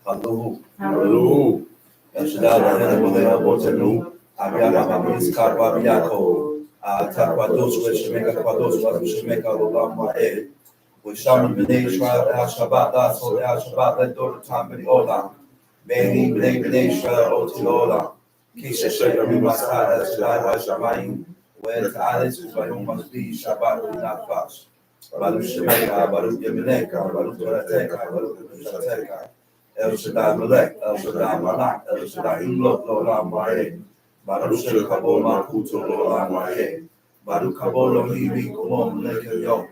Hallelujah. Hallelujah. Eshadala Hena Botenu. Abiana Mamis Karbabiako. Takwados, Shemeka Kwados, Shemeka Lama. We shall be B'nai Israel Al Shabbat, that's all Al Shabbat, let door the time of the Olam. May B'nai Israel Oti Olam. Kisha Sheka Rimasai El Shaddai Hashamayim. Where the Alice is by whom must be Shabbat will not fast. Baruch Shemeka, Baruch Yemeneka, Baruch Torateka, Baruch Shateka. El Shaddai Melech, El Shaddai Malak, El Shaddai Imlok, Lolam Ma'eh. Baruch Shekabol Malkuto Lolam Ma'eh. Baruch Kabol Lohimi Kumon Lekel Yom.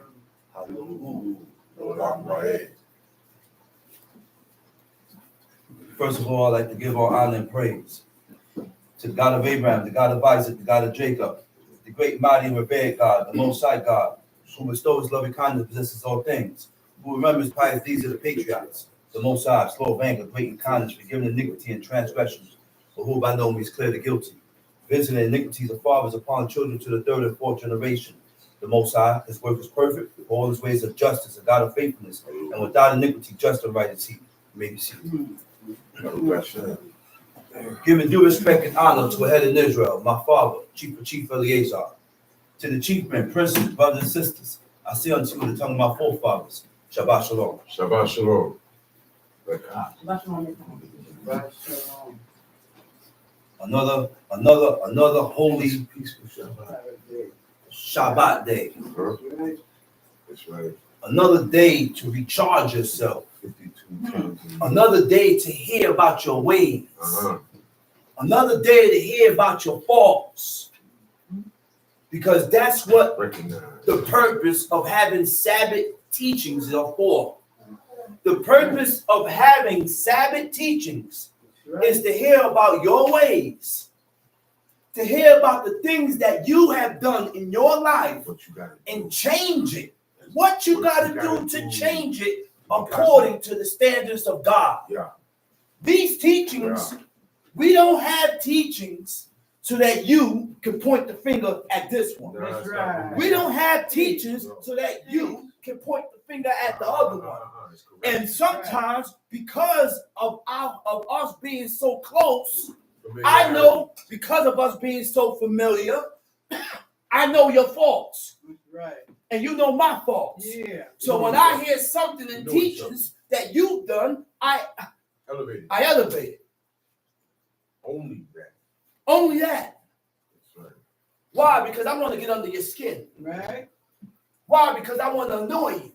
First of all, I'd like to give all honor and praise to the God of Abraham, the God of Isaac, the God of Jacob, the great, mighty, and revered God, the Most High God, who bestows loving kindness, possesses all things, who remembers pious deeds of the patriarchs, the Most High, slow of anger, great in kindness, forgiving iniquity and transgressions, but who by no means clear the guilty, visiting iniquities of fathers upon children to the third and fourth generation. The Most High, his work is perfect, for all his ways of justice, a God of faithfulness, and without iniquity, just and right is he. May be seated. Giving due respect and honor to a head in Israel, my father, Chief Eleazar, to the chief men, princes, brothers and sisters, I say unto you the tongue of my forefathers, Shabbat Shalom. Shabbat Shalom. Another holy Shabbat day. That's right. Another day to recharge yourself. 52 times. Another day to hear about your ways. Uh-huh. Another day to hear about your faults. Because that's what the purpose of having Sabbath teachings are for. The purpose of having Sabbath teachings is to hear about your ways. To hear about the things that you have done in your life and change it. What you got to do to change it according to the standards of God. Yeah. These teachings, we don't have teachings so that you can point the finger at this one. That's right. We don't have teachings so that you can point the finger at the other one. And sometimes because of us being so close, I know because of us being so familiar, I know your faults. Right. And you know my faults. Yeah. So when I hear something in teachings that you've done, I elevate it. Only that. Only that. That's right. Why? Because I want to get under your skin. Right. Why? Because I want to annoy you.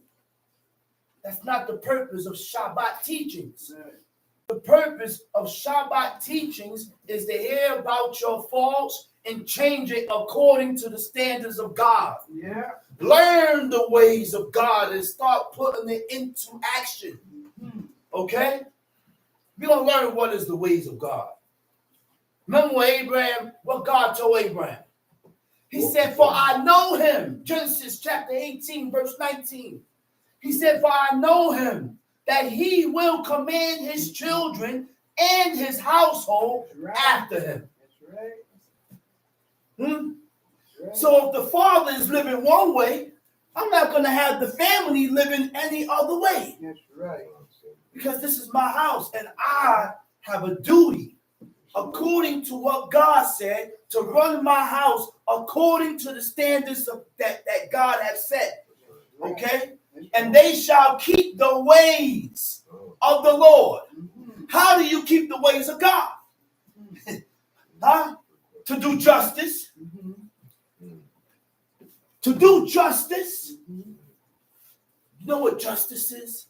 That's not the purpose of Shabbat teachings. Right. The purpose of Shabbat teachings is to hear about your faults and change it according to the standards of God. Yeah. Learn the ways of God and start putting it into action. Okay? We're going to learn what is the ways of God. Remember what God told Abraham? He said, for I know him. Genesis chapter 18, verse 19. He said, for I know him, that he will command his children and his household after him. That's right. So if the father is living one way, I'm not going to have the family living any other way. That's right. Because this is my house and I have a duty according to what God said to run my house according to the standards that God has set. Okay? And they shall keep the ways of the Lord. How do you keep the ways of God? Huh? To do justice. To do justice. You know what justice is?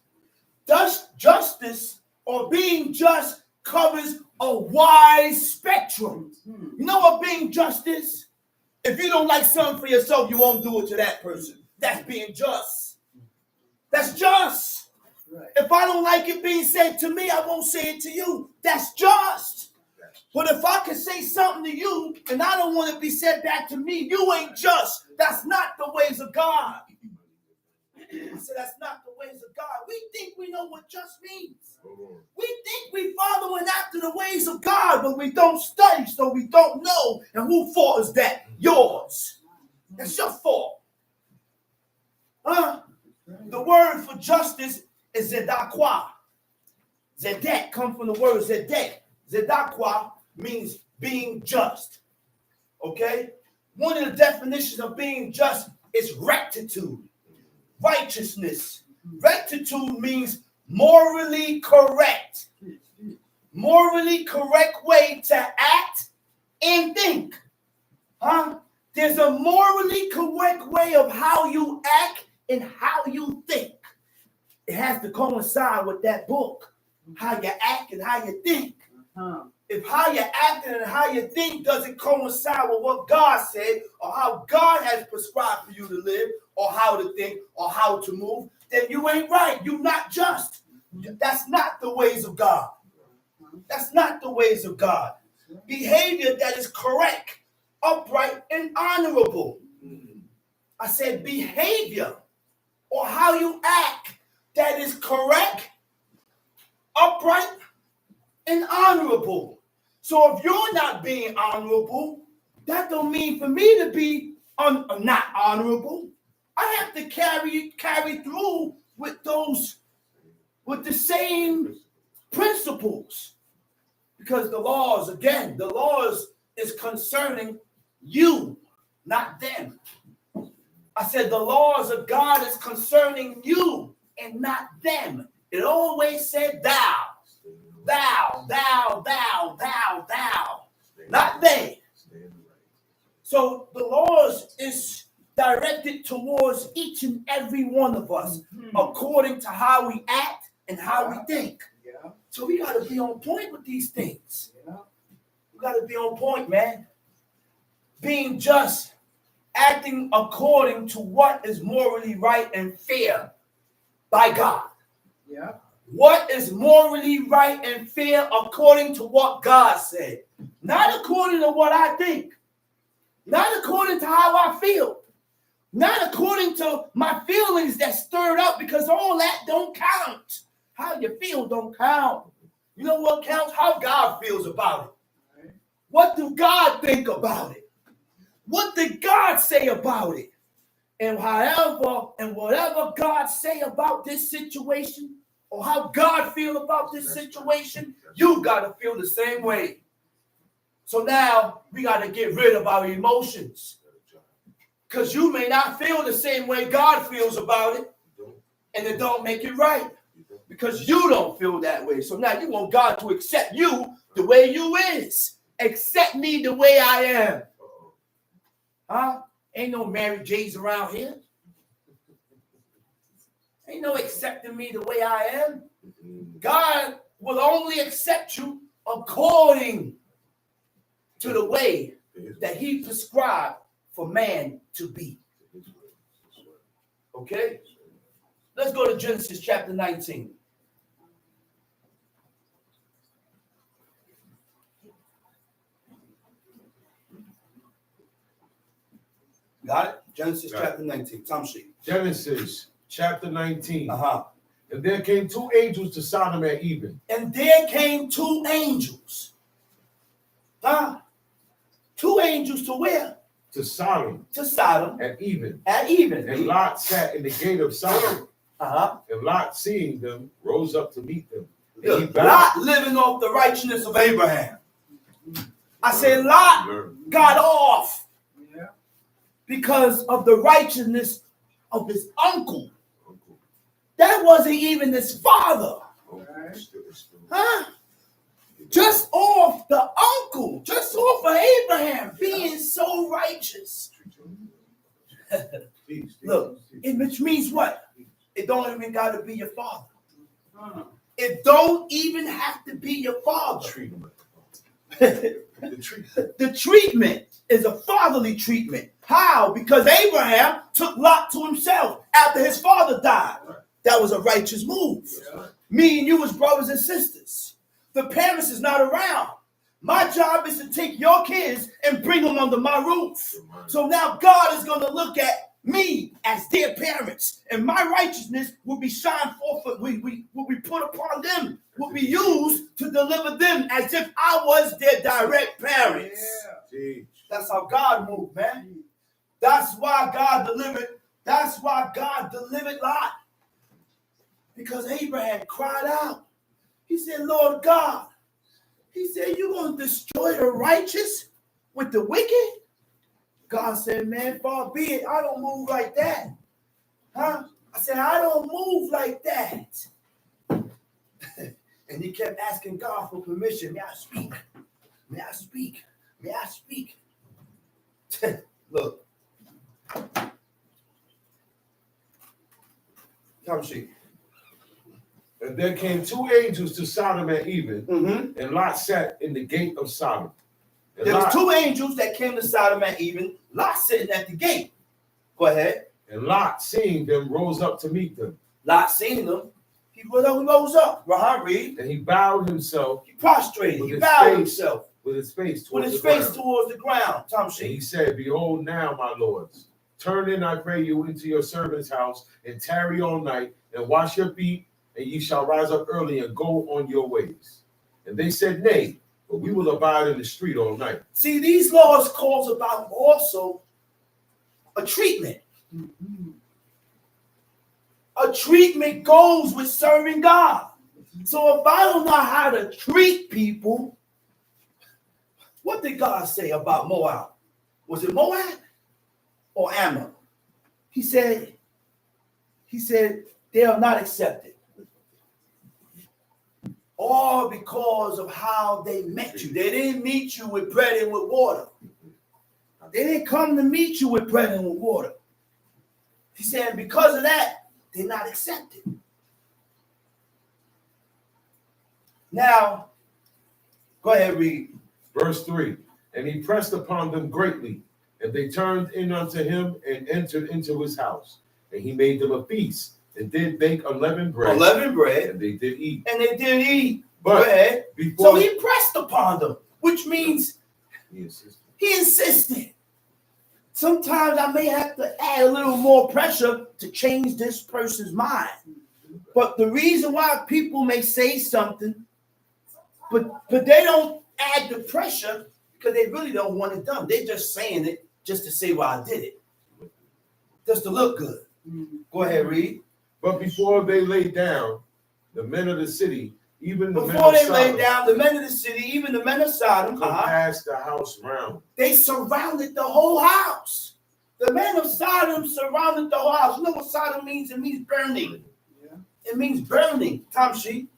Justice or being just covers a wide spectrum. You know what being just is? If you don't like something for yourself, you won't do it to that person. That's being just. That's just. Right. If I don't like it being said to me, I won't say it to you. That's just. But if I can say something to you and I don't want it to be said back to me, you ain't just. That's not the ways of God. I said, that's not the ways of God. We think we know what just means. We think we following after the ways of God, but we don't study, so we don't know. And whose fault is that? Yours. That's your fault. Huh? The word for justice is zedakah. Zedek comes from the word Zedek. Zedakwa means being just. Okay? One of the definitions of being just is rectitude, righteousness. Rectitude means morally correct. Morally correct way to act and think. Huh? There's a morally correct way of how you act and how you think. It has to coincide with that book. How you act and how you think. If how you act and how you think doesn't coincide with what God said or how God has prescribed for you to live or how to think or how to move, then you ain't right. You're not just. That's not the ways of God. That's not the ways of God. Behavior that is correct, upright, and honorable. I said behavior or how you act that is correct, upright, and honorable. So if you're not being honorable, that don't mean for me to be not honorable. I have to carry through with the same principles. Because the laws is concerning you, not them. I said the laws of God is concerning you and not them. It always said thou, thou, thou, thou, thou, thou, not they. So the laws is directed towards each and every one of us according to how we act and how we think. So we got to be on point with these things. We got to be on point, man. Being just, acting according to what is morally right and fair by God. What is morally right and fair according to what God said. Not according to what I think. Not according to how I feel. Not according to my feelings that stirred up, because all that don't count. How you feel don't count. You know what counts? How God feels about it. What do God think about it? What did God say about it? And however and whatever God say about this situation, or how God feel about this situation, you got to feel the same way. So now we got to get rid of our emotions. Because you may not feel the same way God feels about it, and it don't make it right. Because you don't feel that way. So now you want God to accept you the way you is. Accept me the way I am. Huh? Ain't no Mary J's around here. Ain't no accepting me the way I am. God will only accept you according to the way that he prescribed for man to be. Okay? Let's go to Genesis chapter 19. Got it? Genesis chapter 19. Tom sheet. Genesis chapter 19. Uh-huh. And there came two angels to Sodom at even. And there came two angels. Huh? Two angels to where? To Sodom. To Sodom. At even. At even. And Lot sat in the gate of Sodom. Uh-huh. And Lot, seeing them, rose up to meet them. Look, Lot living off the righteousness of Abraham. I said Lot got off because of the righteousness of his uncle. That wasn't even his father. Huh? Just off the uncle, just off of Abraham being so righteous. Look, which means what? It don't even got to be your father. It don't even have to be your father. The treatment is a fatherly treatment. How? Because Abraham took Lot to himself after his father died. That was a righteous move. Me and you as brothers and sisters. The parents is not around. My job is to take your kids and bring them under my roof. So now God is going to look at me as their parents, and my righteousness will be shined forth. Will be put upon them. Will be used to deliver them as if I was their direct parents. That's how God moved, man. That's why God delivered. That's why God delivered Lot. Because Abraham cried out. He said, Lord God, he said, you're going to destroy the righteous with the wicked? God said, man, far be it. I don't move like that. Huh? I said, I don't move like that. And he kept asking God for permission. May I speak? May I speak? May I speak? Look. Come see. And there came two angels to Sodom at even, and Lot sat in the gate of Sodom. And There was two angels that came to Sodom at even. Lot sitting at the gate. Go ahead. And Lot, seeing them, rose up to meet them. Lot seeing them. He rose up. Read. And he bowed himself. He prostrated. With He his bowed face himself. With his face With towards his the face ground. towards the ground. Tom And he Sheik. said, behold now, my lords, turn in, I pray you, into your servant's house, and tarry all night, and wash your feet, and ye shall rise up early and go on your ways. And they said, nay, but we will abide in the street all night. See, these laws calls about also a treatment. A treatment goes with serving God. So if I don't know how to treat people, what did God say about Moab? Was it Moab or Ammon? He said, they are not accepted. All because of how they met you. They didn't meet you with bread and with water. They didn't come to meet you with bread and with water. He said, because of that, they're not accepted. Now, go ahead, read. Verse 3, and he pressed upon them greatly, and they turned in unto him and entered into his house. And he made them a feast, and did bake unleavened bread. And they did eat. And they did eat. But go ahead. Before so he pressed upon them, which means he insisted. Sometimes I may have to add a little more pressure to change this person's mind. But the reason why people may say something, but they don't add the pressure because they really don't want it done. They're just saying it just to say why I did it. Just to look good. Go ahead, read. But before they lay down, the men of the city, even the men Before of they Sodom, lay down, the men of the city, even the men of Sodom, compassed the house round. They surrounded the whole house. The men of Sodom surrounded the whole house. You know what Sodom means? It means burning. Yeah. It means burning. Tom Sheep.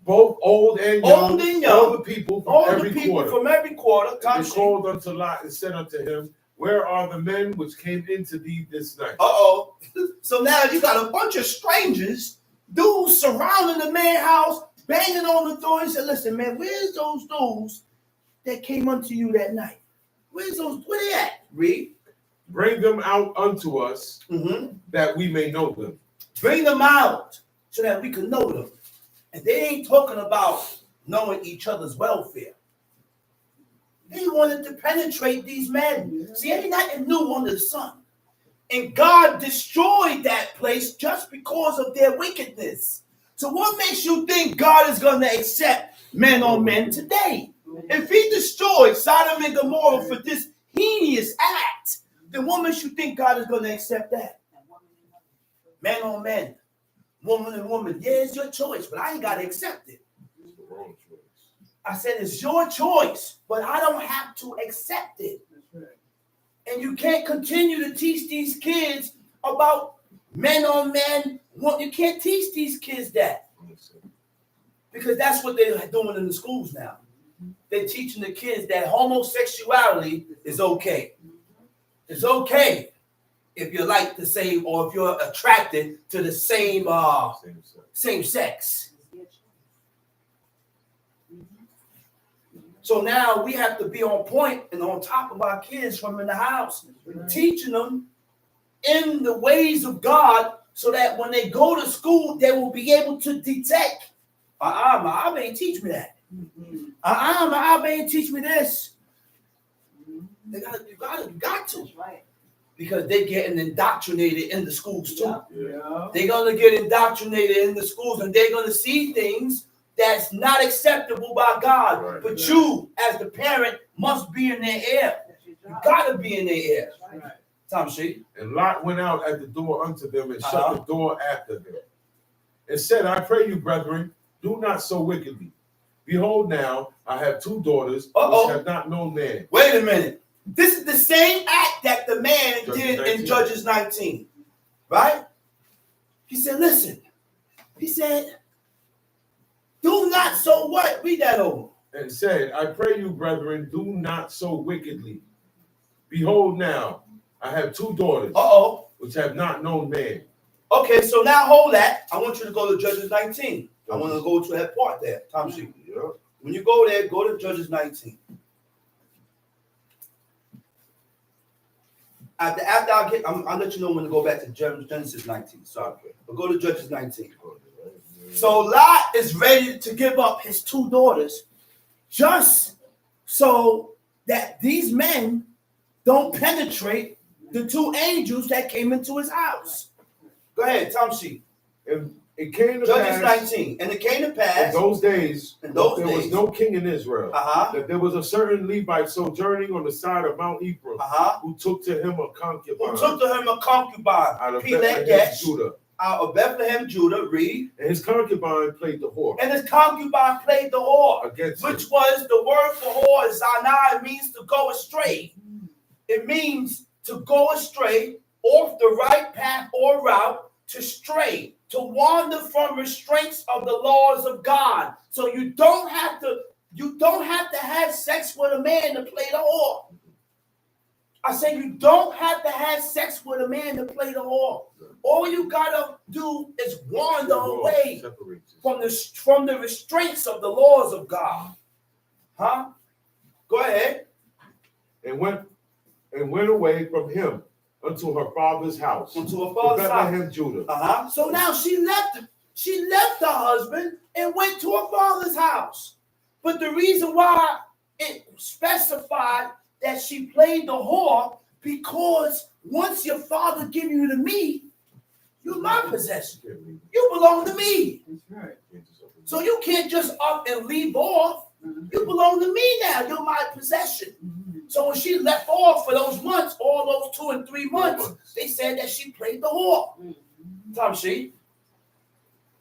Both old and young, all the people from every quarter. Tom They called unto Lot and said unto him, where are the men which came into thee this night? So now you got a bunch of strangers, dudes surrounding the man's house, banging on the door. He said, listen, man, where's those dudes that came unto you that night? Where's those? Where they at? Read. Bring them out unto us, that we may know them. Bring them out so that we can know them. And they ain't talking about knowing each other's welfare. They wanted to penetrate these men. See, ain't nothing new under the sun. And God destroyed that place just because of their wickedness. So what makes you think God is going to accept men on men today? If he destroyed Sodom and Gomorrah for this heinous act, then what makes you think God is going to accept that? Man on man, woman and woman. Yeah, it's your choice, but I ain't got to accept it. It's the wrong choice. I said it's your choice, but I don't have to accept it. And you can't continue to teach these kids about men on men. You can't teach these kids that. Because that's what they're doing in the schools now. They're teaching the kids that homosexuality is okay. It's okay if you like the same, or if you're attracted to the same sex. So now we have to be on point and on top of our kids from in the house, teaching them in the ways of God, so that when they go to school, they will be able to detect. My Abba ain't teach me that. My Abba ain't teach me this. You got to. Right. Because they're getting indoctrinated in the schools too. Yeah. They're going to get indoctrinated in the schools, and they're going to see things that's not acceptable by God. Right. But you, as the parent, must be in their ear. You got to be in their ear. Right. Tom Sheik. And Lot went out at the door unto them and shut the door after them. And said, I pray you, brethren, do not so wickedly. Behold, now I have 2 daughters Uh-oh. which have not known man. Wait a minute. This is the same act that the man Judges did 19. in Judges 19. Right? He said, listen. He said, do not so what? Read that over. And said, I pray you, brethren, do not so wickedly. Behold, now I have 2 daughters Uh-oh. which have not known man. Okay, so now hold that. I want you to go to Judges 19. I want to go to that part there. Tom C. Yeah. When you go there, go to Judges 19. After I'll let you know when to go back to Genesis 19. Sorry. But go to Judges 19. So Lot is ready to give up his 2 daughters just so that these men don't penetrate the 2 angels that came into his house. Go ahead, Tom C. And it came to Judges pass 19. And it came to pass in those days in those there days, was no king in Israel. That there was a certain Levite sojourning on the side of Mount Ephraim who took to him a concubine. Who took to him a concubine out of Peleg, Bethlehem, Judah. Out of Bethlehem, Judah, read. And his concubine played the whore. And his concubine played the whore, Against which him. was the word for whore is zanah. It means to go astray. It means to go astray, off the right path or route, to stray, to wander from restraints of the laws of God. So you don't have to have sex with a man to play the whore. I say you don't have to have sex with a man to play the whore. All you gotta do is wander away from the restraints of the laws of God. Huh? Go ahead. And went away from him unto her father's house. Unto her father's Bethlehem, house. Judah. So now she left her husband and went to her father's house. But the reason why it specified that she played the whore, because once your father give you to me, you're my possession. You belong to me. That's right. So you can't just up and leave off. You belong to me now. You're my possession. So when she left off for those months, all those 2 and 3 months, they said that she played the whore. Tom she.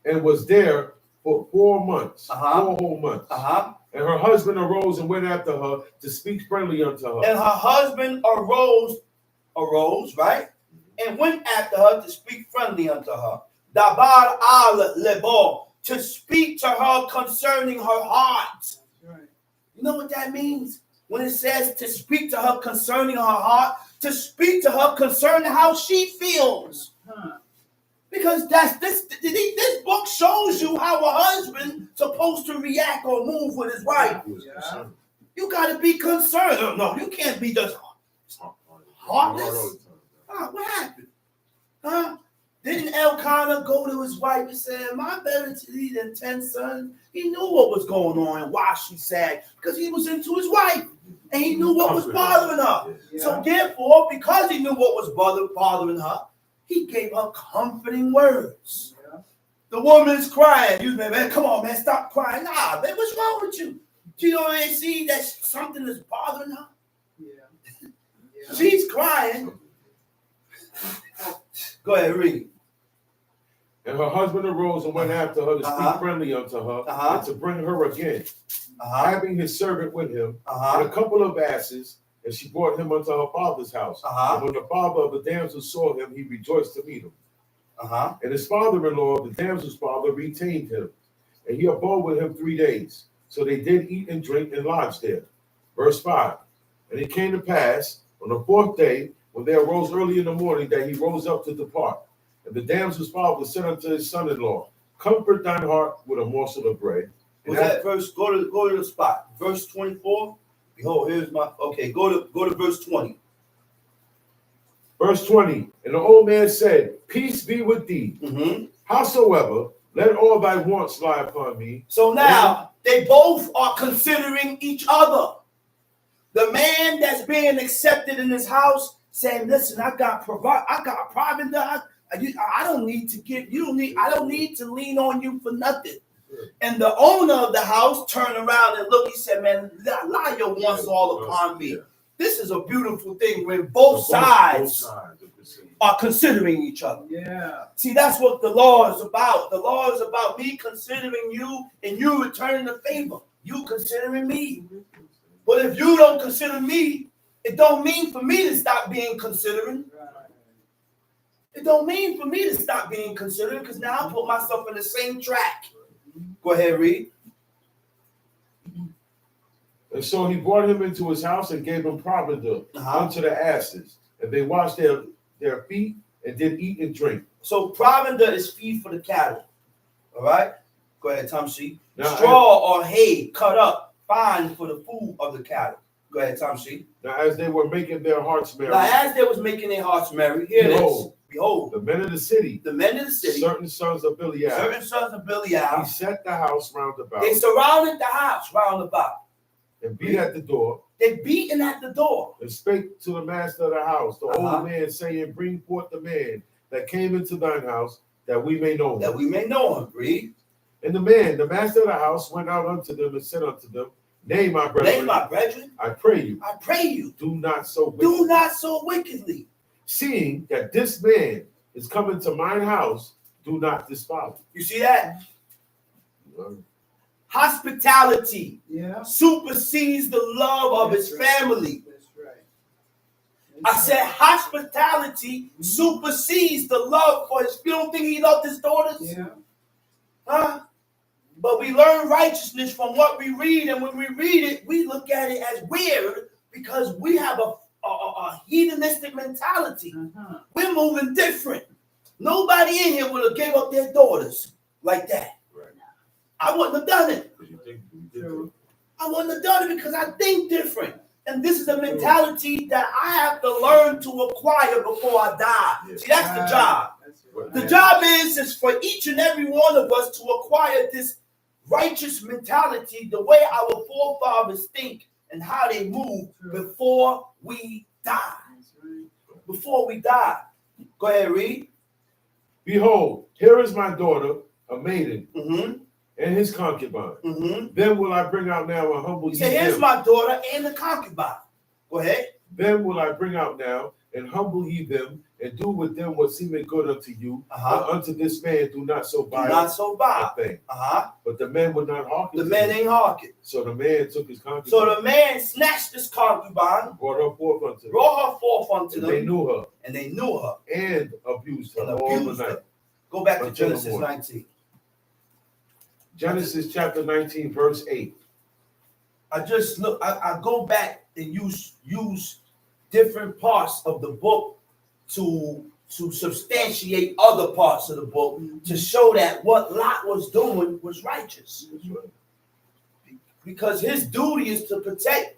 And was there for 4 months, 4 whole months. And her husband arose and went after her to speak friendly unto her. And her husband arose, right? And went after her to speak friendly unto her. Dabar al lebo, to speak to her concerning her heart. Right. You know what that means? When it says to speak to her concerning her heart, to speak to her concerning how she feels. Because this book shows you how a husband supposed to react or move with his wife. Yeah. You got to be concerned. No, you can't be just heartless. What happened? Huh? Didn't Elkanah go to his wife and say, "Am I better to thee than 10 sons?" He knew what was going on and why she sad, because he was into his wife and he knew what was bothering her. Yeah. So therefore, because he knew what was bothering her, he gave her comforting words. Yeah. The woman's crying. You man, come on, man, stop crying. Nah, man, what's wrong with you? You don't even see that something is bothering her? Yeah. Yeah. She's crying. Go ahead, read. And her husband arose and went after her to speak friendly unto her and to bring her again, having his servant with him and a couple of asses. And she brought him unto her father's house. And when the father of the damsel saw him, he rejoiced to meet him. And his father-in-law, the damsel's father, retained him. And he abode with him 3 days. So they did eat and drink and lodge there. Verse 5. And it came to pass on the 4th day, when they arose early in the morning, that he rose up to depart. And the damsel's father said unto his son-in-law, comfort thine heart with a morsel of bread. Was that verse? Go to the spot. Verse 24. Behold, here's my. Okay, go to verse 20. Verse 20. And the old man said, peace be with thee. Howsoever, let all thy wants lie upon me. So now they both are considering each other. The man that's being accepted in his house saying, "Listen, I got private. I don't need to give. I don't need to lean on you for nothing." And the owner of the house turned around and looked. He said, "Man, lie your wants all upon me." This is a beautiful thing when both sides are considering each other. Yeah. See, that's what the law is about. The law is about me considering you and you returning the favor. You considering me. But if you don't consider me, it don't mean for me to stop being considering. It don't mean for me to stop being considerate because now I put myself in the same track. Go ahead, read. And so he brought him into his house and gave him provender unto the asses. And they washed their feet and did eat and drink. So provender is feed for the cattle. All right? Go ahead, Tom C. Now, straw or hay cut up, fine for the food of the cattle. Go ahead, Tom C. Now as they were making their hearts merry. Now as they was making their hearts merry, here it is. Behold, the men of the city, certain sons of Belial, he set the house round about. They surrounded the house round about. And beat at the door. They beaten at the door. And spake to the master of the house, the old man, saying, bring forth the man that came into thine house, that we may know him. That we may know him. Read. And the master of the house, went out unto them and said unto them, Nay, my brethren, I pray you, do not so wickedly. Seeing that this man is coming to mine house, do not despise him. You see that? Hospitality supersedes the love of his family. That's right. I said hospitality supersedes the love for his. You don't think he loved his daughters? Yeah. Huh? But we learn righteousness from what we read, and when we read it, we look at it as weird because we have a hedonistic mentality. We're moving different. Nobody in here would have gave up their daughters like that. Right. I wouldn't have done it. True. I wouldn't have done it because I think different. And this is a mentality that I have to learn to acquire before I die. Yes. See, that's the job. The job is for each and every one of us to acquire this righteous mentality, the way our forefathers think and how they move before we die. Before we die. Go ahead, read. Behold, here is my daughter, a maiden, and his concubine. Then will I bring out now and humble ye them. Here's my daughter and the concubine. Go ahead. Then will I bring out now and humble ye them, and do with them what seemeth good unto you. But unto this man do not so buy a thing. But the men would not hearken. The men ain't hearken. So the man took his concubine. So the man snatched his concubine, brought her forth unto them. And they knew her. And abused her all the night. Go back to Genesis 19. Genesis chapter 19, verse 8. I go back and use different parts of the book to substantiate other parts of the book to show that what Lot was doing was righteous. Because his duty is to protect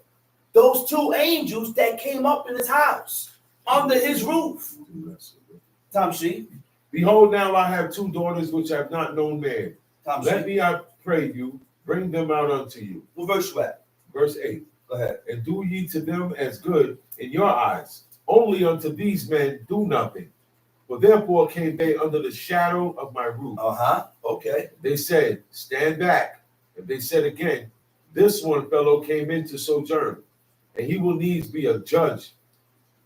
those two angels that came up in his house under his roof. Tom C. Behold, now I have two daughters which have not known man. Let me, I pray you, bring them out unto you. What verse you at? Verse 8. Go ahead. And do ye to them as good in your eyes. Only unto these men do nothing. For therefore came they under the shadow of my roof. Okay. They said, stand back. And they said again, this one fellow came in to sojourn, and he will needs be a judge.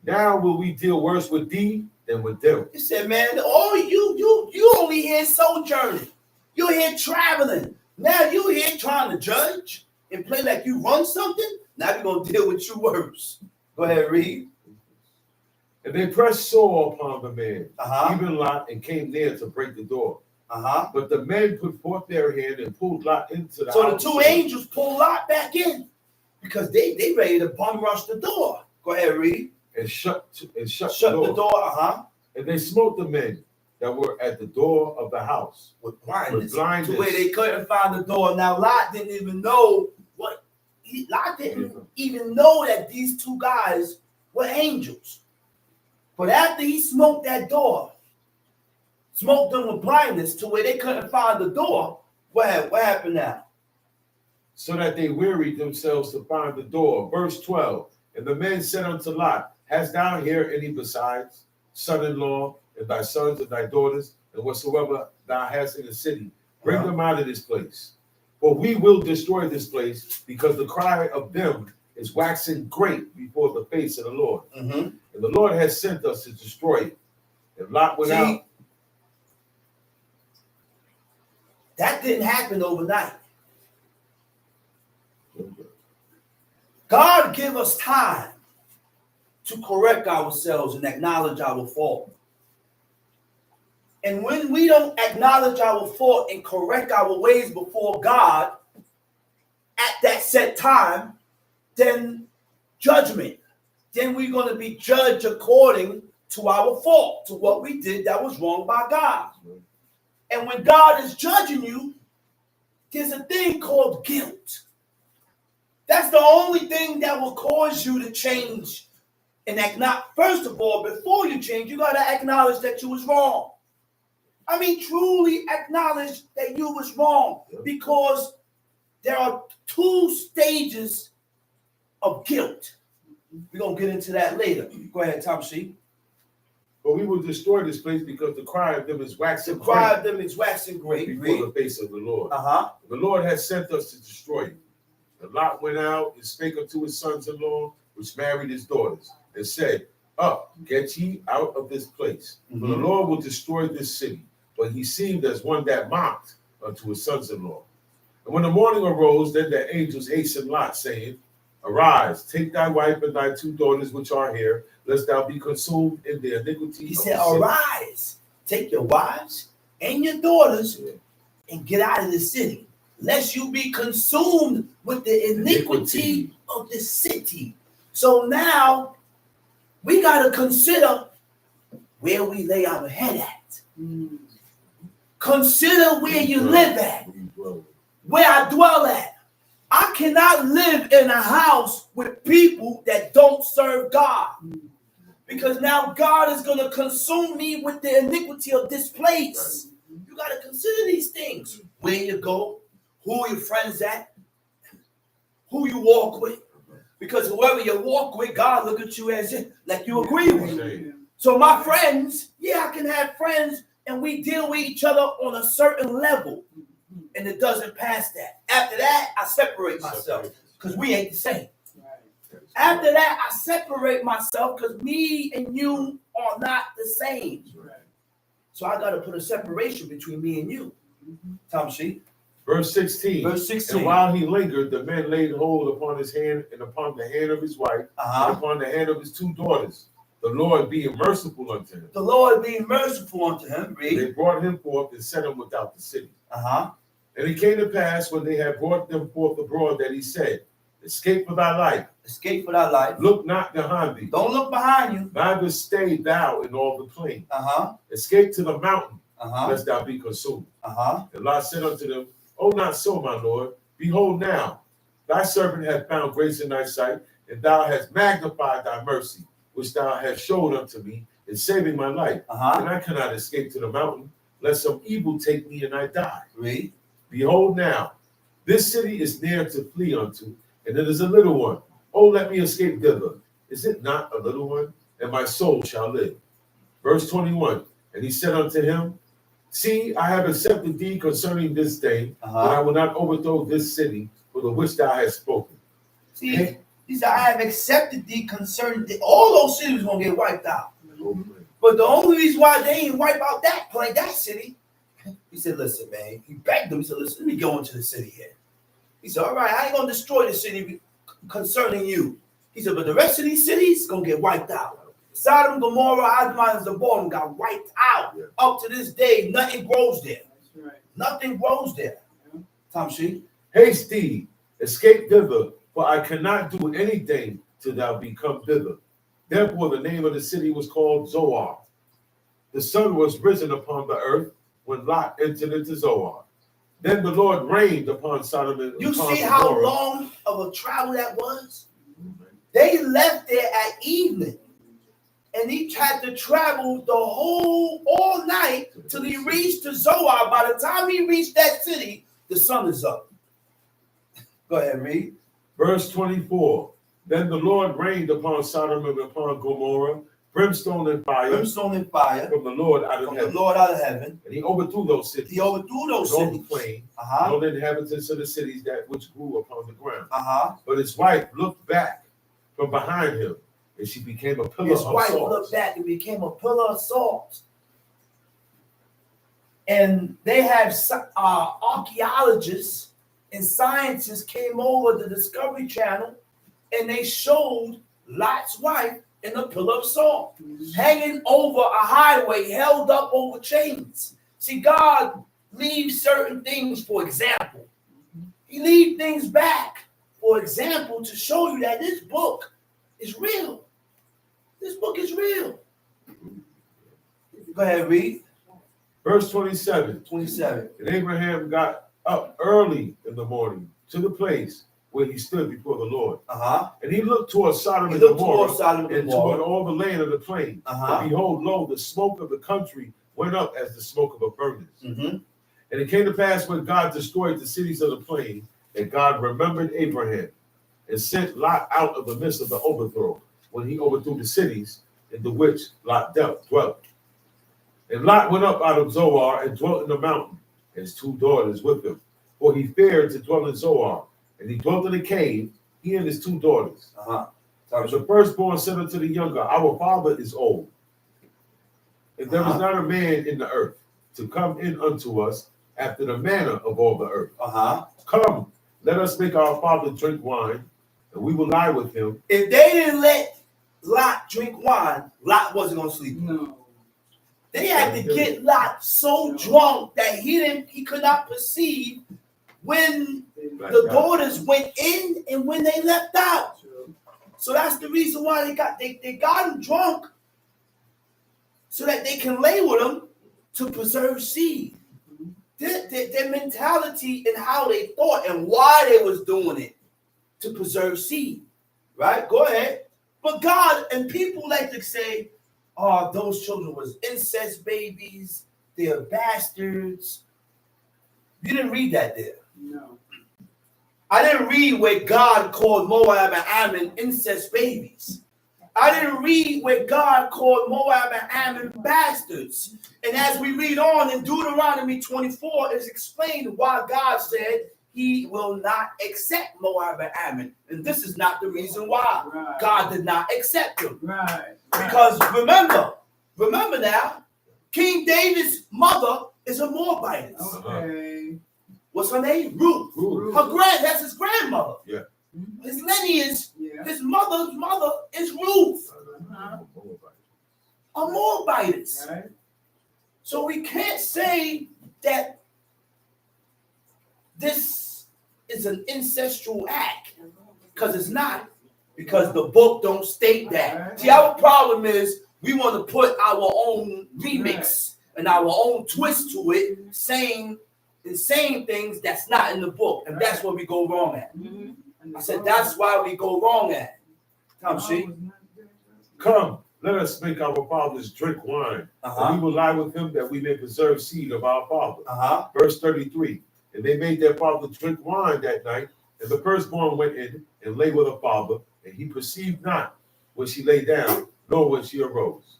Now will we deal worse with thee than with them. He said, man, you only here sojourning. You're here traveling. Now you here trying to judge and play like you run something. Now we're going to deal with you worse. Go ahead, read. And they pressed sore upon the man, even Lot, and came near to break the door. But the men put forth their hand and pulled Lot into the house. So the two angels pulled Lot back in because they ready to bum rush the door. Go ahead, read. And shut the door. And they smote the men that were at the door of the house with blindness. To where they couldn't find the door. Now Lot didn't even know Lot didn't even know that these two guys were angels. But after he smoked that door, smoked them with blindness to where they couldn't find the door, what happened now? So that they wearied themselves to find the door. Verse 12. And the men said unto Lot, hast thou here any besides son-in-law, and thy sons and thy daughters, and whatsoever thou hast in the city? Bring them out of this place. For we will destroy this place, because the cry of them is waxing great before the face of the Lord. Mm-hmm. And the Lord has sent us to destroy it. And Lot went out. That didn't happen overnight. God give us time to correct ourselves and acknowledge our fault. And when we don't acknowledge our fault and correct our ways before God at that set time, then judgment. Then we're going to be judged according to our fault, to what we did that was wrong by God. And when God is judging you, there's a thing called guilt. That's the only thing that will cause you to change. And first of all, before you change, you got to acknowledge that you was wrong. I mean, truly acknowledge that you was wrong, because there are two stages of guilt. We're going to get into that later. Go ahead, Tom C. But we will destroy this place because the cry of them is waxing great. The cry of them is waxing great. Before the face of the Lord. Uh-huh. The Lord has sent us to destroy it. And Lot went out and spake unto his sons-in-law, which married his daughters, and said, Up, get ye out of this place. For the Lord will destroy this city. But he seemed as one that mocked unto his sons-in-law. And when the morning arose, then the angels hastened Lot, saying, Arise, take thy wife and thy two daughters which are here, lest thou be consumed in the iniquity. He said, Arise, take your wives and your daughters and get out of the city, lest you be consumed with the iniquity of the city. So now we got to consider where we lay our head at. Consider where you live at, where I dwell at. I cannot live in a house with people that don't serve God, because now God is going to consume me with the iniquity of this place. You got to consider these things. Where you go, who your friends at, who you walk with. Because whoever you walk with, God look at you as if like you agree with. So my friends, I can have friends and we deal with each other on a certain level. And it doesn't pass that. After that, I separate myself because we ain't the same. After that, I separate myself because me and you are not the same. So I got to put a separation between me and you. Tom C. Verse 16. Verse 16. And while he lingered, the men laid hold upon his hand and upon the hand of his wife and upon the hand of his two daughters, the Lord being merciful unto him. The Lord being merciful unto him. Read. They brought him forth and set him without the city. And it came to pass when they had brought them forth abroad that he said, Escape for thy life. Escape for thy life. Look not behind thee. Don't look behind you. Neither stay thou in all the plain. Escape to the mountain, lest thou be consumed. And Lot said unto them, O not so, my Lord. Behold now, thy servant hath found grace in thy sight, and thou hast magnified thy mercy, which thou hast showed unto me in saving my life. And I cannot escape to the mountain, lest some evil take me and I die. Read. Behold now, this city is near to flee unto, and it is a little one. Oh, let me escape thither. Is it not a little one? And my soul shall live. Verse 21. And he said unto him, See, I have accepted thee concerning this day, but I will not overthrow this city for the which thou hast spoken. See, he said, I have accepted thee concerning all those cities going to get wiped out. But the only reason why they ain't wipe out that city, he said, listen, man, he begged them. He said, listen, let me go into the city here. He said, all right, I ain't going to destroy the city concerning you. He said, but the rest of these cities going to get wiped out. Sodom, Gomorrah, Admonitions, and Sodom got wiped out. Up to this day, nothing grows there. Nothing grows there. Tom C. Haste thee, escape thither, for I cannot do anything till thou be come thither. Therefore the name of the city was called Zoar. The sun was risen upon the earth when Lot entered into Zoar. Then the Lord rained upon Sodom and You upon see how Gomorrah. long of a travel that was? They left there at evening. And he had to travel all night till he reached to Zoar. By the time he reached that city, the sun is up. Go ahead, read. Verse 24. Then the Lord rained upon Sodom and upon Gomorrah brimstone and fire brimstone and fire from the Lord out of from the heaven. Lord out of heaven. And he overthrew those cities. He overthrew those and all the cities. plain, Uh-huh. and all the inhabitants of the cities that which grew upon the ground. Uh-huh. But his wife looked back from behind him, and she became a pillar His of wife salt. looked back and became a pillar of salt. And they have archaeologists and scientists came over the Discovery Channel, and they showed Lot's wife in a pillar of salt, hanging over a highway, held up over chains. See, God leaves certain things for example. He leaves things back for example to show you that this book is real. This book is real. Go ahead, read. Verse 27. 27. And Abraham got up early in the morning to the place where he stood before the Lord. Uh-huh. And he looked toward Sodom He and looked Gomorrah toward Sodom and and toward Gomorrah. all the land of the plain. Uh-huh. And behold, lo, the smoke of the country went up as the smoke of a furnace. Mm-hmm. And it came to pass when God destroyed the cities of the plain, that God remembered Abraham and sent Lot out of the midst of the overthrow, when he overthrew the cities in the which Lot dwelt. And Lot went up out of Zoar and dwelt in the mountain, and his 2 daughters with him. For he feared to dwell in Zoar. And he dwelt in a cave, he and his 2 daughters. Uh-huh. And the firstborn said unto the younger, Our father is old, and there is not a man in the earth to come in unto us after the manner of all the earth. Uh-huh. Come, let us make our father drink wine, and we will lie with him. If they didn't let Lot drink wine, Lot wasn't gonna sleep. No. They had to get Lot so drunk that he could not perceive when the daughters went in and when they left out. So that's the reason why they got him drunk, so that they can lay with him to preserve seed. Their mentality and how they thought and why they was doing it to preserve seed. Right? Go ahead. But God and people like to say, oh, those children was incest babies, they're bastards. You didn't read that there. No. I didn't read where God called Moab and Ammon incest babies. I didn't read where God called Moab and Ammon bastards. And as we read on in Deuteronomy 24, it's explained why God said he will not accept Moab and Ammon. And this is not the reason why God did not accept them. Right. Because remember now, King David's mother is a Moabite. Okay. What's her name? Ruth. Ruth. That's his grandmother. Yeah. His lineage, Yeah. his mother's mother is Ruth, Uh-huh. a Moabite. Right. So we can't say that this is an ancestral act, because it's not, because the book don't state that. See, our problem is we want to put our own remix and our own twist to it, saying things that's not in the book, and that's where we go wrong at. I said that's why we go wrong at. Tom, see? Come, let us make our fathers drink wine, and we will lie with him that we may preserve seed of our father. Verse 33. And they made their father drink wine that night, and the firstborn went in and lay with her father, and he perceived not when she lay down, nor when she arose.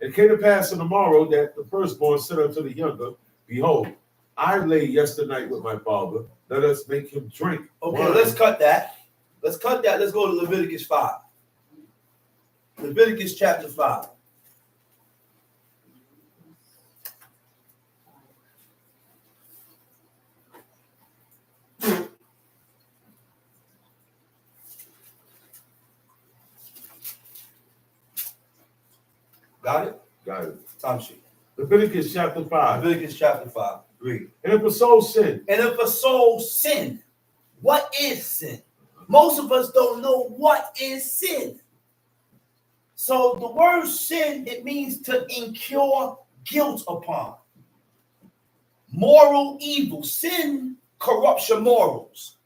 And it came to pass on the morrow that the firstborn said unto the younger, Behold, I lay yesternight with my father. Let us make him drink. Okay, wine. let's cut that. Let's go to Leviticus 5. Leviticus chapter 5. Got it? Got it. Time sheet. Leviticus chapter 5. Leviticus chapter 5. Read. And if a soul sin, And if a soul sin, what is sin? Most of us don't know what is sin. So the word sin, it means to incur guilt upon. Moral evil. Sin corrupts your morals.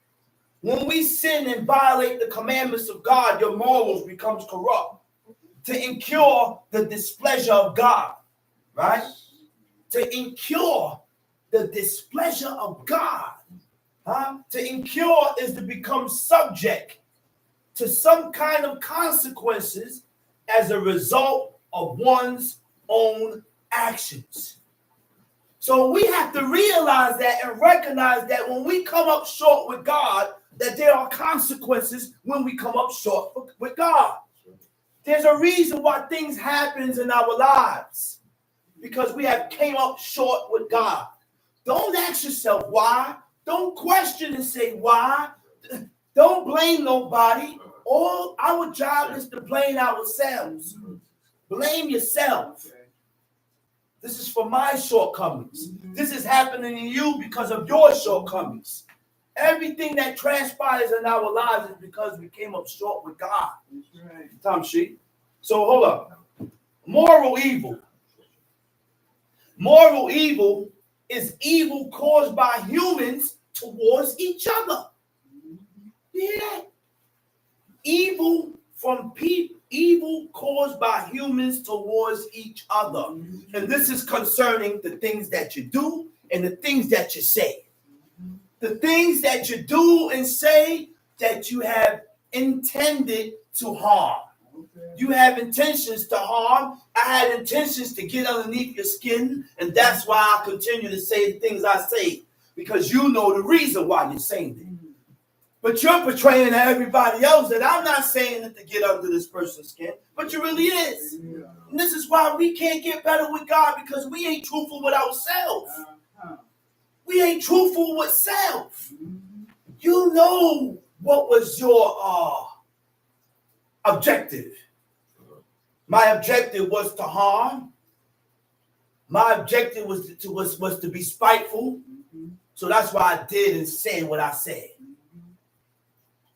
When we sin and violate the commandments of God, your morals becomes corrupt. To incur the displeasure of God, right? To incur the displeasure of God. To incur is to become subject to some kind of consequences as a result of one's own actions. So we have to realize that and recognize that when we come up short with God, that there are consequences when we come up short with God. There's a reason why things happen in our lives, because we have came up short with God. Don't ask yourself why. Don't question and say why. Don't blame nobody. All our job is to blame ourselves. Blame yourself. This is for my shortcomings. This is happening to you because of your shortcomings. Everything that transpires in our lives is because we came up short with God. Tom Sheet. So hold up. Moral evil. Moral evil is evil caused by humans towards each other. Yeah. Evil from people. Evil caused by humans towards each other. And this is concerning the things that you do and the things that you say. The things that you do and say that you have intended to harm. You have intentions to harm. I had intentions to get underneath your skin, and that's why I continue to say the things I say, because you know the reason why you're saying it. But you're portraying to everybody else that I'm not saying it to get under this person's skin, but you really is. And this is why we can't get better with God, because we ain't truthful with ourselves. We ain't truthful with self. You know what was your objective. My objective was to harm. My objective was to be spiteful. So that's why I did and said what I said.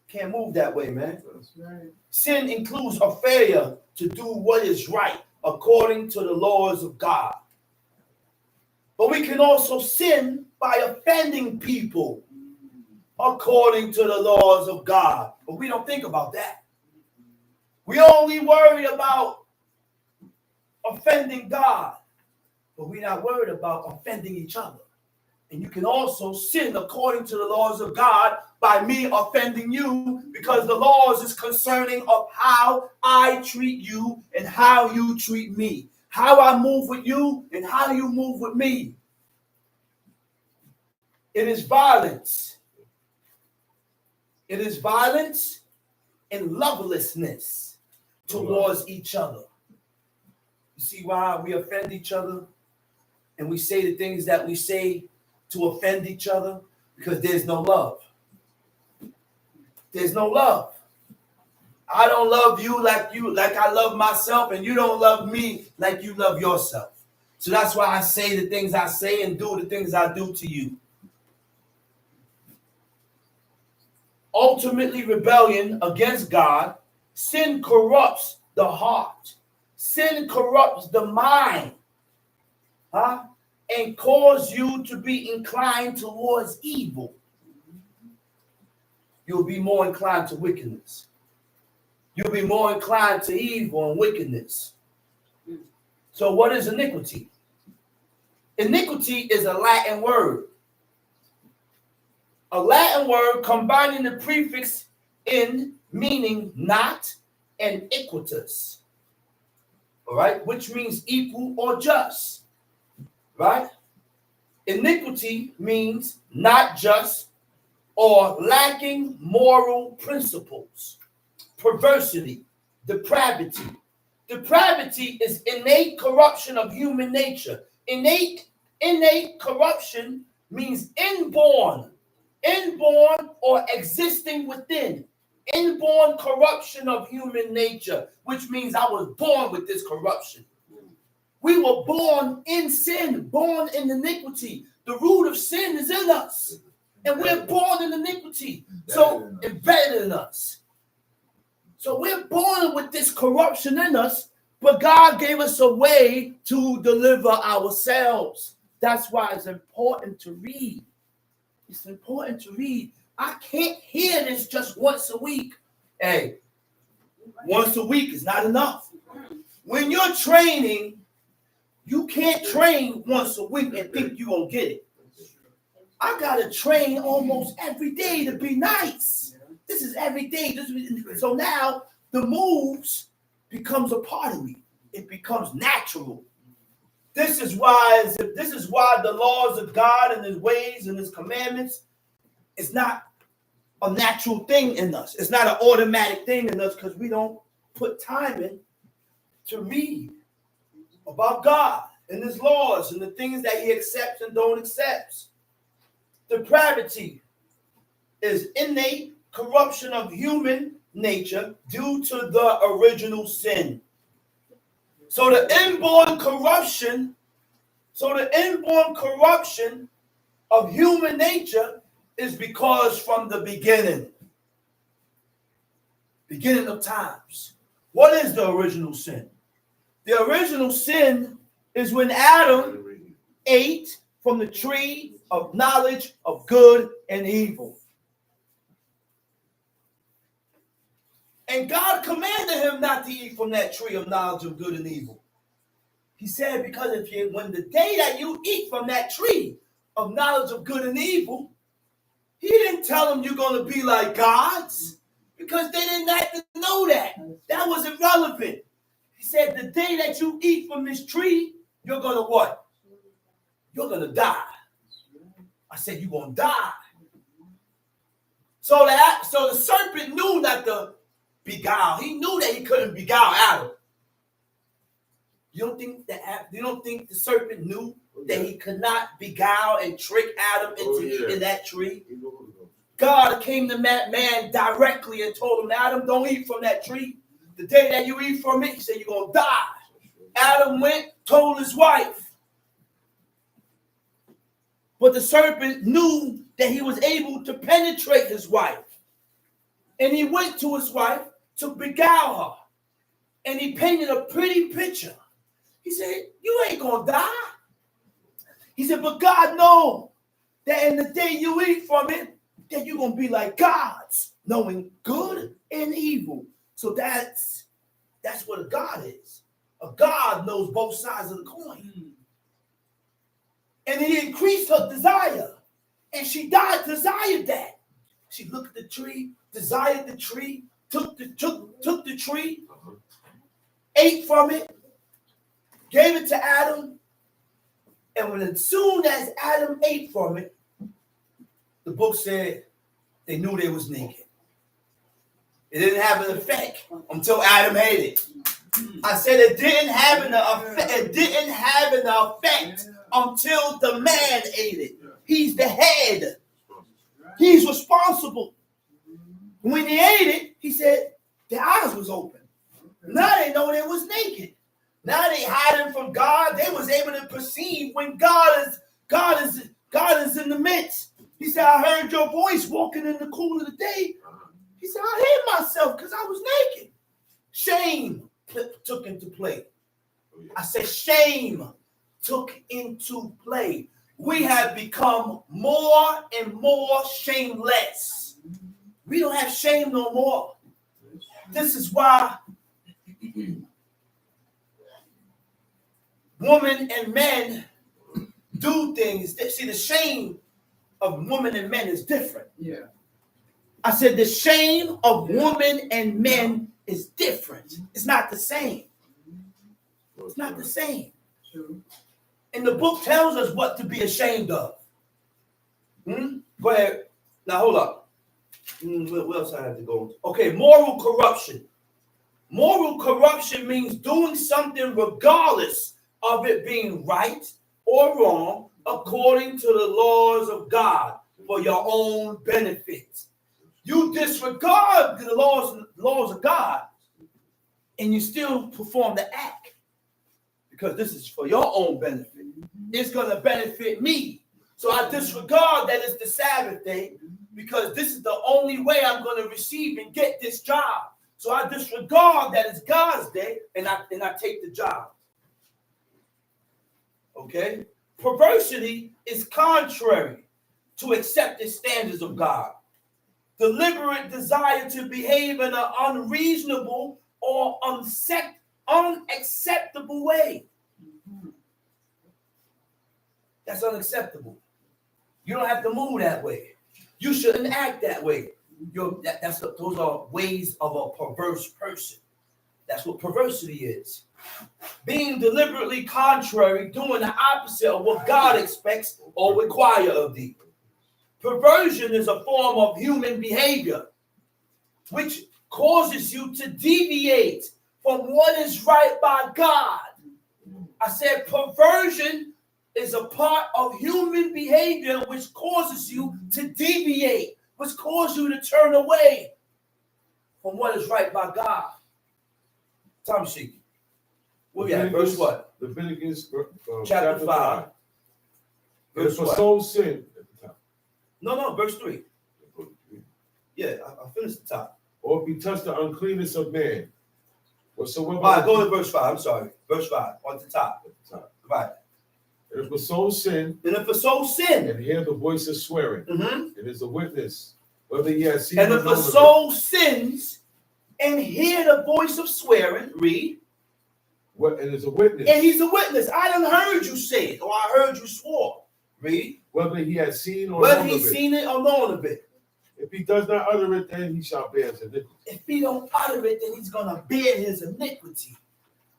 Can't move that way, man. Right. Sin includes a failure to do what is right according to the laws of God. But we can also sin by offending people according to the laws of God. But we don't think about that. We only worry about offending God, but we're not worried about offending each other. And you can also sin according to the laws of God by me offending you, because the laws is concerning of how I treat you and how you treat me. How I move with you and how you move with me. It is violence. It is violence and lovelessness towards each other. You see why we offend each other and we say the things that we say to offend each other? Because there's no love. There's no love. I don't love you like I love myself, and you don't love me like you love yourself. So that's why I say the things I say and do the things I do to you. Ultimately, rebellion against God. Sin corrupts the heart. Sin corrupts the mind. And cause you to be inclined towards evil. You'll be more inclined to wickedness. You'll be more inclined to evil and wickedness. So what is iniquity? Iniquity is a Latin word. A Latin word combining the prefix in, meaning not, and equitus. All right, which means equal or just. Right? Iniquity means not just or lacking moral principles. Perversity, depravity. Depravity is innate corruption of human nature. Innate corruption means inborn or existing within. Inborn corruption of human nature, which means I was born with this corruption. We were born in sin, born in iniquity. The root of sin is in us. And we're born in iniquity. So embedded in us. So we're born with this corruption in us, but God gave us a way to deliver ourselves. That's why it's important to read. It's important to read. I can't hear this just once a week. Hey, once a week is not enough. When you're training, you can't train once a week and think you're going to get it. I got to train almost every day to be nice. This is every day. So now the moves becomes a part of me. it becomes natural. This is why the laws of God and his ways and his commandments is not a natural thing in us. It's not an automatic thing in us because we don't put time in to read about God and his laws and the things that he accepts and don't accept. Depravity is innate corruption of human nature due to the original sin. So the inborn corruption of human nature is because from the beginning of times. What is the original sin? The original sin is when Adam ate from the tree of knowledge of good and evil. And God commanded him not to eat from that tree of knowledge of good and evil. He said, because when the day that you eat from that tree of knowledge of good and evil, he didn't tell them you're going to be like gods, because they didn't have to know that. That was irrelevant. He said, the day that you eat from this tree, you're going to what? You're going to die. I said, you're going to die. So the serpent knew not to beguile. He knew that he couldn't beguile Adam. You don't think the serpent knew that he could not beguile and trick Adam into eating that tree? God came to man directly and told him, Adam, don't eat from that tree. The day that you eat from it, he said, you're going to die. Adam went, told his wife. But the serpent knew that he was able to penetrate his wife. And he went to his wife to beguile her. And he painted a pretty picture. He said, you ain't going to die. He said, but God knows that in the day you eat from it, that you're going to be like gods, knowing good and evil. So that's what a God is. A God knows both sides of the coin. And he increased her desire. And she desired that. She looked at the tree, desired the tree, took the tree, ate from it, gave it to Adam. And as soon as Adam ate from it, the book said they knew they was naked. It didn't have an effect until Adam ate it. I said it didn't have an effect. It didn't have an effect until the man ate it. He's the head. He's responsible. When he ate it, he said their eyes was open. Now they know they was naked. Now they hiding from God. They was able to perceive when God is in the midst. He said, I heard your voice walking in the cool of the day. He said, I hid myself because I was naked. Shame took into play. I said, shame took into play. We have become more and more shameless. We don't have shame no more. This is why women and men do things. See, the shame of women and men is different. Yeah. I said the shame of women and men is different. It's not the same. It's not the same. True. And the book tells us what to be ashamed of. Go ahead. Now, hold up. What else I have to go into? Okay, moral corruption. Moral corruption means doing something regardless of it being right or wrong according to the laws of God for your own benefit. You disregard the laws of God and you still perform the act because this is for your own benefit. It's going to benefit me. So I disregard that it's the Sabbath day because this is the only way I'm going to receive and get this job. So I disregard that it's God's day and I take the job. Okay? Perversity is contrary to accepted standards of God. Deliberate desire to behave in an unreasonable or unacceptable way. That's unacceptable. You don't have to move that way. You shouldn't act that way. Those are ways of a perverse person. That's what perversity is. Being deliberately contrary, doing the opposite of what God expects or require of thee. Perversion is a form of human behavior which causes you to deviate from what is right by God. I said perversion is a part of human behavior which causes you to deviate, which causes you to turn away from what is right by God. Time sheet. Where we at? Verse what? Leviticus Chapter 5. Verse Verse what? soul sin at the top. No, verse 3. Yeah, I finished the top. Or if he touch the uncleanness of man, whatsoever. All right, go to verse 5. I'm sorry. Verse 5 on the top. Right. And if a soul sin, And if a soul sin, and hear the voice of swearing, it is a witness, whether he has seen and or if a known of soul sins and hear the voice of swearing, read. what it is a witness. And he's a witness. I done heard you say it, or I heard you swore. Read. Whether he has seen or Whether known he's of it. seen it or known of it. If he does not utter it, then he shall bear his iniquity. If he don't utter it, then he's gonna bear his iniquity.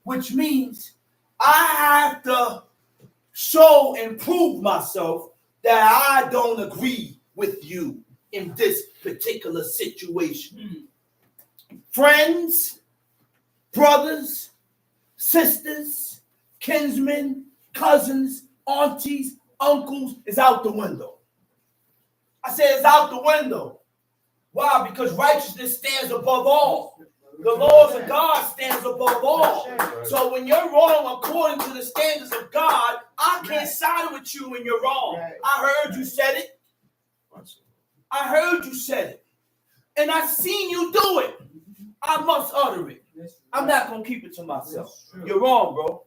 Which means I have to show and prove myself that I don't agree with you in this particular situation. Friends, brothers, sisters, kinsmen, cousins, aunties, uncles is out the window. I said it's out the window. Why? Because righteousness stands above all. The laws of God stands above all. So when you're wrong according to the standards of God, I can't side with you when you're wrong. I heard you said it. I heard you said it. And I seen you do it. I must utter it. I'm not going to keep it to myself. You're wrong, bro.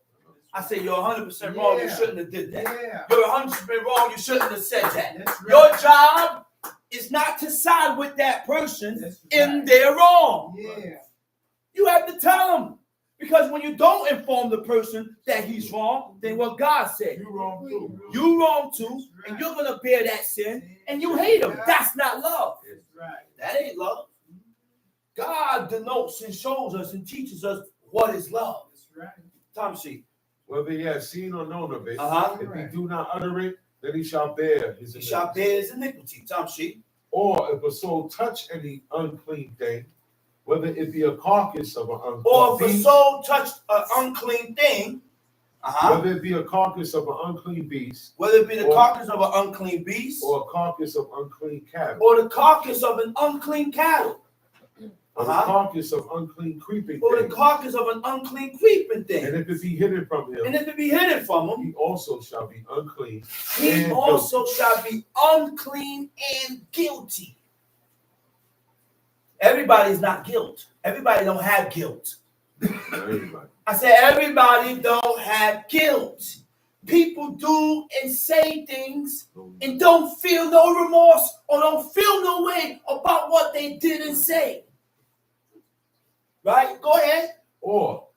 I say you're 100% wrong. You shouldn't have did that. You're 100% wrong. You shouldn't have said that. Your job is not to side with that person in their wrong. You have to tell them. Because when you don't inform the person that he's wrong, then what God said. You wrong too. You wrong too. And you're going to bear that sin. And you hate him. That's not love. That ain't love. God denotes and shows us and teaches us what is love. Tom sheet. Whether he has seen or known of it, Uh-huh. if he do not utter it, then he shall bear his He iniquity. shall bear his iniquity. Tom sheet. Or if a soul touch any unclean thing, whether it be a carcass of an unclean Or if a beast, soul touched an unclean thing, whether it be a carcass of an unclean beast, whether it be the carcass of an unclean beast, or a carcass of unclean cattle, or the carcass of an unclean cattle, or the carcass of unclean creeping or the thing, carcass of an unclean creeping and thing, if it be hidden from him, and if it be hidden from him, he also shall be unclean. he and also shall be unclean and guilty. Everybody's not guilt. Everybody don't have guilt. Everybody. I said everybody don't have guilt. People do and say things and don't feel no remorse or don't feel no way about what they did and say. Right? Go ahead. Or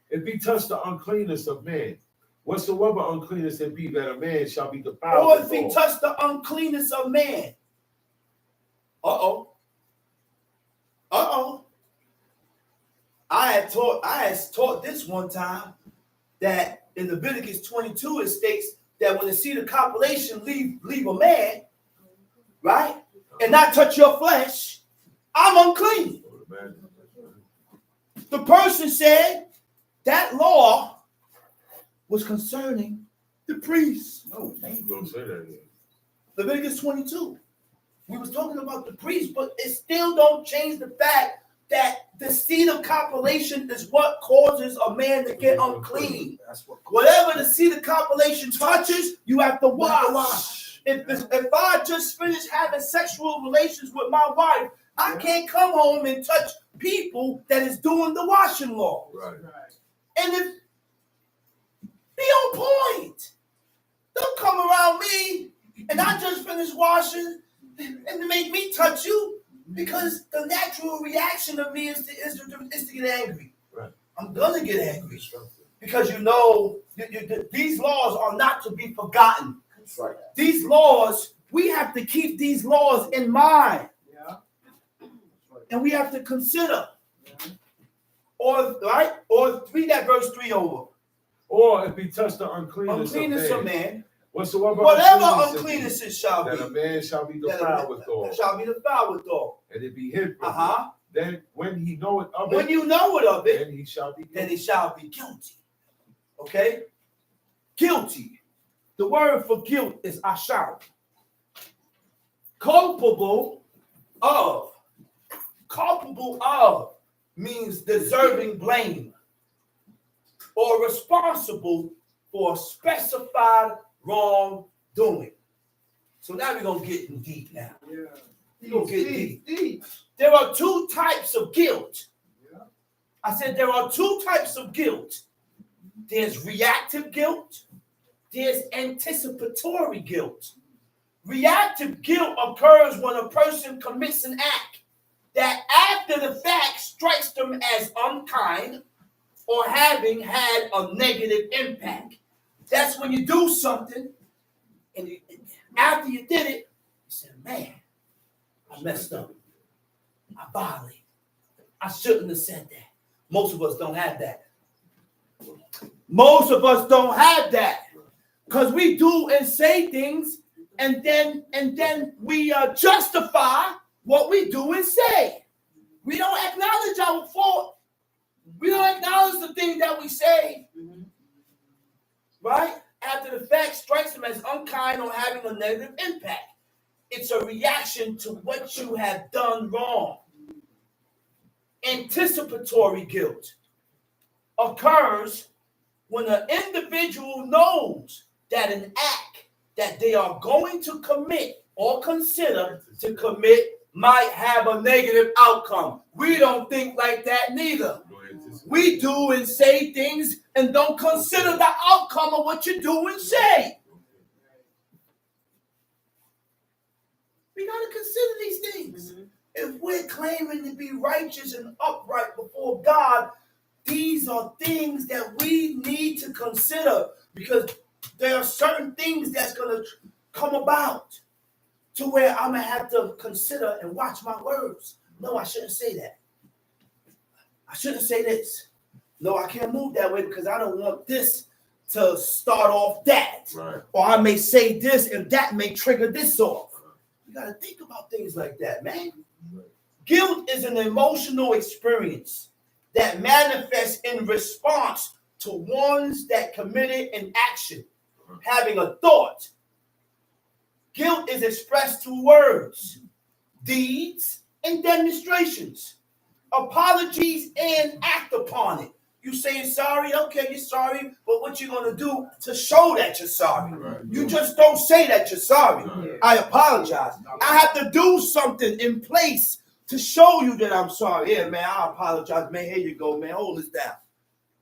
if he touch the uncleanness of man, whatsoever uncleanness it be, that a man shall be defiled. Or if he withal. touched the uncleanness of man. Uh-oh. I had taught this one time that in Leviticus 22 it states that when the seed of copulation leave a man, right, and not touch your flesh, I'm unclean. The person said that law was concerning the priest. Don't say that yet. Leviticus 22. We was talking about the priest, but it still don't change the fact that the seed of copulation is what causes a man to get unclean. Whatever the seed of copulation touches, you have to wash. If I just finished having sexual relations with my wife, I can't come home and touch people that is doing the washing law. Right. And if be on point. Don't come around me and I just finished washing and make me touch you, because the natural reaction of me is to get angry. Right. I'm gonna get angry because these laws are not to be forgotten. That's right. These laws, we have to keep these laws in mind, and we have to consider Or right? Or read that verse 3 over. Or if he touched the uncleanness Of of man, man, whatsoever whatever uncleanness uncleannesses shall that a be, man shall be defiled withal, shall be defiled withal. and it be hid from him, Uh-huh. then when he knoweth of When it, you know it of it, then he shall be then guilty. he shall be guilty. Okay? Guilty. The word for guilt is asham. Culpable of. Culpable of means deserving blame or responsible for a specified wrongdoing. So now we're going to get in deep now. Yeah. We're going to get deep. Deep. There are two types of guilt. Yeah. I said there are two types of guilt. There's reactive guilt. There's anticipatory guilt. Reactive guilt occurs when a person commits an act that after the fact strikes them as unkind or having had a negative impact. That's when you do something and after you did it, you say, man, I messed up. I violated. I shouldn't have said that. Most of us don't have that. Most of us don't have that because we do and say things and then we justify what we do and say. We don't acknowledge our fault. We don't acknowledge the things that we say. Right? After the fact strikes them as unkind or having a negative impact. It's a reaction to what you have done wrong. Anticipatory guilt occurs when an individual knows that an act that they are going to commit or consider to commit might have a negative outcome. We don't think like that neither. We do and say things and don't consider the outcome of what you do and say. We got to consider these things. If we're claiming to be righteous and upright before God, these are things that we need to consider because there are certain things that's going to come about to where I'm going to have to consider and watch my words. No, I shouldn't say that. I shouldn't say this. No, I can't move that way because I don't want this to start off that. Right. Or I may say this and that may trigger this off. You got to think about things like that, man. Guilt is an emotional experience that manifests in response to ones that committed an action, having a thought. Guilt is expressed through words, deeds, and demonstrations, apologies, and act upon it. You saying sorry? Okay, you're sorry, but what you going to do to show that you're sorry? Right. You just don't say that you're sorry. Right. I apologize. I have to do something in place to show you that I'm sorry. Yeah, man, I apologize. Man, here you go, man. Hold this down.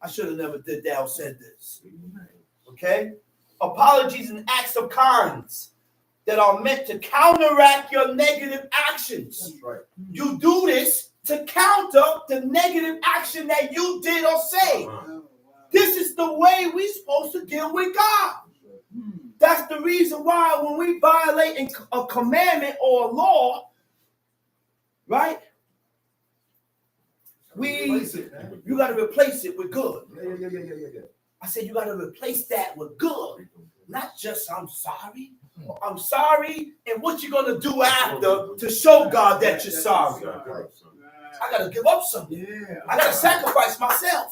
I should have never did that or said this. Okay? Apologies and acts of kindness that are meant to counteract your negative actions. That's right. You do this to counter the negative action that you did or say. This is the way we're supposed to deal with God. That's the reason why when we violate a commandment or a law, right? You got to replace it with good. Yeah. I said you got to replace that with good. Not just I'm sorry. I'm sorry, and what you going to do after to show God that you're sorry? I got to give up something. Yeah. I got to sacrifice myself.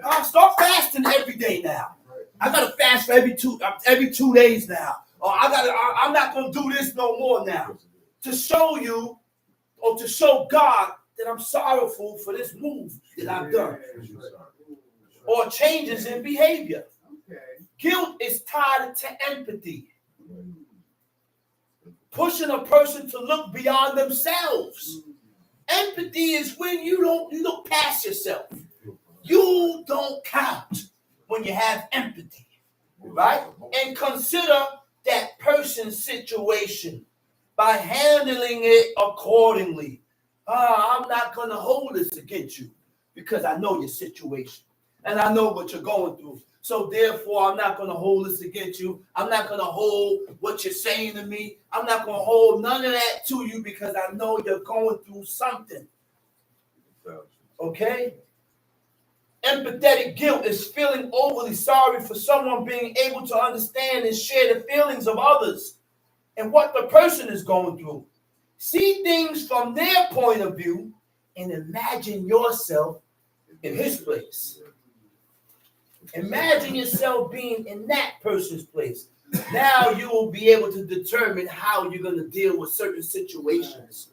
I start fasting every day now. I got to fast for every 2 days now. Or I'm not going to do this no more now. To show you or to show God that I'm sorrowful for this move that I've done. Or changes in behavior. Okay. Guilt is tied to empathy. Pushing a person to look beyond themselves. Empathy is when you look past yourself. You don't count when you have empathy, right? And consider that person's situation by handling it accordingly. I'm not going to hold this against you because I know your situation and I know what you're going through. So therefore, I'm not going to hold this against you. I'm not going to hold what you're saying to me. I'm not going to hold none of that to you because I know you're going through something. Okay? Empathetic guilt is feeling overly sorry for someone, being able to understand and share the feelings of others and what the person is going through. See things from their point of view and imagine yourself in his place. Imagine yourself being in that person's place. Now you will be able to determine how you're going to deal with certain situations.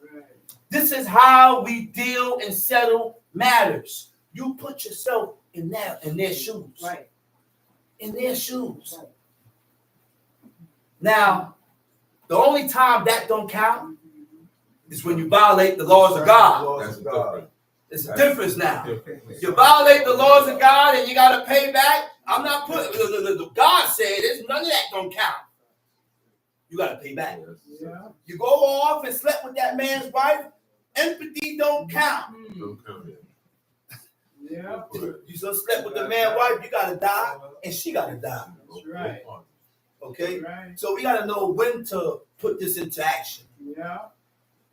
This is how we deal and settle matters. You put yourself in their shoes. Right. In their shoes. Now, the only time that don't count is when you violate the laws of God. That's God. There's a difference now. You violate the laws of God and you got to pay back. I'm not putting, God said there's none of that don't count. You got to pay back. Yeah. You go off and slept with that man's wife, empathy don't count. Don't count it. Yeah. You just slept with the man's wife, you got to die, and she got to die. That's right. Okay? Right. So we got to know when to put this into action. Yeah.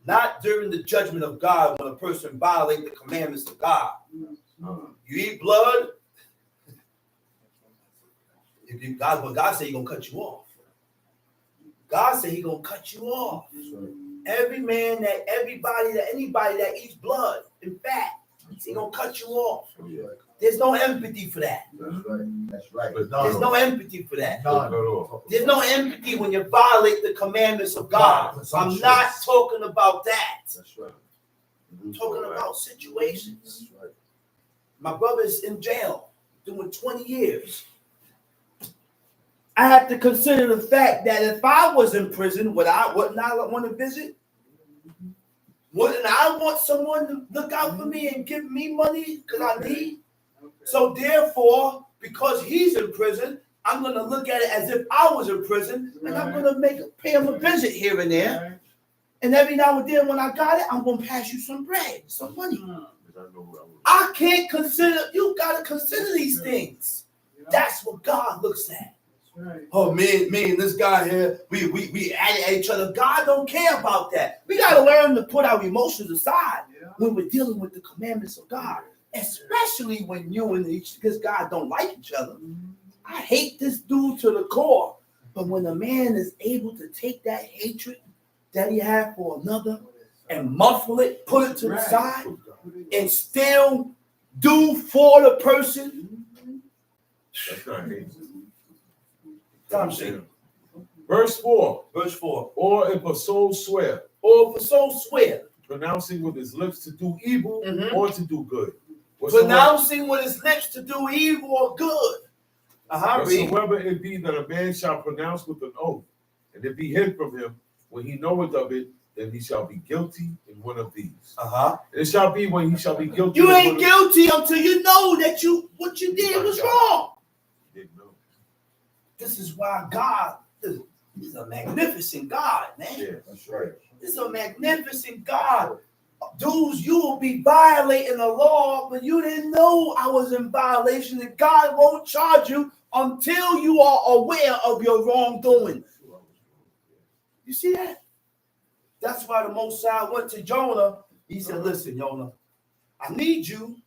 Not during the judgment of God when a person violates the commandments of God. You eat blood, when God said he's going to cut you off. God said he's going to cut you off. Anybody that eats blood, in fact, he's going to cut you off. There's no empathy for that. That's right. There's no empathy for that. None. There's no empathy when you violate the commandments of God. I'm not talking about that. That's right. I'm talking about situations. That's right. My brother's in jail doing 20 years. I have to consider the fact that if I was in prison, wouldn't I want to visit? Wouldn't I want someone to look out for me and give me money because I need? Okay. So therefore, because he's in prison, I'm going to look at it as if I was in prison, and I'm going to pay him a visit here and there. Right. And every now and then when I got it, I'm going to pass you some bread, some money. Mm. I can't consider, you got to consider these things. Yeah. That's what God looks at. That's right. Oh, me and this guy here, we at each other. God don't care about that. We got to learn to put our emotions aside Yeah. when we're dealing with the commandments of God, especially when you and because God don't like each other. I hate this dude to the core. But when a man is able to take that hatred that he had for another and muffle it, put it to the side, and still do for the person. That's not hate. Time shaking. Verse 4. Verse 4. Or if a soul swear, Or if a soul swear, pronouncing with his lips to do evil Mhm. or to do good. Whatsoever pronouncing with his lips to do evil or good. Read. whatsoever it be that a man shall pronounce with an oath, and it be hid from him, when he knoweth of it, then he shall be guilty in one of these. And it shall be when he shall be guilty. You in ain't one of- guilty until you know that what you did was wrong. Didn't know. This is why God is a magnificent God, man. Yeah. That's right. This is a magnificent God. Dudes, you will be violating the law, but you didn't know I was in violation, and God won't charge you until you are aware of your wrongdoing. You see that? That's why the Most High went to Jonah. He said, listen, Jonah, I need you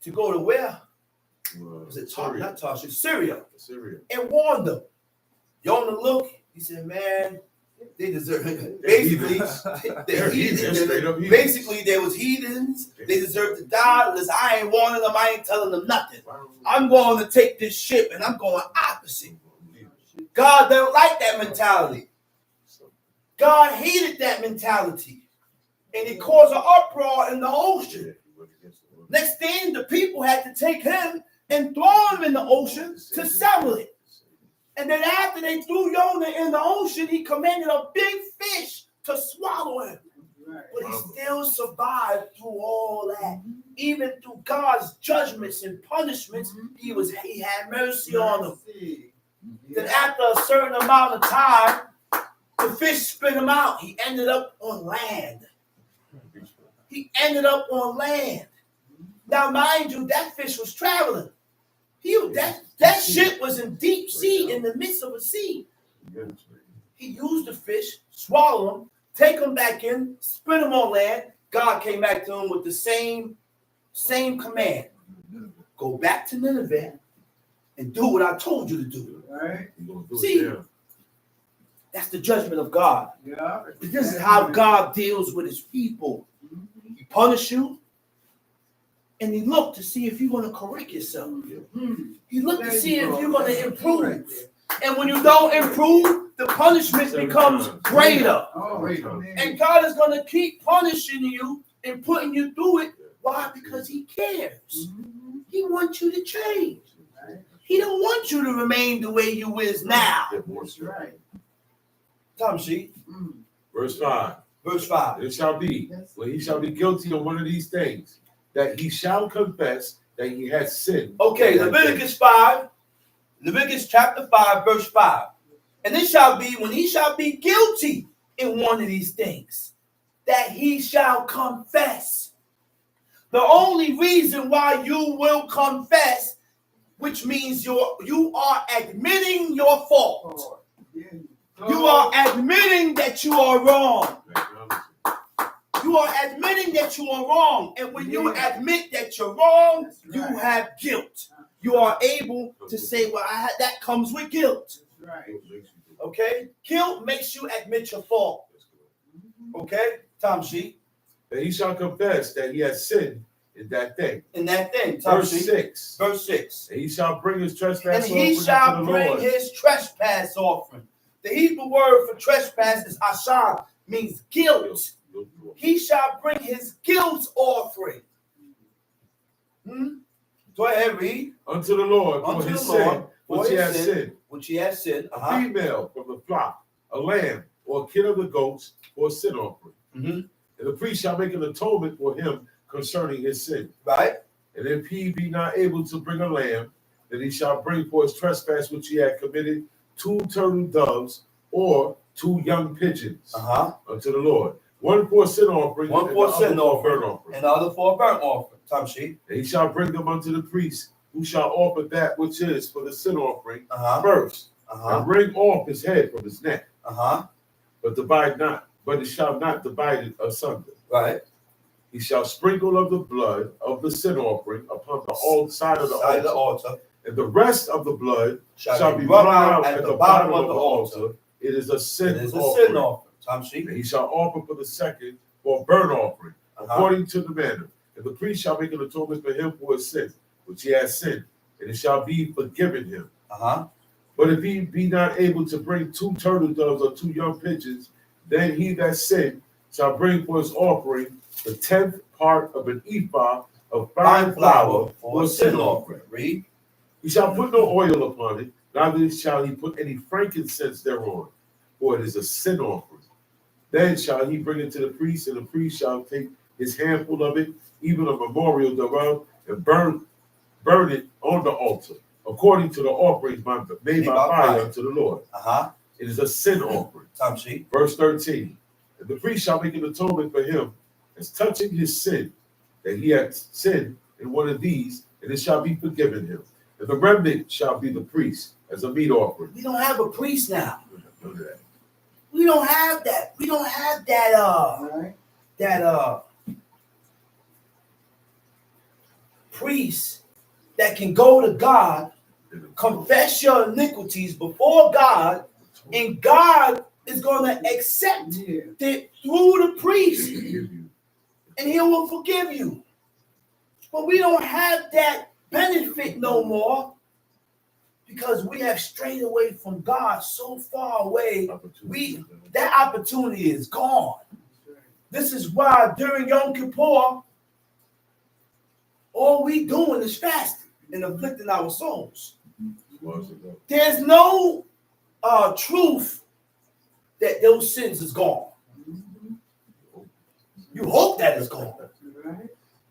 to go to where? Was it Syria. not Tarshish, Syria, Syria. and warn them. Jonah looked, he said, man, they deserve it. Basically, they're heathens. Straight up heathens. Basically, there was heathens. They deserve to die. Listen, I ain't warning them. I ain't telling them nothing. I'm going to take this ship, and I'm going opposite. God don't like that mentality. God hated that mentality. And it caused an uproar in the ocean. Next thing, the people had to take him and throw him in the ocean to settle it. And then after they threw Jonah in the ocean, he commanded a big fish to swallow him. But he still survived through all that. Even through God's judgments and punishments, he had mercy on them. Then after a certain amount of time, the fish spit him out. He ended up on land. Now, mind you, that fish was traveling. That ship was in deep sea, in the midst of a sea. He used the fish, swallow him, take him back in, spit him on land. God came back to him with the same command. Go back to Nineveh and do what I told you to do. Right. You're gonna do See, it now. that's the judgment of God. Yeah. This is how God deals with his people. He punish you, and he look to see if you're going to correct yourself. He look to see if you're going to improve. And when you don't improve, the punishment becomes greater. Oh, wait. And God is going to keep punishing you and putting you through it. Why? Because he cares. He wants you to change. He don't want you to remain the way you is now. That's right. Time sheet. Verse 5. Verse 5. And it shall be, when he shall be guilty of one of these things, that he shall confess that he has sinned. Okay, Leviticus 5. Leviticus chapter 5, verse 5. And it shall be when he shall be guilty in one of these things, that he shall confess. The only reason why you will confess, which means you are admitting your fault. You are admitting that you are wrong. You are admitting that you are wrong. And when you admit that you're wrong, you have guilt. You are able to say, well, that comes with guilt. Okay? Guilt makes you admit your fault. Okay? Tom sheet. That he shall confess that he has sinned in that thing. In that thing. Tom Verse sheet. 6. Verse 6. And he shall bring his trespass And he offering shall unto the bring Lord. his trespass offering. The Hebrew word for trespass is asham, means guilt. He shall bring his guilt offering. Go ahead, read. Unto the Lord for Unto his the sin, Lord for which he his has sin. sinned. Which he has sinned. A female from the flock, a lamb, or a kid of the goats, for a sin offering. And the priest shall make an atonement for him concerning his sin. Right? And if he be not able to bring a lamb, then he shall bring for his trespass which he had committed 2 turtle doves or 2 young pigeons unto the Lord. One for a sin offering, One for a sin burnt offering, offering. and the other for a burnt offering. Time sheet. And he shall bring them unto the priest, who shall offer that which is for the sin offering first, and bring off his head from his neck. But divide not, but it shall not divide it asunder. Right. He shall sprinkle of the blood of the sin offering upon the side of the altar, and the rest of the blood shall be run out at the bottom of the altar. It is a sin offering. Time sheet. And he shall offer for the second for a burnt offering, according to the manner. And the priest shall make an atonement for him for his sin, which he has sinned, and it shall be forgiven him. But if he be not able to bring 2 turtle doves or 2 young pigeons, then he that sinned shall bring for his offering the 10th part of an ephah of fine flour for a sin offering. Read. He shall put no oil upon it, neither shall he put any frankincense thereon, for it is a sin offering. Then shall he bring it to the priest, and the priest shall take his handful of it, even a memorial thereof, and burn it on the altar, according to the offerings made by fire unto the Lord. It is a sin offering. Time sheet. Verse 13. And the priest shall make an atonement for him as touching his sin, that he hath sinned in one of these, and it shall be forgiven him. And the remnant shall be the priest as a meat offering. We don't have a priest now. None of that. We don't have that. We don't have that priest that can go to God, confess your iniquities before God, and God is going to accept it through the priest, and he will forgive you. But we don't have that benefit no more, because we have strayed away from God so far away. That opportunity is gone. This is why during Yom Kippur, all we doing is fasting and afflicting our souls. There's no truth that those sins is gone. You hope that it's gone.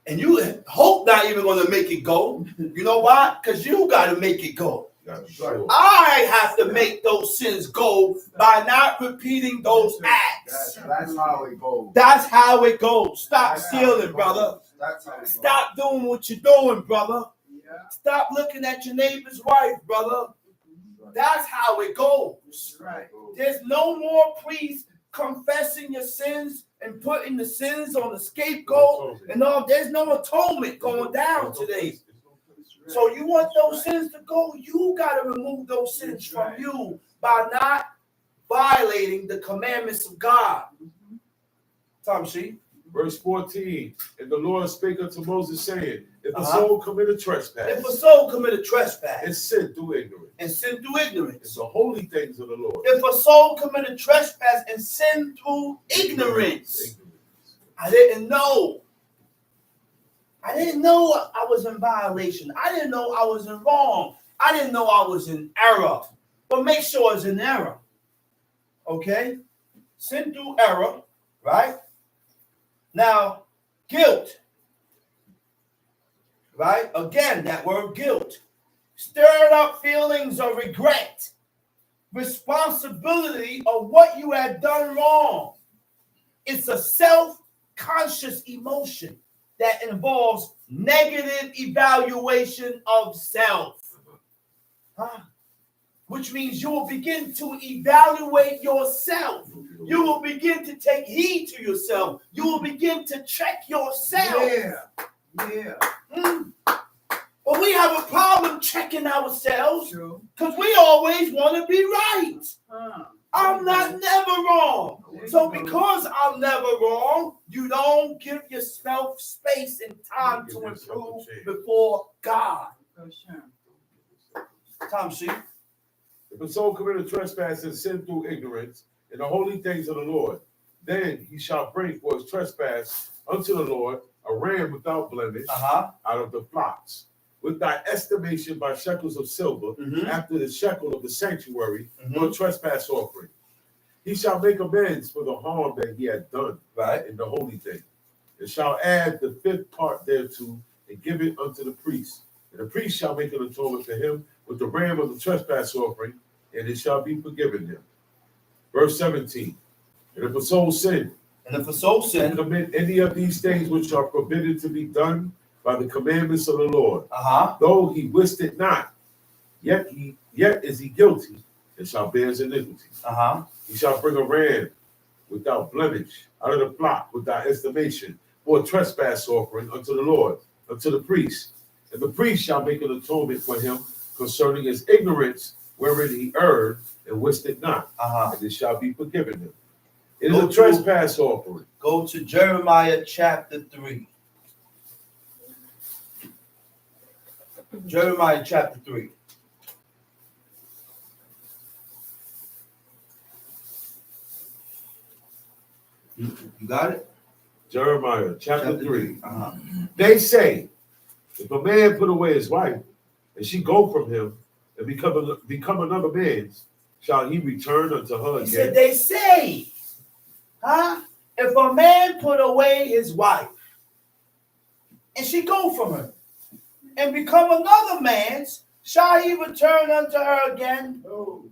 And you hope not even going to make it go. You know why? Because you got to make it go. I have to make those sins go by not repeating those acts. That's how it goes. That's how it goes. Stop stealing, brother. Stop doing what you're doing, brother. Stop looking at your neighbor's wife, brother. That's how it goes. There's no more priest confessing your sins and putting the sins on the scapegoat and all. There's no atonement going down today. So you want those sins to go, you got to remove those sins from you by not violating the commandments of God. Tom, see? Verse 14, and the Lord spake unto Moses, saying, if a soul commit a trespass, if a soul commit a trespass, and sin through ignorance, it's the holy things of the Lord. If a soul commit a trespass and sin through ignorance, I didn't know. I didn't know I was in violation. I didn't know I was in wrong. I didn't know I was in error. But make sure it's in error. Okay? Sin through error, right? Now, guilt. Right? Again, that word guilt. Stirred up feelings of regret. Responsibility of what you had done wrong. It's a self-conscious emotion that involves negative evaluation of self. Which means you will begin to evaluate yourself. You will begin to take heed to yourself. You will begin to check yourself. But we have a problem checking ourselves because we always want to be right. I'm not never wrong. So because I'm never wrong, you don't give yourself space and time to improve before God. Tom, see? If a soul commit a trespass and sin through ignorance in the holy things of the Lord, then he shall bring for his trespass unto the Lord a ram without blemish out of the flocks, with thy estimation by shekels of silver, after the shekel of the sanctuary, for a trespass offering. He shall make amends for the harm that he had done in the holy thing, and shall add the fifth part thereto, and give it unto the priest. And the priest shall make an atonement for him with the ram of the trespass offering, and it shall be forgiven him. Verse 17. And if a soul sin, commit any of these things which are forbidden to be done by the commandments of the Lord, though he wist it not, yet is he guilty, and shall bear his iniquity. He shall bring a ram without blemish out of the flock without estimation for a trespass offering unto the Lord, unto the priest. And the priest shall make an atonement for him concerning his ignorance wherein he erred and wist it not, and it shall be forgiven him. It is a trespass offering. Go to Jeremiah chapter 3. Jeremiah chapter 3. You got it? Jeremiah chapter 3. They say, if a man put away his wife, and she go from him, and become another man's, shall he return unto her again? He said, they say, if a man put away his wife, and she go from him, and become another man's, shall he return unto her again? Go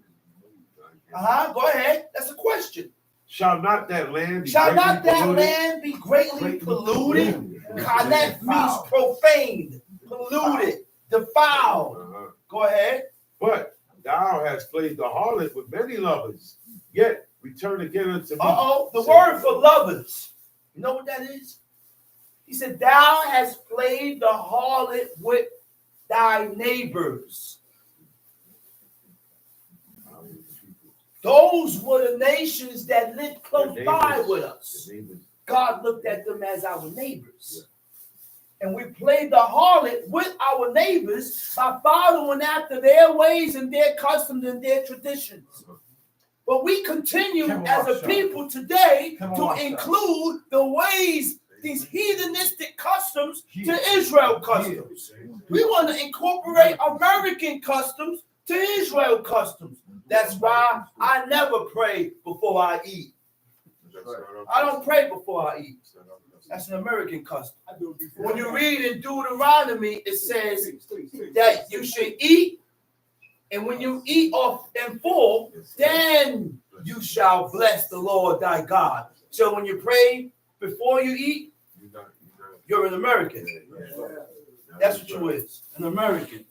ahead. That's a question. Shall not that land be greatly polluted? Kalef means profaned, polluted, defiled. Go ahead. But thou hast played the harlot with many lovers, yet return again unto me. The word for lovers. You know what that is? He said, thou hast played the harlot with thy neighbors. Those were the nations that lived close by with us. God looked at them as our neighbors. And we played the harlot with our neighbors by following after their ways and their customs and their traditions. But we continue as a people today to include the ways, these heathenistic customs to Israel customs. We want to incorporate American customs to Israel customs. That's why I never pray before I eat. I don't pray before I eat. That's an American custom. When you read in Deuteronomy, it says that you should eat, and when you eat off and full, then you shall bless the Lord thy God. So when you pray before you eat, you're an American. That's what you is, an American.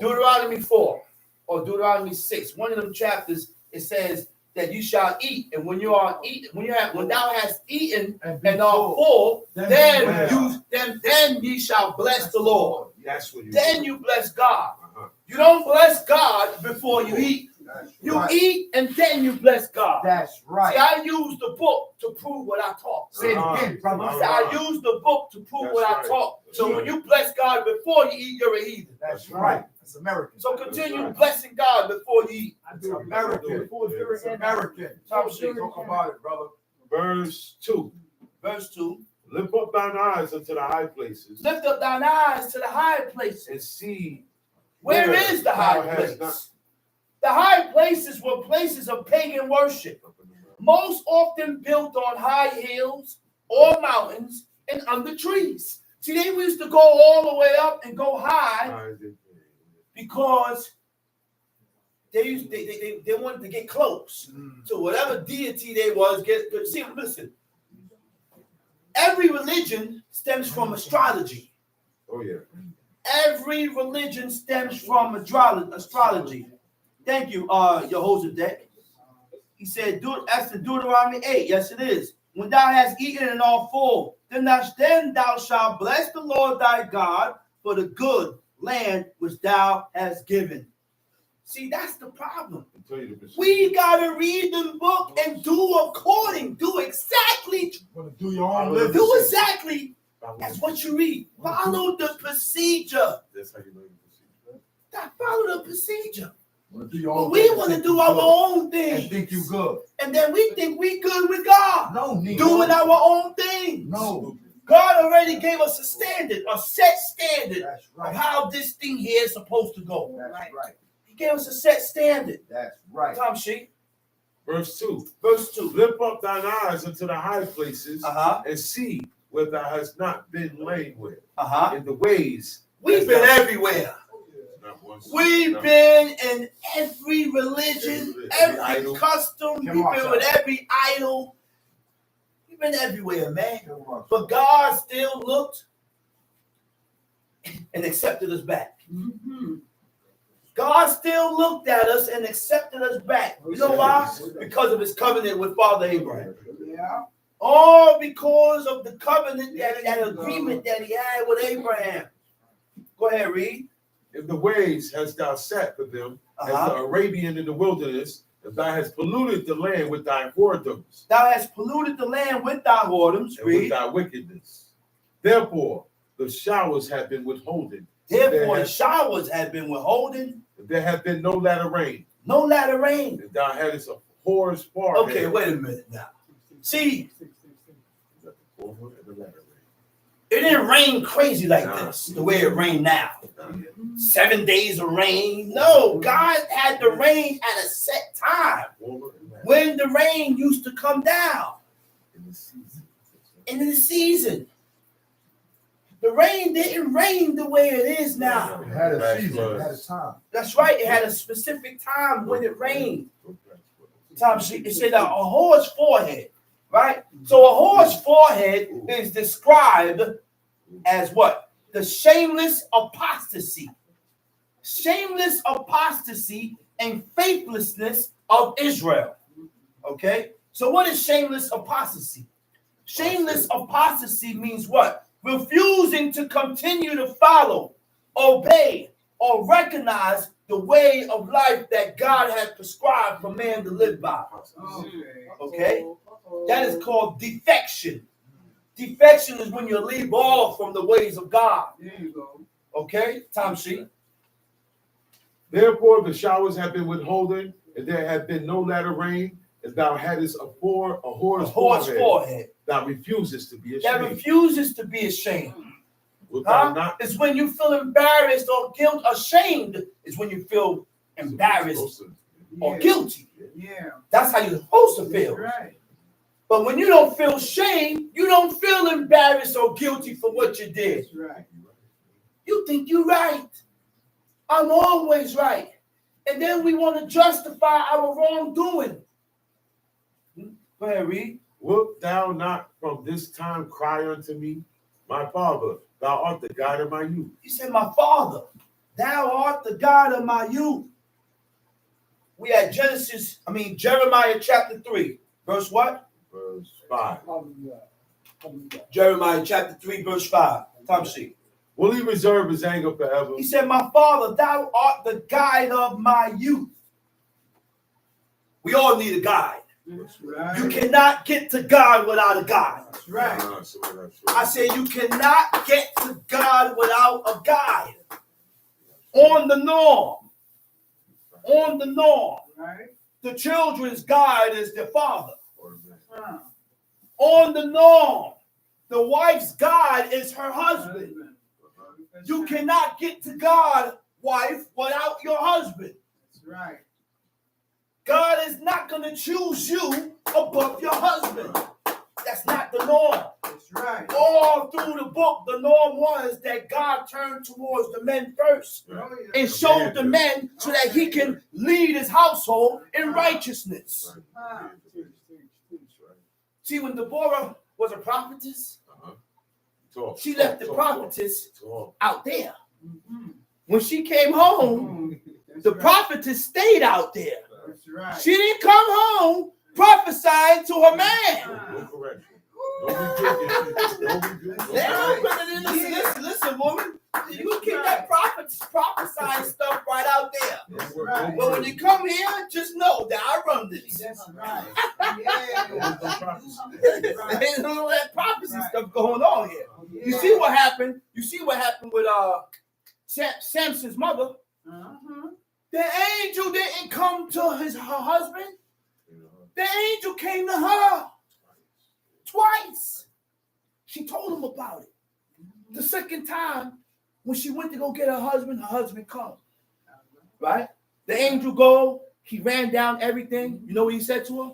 Deuteronomy 4 or Deuteronomy 6, one of them chapters, it says that you shall eat, and when thou hast eaten and are full, then ye shall bless the Lord. That's what you then do. you bless God. Uh-huh. You don't bless God before you eat. That's You right. eat and then you bless God. That's See, right. I use the book to prove what I taught. Say it again, brother. See, I use the book to prove That's what I right. taught. So That's when right. you bless God before you eat, you're a heathen. That's right. It's American. So continue right. blessing God before you eat. I It's do it American. before, during, It's and American. Talk about it, brother. Verse 2. Verse 2. Lift up thine eyes unto the high places Lift up thine eyes to the high places. and see Where is the high thou hast place? The high places were places of pagan worship, most often built on high hills or mountains and under trees. See, they used to go all the way up and go high because they wanted to get close to whatever deity they was. See, listen. Every religion stems from astrology. Oh, yeah. Every religion stems from astrology. Thank you, Jehoshaphat. He said, that's the Deuteronomy 8. Yes, it is. When thou hast eaten and are full, then thou shalt bless the Lord thy God for the good land which thou hast given. See, that's the problem. We got to read the book and do exactly. Do your own living. Do exactly. That's what you read. Follow the procedure. That's how you know the procedure. Follow the procedure. Do your But own we thing. want to Think do you our good. own thing. And think you good. And then we think we good with God. No, Nino. Doing our own thing. No. God already gave us a standard, a set standard That's of right. how this thing here is supposed to go. That's right. He gave us a set standard. That's right. Tom Sheik, Verse 2. verse 2. Lift up thine eyes unto the high places Uh-huh. and see where thou hast not been laid with. Uh-huh. In the ways. We've been everywhere. Not once, We've not been in every religion, Every every idol. custom. We've Come on, been with son. every idol. We've been everywhere, man. Come on. But God still looked and accepted us back. God still looked at us and accepted us back. You know why? Because of his covenant with Father Abraham. yeah. All because of the covenant, that agreement that he had with Abraham. Go ahead, read. In the ways hast thou sat for them, as Uh-huh. the Arabian in the wilderness, and thou hast polluted the land with thy whoredoms Thou hast polluted the land with thy whoredoms. and with Read. thy wickedness. Therefore, the showers have been withholden. Therefore, the showers had been withholden. There have been no latter rain. No latter rain. And thou hadst a whore's forehead. Okay, wait a minute now. See, The former and the latter it didn't rain crazy like Nah. this, the way it rained now. rain. 7 days of rain. No, God had the rain at a set time. Former and latter When the rain used to come down in the season. in the season. The rain didn't rain the way it is now. It had a season. It had a time. That's right. It had a specific time when it rained. Tom, it said a whore's forehead, right? So a whore's forehead is described as what? The shameless apostasy. Shameless apostasy and faithlessness of Israel. Okay? So what is shameless apostasy? Shameless apostasy means what? Refusing to continue to follow, obey, or recognize the way of life that God had prescribed for man to live by. Okay? That is called defection. Defection is when you leave off from the ways of God. There you go. Okay? Tom Sheik. Therefore, the showers have been withholden, and there have been no latter rain, and thou hadst a whore's forehead. Thou refusest to be That ashamed. refuses to be ashamed. Wilt thou Huh? not? It's when you feel embarrassed or guilt, ashamed is when you feel embarrassed or Yeah. guilty. Yeah. That's how you're supposed to That's feel. right. But when you don't feel shame, you don't feel embarrassed or guilty for what you did. That's right. You think you're right. I'm always right. And then we want to justify our wrongdoing. Go ahead, read. Wilt thou not from this time cry unto me, my father, thou art the God of my youth? He said, my father, thou art the God of my youth. We had Jeremiah chapter 3, verse what? Verse 5. Jeremiah chapter 3, verse 5. Tom Sheik. Will he reserve his anger forever? He said, my father, thou art the guide of my youth. We all need a guide. That's right. You cannot get to God without a guide. That's right. So that's right. I say you cannot get to God without a guide. On the norm. On the norm. Right. The children's guide is their father. Uh, On the norm. The wife's guide is her husband. That's You right. cannot get to God, wife, without your husband. That's right. God is not going to choose you above your husband. That's not the norm. That's right. All through the book, the norm was that God turned towards the men first Oh, yeah. and showed the men so that he can lead his household in righteousness. Ah. See, when Deborah was a prophetess, Talk, she talk, left the talk, prophetess talk. out there. Mhm. When she came home, That's the right. prophetess stayed out there. That's right. She didn't come home prophesying to her man. No correction. Don't rebuke it. Don't rebuke it. They don't put it in the listen, woman. You keep that prophesying stuff right out there. That's right. But when you come here, just know that I run this. That's right. Yeah. There's all that prophecy stuff going on here. Yeah. You see what happened? You see what happened with Samson's mother? Uh-huh. The angel didn't come to her husband. The angel came to her twice. She told him about it. The second time, when she went to go get her husband come. Right? The angel go, he ran down everything. You know what he said to her?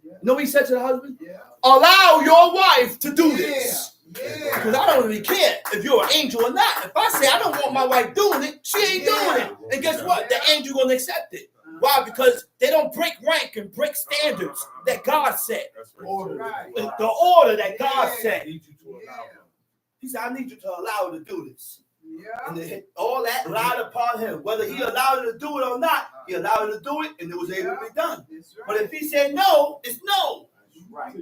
Yeah. You know what he said to the husband? Yeah. Allow your wife to do this. Yeah. Because I don't really care if you're an angel or not. If I say I don't want my wife doing it, she ain't doing it. And guess what? The angel gonna accept it. Why? Because they don't break rank and break standards that God set. That's Order. right. Right. The order that God I set. need you to allow her. He said, I need you to allow her to do this. Yeah. And all that lied upon him. Whether he allowed her to do it or not, he allowed her to do it and it was able to be done. That's right. But if he said no, it's no. Right.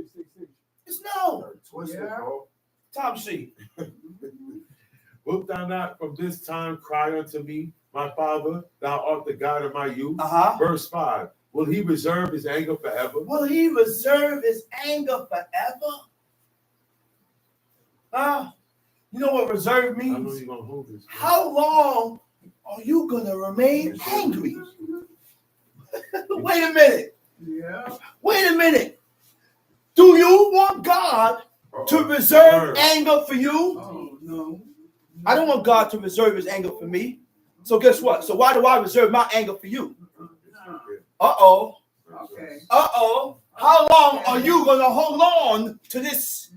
It's no. Twisted, Yeah. bro. Tom C. Wilt thou not from this time cry unto me, my father, thou art the God of my youth? Uh-huh. Verse 5. Will he reserve his anger forever? Will he reserve his anger forever? You know what reserve I know means? you're going to hold this. How long are you going to remain angry? Wait a minute. Yeah. Wait a minute. Do you want God to reserve anger for you? Oh, no. I don't want God to reserve his anger for me. So guess what? So why do I reserve my anger for you? Uh-oh. Okay. Uh-oh. How long are you going to hold on to this?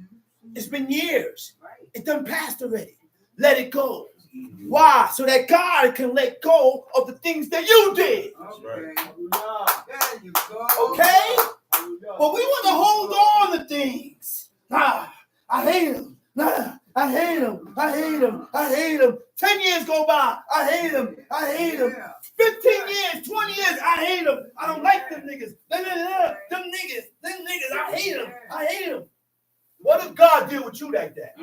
It's been years. It done passed already. Let it go. Why? So that God can let go of the things that you did. Okay. There you go. Okay? But we want to hold on to things. I hate him. I hate him. I hate him. I hate him. 10 years go by. I hate him. I hate him. Yeah. 15 years, 20 years, I hate them. I don't like them niggas. Them niggas, I hate them. I hate them. What if God deal with you like that?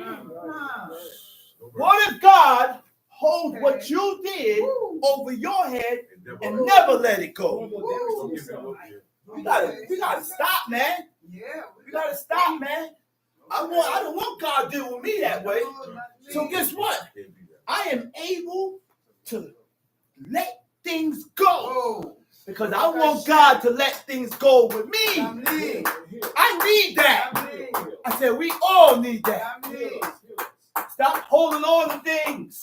What if God holds what you did over your head and never let it go? We gotta stop, man. Yeah. We gotta stop, man. I don't want God to deal with me that way. So guess what? I am able to let things go Oh. because I want God to let things go with me. I need that. I said we all need that. Stop holding on to things.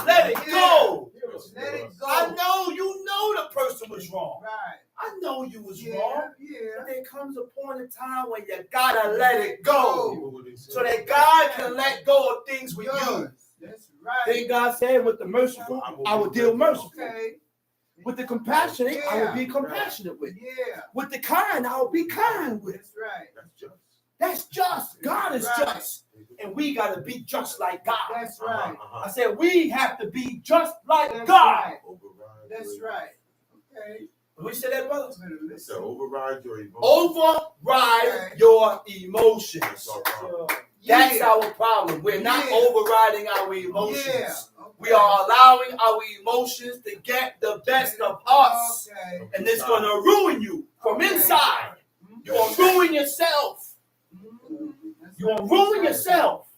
Let it go. Let it go. I know you know the person was wrong. Right. I know you was Yeah. wrong. Yeah. But there comes a point in time when you gotta let it go. So that God can let go of things with you. That's right. Then God said, with the merciful, I will deal merciful. Okay. With the compassionate, I will be compassionate with. Yeah. With the kind, I will be kind with. That's right. That's just. God is just. And we got to be just like God. That's right. I said, we have to be just like That's God. right. That's right. Okay. We say that, brother? So override your emotions. Override your emotions. That's our problem. We're not overriding our emotions. Yeah. We are allowing our emotions to get the best of us. Okay. And it's going to ruin you from inside. You're going to ruin yourself. You're going to ruin yourself.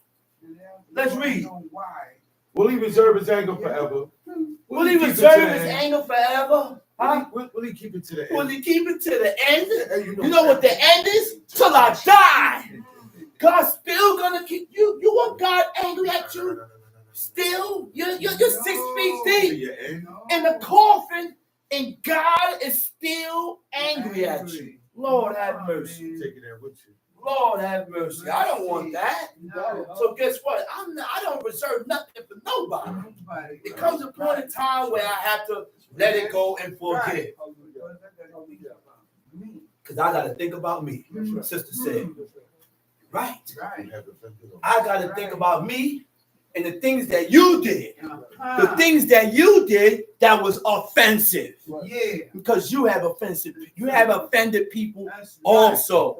Let's read. Will he reserve his anger forever? Will he keep it reserve to the his end? anger forever? Huh? Will he keep it to the Will end? he keep it to the end? Hey, You know what the end is? Till I die. God's still gonna keep you. You want God angry at you? Still? You're 6 feet deep in the coffin, and God is still angry at you. Lord have mercy. Take it there with you. Lord have mercy. I don't want that. So guess what? I don't reserve nothing for nobody. It comes a point in time where I have to let it go and forgive. Because I got to think about me. Sister said. Right. I got to think about me and the things that you did. The things that you did that was offensive. Yeah. Because you have offended people also.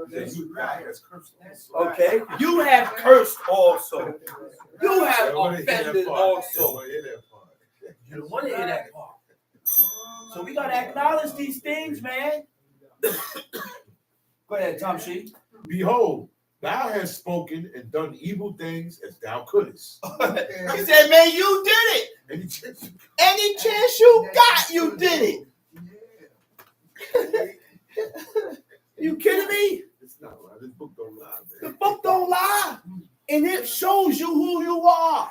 Okay? You have cursed also. You have offended also. You don't want to hear that part. So we got to acknowledge these things, man. Go ahead, Tom Shee. Behold, thou hast spoken and done evil things as thou couldest. He said, man, you did it. Any chance you got, you did it. You kidding me? It's not right. This book don't lie, The man. book don't lie. And it shows you who you are.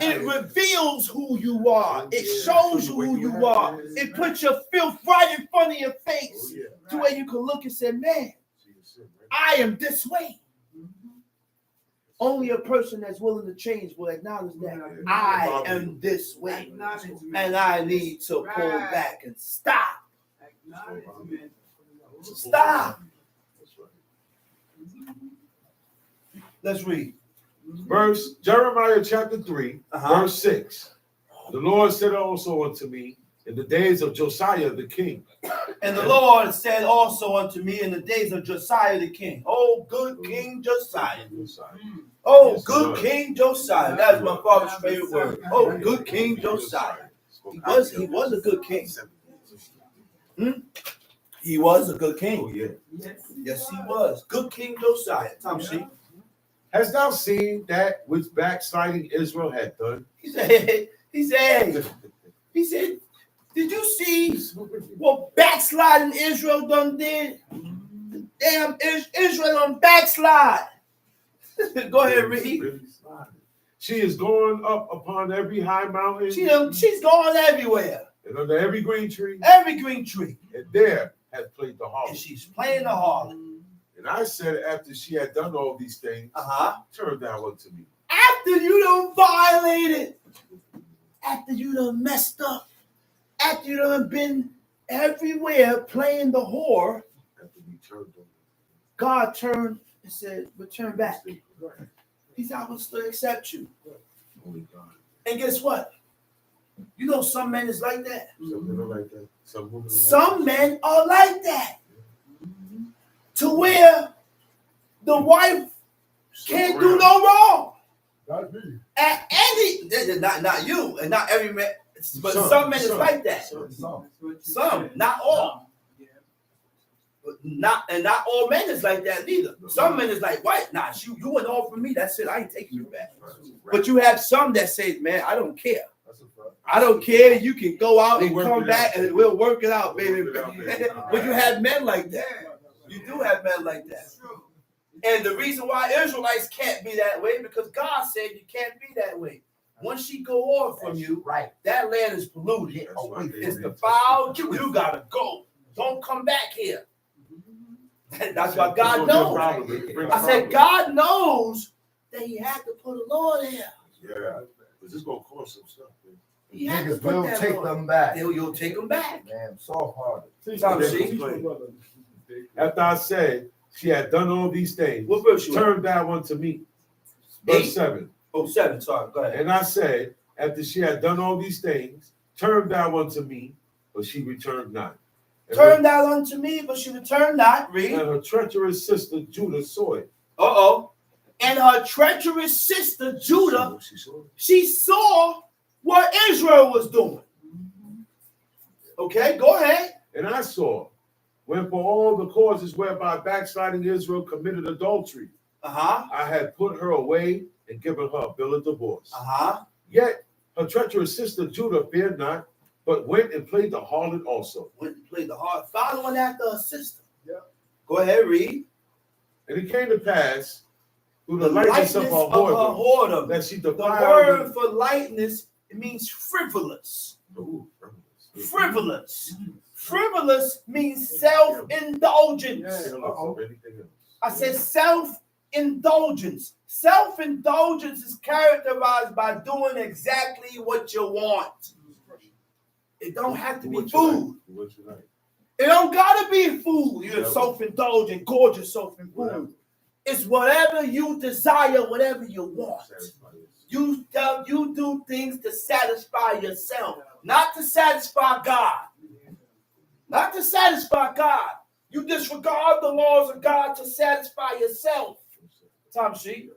It reveals who you are. It shows you who you are. It puts your filth right in front of your face. To where you can look and say, man, I am this way. Only a person that's willing to change will acknowledge that I am this way. And I need to pull back and stop. Stop. Let's read. Jeremiah chapter 3, verse 6. The Lord said also unto me in the days of Josiah the king. And the Lord said also unto me in the days of Josiah the king. Oh, good King Josiah. Oh, good King Josiah. That is my father's favorite word. Oh, good King Josiah. He was a good king. He was a good king. Oh, yeah. Yes, he was. Good King Josiah. Tom Shee. Hast thou seen that which backsliding Israel had done? He said, did you see what backsliding Israel done did? Damn, Israel on backslide. Go ahead, read. She is going up upon every high mountain. She's going everywhere. And under every green tree. Every green tree. And there hath played the harlot. And she's playing the harlot. And I said, after she had done all these things, turn thou unto me. After you done violated, after you done messed up, after you done been everywhere playing the whore, God turned and said, return back. He said, I will still accept you. And guess what? You know some men is like that. Some men are like that. Some men are like that. To where the wife can't do no wrong. At any, not you, and not every man, but some men is like that. Some, not all. Not all men is like that neither. Some men is like, what? Nah, you went off for me. That's it. I ain't taking you back. But you have some that say, man, I don't care. I don't care. You can go out and come back and we'll work it out, baby. But you have men like that. You do have men like that. And the reason why Israelites can't be that way, because God said you can't be that way. Once she go off from you, that land is polluted. It's defiled. You gotta go. Don't come back here. That's why God knows. I said God knows that He had to put a law there. Yeah, this is gonna cost some stuff. He had to Niggas put will that take law. them back. You'll take them back. Man, soft-hearted. After I said she had done all these things, What verse you turn thou unto me. Verse 7. Oh, 7, sorry, go ahead. And I said, after she had done all these things, turn thou unto me, but she returned not. And Turn thou unto me, but she returned not. Read. And her treacherous sister Judah saw it. Uh-oh. and her treacherous sister Judah, She saw it. she saw what Israel was doing. Okay, go ahead. And I saw, when for all the causes whereby backsliding Israel committed adultery, Uh-huh. I had put her away and given her a bill of divorce. Uh-huh. Yet her treacherous sister Judah feared not, but went and played the harlot also. Went and played the heart, following after her sister. Yeah. Go ahead, read. And it came to pass through the The lightness of her whoredom whoredom. that she The defiled. word for lightness, it means frivolous. Ooh, Frivolous. Frivolous means self-indulgence. careless of anything else. I said self-indulgence. Self-indulgence is characterized by doing exactly what you want. It don't have to Do be what you food. like. Do what you like. It don't gotta be food. You're Yep. self-indulgent, gorgeous self-indulgent. Whatever. It's whatever you desire, whatever you want. Satisfy yourself. You do things to satisfy yourself, not to satisfy God. Not to satisfy God. You disregard the laws of God to satisfy yourself. Tom sheet.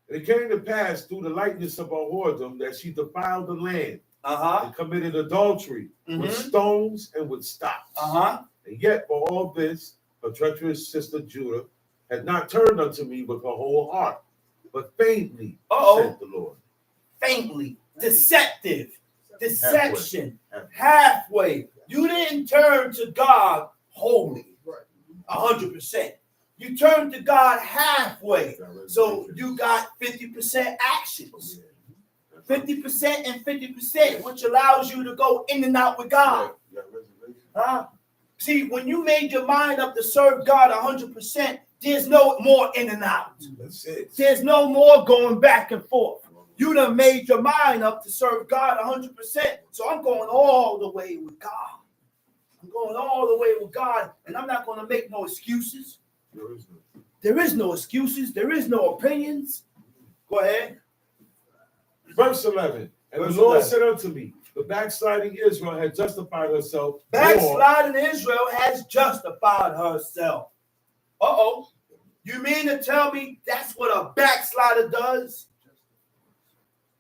And it came to pass through the lightness of her whoredom that she defiled the land Uh-huh. and committed adultery with Mhm. stones and with stocks. Uh-huh. And yet for all this, her treacherous sister Judah had not turned unto me with her whole heart, but faintly, said the Lord. Faintly. Deceptive. Deception. Halfway. Halfway. You didn't turn to God wholly. Right. 100%. You turned to God halfway. So you got 50% actions. 50% and 50%, which allows you to go in and out with God. Yeah, reservation. Huh? See, when you made your mind up to serve God 100%, there's no more in and out. That's it. There's no more going back and forth. You done made your mind up to serve God 100%. So I'm going all the way with God. I'm going all the way with God, and I'm not going to make no excuses. There is no. There is no excuses. There is no opinions. Go ahead. Verse 11. And Verse the Lord 11. said unto me, the backsliding Israel had justified herself more. Backsliding Israel has justified herself. Uh-oh. You mean to tell me that's what a backslider does?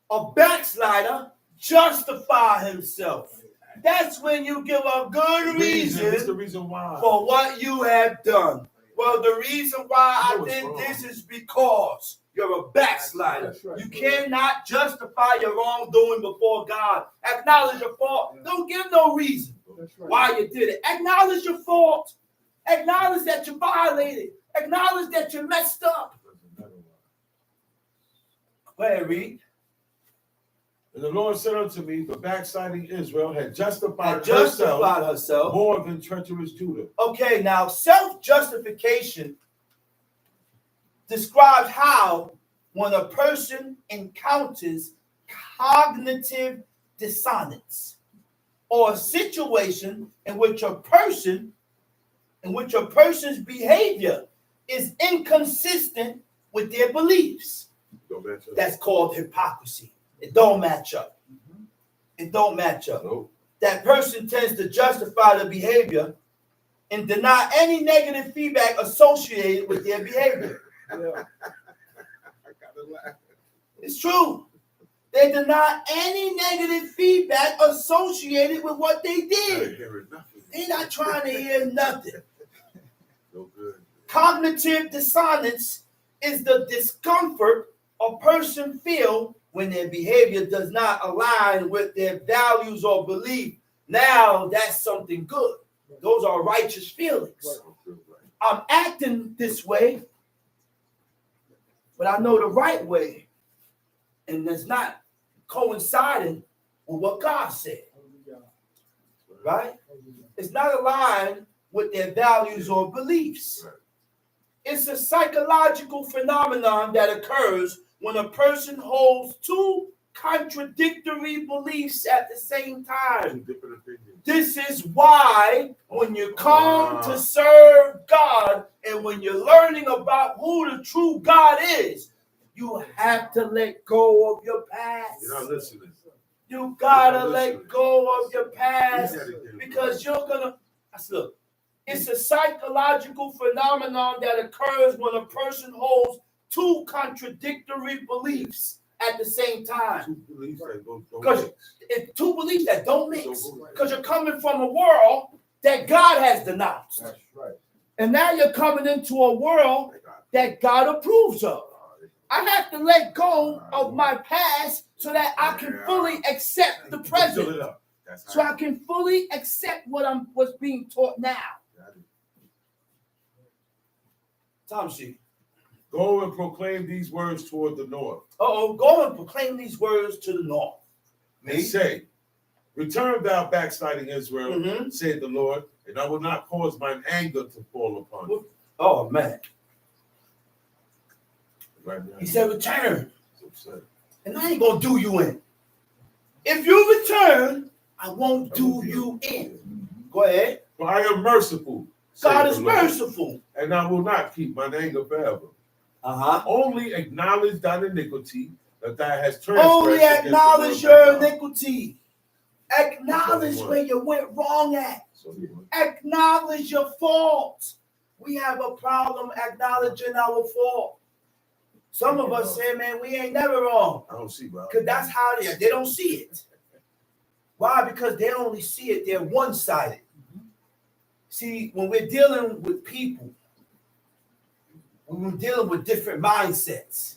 A backslider justify himself. That's when you give a good What's the reason reason why? for what you have done. Well, the reason why I No, it's did wrong. this is because you're a backslider. That's right. You cannot justify your wrongdoing before God. Acknowledge your fault. Don't give no reason That's right. why you did it. Acknowledge your fault. Acknowledge that you violated. Acknowledge that you messed up. Go ahead, read. And the Lord said unto me, the backsliding Israel had justified herself Justified herself. more than treacherous Judah. Okay, now self-justification describes how when a person encounters cognitive dissonance or a situation in which a person's behavior is inconsistent with their beliefs. Don't match up. That's called hypocrisy. It don't match up. It don't match up. Nope. That person tends to justify the behavior and deny any negative feedback associated with their behavior. I gotta laugh. It's true. They deny any negative feedback associated with what they I ain't did. hearing nothing. They're not trying to hear nothing. No good. Cognitive dissonance is the discomfort a person feels when their behavior does not align with their values or belief. Now that's something good. Those are righteous feelings. Don't feel right. I'm acting this way, but I know the right way, and it's not coinciding with what God said, right? It's not aligned with their values or beliefs. Right. It's a psychological phenomenon that occurs when a person holds two contradictory beliefs at the same time. Two different opinions. This is why when you come to serve God and when you're learning about who the true God is, you have to let go of your past. You're not listening. You gotta You're not let listening. go of your past You gotta get it because right. you're gonna. Look, it's a psychological phenomenon that occurs when a person holds two contradictory beliefs at the same time. Two beliefs that don't Because mix. it's two beliefs that don't mix. So- Because you're coming from a world that God has denounced. That's right. And now you're coming into a world that God approves of. I have to let go of my past so that I can fully accept the Fill present. it up. That's So how I can fully accept what's being taught now. Tom sheet. Go and proclaim these words toward the north. Go and proclaim these words to the north. And say, return thou backsliding Israel, Mhm. saith the Lord, and I will not cause mine anger to fall upon you. Oh man. Right now, He said, return. he's upset. And I ain't gonna do you in. If you return, I won't do you in. Go ahead. For I am merciful, God saith is the Lord, merciful. and I will not keep mine anger forever. Uh-huh. Only acknowledge thine iniquity that thou hast transgressed. Only against the acknowledge Lord thy your God. iniquity. Acknowledge where you went wrong at. So he went. Acknowledge your fault. We have a problem acknowledging our fault. Some of us say, man, we ain't never wrong. I don't see, bro. Because that's how they don't see it. Why? Because they only see it, they're one-sided. See, when we're dealing with people, when we're dealing with different mindsets,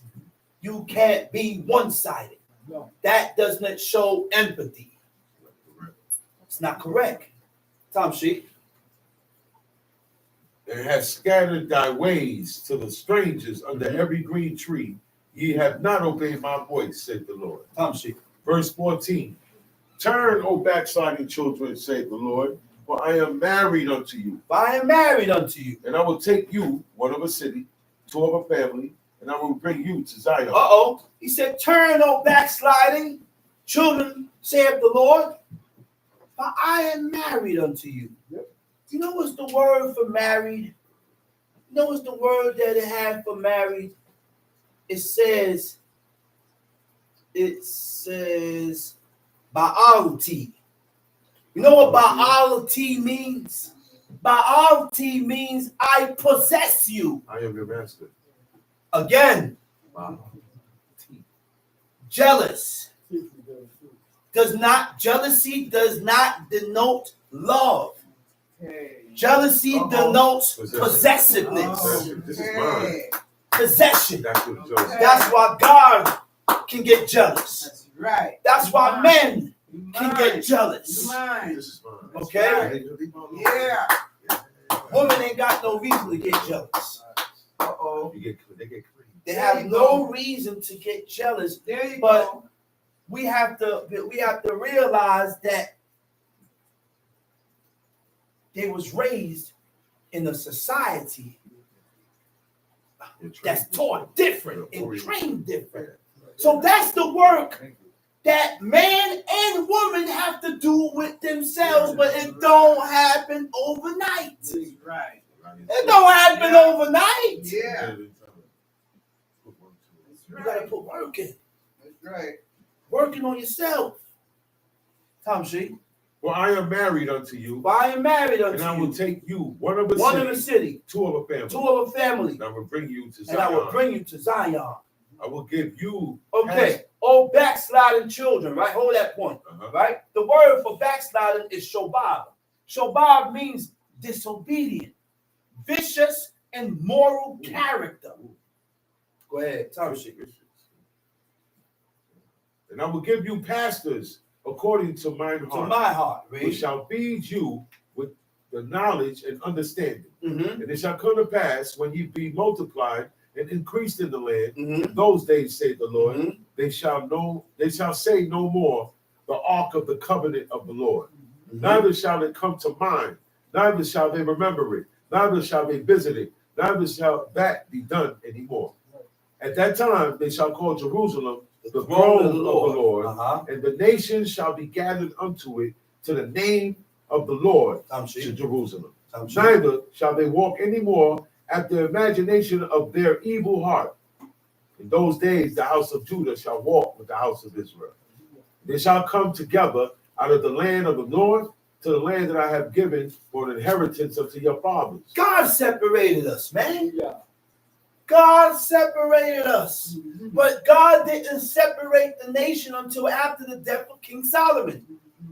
you can't be one-sided. No. That does not show empathy. It's not correct. Tom Sheet. And have scattered thy ways to the strangers under Mhm. every green tree. Ye have not obeyed my voice, said the Lord. Tom Sheet. Verse 14. Turn, O backsliding children, saith the Lord, for I am married unto you. For I am married unto you. And I will take you, one of a city, two of a family, and I will bring you to Zion. Uh-oh. He said, turn, O backsliding children, saith the Lord, for I am married unto you. Yep. You know what's the word for married? You know what's the word that it had for married? It says ba'alti. You know what ba'alti means? Ba'alti means I possess you. I am your master. Again, jealous. Jealousy does not denote love. Hey. Jealousy denotes possessiveness. Oh, This is mine. hey. Possession. That's what it does. That's why God can get jealous. That's right. That's why men You can mine. get jealous. You mine. This is mine. Okay? Yeah. Women ain't got no reason to get jealous. Uh-oh. They get clean. They There have you no go. reason to get jealous. There you But- go. We have to realize that they was raised in a society that's taught different and trained different. So that's the work that man and woman have to do with themselves, but it don't happen overnight. That's right. It don't happen overnight. Yeah. You gotta put work in. That's right. Working on yourself. Tom Sheet. For I am married unto you, For I am married unto and I will you. take you, one of a One city, of the city, two of a family, two of a family, and I will bring you to and I will Zion. bring you to Zion. I will give you. Okay. Oh, backsliding children, right? Hold that point, Uh-huh. right? The word for backsliding is shobab. Shobab means disobedient, vicious, and moral character. Go ahead, Tom Sheet. And I will give you pastors according to mine To heart, my heart, which read. shall feed you with the knowledge and understanding. Mm-hmm. And it shall come to pass when ye be multiplied and increased in the land, Mm-hmm. in those days, saith the Lord, Mhm. they shall say no more the ark of the covenant of the Lord. Neither shall it come to mind, neither shall they remember it, neither shall they visit it, neither shall that be done anymore. At that time they shall call Jerusalem the throne of the Lord, Uh-huh. and the nations shall be gathered unto it to the name of the Lord Tom to Sheet. Jerusalem. Tom Sheet. Neither shall they walk any more after the imagination of their evil heart. In those days the house of Judah shall walk with the house of Israel. They shall come together out of the land of the north to the land that I have given for an inheritance unto your fathers. God separated us, man. Yeah. God separated us. But God didn't separate the nation until after the death of King Solomon.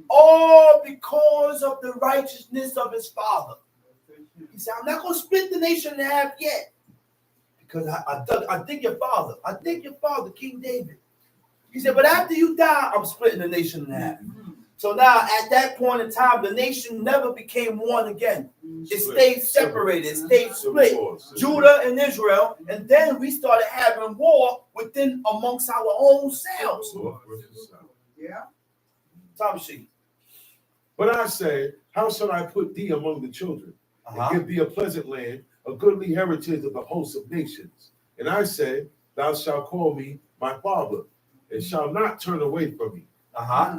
All because of the righteousness of his father. He said, I'm not going to split the nation in half yet. Because I think your father, King David. He said, but after you die, I'm splitting the nation in half. So now, at that point in time, the nation never became one again. It stayed separated. It stayed split. Judah and Israel. And then we started having war within amongst our own selves. Yeah. Tomshi. But I say, how shall I put thee among the children, and give thee a pleasant land, a goodly heritage of the hosts of nations? And I say, thou shalt call me my father, and shalt not turn away from me.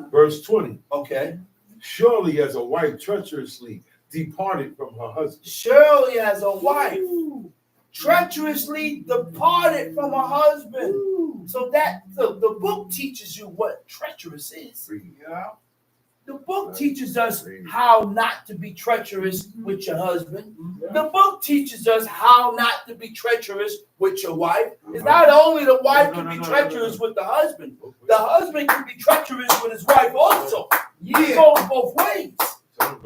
Verse 20. Okay. Surely as a wife treacherously departed from her husband. Surely as a wife treacherously departed from her husband. So that the book teaches you what treacherous is. Yeah. The book teaches us how not to be treacherous with your husband. The book teaches us how not to be treacherous with your wife. It's not only the wife can be treacherous with the husband can be treacherous with his wife also. It goes both ways.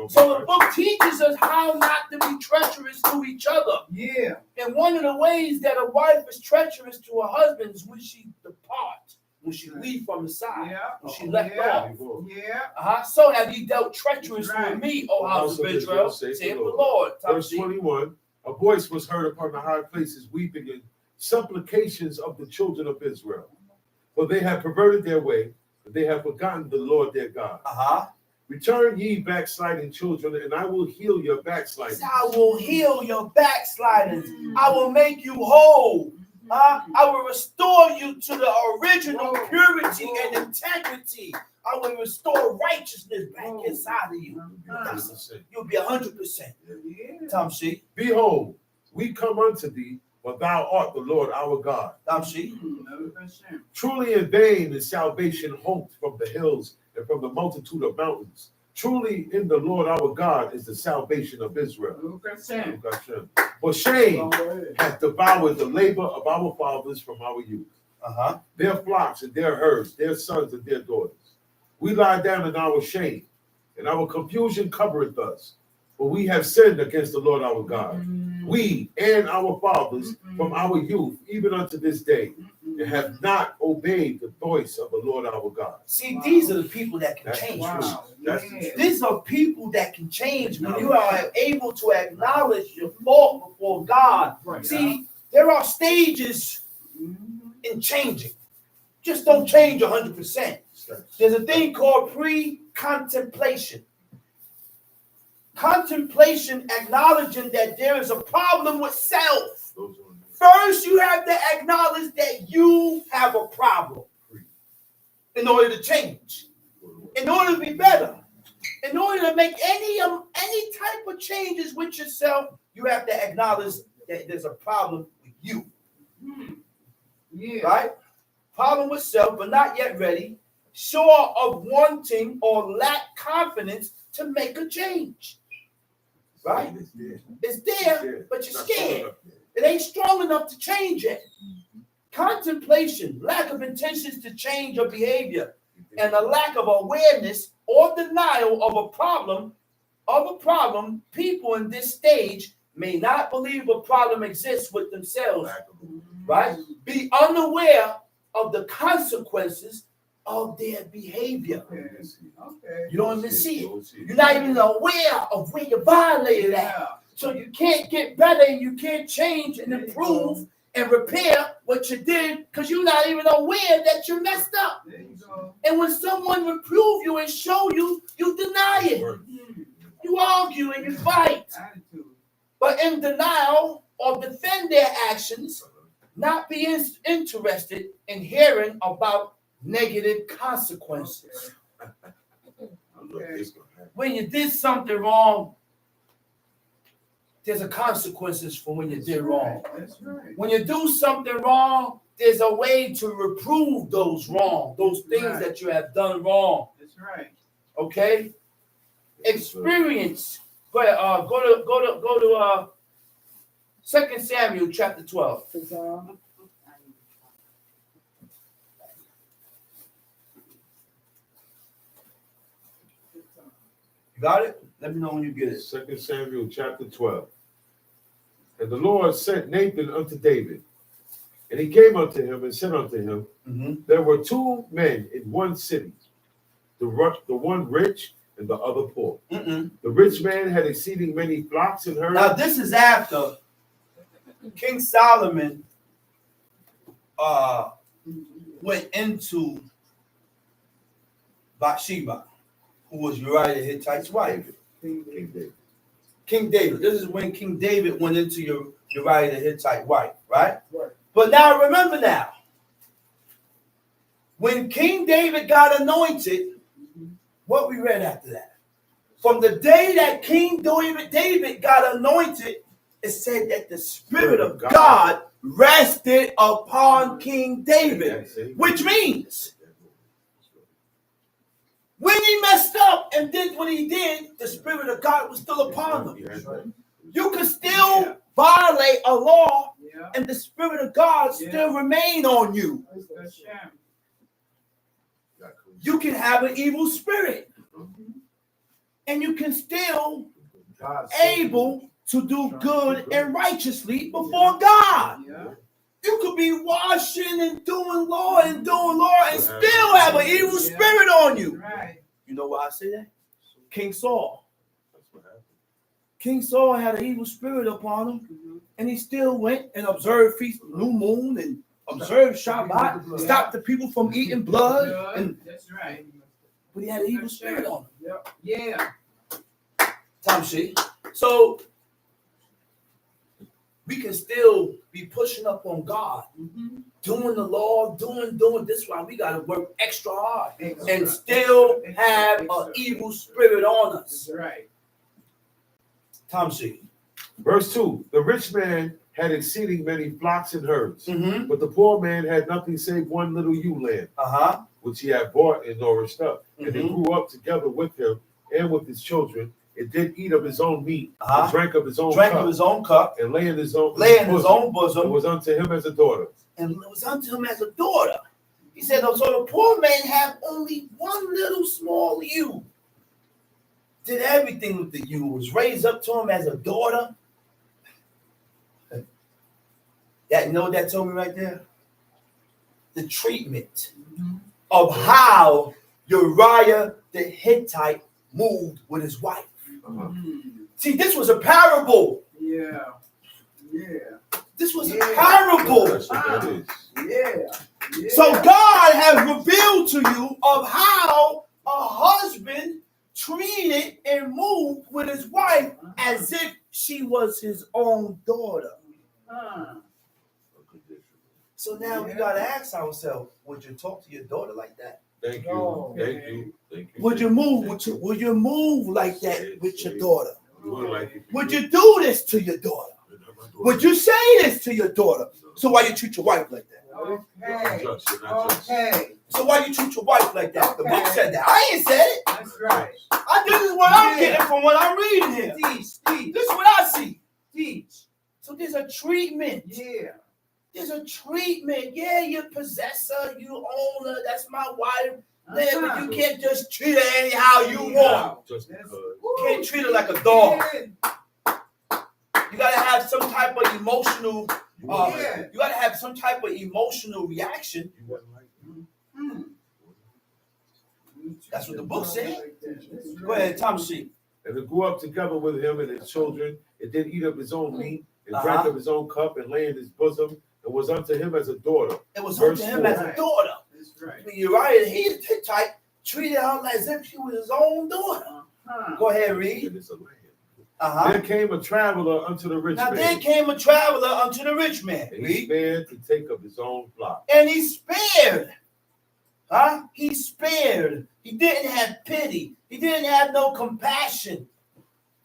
So the book teaches us how not to be treacherous to each other. Yeah. And one of the ways that a wife is treacherous to her husband is when she departs. When she leave from the side, when she left off. So have you dealt treacherously with me, O house of Israel? Saith the Lord. Verse 21, a voice was heard upon the high places, weeping and supplications of the children of Israel. For they have perverted their way, and they have forgotten the Lord their God. Return ye backsliding children, and I will heal your backsliding. I will heal your backslidings. I will make you whole. I will restore you to the original purity and integrity. I will restore righteousness back inside of you. You'll be 100%. Tomshi. Behold, we come unto thee, for thou art the Lord our God. Tomshi. Truly in vain is salvation hoped from the hills and from the multitude of mountains. Truly in the Lord our God is the salvation of Israel. For shame hath devoured the labor of our fathers from our youth. Their flocks and their herds, their sons and their daughters. We lie down in our shame, and our confusion covereth us. For we have sinned against the Lord our God. We and our fathers from our youth, even unto this day, and have not obeyed the voice of the Lord our God. See, these are the people that can change. These are people that can change when you are able to acknowledge your fault before God. See, there are stages in changing. Just don't change 100%. There's a thing called pre-contemplation. Contemplation, acknowledging that there is a problem with self. First, you have to acknowledge that you have a problem in order to change, in order to be better, in order to make any type of changes with yourself. You have to acknowledge that there's a problem with you. Right? Problem with self, but not yet ready, sure of wanting or lack confidence to make a change. Right? It's there, but you're scared. It ain't strong enough to change it. Contemplation, lack of intentions to change your behavior, and a lack of awareness or denial of a problem, people in this stage may not believe a problem exists with themselves, right? Be unaware of the consequences of their behavior. You don't even see it. You're not even aware of where you violated at. So you can't get better and you can't change and improve and repair what you did because you're not even aware that you messed up. And when someone reprove you and show you, you deny it. You argue and you fight. But in denial or defend their actions, not being interested in hearing about negative consequences. When you did something wrong, there's a consequences for when you did wrong. When you do something wrong, there's a way to reprove those things that you have done wrong. That's right. Okay? Experience. Go to 2 Samuel chapter 12. You You got it? Let me know when you get it. 2 Samuel chapter 12. And the Lord sent Nathan unto David. And he came unto him and said unto him, There were two men in one city, the one rich and the other poor. The rich man had exceeding many flocks and herds. Now this is after King Solomon went into Bathsheba, who was Uriah the Hittite's wife. King David. This is when King David went into Uriah the Hittite wife, right? Right. But now remember now, when King David got anointed, what we read after that? From the day that King David got anointed, it said that the Spirit of God rested upon King David, which means when he messed up and did what he did, the Spirit of God was still upon him. You can still violate a law and the Spirit of God still remain on you. You can have an evil spirit and you can still able to do good and righteously before God. You could be washing and doing law and still have an evil spirit on you. You know why I say that? King Saul. King Saul had an evil spirit upon him, and he still went and observed feast of new moon and observed Shabbat, stopped the people from eating blood. And that's right. but he had an evil spirit on him. Yeah. Tom see? So we can still be pushing up on God, doing the law, doing this. Why we got to work extra hard and still have an evil spirit on us. That's right. Tom see? Verse 2. The rich man had exceeding many flocks and herds, Mm-hmm. but the poor man had nothing save one little ewe lamb, which he had bought and nourished up. And it grew up together with him and with his children. It did eat of his own meat, and drank of his own cup, and lay in his own bosom. It was unto him as a daughter. And it was unto him as a daughter. He said, so the poor man had only one little small ewe. Did everything with the ewe. Was raised up to him as a daughter. That, you know what that told me right there? The treatment of how Uriah the Hittite moved with his wife. See, this was a parable. Yeah. This was a parable. That's what that is. Yeah. So God has revealed to you of how a husband treated and moved with his wife as if she was his own daughter. So now we gotta ask ourselves: would you talk to your daughter like that? Thank you. No. Thank you. Would you move? Would you move like that with your daughter? Would you do this to your daughter? Would you say this to your daughter? So why you treat your wife like that? Okay. So why you treat your wife like that? The book said that. I ain't said it. That's right. This is what I'm getting from what I'm reading here. Teach. This is what I see. Teach. So there's a treatment. Yeah. There's a treatment. Yeah, you possess her, you own her. That's my wife. Man, but you can't just treat her anyhow you want. Just because. You can't treat her like a dog. You gotta have some type of emotional. You gotta have some type of emotional reaction. That's what the book said. Go ahead, Tom C. And it grew up together with him and his children. It did eat of his own meat and drank of his own cup and lay in his bosom. It was unto him as a daughter. It was unto him as a daughter. That's right. Uriah the Hittite treated her as if she was his own daughter. Go ahead, read. There came a traveler unto the rich man. There came a traveler unto the rich man. And he spared to take of his own flock. And he spared. He spared. He didn't have pity. He didn't have no compassion.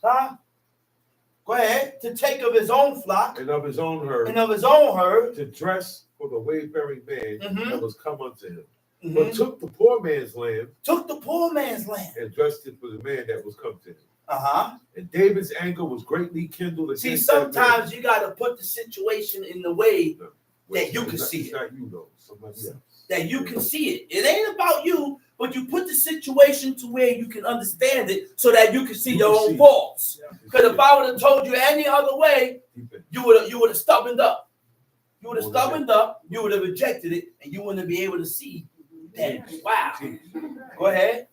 Go ahead. To take of his own flock. And of his own herd. To dress for the wayfaring man that was come unto him. Mm-hmm. But took the poor man's lamb. Took the poor man's lamb. And dressed it for the man that was come to him. And David's anger was greatly kindled against See, that sometimes man. you got to put the situation in the way Well, that you can it's see it's it. not you though, somebody else. That you can see it. It ain't about you, but you put the situation to where you can understand it so that you can see You your can own see it. faults. Yeah. Because if I would have told you any other way, you would have stubborned up. You would have stubborned up, you would have rejected it, and you wouldn't be able to see that. Wow. Go ahead.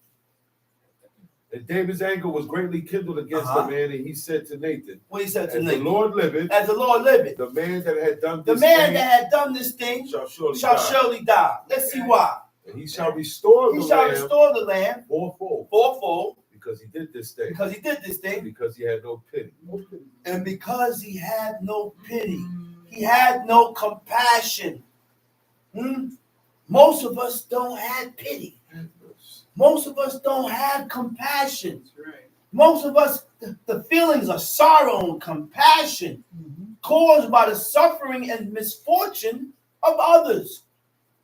And David's anger was greatly kindled against the man, and he said to Nathan, What he said to as Nathan? the Lord liveth, As the Lord liveth, the man that had done the this man thing that had done this thing shall shall die. surely die. Let's see why. And he shall restore He the shall lamb restore the land fourfold, fourfold because he did this thing, because he did this thing, because he had no pity. and because he had no pity, he had no compassion. Most of us don't have pity. Most of us don't have compassion. Most of us, the feelings of sorrow and compassion caused by the suffering and misfortune of others.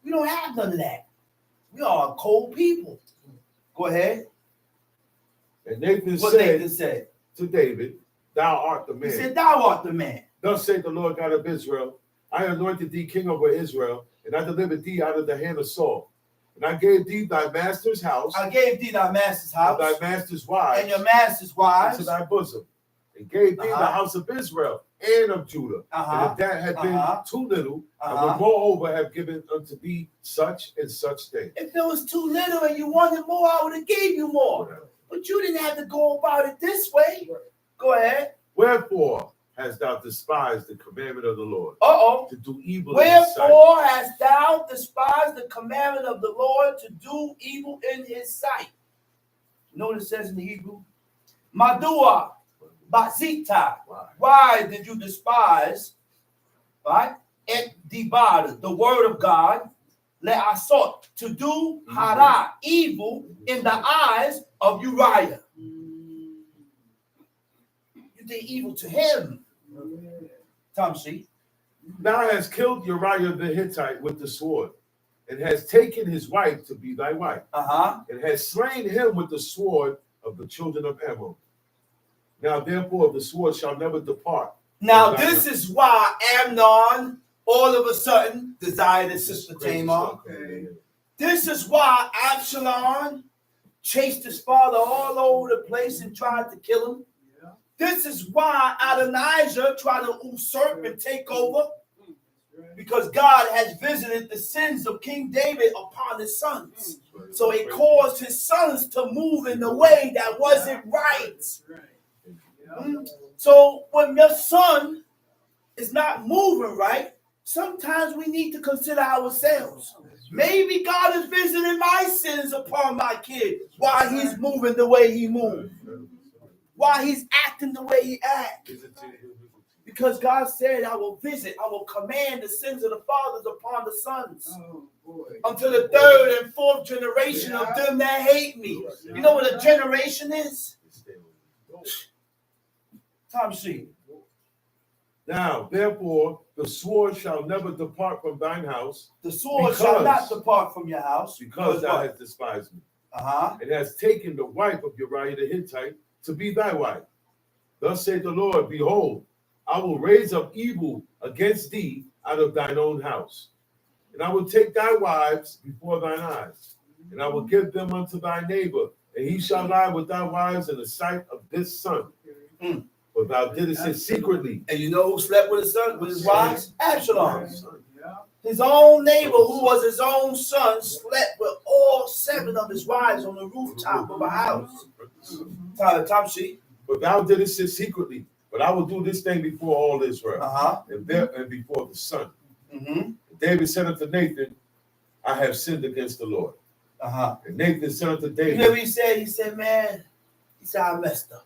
We don't have none of that. We are a cold people. Go ahead. And Nathan What said Nathan said. to David, thou art the man. He said, thou art the man. Thus saith the Lord God of Israel, I anointed thee king over Israel, and I delivered thee out of the hand of Saul. And I gave thee thy master's house, I gave thee thy master's house, and thy master's wives, and your master's wives, into thy bosom, and gave thee the house of Israel and of Judah. And if that had been too little, I would moreover have given unto thee such and such things. If it was too little and you wanted more, I would have gave you more. But you didn't have to go about it this way. Go ahead. Wherefore hast thou despised the commandment of the Lord, to do evil in his sight? Wherefore hast thou despised the commandment of the Lord to do evil in his sight? You know what it says in the Hebrew? Madua, Basita. Why did you despise, right? Et dibad, the word of God, le'asot, to do hara, evil in the eyes of Uriah. You did evil to him. Tamshi. Thou hast killed Uriah the Hittite with the sword, and hast taken his wife to be thy wife, and hast slain him with the sword of the children of Ammon. Now therefore the sword shall never depart. Now this is why Amnon all of a sudden desired his sister Tamar. This is why Absalom chased his father all over the place and tried to kill him. This is why Adonijah tried to usurp and take over. Because God has visited the sins of King David upon his sons. So it caused his sons to move in the way that wasn't right. So when your son is not moving right, sometimes we need to consider ourselves. Maybe God is visiting my sins upon my kid while he's moving the way he moves. While he's acting the way he acts. Because God said, I will visit, I will command the sins of the fathers upon the sons. Until the third and fourth generation of them that hate me. You know what a generation is? Time sheet. Now, therefore, the sword shall never depart from thine house. The sword shall not depart from your house. Because thou hast despised me. And hast taken the wife of Uriah the Hittite to be thy wife. Thus saith the Lord, behold, I will raise up evil against thee out of thine own house. And I will take thy wives before thine eyes, and I will give them unto thy neighbor, and he shall lie with thy wives in the sight of this son. For thou didst it secretly. And you know who slept with his son, with his wives? Absalom. His own neighbor, who was his own son, slept with all 7 of his wives on the rooftop of a house. Top sheet. But thou didst it secretly. But I will do this thing before all Israel, and before the sun. David said unto Nathan, I have sinned against the Lord. And Nathan said unto David, you know what he said? He said, man, he said, I messed up.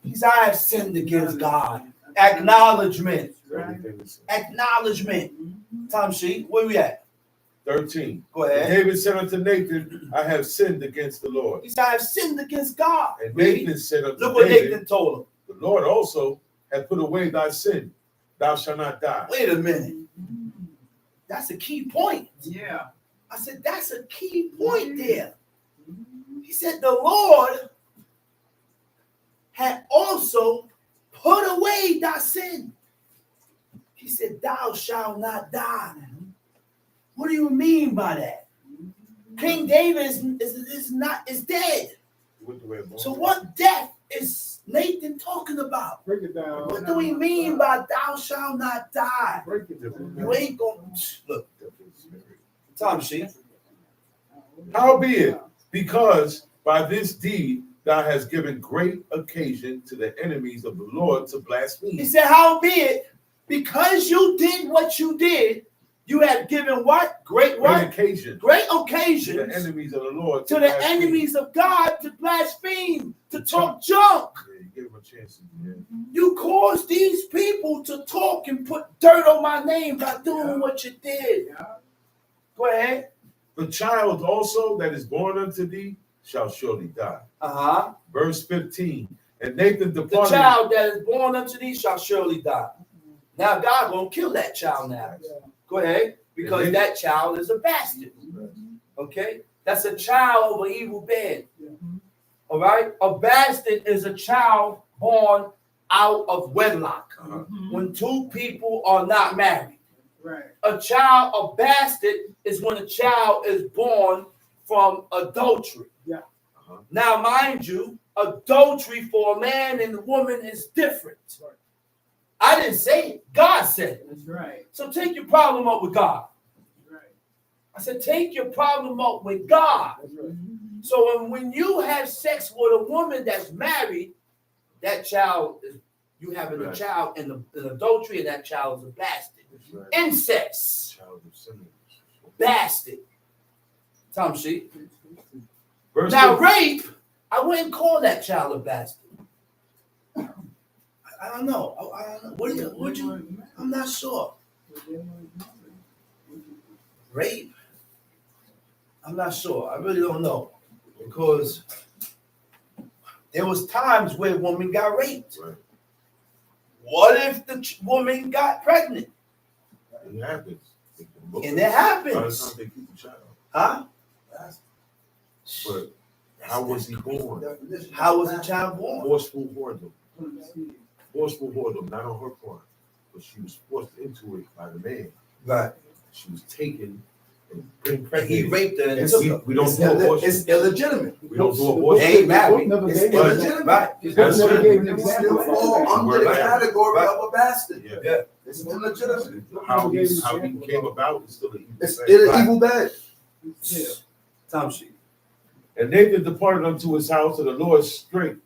He said, I have sinned against God. Acknowledgement. Acknowledgement. Time sheet. Where we at? 13. Go ahead. And David said unto Nathan, I have sinned against the Lord. He said, I have sinned against God. And Nathan said unto Look what David, Nathan told him. the Lord also hath put away thy sin. Thou shalt not die. Wait a minute. That's a key point. Yeah. I said, that's a key point there. He said, the Lord had also put away thy sin. He said, thou shalt not die. What do you mean by that? King David is dead. So what death is Nathan talking about? Break it down. What do we mean by thou shalt not die? Break it down. You ain't gonna look. Tom sheet. Howbeit, because by this deed thou hast given great occasion to the enemies of the Lord to He blaspheme. said, howbeit, because you did what you did, you have given what? Great Great what? occasion Great to occasions the enemies of the Lord to the blaspheme. enemies of God to blaspheme, to talk junk. Yeah, you give them a chance. Yeah. You caused these people to talk and put dirt on my name by doing what you did. Yeah. Go ahead. The child also that is born unto thee shall surely die. Uh-huh. Verse 15. And Nathan The departed. child that is born unto thee shall surely die. Now God gonna kill that child now. Go ahead. Because that child is a bastard. Okay? That's a child of an evil bed. All right? A bastard is a child born out of wedlock. Uh-huh. When two people are not married. Right. A child, a bastard, is when a child is born from adultery. Yeah. Uh-huh. Now, mind you, adultery for a man and a woman is different. Right. I didn't say it. God said it. That's right. So take your problem up with God. Right. I said, take your problem up with God. That's right. So when you have sex with a woman that's married, that child is, you having a Right. child in adultery, and that child is a bastard. That's right. Incest. Child of sinners. Bastard. Tom sheet. Verse Now, 15. rape, I wouldn't call that child a bastard. I don't know. I don't know. What do you? I'm not sure. Rape? I'm not sure. I really don't know. Because there was times where women got raped. Right. What if the woman got pregnant? It happens. And it By the happens. time they keep the child. Huh? But how was he born? How was the child born? Forceful whoredom. Forceful whoredom, not on her part. But she was forced into it by the man. Right. She was taken and impregnated. And he raped her and And took her. we don't do abortion. It's illegitimate. We don't do They abortion. ain't married. It's It's But- illegitimate. Right. That's never it. gave an It example. still fall under the category of a bastard. Yeah. Yeah. It's illegitimate. How he came about is still an evil It's thing. an evil bed. Yeah. Tom sheet. And Nathan departed unto his house, and the Lord strake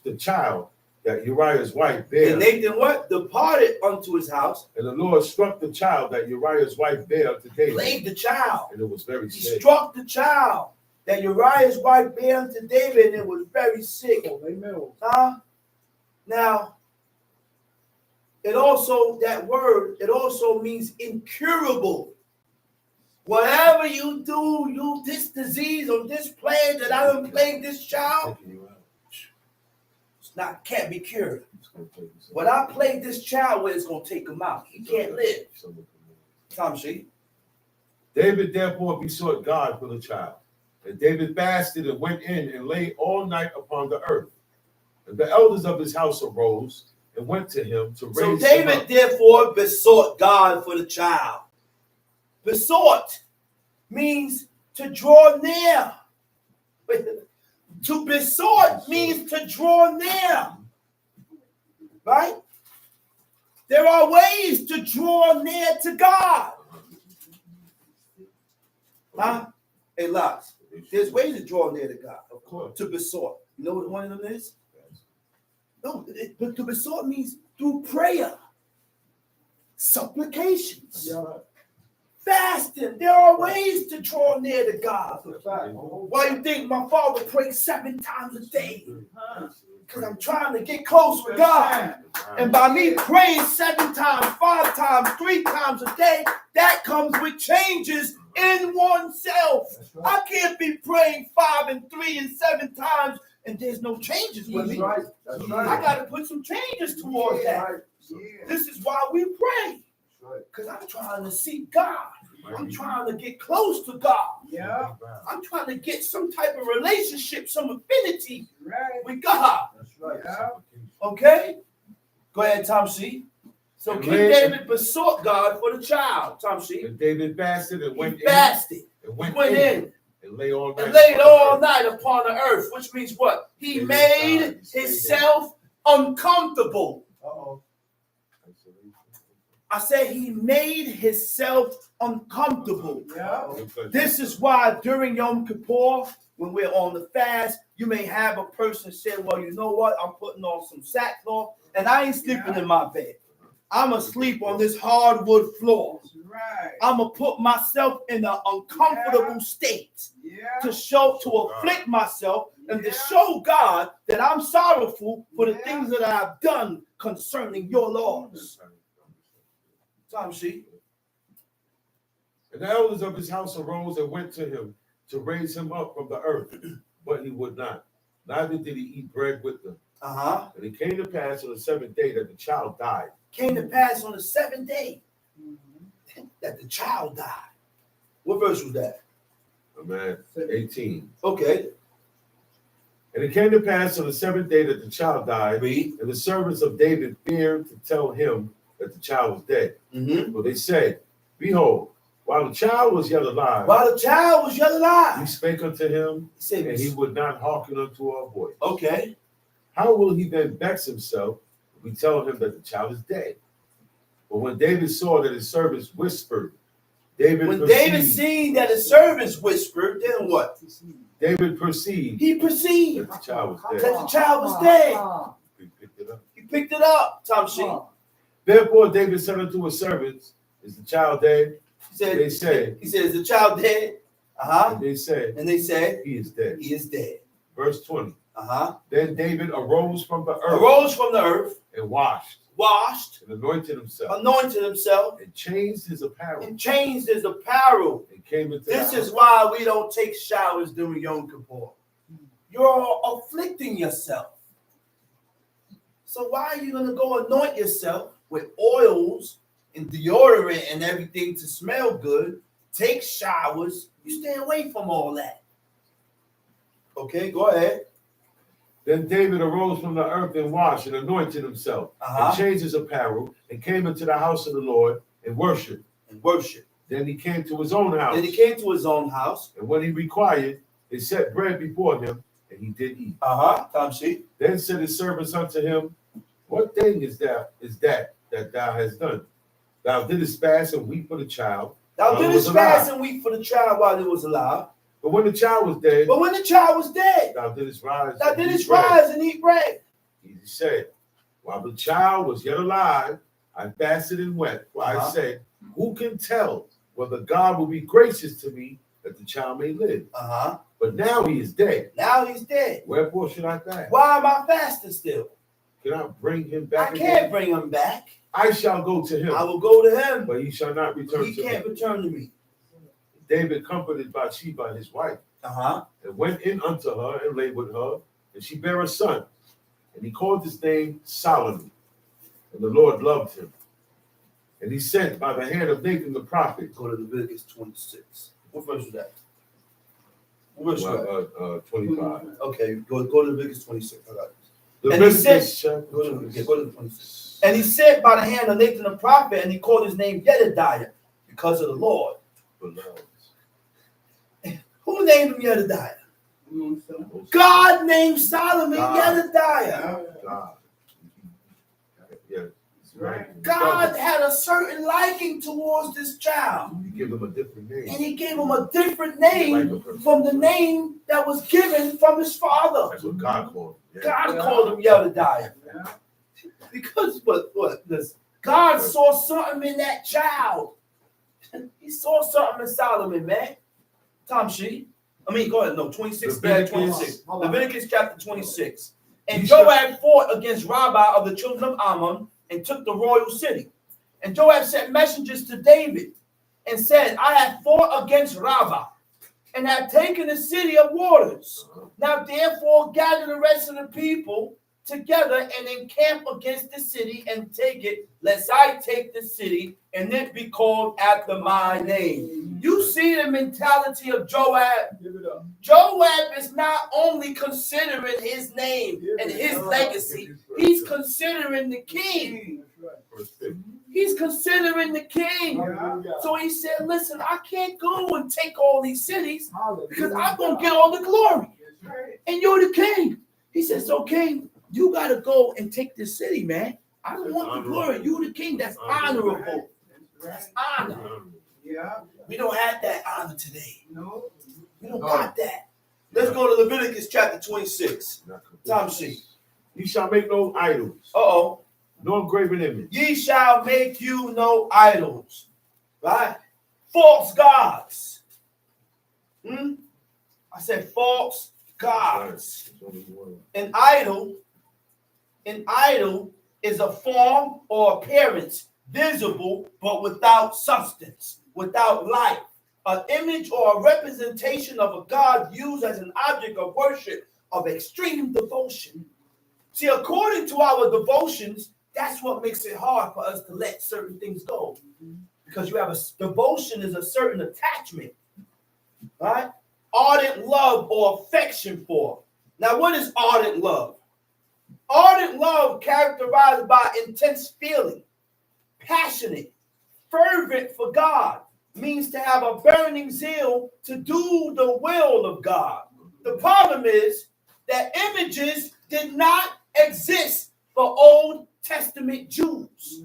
the child that Uriah's wife bare. And Nathan what? Departed unto his house, And the Lord struck the child that Uriah's wife bare to David. laid the child. And it was very He sick. struck the child that Uriah's wife bare unto David, and it was very sick. So they know. Huh? Now, it also, that word, it also means incurable. Whatever you do, this disease or this plague that I done plagued this child, Taking you out. can't be cured. It's gonna take you some- What I plagued this child with is going to take him out. He can't live. Tom sheet. David therefore besought God for the child. And David fasted and went in and lay all night upon the earth. And the elders of his house arose and went to him to So raise him David up. therefore besought God for the child. Besought means to draw near. To besought means to draw near. Right? There are ways to draw near to God. Huh? Hey, Locks. There's ways to draw near to God. Of course. To besought. You know what one of them is? No, but to besought means through prayer, supplications, Yeah. fasting. There are ways to draw near to God. That's a fact. Why you think my father prays 7 times a day? Because I'm trying to get close with God. And by me praying 7 times, 5 times, 3 times a day, that comes with changes in oneself. That's right. I can't be praying 5 and 3 and 7 times and there's no changes with That's me. right. That's I right. got to put some changes towards that. Yeah. This is why we pray. That's right. Because I'm trying to seek God. I'm trying to get close to God. Yeah. I'm trying to get some type of relationship, some affinity Right. with God. That's Right. Yeah. Okay? Go ahead, Tom C. So And King later- David besought God for the child, Tom C. And David fasted and He went fasted. in. And He went went in. in And lay all night. and laid upon the all earth. night upon the earth, which means what? He David made died. He himself uncomfortable. Uh-oh. I said he made himself uncomfortable. Yeah. This is why during Yom Kippur, when we're on the fast, you may have a person say, well, you know what? I'm putting on some sackcloth and I ain't sleeping in my bed. I'm asleep on this hardwood floor. That's right. I'm going to put myself in an uncomfortable state Yeah. to afflict myself and to show God that I'm sorrowful for the things that I've done concerning your laws. Time sheet. And the elders of his house arose and went to him to raise him up from the earth, but he would not. Neither did he eat bread with them. Uh-huh. And it came to pass on the seventh day that the child died. Came to pass on the seventh day that the child died. What verse was that? Amen. 18. Okay. And it came to pass on the seventh day that the child died, Read. and the servants of David feared to tell him that the child was dead. Mm-hmm. For they said, behold, while the child was yet alive, While the child was yet we alive. spake unto him, He said, and he would not hearken unto our voice. okay. How will he then vex himself if we tell him that the child is dead? But when David saw that his servants whispered, When David seen that his servants whispered, then what? David perceived He perceived that the child was that dead. the child was dead. He picked it up. He picked it up, Tom Sheep. Therefore David said unto his servants, is the child dead? He said, They said, he said, is the child dead? Uh-huh. and they said, And they said, he is dead. he is dead. Verse 20. Uh-huh. Then David arose from the earth Arose from the earth, and washed washed, and anointed himself anointed himself, and changed his apparel and changed his apparel. and came into This the is house. why we don't take showers during Yom Kippur. You're afflicting yourself. So why are you going to go anoint yourself with oils and deodorant and everything to smell good? Take showers. You stay away from all that. Okay, go ahead. Then David arose from the earth and washed and anointed himself Uh-huh. and changed his apparel and came into the house of the Lord and worshiped. And worship. Then he came to his own house. Then he came to his own house. And when he required, they set bread before him, and he did eat. Time sheet. Then said his servants unto him, what thing is that thou hast done? Thou didst fast and weep for the child. Thou while he didst was fast alive. and weep for the child while he was alive. But when the child was dead, But when the child was dead, thou didst rise. thou and eat didst bread. rise and eat bread. He said, while the child was yet alive, I fasted and wept. For I said, who can tell whether God will be gracious to me that the child may live? But now he is dead. Now he's dead. Wherefore should I fast? Why am I fasting still? Can I bring him I back can't again? bring him back. I shall go to him, I will go to him, but he shall not but return he to can't me. return to me. David comforted Bathsheba, his wife, and went in unto her and lay with her, and she bare a son. And he called his name Solomon, and the Lord loved him. And he sent by the hand of Nathan the prophet. Go to Leviticus 26. What verse was that? What verse was that? 25. Okay, go to Leviticus 26. I got it. And he Leviticus said, chapter go to 26. 26. And he said by the hand of Nathan the prophet, and he called his name Jedediah because of the Lord. Beloved. Who named him Jedediah? God named Solomon God. Jedediah. God. Yeah, it's right. God had a certain liking towards this child, You give him a different name. and he gave him a different name from the name that was given from his father. That's what God called him. Yeah. God called him Jedediah. Because listen, God saw something in that child. He saw something in Solomon, man. Tom Sheet. Go ahead. No, 26, Leviticus. 26. Hold on. Leviticus chapter 26. And You shall- Joab fought against Rabbah of the children of Ammon and took the royal city. And Joab sent messengers to David and said, I have fought against Rabbah and have taken the city of waters. Now therefore gather the rest of the people together and encamp against the city and take it, lest I take the city and it be called after my name. You see the mentality of Joab. Give it up. Joab is not only considering his name and his legacy, he's considering the king. He's considering the king. So he said, listen, I can't go and take all these cities because I'm going to get all the glory. And you're the king. He says, so king, you got to go and take this city, man. I don't want the glory. You the king. That's honorable. That's honor. Yeah. We don't have that honor today. No. We don't got that. Let's go to Leviticus chapter 26. Time sheet. You shall make no idols, Uh-oh. no graven image. Ye shall make you no idols. Right? False gods. I said false gods. An idol is a form or appearance visible but without substance, without life. An image or a representation of a god used as an object of worship of extreme devotion. See, according to our devotions, that's what makes it hard for us to let certain things go. Because you have devotion is a certain attachment, right? Ardent love or affection for. Now, what is ardent love? Ardent love characterized by intense feeling, passionate, fervent for God, means to have a burning zeal to do the will of God. The problem is that images did not exist for Old Testament Jews.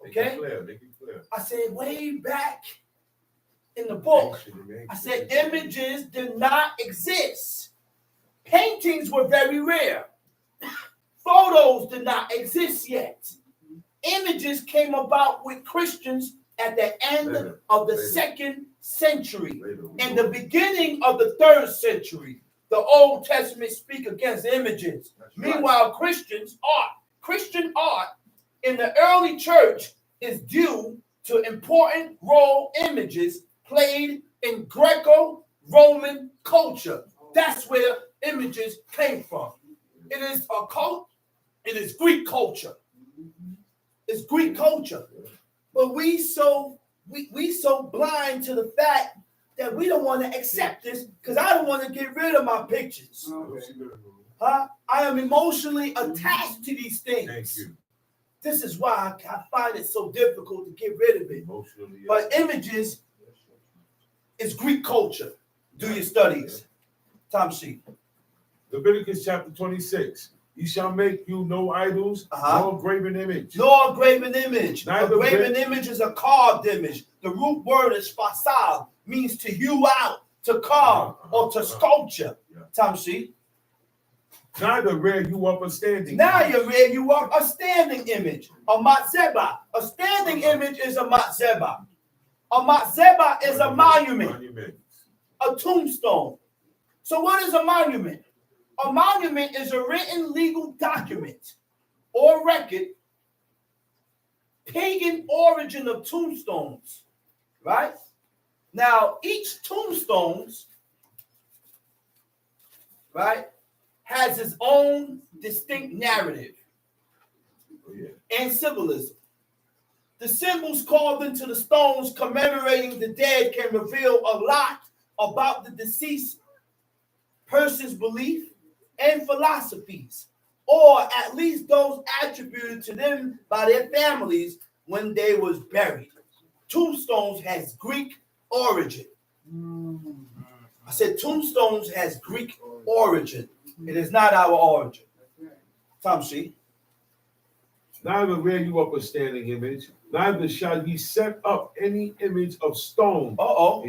Okay? Make it clear. I said way back in the book, I said images did not exist. Paintings were very rare. Photos did not exist yet. Images came about with Christians at the end of the 2nd century and the beginning of the 3rd century. The Old Testament speak against images. Meanwhile, Christian art in the early church is due to important role images played in Greco-Roman culture. That's where images came from. It is a cult. It is Greek culture. It's Greek culture. But we so blind to the fact that we don't want to accept this because I don't want to get rid of my pictures. I am emotionally attached to these things. Thank you. This is why I find it so difficult to get rid of it. Emotionally, yes. But images is Greek culture. Do your studies. Time sheet. Leviticus chapter 26. You shall make you no idols, no graven image. No graven image. Neither A graven image is a carved image. The root word is fasal, means to hew out, to carve, or to sculpture. Time sheet. Neither rear you up a standing. Now you rear you up a standing image, a matzeba. A standing image is a matzeba. A matzeba is a monument, a tombstone. So what is a monument? A monument is a written legal document or record, pagan origin of tombstones, right? Now, each tombstones, right, has its own distinct narrative and symbolism. The symbols carved into the stones commemorating the dead can reveal a lot about the deceased person's belief and philosophies, or at least those attributed to them by their families when they was buried. Tombstones has Greek origin. I said tombstones has Greek origin. It is not our origin. Tom sheet. Neither rear you up a standing image, neither shall ye set up any image of stone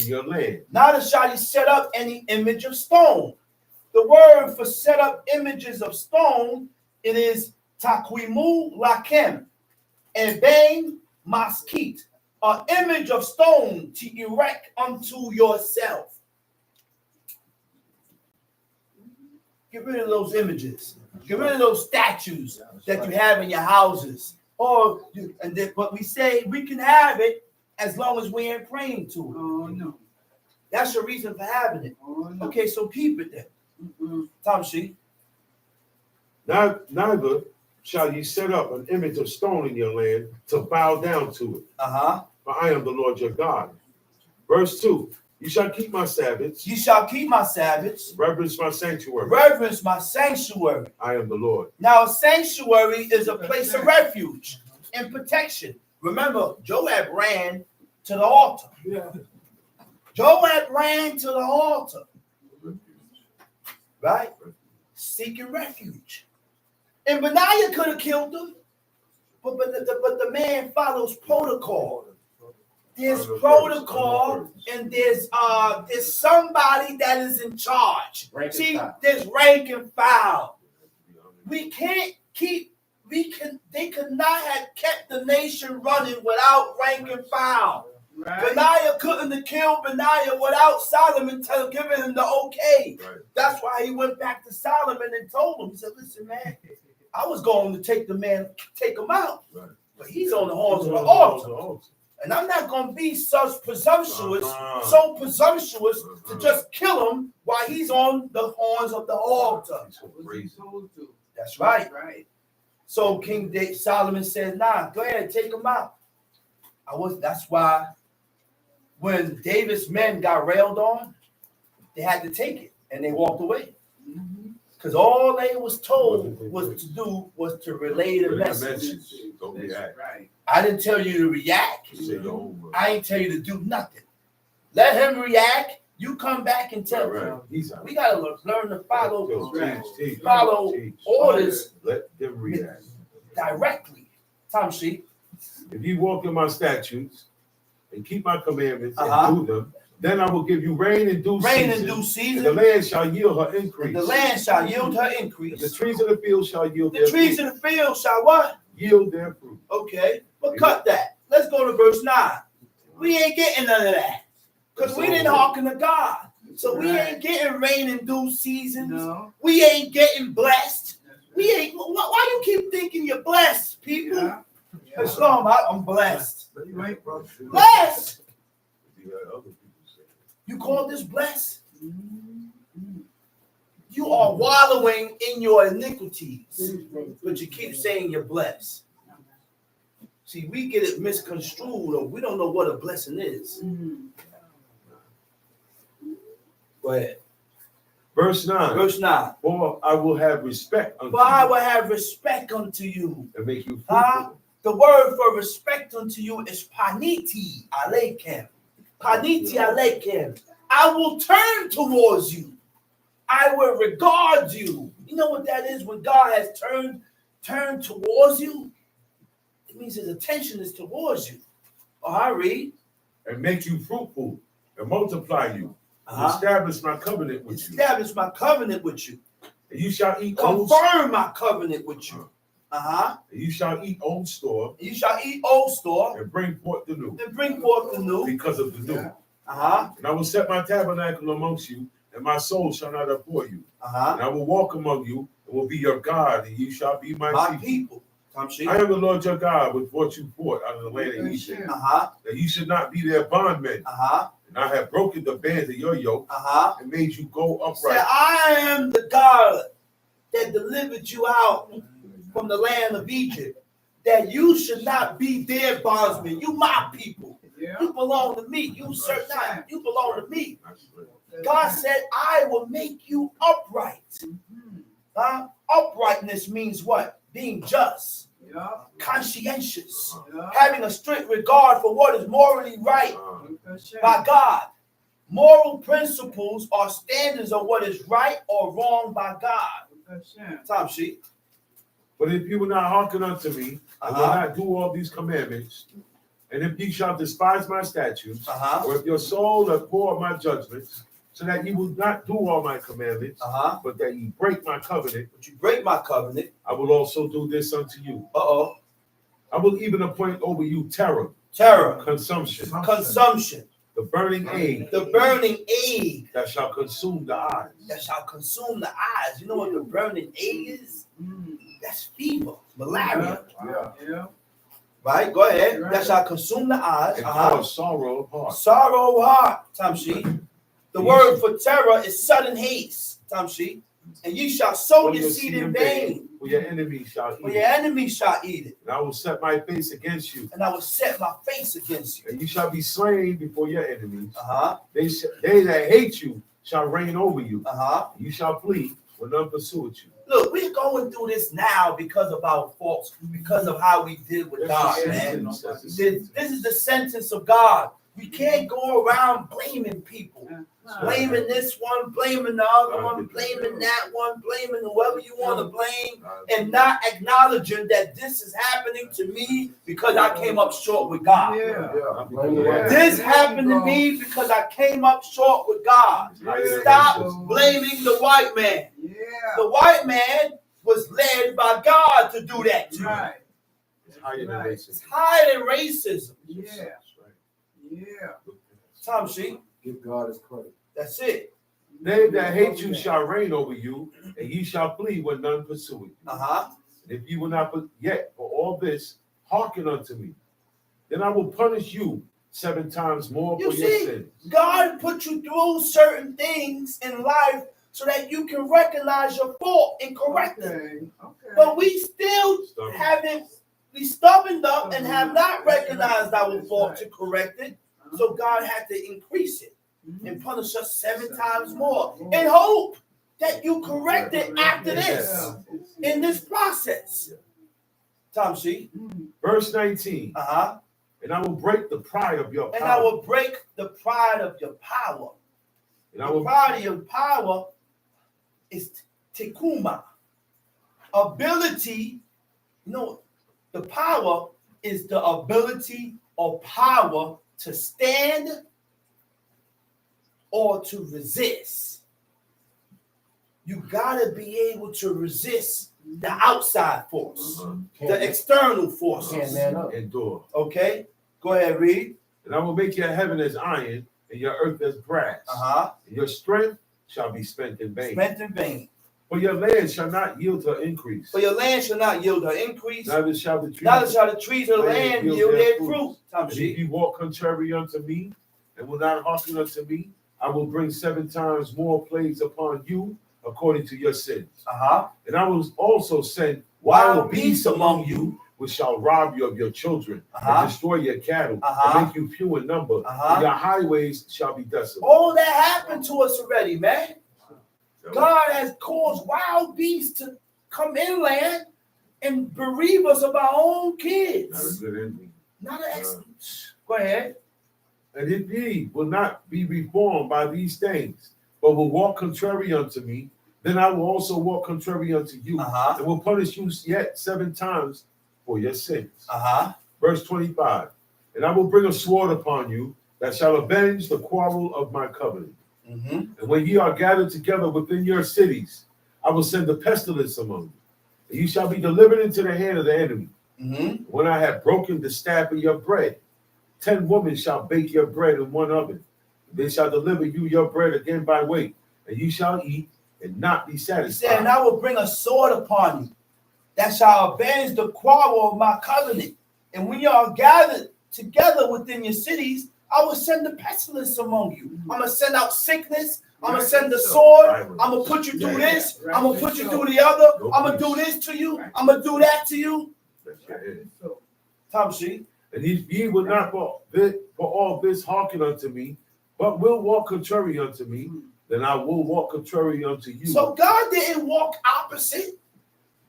in your land. Neither shall ye set up any image of stone. The word for set up images of stone, it is takwimu lakem, and bain maskit, an image of stone to erect unto yourself. Get rid of those images. Get rid of those statues that you have in your houses. But we say we can have it as long as we ain't praying to it. Oh, no. That's your reason for having it. Oh, no. Okay, so keep it then. Tom sheet. Neither shall ye set up an image of stone in your land to bow down to it. For I am the Lord your God. Verse 2. You shall keep my Sabbaths. You shall keep my Sabbaths. Reverence my sanctuary. Reverence my sanctuary. I am the Lord. Now, a sanctuary is a place of refuge and protection. Remember, Joab ran to the altar. Joab ran to the altar. Right? Seeking refuge. And Benaiah could have killed him. But the man follows protocol. There's protocol, and there's somebody that is in charge. See, there's rank and file. They could not have kept the nation running without rank and file. Right. Benaiah couldn't have killed Benaiah without Solomon giving him the okay. Right. That's why he went back to Solomon and told him, he said, listen, man, I was going to take him out. Right. But he's on the horns of the altar. And I'm not going to be so presumptuous to just kill him while he's on the horns of the altar. That's right. So King Solomon said, nah, go ahead, take him out. That's why when David's men got railed on, they had to take it and they walked away. Because all they was told was to relay the message. Don't react. I didn't tell you to react. I ain't tell you to do nothing. Let him react. You come back and tell him. We gotta learn to follow orders. Let them react directly. Tom Sheep. If you walk in my statutes and keep my commandments and do them, then I will give you rain in due season. And the land shall yield her increase. The trees of the field shall yield their fruit. The trees of the field shall what? Yield their fruit. Okay, but cut that. Let's go to verse 9. We ain't getting none of that. Because we didn't hearken to God. So we ain't getting rain in due seasons. No. We ain't getting blessed. We ain't. Why you keep thinking you're blessed, people? Islam, I'm blessed. Blessed. You call this blessed? You are wallowing in your iniquities, but you keep saying you're blessed. See, we get it misconstrued, or we don't know what a blessing is. Go ahead. Verse 9. For I will have respect unto you. And make you fruitful. The word for respect unto you is paniti aleichem. Paniti aleichem. I will turn towards you. I will regard you. You know what that is when God has turned towards you? It means his attention is towards you. I read. And make you fruitful and multiply you. Establish my covenant with you. And you shall eat confirm my covenant with you. And you shall eat old store. And bring forth the new. Because of the new. And I will set my tabernacle amongst you, and my soul shall not abhor you. And I will walk among you, and will be your God, and you shall be my people. I am the Lord your God, which brought you forth out of the land of Egypt. That you should not be their bondmen. And I have broken the bands of your yoke and made you go upright. Say, I am the God that delivered you out from the land of Egypt. That you should not be their bondsmen. You my people. You belong to me. You belong to me. God said, I will make you upright. Uprightness means what? Being just, conscientious, having a strict regard for what is morally right by God. Moral principles are standards of what is right or wrong by God. Tom Sheep. But if you will not hearken unto me, and will not do all these commandments, and if ye shall despise my statutes, or if your soul abhor my judgments, so that ye will not do all my commandments, but that ye break my covenant. I will also do this unto you. I will even appoint over you terror, consumption, the burning egg, that shall consume the eyes. You know what the burning egg is? That's fever, malaria. Right, go ahead. That shall consume the eyes. And cause sorrow of heart. Sorrow of heart, Tom Sheep. The word for terror is sudden haste, Tom Sheep. And ye shall sow For your seed in vain. For your enemies shall For eat your it. enemies shall eat it. And I will set my face against you. And I will set my face against you. And you shall be slain before your enemies. Uh-huh. They that hate you shall reign over you. Uh-huh. You shall flee when none pursueth you. Look, we're going through this now because of our faults, because of how we did with God, man. This is the sentence of God. We can't go around blaming people. Blaming this one, blaming the other one, blaming that one, blaming whoever you want to blame, and not acknowledging that this is happening to me because I came up short with God. This happened to me because I came up short with God. Stop blaming the white man. The white man was led by God to do that to you. It's higher than racism. It's higher than racism. Yeah. Tom, see? Give God his credit. That's it. They that hate you shall reign over you, and ye shall flee when none pursue you. Uh-huh. And if you will not yet for all this hearken unto me, then I will punish you 7 times more You for your see, sins. God put you through certain things in life so that you can recognize your fault and correct it. Okay. But we still we stubborned up and have not recognized our fault to correct it. So God had to increase it and punish us 7 times more in hope that you correct it after this, in this process. Tom, see? Verse 19. Uh-huh. And I will break the pride of your power. And I will break the pride of your power. And I The will pride of your power is tekuma. Ability, the power is the ability or power to stand or to resist. You gotta be able to resist the outside force, the external forces. endure. Okay, go ahead, read. And I will make your heaven as iron and your earth as brass. And your strength shall be spent in vain. Spent in vain. For your land shall not yield her increase. For your land shall not yield her increase. Neither shall the trees of the land yield their fruit. And if you walk contrary unto me, and will not hearken unto me, I will bring 7 times more plagues upon you, according to your sins. And I will also send wild beasts among you, which shall rob you of your children, and destroy your cattle, and make you few in number. And your highways shall be desolate. All that happened to us already, man. God has caused wild beasts to come inland and bereave us of our own kids. Not a good ending. Not an excellent. Go ahead. And if ye will not be reformed by these things, but will walk contrary unto me, then I will also walk contrary unto you, and will punish you yet 7 times for your sins. Verse 25. And I will bring a sword upon you that shall avenge the quarrel of my covenant. And when ye are gathered together within your cities, I will send the pestilence among you, and you shall be delivered into the hand of the enemy. When I have broken the staff of your bread, 10 women shall bake your bread in one oven. They shall deliver you your bread again by weight, and you shall eat and not be satisfied. He said, and I will bring a sword upon you that shall avenge the quarrel of my covenant. And when you are gathered together within your cities, I will send the pestilence among you. I'm going to send out sickness. I'm going to send the sword. I'm going to put you through this. I'm going to put you through the other. I'm going to do this to you. I'm going to do that to you. Tom, see? And if ye will not for all this hearken unto me, but will walk contrary unto me, then I will walk contrary unto you. So God didn't walk opposite.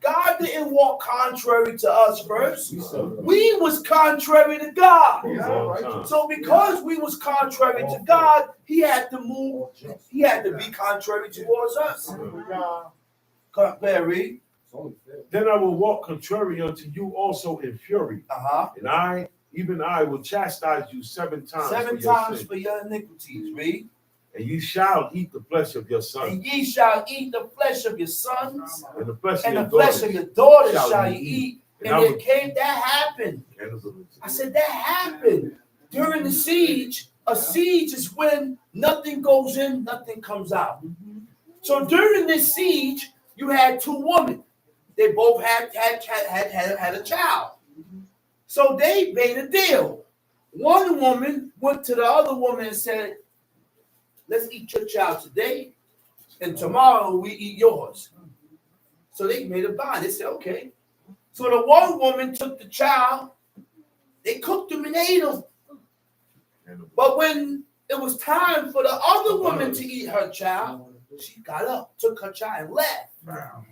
God didn't walk contrary to us first. We was contrary to God. So because we was contrary to God, he had to move. He had to be contrary towards us. Very. Then I will walk contrary unto you also in fury. And even I will chastise you 7 times. 7 times for your iniquities. Read. And ye shall eat the flesh of your sons. And ye shall eat the flesh of your sons. And the flesh of your daughters shall ye eat. And it came, that happened. I said that happened. During the siege, a siege is when nothing goes in, nothing comes out. So during this siege, you had 2 women. They both had a child. So they made a deal. One woman went to the other woman and said, let's eat your child today, and tomorrow we eat yours. So they made a bond. They said, okay. So the one woman took the child, they cooked him and ate him. But when it was time for the other woman to eat her child, she got up, took her child, and left. Wow.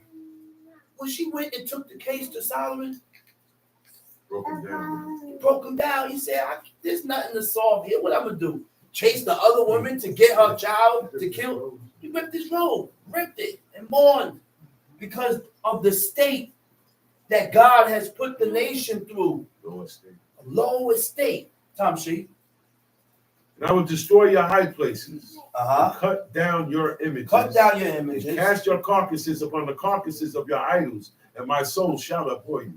When she went and took the case to Solomon, Broken broke him down. He said, there's nothing to solve here. What I'm going to do? Chase the other woman to get her child to kill? He ripped his robe, ripped it, and mourned because of the state that God has put the nation through. Low estate. Tom Sheep. And I will destroy your high places. Uh-huh. Cut down your images. Cut down your And images. cast your carcasses upon the carcasses of your idols, and my soul shall abhor you.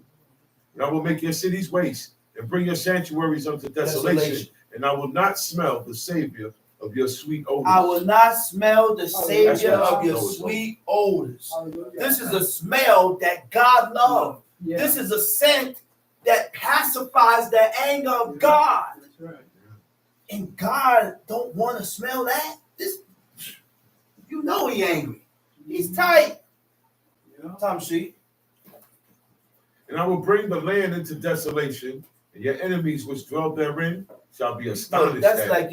And I will make your cities waste, and bring your sanctuaries unto desolation. And I will not smell the savior of your sweet odors. I will not smell the savior That's of your what sweet odors. Hallelujah. This is a smell that God loves. Yeah. This is a scent that pacifies the anger of God. That's right. And God don't want to smell that. This, you know he angry. He's tight. Yeah. Tom Sheep. And I will bring the land into desolation, and your enemies which dwell therein shall be astonished. Look, that's at like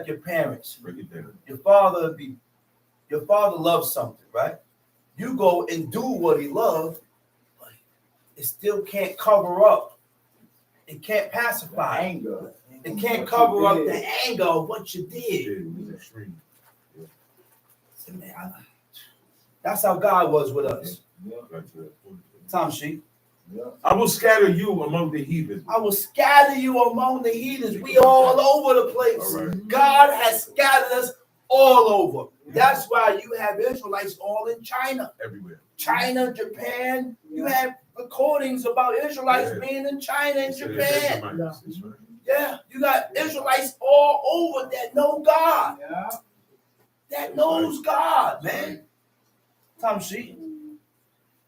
it. your parents. Break it down. Your father loves something, right? You go and do what he loved, but it still can't cover up. It can't pacify. Anger. It can't cover up the anger of what you did. It was extreme. That's how God was with us. Tom Sheep. I will scatter you among the heathen. I will scatter you among the heathens. We all over the place. All right. God has scattered us all over. That's why you have Israelites all in China. Everywhere. China, Japan. You have recordings about Israelites being in China and Japan. That's right. Yeah, you got Israelites all over that know God. Yeah. That knows God, man. Tom Sheep.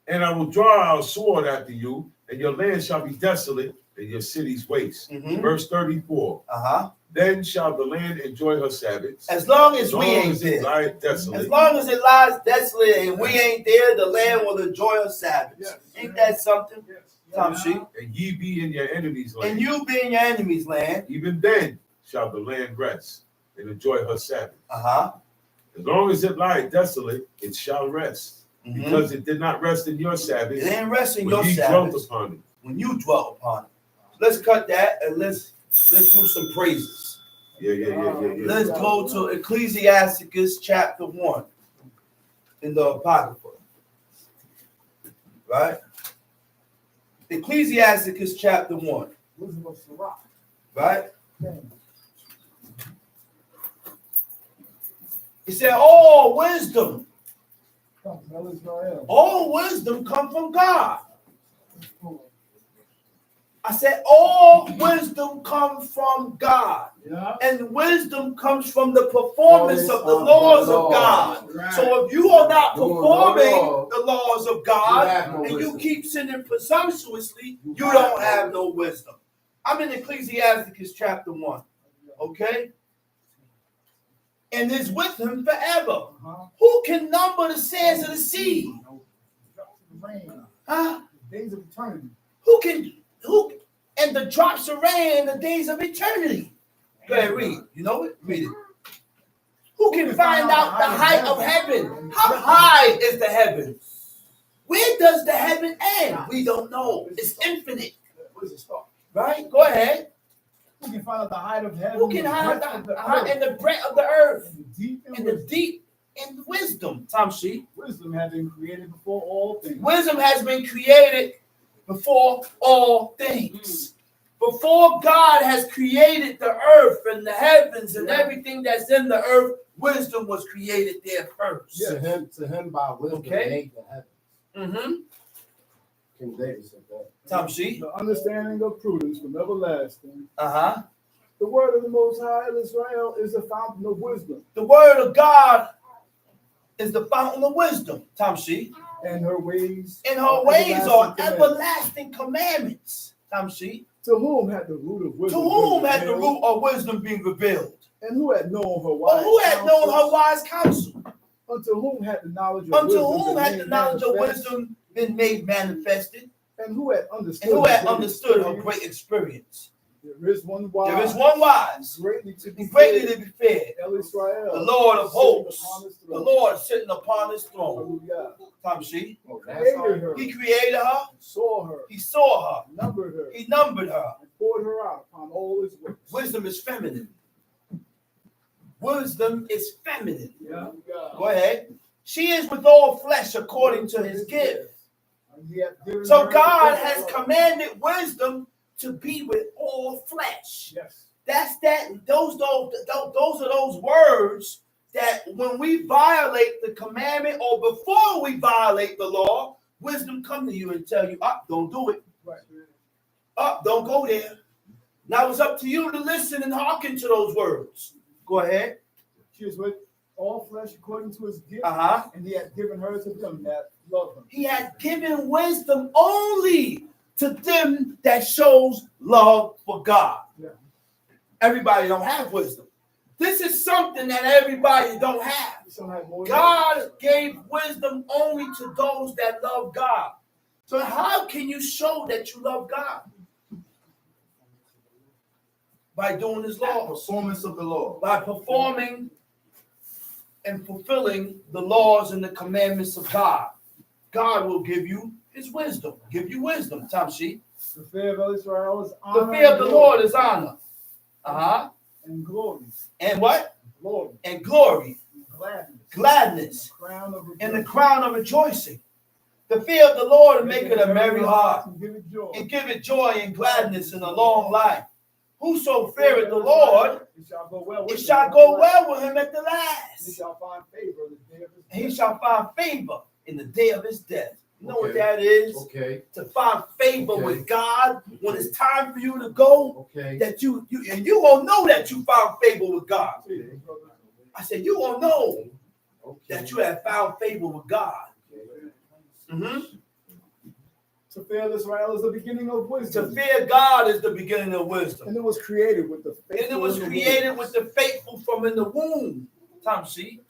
And I will draw out a sword after you, and your land shall be desolate, and your cities waste. Mhm. Verse 34. Uh-huh. Then shall the land enjoy her Sabbaths. As long as As we long ain't as it there. lie desolate. As long as it lies desolate and we ain't there, the land will enjoy her Sabbath. Yes. Ain't that something, Yes. Tom Sheep? And ye be in your enemies' land. And you be in your enemy's land. Even then shall the land rest and enjoy her Sabbath. Uh-huh. As long as it lie desolate, it shall rest. Mhm. Because it did not rest in your Sabbath It ain't resting when your ye dwelt Sabbath upon it. when you dwell upon it. Let's cut that and let's do some praises. Yeah. Let's go to Ecclesiasticus chapter 1 in the Apocrypha. Right? Ecclesiasticus chapter 1. Wisdom of Sirach. Right? He said, all wisdom come from God. I said, all wisdom comes from God. Yeah. And wisdom comes from the performance of the laws of God. Right. So if you are not performing the laws of You God have no and you wisdom. keep sinning presumptuously, you don't have no wisdom. I'm in Ecclesiasticus chapter 1. Okay? And is with him forever. Who can number the sands of the sea? Huh? Days of eternity. Who and the drops of rain in the days of eternity? Go ahead, read. You know it? Read it. Who can find out the height of heaven? How high is the heaven? Where does the heaven end? We don't know. It's infinite. Where does it start? Right? Go ahead. Who can find out the height of heaven? Who can hide the height and the breadth of the earth? And the deep in wisdom, Tom Sheep. Wisdom has been created before all things. Wisdom has been created before all things. Before God has created the earth and the heavens and everything that's in the earth, wisdom was created there first. Yeah. To him by wisdom Okay. made the heavens. Mm-hmm. King David said that. Tom Sheep. The understanding of prudence from everlasting. Uh-huh. The word of the Most High in Israel is the fountain of wisdom. The word of God is the fountain of wisdom, Tom Sheep. And her ways. And her ways are everlasting everlasting commandments, Tom Sheep. To whom had the root of To wisdom? whom been had the revealed? root of wisdom been revealed? And who had known her Or wise who had known her counsel? wise counsel? Unto whom had the knowledge of Unto wisdom whom been had made the knowledge of manifest, wisdom been made manifested, and who had understood, and who had great understood her experience? great experience? There is one wise, There is one wise, greatly to be and greatly feared, to be feared, El Israel, the Lord of sitting hosts, upon his the throne. Lord sitting upon his throne. Hallelujah. Time she. Created her, He created her, saw her, he saw her, numbered her, he numbered her. and poured her out upon all his works. Wisdom is feminine. Wisdom is feminine. Yeah. Go ahead. She is with all flesh according to his gift. And he hath given So her God the has gift of- commanded wisdom to be with all flesh. Yes. That's that. Those are those words that when we violate the commandment or before we violate the law, wisdom come to you and tell you, up, don't do it. Right. Up, don't go there. Now it's up to you to listen and hearken to those words. Go ahead. She is with all flesh according to his gift, Uh-huh. and he hath given her to them that love him. He had given wisdom only to them that shows love for God. Yeah. Everybody don't have wisdom. This is something that everybody don't have. Some have more. God gave wisdom only to those that love God. So how can you show that you love God? By doing his laws. Performance of the law. By performing and fulfilling the laws and the commandments of God. God will give you his wisdom. Give you wisdom, Tamshi. The fear of Israel is honor. The fear of the and Lord glory. is honor. Uh-huh. And glory. And what? Glory. And glory. And gladness. Gladness. Crown of And the rejoicing. crown of rejoicing. The fear of the Lord maketh a merry heart, And give it joy. and give it joy and gladness in a long life. Whoso feareth the Lord, It shall go well with it him. shall go well with him at the He last. shall find favor in the day of his And he death. shall find favor in the day of his death. You know what Okay. that is? Okay, To find favor Okay. with God when it's time for you to go. okay. That you gonna know that you found favor with God. Okay. I said you gonna know Okay. that you have found favor with God. Mhm. To fear Israel is the beginning of To wisdom. fear God is the beginning of wisdom. And it was created with the And it faithful was in the created womb. with the faithful from in the womb. Tom, see?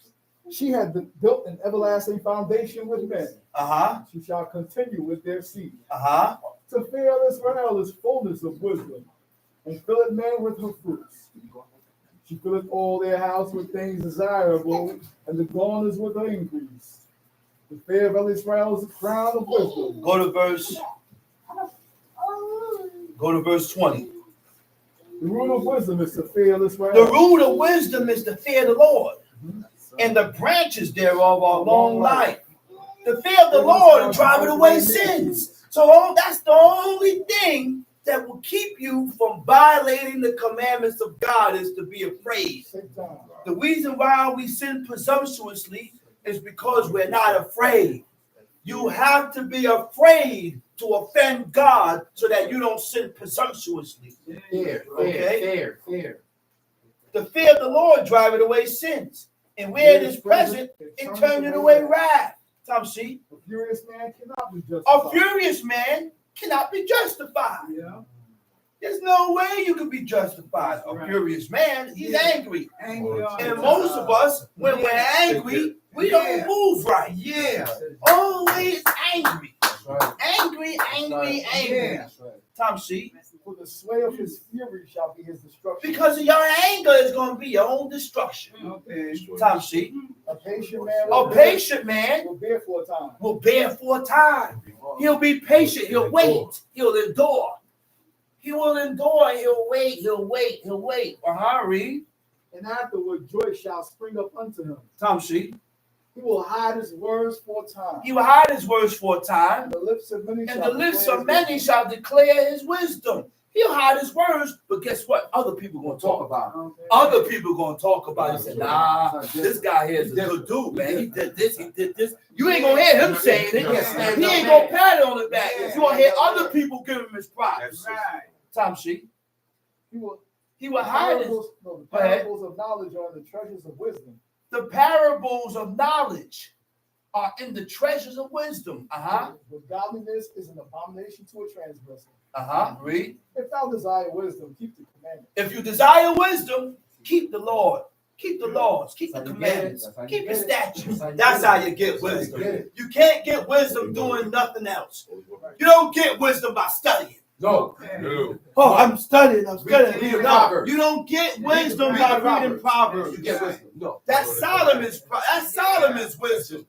She had built an everlasting foundation with men. Uh-huh. She shall continue with their seed. Uh-huh. To fear Israel is fullness of wisdom, and filleth men with her fruits. She filleth all their house with things desirable, and the garners with her increase. The fear of Israel is the crown of wisdom. Go to verse 20. The root of wisdom is to fear Israel. The root of wisdom is to fear the Lord, and the branches thereof are long life. The fear of the Lord driveth away sins. So that's the only thing that will keep you from violating the commandments of God is to be afraid. Take time. The reason why we sin presumptuously is because we're not afraid. You have to be afraid to offend God so that you don't sin presumptuously. Fair, Okay. fair. The fear of the Lord driveth away sins. And where it is present, it turneth away wrath. Tom, see? A furious man cannot be A justified. furious man cannot be justified. Yeah. There's no way you can be justified. A furious man, he's angry. And most of us, when we're angry, we don't move right. Yeah. Always angry. That's right. Angry. That's right. Tom, see? For the sway of his fury shall be his destruction. Because of your anger is going to be your own destruction. Tom, see? A patient man A patient man will bear for a time. will bear for a time. He'll be patient. He'll wait. He'll endure. He will endure. He'll wait. Read. And afterward joy shall spring up unto him. Tom, see? He will hide his words for a time. He will hide his words for a time. And the lips of many And shall the lips declare of his many wisdom. shall declare his wisdom. He'll hide his words, but guess what? Other people going to talk about it. Other people going to talk about it and say, nah, this guy here is a good dude, man. He did this, he did this. You ain't going to hear him saying it. He ain't going to pat it on the back. You're going to hear other people give him his props. Tom Sheep. He will He will hide his. the parables of knowledge are the treasures of wisdom. The parables of knowledge are in the treasures of wisdom. But godliness is an abomination to a transgressor. Read. If thou desire wisdom, keep the commandments. If you desire wisdom, keep the Lord. Keep the laws, keep the That's how you commandments, get it. keep the That's how you statutes. get it. That's how you get That's how you wisdom. get it. You can't get wisdom doing nothing else. You don't get wisdom by studying. No. No. Oh, I'm studying. Read No, Proverbs. you don't get wisdom Read by the reading Proverbs. You get wisdom. No. That's Solomon's wisdom.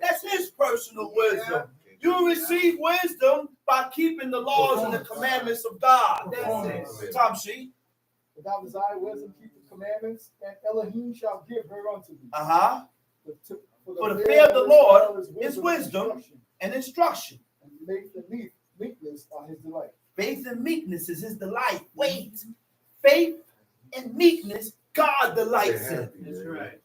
That's his personal wisdom. You receive wisdom by keeping the laws and the commandments of God. That's it. Tom Sheet. If thou desire wisdom, keep the commandments, and Elohim shall give her unto thee. For the fear of the Lord is wisdom and instruction. And make the meekness his delight. Faith and meekness is his delight. Wait. Faith and meekness, God delights in. That's right.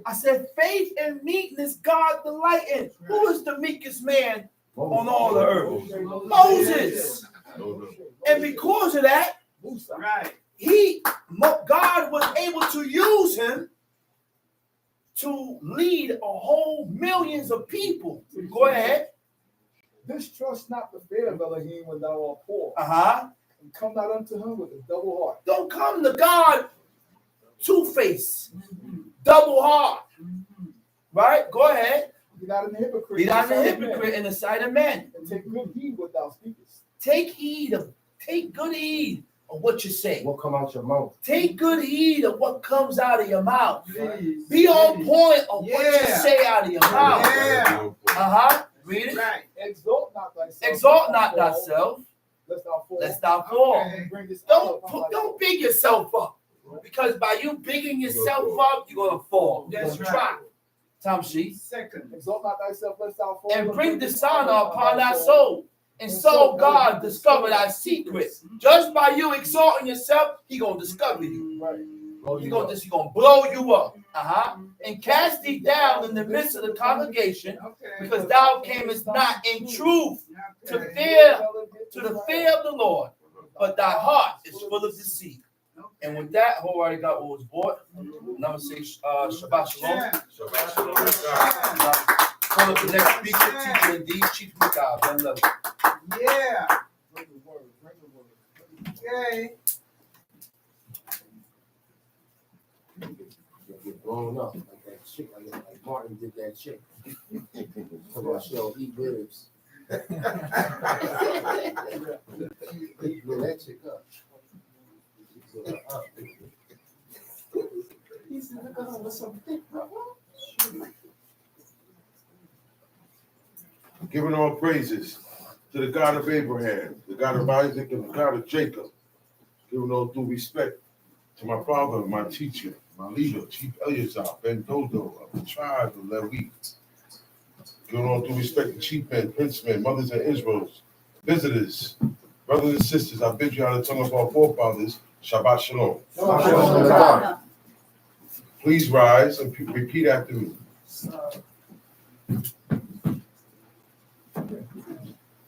I said faith and meekness, God delight in. Who is the meekest man on all the earth? Moses. And because of that, God was able to use him to lead a whole millions of people. Go ahead. Distrust not the fear of Elohim when thou art poor. And come not unto him with a double heart. Don't come to God two-faced, double heart. Right? Go ahead. Be not an hypocrite. Be not a hypocrite in the sight of men. And take good heed what thou speakest. Take good heed of what you say. What come out your mouth? Take good heed of what comes out of your mouth. Be on point of what you say out of your mouth. Read it. Right. Exalt not thyself. Exalt not thyself, lest thou fall. Don't big yourself up. Because by you bigging yourself up, you're gonna fall. That's right. Try. Tom Sheet. Second. Exalt not thyself lest thou fall. And bring dishonor upon thy soul. And so God discover thy secrets. Just by you exalting yourself, he gonna discover you. Right. He gonna blow you up. And cast thee down in the midst of the congregation, because thou camest not in truth to the fear of the Lord, but thy heart is full of deceit. And with that, who already got what was bought. Number 6, Shabbat Shalom. Shabbat Shalom. Call up the next speaker, teacher indeed, Chief McCall. Ben Levy. Yeah. Bring the word. Bring the word. Okay. Get blown up like that chick, like Martin did that chick. Come on, she'll eat ribs. Blew that chick up. He said, look at her with some thick, bro. Giving all praises to the God of Abraham, the God of Isaac, and the God of Jacob. Giving all due respect to my father, my teacher, my leader, Chief Eleazar, Ben Dodo of the tribe of Levite. Giving all due respect to chief men, princemen, mothers and Israels, visitors, brothers and sisters. I bid you out of the tongue of our forefathers, Shabbat Shalom. Shalom. Please rise and repeat after me.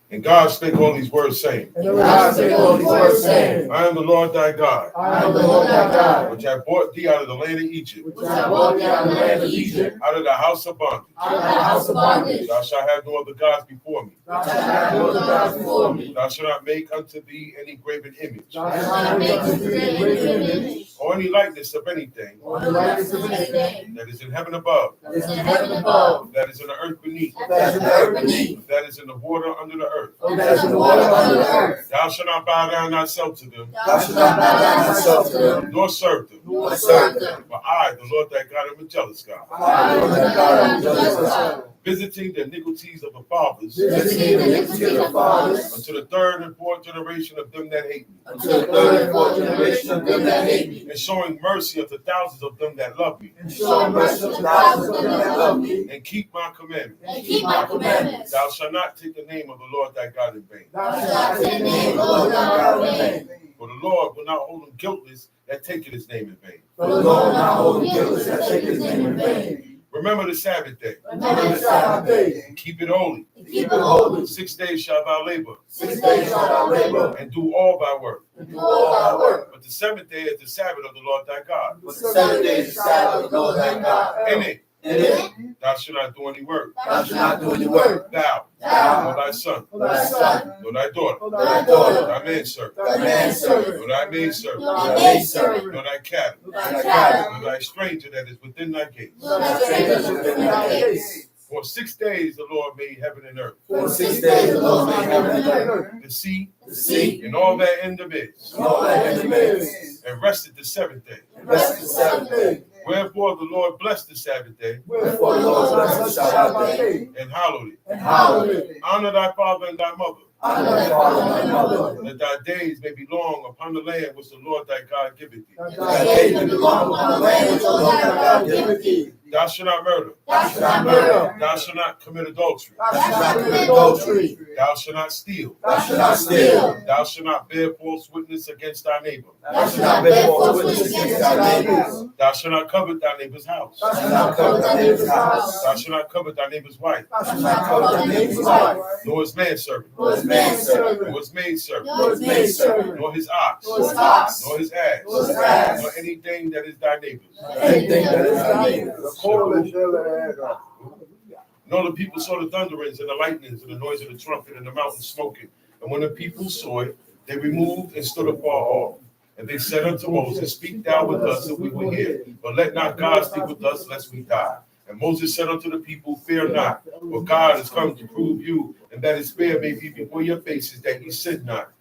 And God spake all these words, saying, And God spake all these words, saying, I am the Lord thy God, I am the Lord thy God, which have brought thee out of the land of Egypt, which have brought thee out of the land of Egypt, out of the house of bondage. out of the house of bondage. Thou shalt have no other gods before me. Thou shalt have no other gods before me. Thou shalt not make unto thee any graven image, Thou shalt not make unto thee a graven image, or any likeness of anything or the likeness of anything that is in heaven above, that is in heaven above, that is in the earth beneath, that is in the earth beneath, that is in the water under the earth. or that is in the water under the earth. Thou shalt not bow down thyself to them, Thou shalt not bow down thyself to them, nor serve them. nor serve them. For I, the Lord thy God, am a jealous God, I, the Lord thy God, am jealous God, visiting the iniquities of the fathers visiting the iniquity of the fathers, unto the third and fourth generation of them that hate me, unto the third and fourth generation of them that hate me, and showing mercy unto thousands of them that love me, and showing mercy to thousands of them that love me, and keep my commandments. and keep my commandments. Thou shalt not take the name of the Lord thy God in vain. Thou shalt not take the name of the Lord thy God in vain. For the Lord will not hold him guiltless that taketh his name in vain. For the Lord will not hold him guiltless that take his name in vain. Remember the Sabbath day, Remember the Sabbath day, and keep it holy. keep it holy. 6 days shalt thou labor, 6 days shalt thou labor, and do all thy work. and do all thy work. But the seventh day is the Sabbath of the Lord thy God. But the 7th day is the Sabbath of the Lord thy God. In it In it, thou shalt not do any work. thou shalt not do any work. Thou, Thou, nor thy son, nor thy son, nor thy daughter, nor thy thy daughter, daughter, thy manservant, thy manservant, nor thy maidservant, nor thy maidservant, nor thy cattle, nor thy thy cattle, cattle, nor thy stranger that is within thy gates. nor thy strangers within thy gates. For 6 days the Lord made heaven and earth, For 6 days the Lord made heaven and earth, the sea, the sea, and all that in them is, and all that in them is, and rested the 7th day. and rested the 7th day. Wherefore the Lord blessed the Sabbath day Wherefore the Lord blessed the Sabbath day, and hallowed it. and hallowed it. Honor thy father and thy mother, Honor thy father and thy mother, that thy days may be long upon the land which the Lord thy God giveth thee. That thy days may be long upon the land which the Lord thy God giveth thee. Thou shalt not murder. Thou shalt not murder. Thou shalt not commit adultery. thou Thou shalt shalt not not commit commit adultery. adultery. Thou shalt not steal. Thou shalt not steal. Thou shalt not bear false witness against thy neighbor. Thou shalt not bear false witness against thy neighbors. Thou shalt not covet thy neighbor's house. Thou Thou shalt shalt not covet thy neighbor's house. Thou shalt not covet thy neighbor's wife, Thou shalt Thou shalt not covet thy neighbor's wife, nor his manservant, nor his manservant, nor his maidservant, nor his maidservant, nor his ox, nor his ox, nor his ass, nor his ass, nor anything that is thy neighbor's. anything that is thy neighbor's. Nor the people saw the thunderings and the lightnings and the noise of the trumpet and the mountain smoking. And when the people saw it, they removed and stood afar off. And they said unto Moses, Speak thou with us, and we will hear. But let not God speak with us, lest we die. And Moses said unto the people, Fear not, for God is come to prove you, and that his fear may be before your faces, that ye sin not.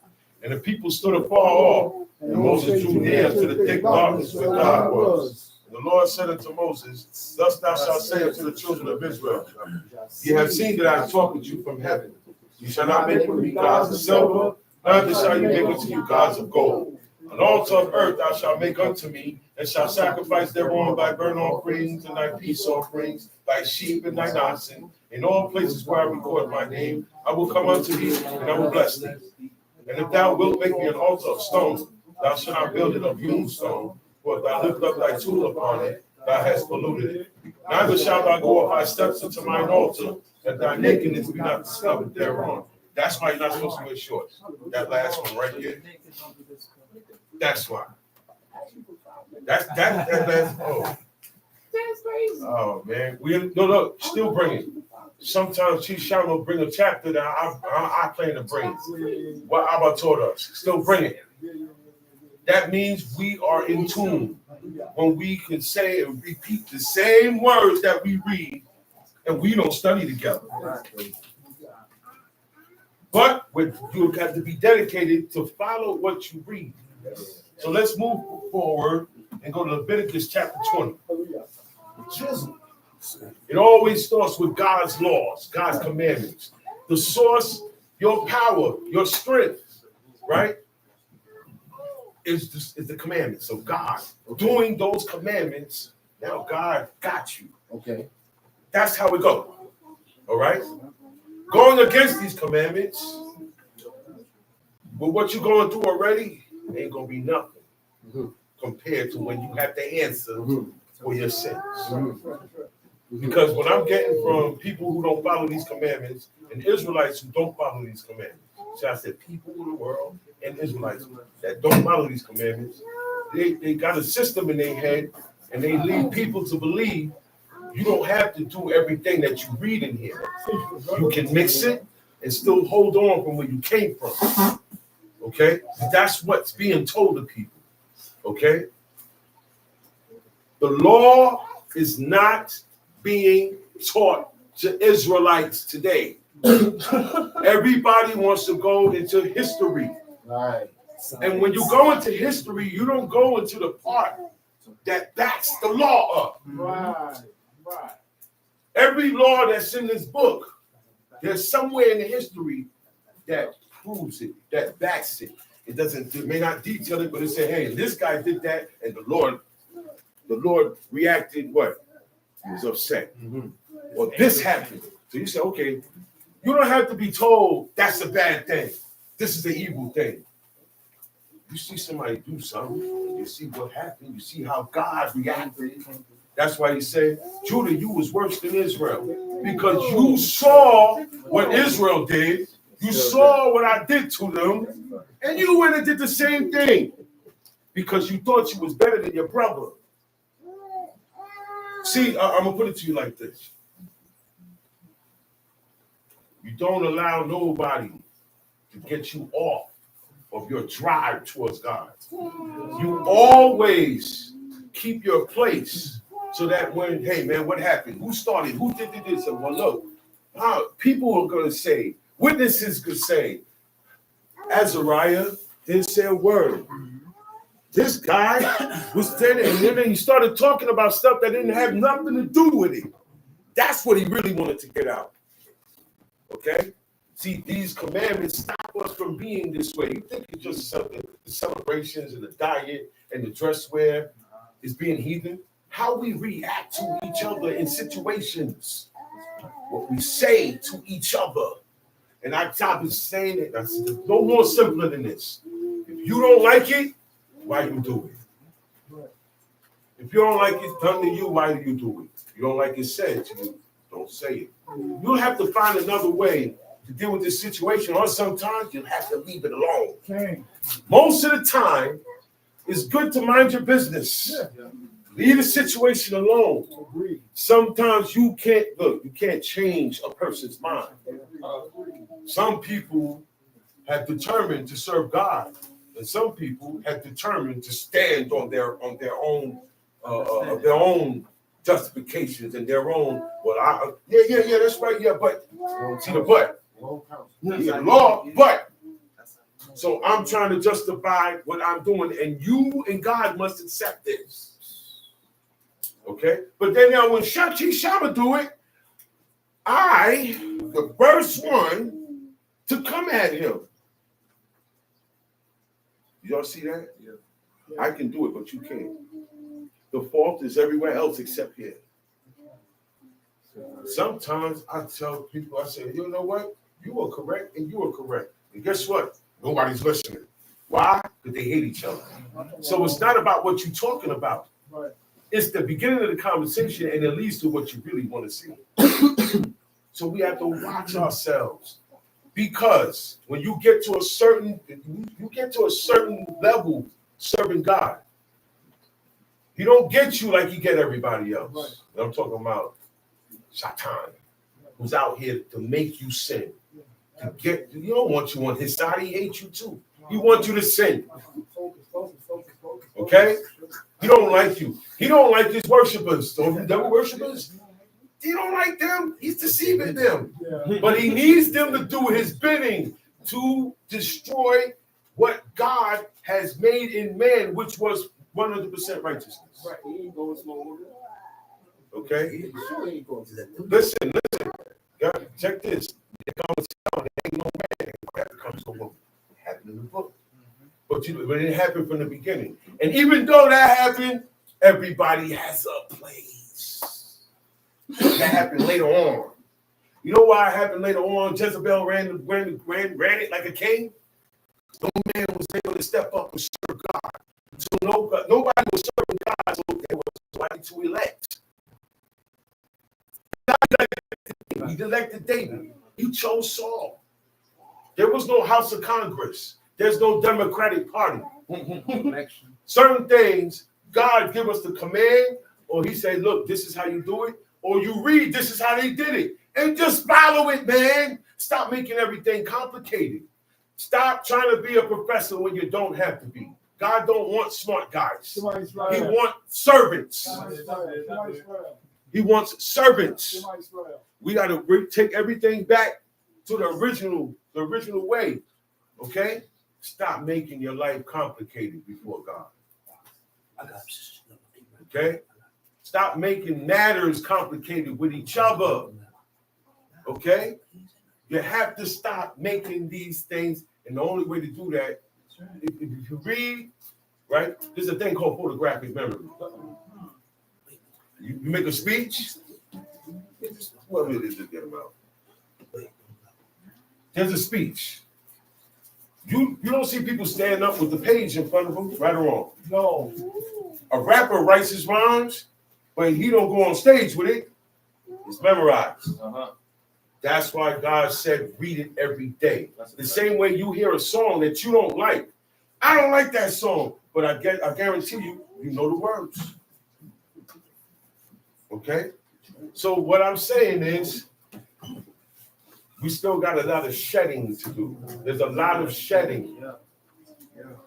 And the people stood afar off, and Moses drew near to the thick darkness where God was. And the Lord said unto Moses, Thus thou shalt say unto the children of Israel, Ye have seen that I talk with you from heaven. You shall not make with me gods of silver, neither shall you make unto you gods of gold. An altar of earth thou shalt make unto me, and shalt sacrifice thereon thy burnt offerings and thy peace offerings, thy sheep and thine oxen. In all places where I record my name, I will come unto thee, and I will bless thee. And if thou wilt make me an altar of stone, thou shalt not build it of hewn stone, for if thou lift up thy tool upon it, thou hast polluted it. Neither shalt thou go up thy steps into mine altar, that thy nakedness be not discovered thereon. That's why you're not supposed to wear shorts. That last one right here. That's why. That last, oh. That's crazy. Oh man, look, still bring it. Sometimes Chief Sean will bring a chapter that I plan to bring. What Abba taught us. Still bring it. That means we are in tune when we can say and repeat the same words that we read, and we don't study together. But you got to be dedicated to follow what you read. So let's move forward and go to Leviticus chapter 20. It always starts with God's laws, God's commandments. The source, your power, your strength, right, is the commandments of God. Doing those commandments, now God got you. Okay. That's how we go. All right? Going against these commandments, with what you're going through already, ain't going to be nothing compared to when you have to answer for your sins. Because what I'm getting from people who don't follow these commandments and Israelites who don't follow these commandments. So I said people in the world and Israelites that don't follow these commandments, they got a system in their head and they lead people to believe you don't have to do everything that you read in here. You can mix it and still hold on from where you came from. Okay? That's what's being told to people. Okay? The law is not being taught to Israelites today. Everybody wants to go into history. Right. And when you go into history, you don't go into the part that backs the law up. Right. Every law that's in this book, there's somewhere in the history that proves it, that backs it. It may not detail it, but it say, hey, this guy did that, and the Lord reacted what? He was upset. Or this happened. So you say, okay, you don't have to be told that's a bad thing. This is the evil thing. You see somebody do something, you see what happened, you see how God reacted. That's why he said, Judah, you was worse than Israel. Because you saw what Israel did, you saw what I did to them, and you went and did the same thing. Because you thought you was better than your brother. See, I'm gonna put it to you like this. You don't allow nobody to get you off of your drive towards God. You always keep your place so that when, hey man, what happened? Who started? Who did this? And well, look, people are gonna say, witnesses could say, Azariah didn't say a word. This guy was standing, and then he started talking about stuff that didn't have nothing to do with it. That's what he really wanted to get out. Okay? See, these commandments stop us from being this way. You think it's just something, the celebrations and the diet and the dress wear is being heathen? How we react to each other in situations, what we say to each other. And I've been saying it, that's no more simpler than this. If you don't like it, why you do it? If you don't like it done to you, why do you do it? If you don't like it said to you, don't say it. You'll have to find another way to deal with this situation, or sometimes you'll have to leave it alone. Okay. Most of the time, it's good to mind your business. Leave the situation alone. Agreed. Sometimes you can't change a person's mind. Some people have determined to serve God, and some people have determined to stand on their own justifications and their own. Well, that's right. Yeah, but see the but. Yeah, law, but. So I'm trying to justify what I'm doing, and you and God must accept this. Okay, but then now when Shachi Shama do it, I, the first one to come at him. Y'all see that? Yeah. I can do it, but you can't. The fault is everywhere else except here. Sometimes I tell people, I say, you know what? You are correct and you are correct. And guess what? Nobody's listening. Why? Because they hate each other. So it's not about what you're talking about. Right. It's the beginning of the conversation, and it leads to what you really want to see. So we have to watch ourselves, because when you get to a certain level serving God, He don't get you like He get everybody else. Right. And I'm talking about Satan, who's out here to make you sin. He don't want you on his side. He hates you too. He wants you to sin. Okay? He don't like you. He don't like his worshipers. So devil worshipers, he don't like them. He's deceiving them. Yeah. But he needs them to do his bidding to destroy what God has made in man, which was 100% righteousness. Right. He ain't going slow. Okay? Sure ain't going to that. Listen. God, check this. It comes down, there ain't no man that comes to what happened in the book. But it happened from the beginning. And even though that happened, everybody has a place. That happened later on. You know why it happened later on? Jezebel ran it like a king. No man was able to step up and serve God. So nobody was serving God, so there was nobody to elect. He elected David. He chose Saul. There was no House of Congress. There's no Democratic Party. Certain things, God give us the command, or He say, look, this is how you do it. Or you read, this is how they did it. And just follow it, man. Stop making everything complicated. Stop trying to be a professor when you don't have to be. God don't want smart guys. He wants servants. He wants servants. We got to take everything back to the original way. Okay? Stop making your life complicated before God. Okay? Stop making matters complicated with each other. Okay? You have to stop making these things, and the only way to do that, if you read, right, there's a thing called photographic memory. You make a speech, what it is to get about? There's a speech. You don't see people stand up with the page in front of them, right or wrong. No. A rapper writes his rhymes, but he don't go on stage with it. It's memorized. That's why God said, read it every day. The same way you hear a song that you don't like. I don't like that song, but I guarantee you, you know the words. Okay? So what I'm saying is, we still got a lot of shedding to do. There's a lot of shedding.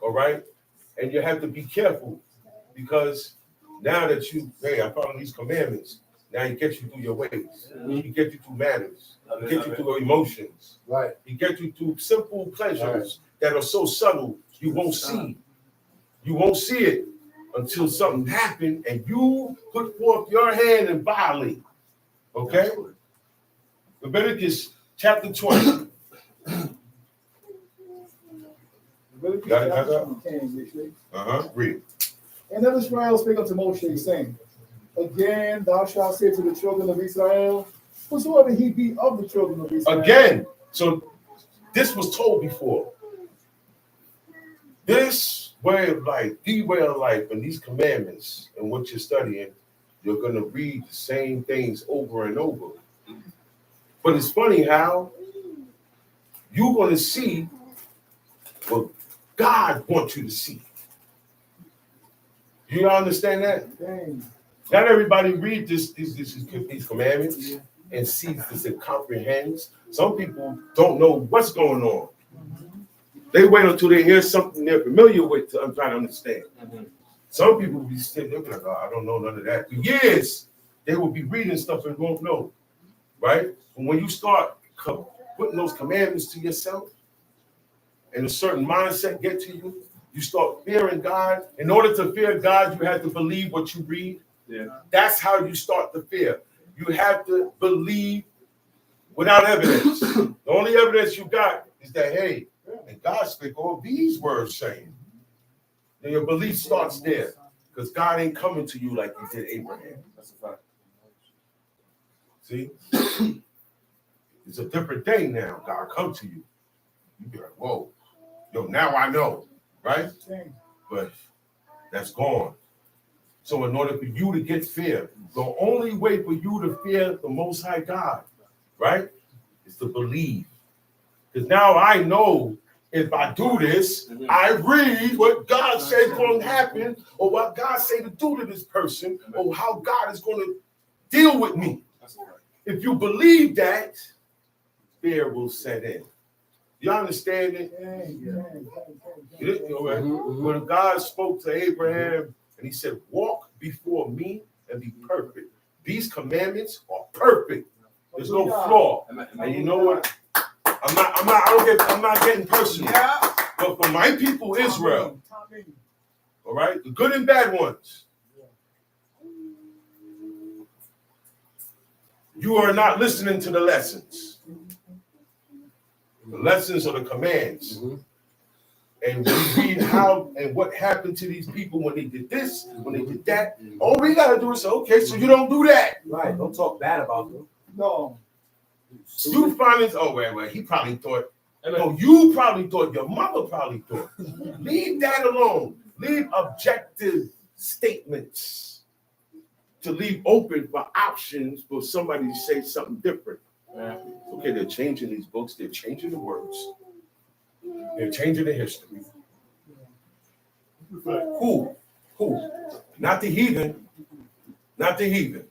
All right? And you have to be careful because now that I follow these commandments, now he gets you through your ways. He gets you through manners. He gets you through your emotions. Right. He gets you through simple pleasures that are so subtle you won't see. You won't see it until something happened and you put forth your hand and violate. Okay? Leviticus chapter 20. Leviticus Got it, chapter got 20, Read. And then Israel spake unto Moshe, saying, Again, thou shalt say to the children of Israel, whosoever he be of the children of Israel. Again, so this was told before. This way of life, the way of life, and these commandments and what you're studying, you're going to read the same things over and over. But it's funny how you're going to see what God wants you to see. You understand that? Dang. Not everybody read these commandments and sees this and comprehends. Some people don't know what's going on. They wait until they hear something they're familiar with to try to understand. Some people will be sitting there like, oh, I don't know none of that. For years, they will be reading stuff and won't know, right? And when you start putting those commandments to yourself and a certain mindset get to you, you start fearing God. In order to fear God, you have to believe what you read. Yeah. That's how you start to fear. You have to believe without evidence. The only evidence you got is that, hey, and God spake all these words saying. Then your belief starts there. Because God ain't coming to you like he did Abraham. That's a fact. See? It's a different thing now. God come to you. You be like, whoa. Yo, now I know. Right? But that's gone. So in order for you to get fear, the only way for you to fear the Most High God, right, is to believe. Because now I know if I do this, I read what God says going to happen, or what God say to do to this person, or how God is going to deal with me. If you believe that, fear will set in. You understand it? When God spoke to Abraham and he said, walk before me and be perfect. These commandments are perfect. There's no flaw. And you know what? I'm not getting personal. But for my people, Israel, all right, the good and bad ones, you are not listening to the lessons. The lessons are the commands. And we read how and what happened to these people when they did this, when they did that. All we got to do is say, okay, so you don't do that. Right. Don't talk bad about them. No. You find this, oh, wait, he probably thought, no, you probably thought, your mother probably thought. Leave that alone. Leave objective statements to leave open for options for somebody to say something different. Okay, they're changing these books, they're changing the words, they're changing the history. Who? Not the heathen. Not the heathen.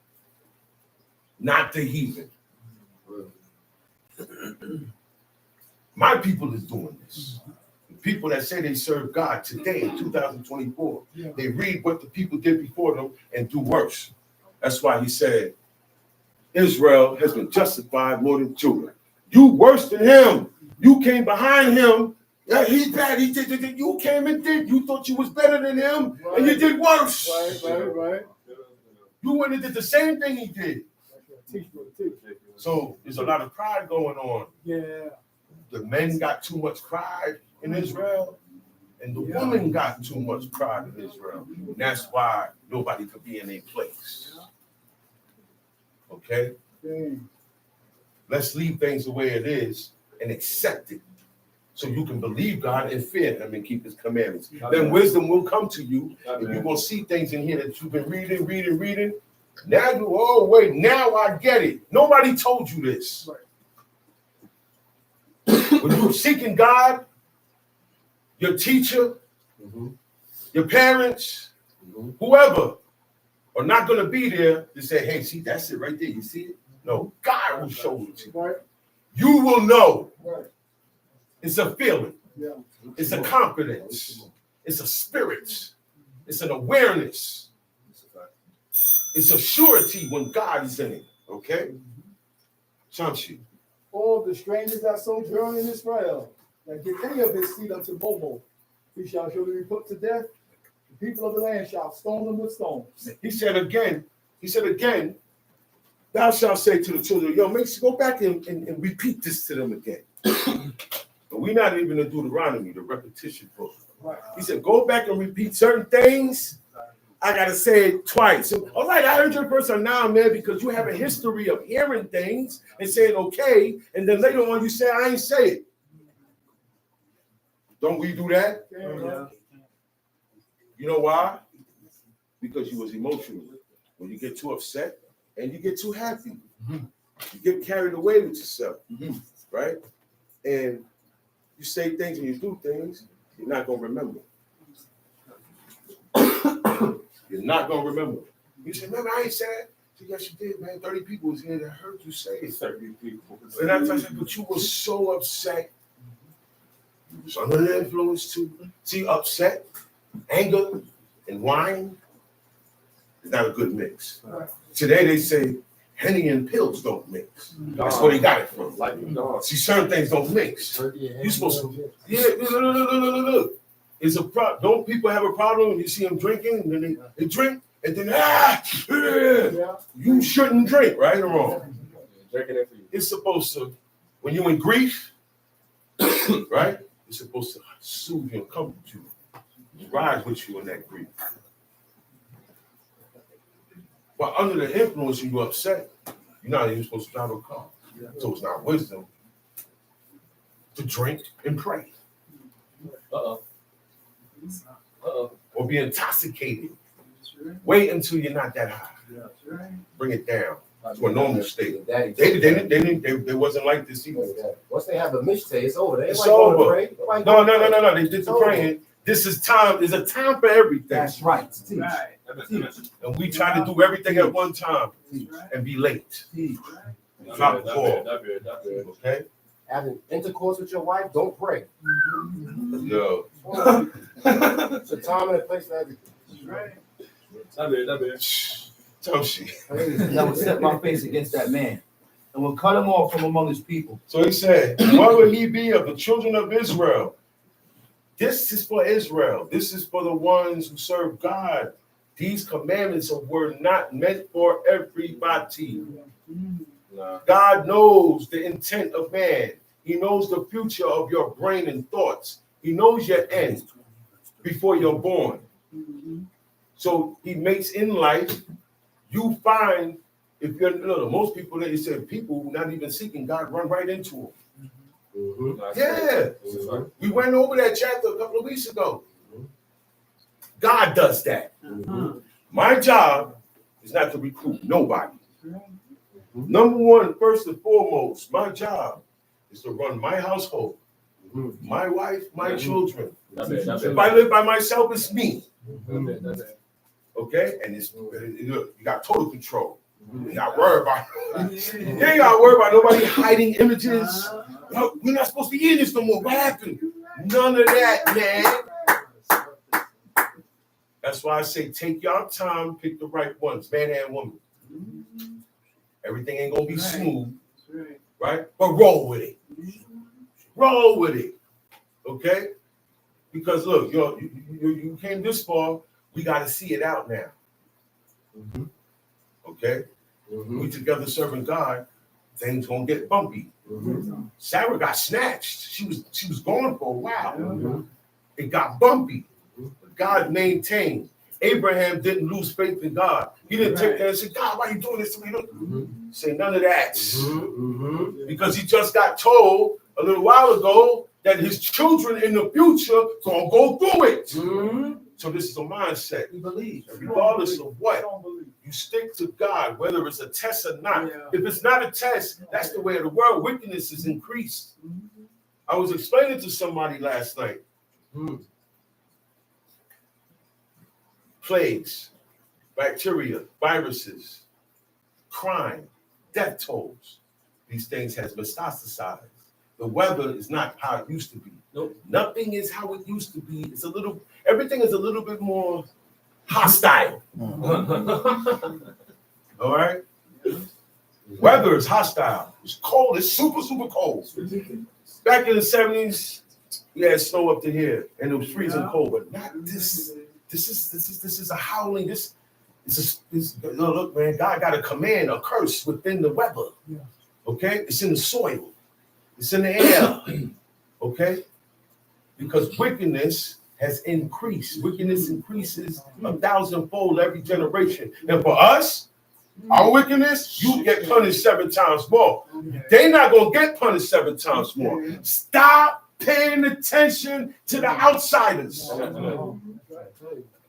Not the heathen. My people is doing this. The people that say they serve God today in 2024, they read what the people did before them and do worse. That's why he said, Israel has been justified more than Judah. You worse than him. You came behind him. Yeah, he's bad. He did. You came and did. You thought you was better than him, and you did worse. Right. You went and did the same thing he did. So there's a lot of pride going on. Yeah. The men got too much pride in Israel, and the women got too much pride in Israel. And that's why nobody could be in a place. Okay? Let's leave things the way it is and accept it. So you can believe God and fear him and keep his commandments. Then wisdom will come to you, and you're going to see things in here that you've been reading. Now now I get it. Nobody told you this. When you're seeking God, your teacher, your parents, whoever, are not going to be there to say, hey, see, that's it right there. You see it? No, God will show it to you. Right. You will know. Right. It's a feeling. Yeah. It's a confidence. It's a spirit. It's an awareness. It's a surety when God is in it. Okay? Shamshi. All the strangers that sojourn in Israel, that give any of his seed unto Momo, he shall surely be put to death. The people of the land shall stone them with stones. He said again, thou shalt say to the children, yo, make sure go back and repeat this to them again. But we're not even in Deuteronomy, the repetition book. Right. He said, go back and repeat certain things. I got to say it twice. So, all right, I heard your person now, man, because you have a history of hearing things and saying, okay, and then later on you say, I ain't say it. Don't we do that? Yeah. You know why? Because you was emotional. When you get too upset and you get too happy, you get carried away with yourself, right? And you say things and you do things, you're not going to remember. You're not going to remember. You say, remember, I ain't said that. So, yes, you did, man. 30 people was here that heard you say it. 30 people. And I said, but you were so upset. So under the influence too. See, upset, anger, and wine is not a good mix. Today they say Henny and pills don't mix. That's where they got it from. See, certain things don't mix. You're supposed to, look. It's a problem. Don't people have a problem when you see them drinking and then they drink and then you shouldn't drink, right or wrong? It's supposed to, when you're in grief, right? It's supposed to soothe you and comfort you, rise with you in that grief. But under the influence, you're upset. You're not even supposed to drive a car. So it's not wisdom to drink and pray. Or be intoxicated. Wait until you're not that high. Bring it down to a normal state. They wasn't like this either. Once they have a mishte, it's over. It's over. No. They did the praying. This is time. There's a time for everything. That's right. And we try to do everything at one time and be late. Drop the ball. Okay? Having intercourse with your wife, don't pray. Yo. It's a time and a place for everything. Tell she. I will set my face against that man and will cut him off from among his people. So he said, what will he be of the children of Israel? This is for Israel. This is for the ones who serve God. These commandments were not meant for everybody. God knows the intent of man. He knows the future of your brain and thoughts. He knows your end before you're born. So he makes in life, you find, if you're, most people, they say people who not even seeking God run right into him. Yeah. We went over that chapter a couple of weeks ago. God does that. My job is not to recruit nobody. Number one, first and foremost, my job is to run my household, my wife, my children. If I live by myself, it's me. Okay? And it's, you got total control. You ain't got to worry about nobody hiding images. We're not supposed to be in this no more. What happened? None of that, man. That's why I say take your time, pick the right ones, man and woman. Everything ain't gonna be smooth, right? But roll with it. Roll with it. Okay? Because look, you came this far, we gotta see it out now. Okay? We together serving God, things gonna get bumpy. Sarah got snatched. She was gone for a while. It got bumpy. God maintained. Abraham didn't lose faith in God. He didn't take that and say, God, why are you doing this to me? Say none of that. Because he just got told a little while ago that his children in the future gonna go through it. So this is a mindset. We believe. Regardless of what, you stick to God, whether it's a test or not. If it's not a test, that's the way of the world. Wickedness is increased. I was explaining to somebody last night. Plagues. bacteria, viruses, crime, death tolls. These things has metastasized. The weather is not how it used to be. Nope. Nothing is how it used to be. Everything is a little bit more hostile. All right? Weather is hostile. It's cold. It's super, super cold. Back in the 70s, we had snow up to here, and it was freezing cold. But not this. This is a howling. Look, man. God got a command, a curse within the weather. Okay, it's in the soil. It's in the air. Okay, because wickedness has increased. Wickedness increases 1,000-fold every generation. And for us, our wickedness, you get punished 7 times more. They're not going to get punished 7 times more. Stop paying attention to the outsiders.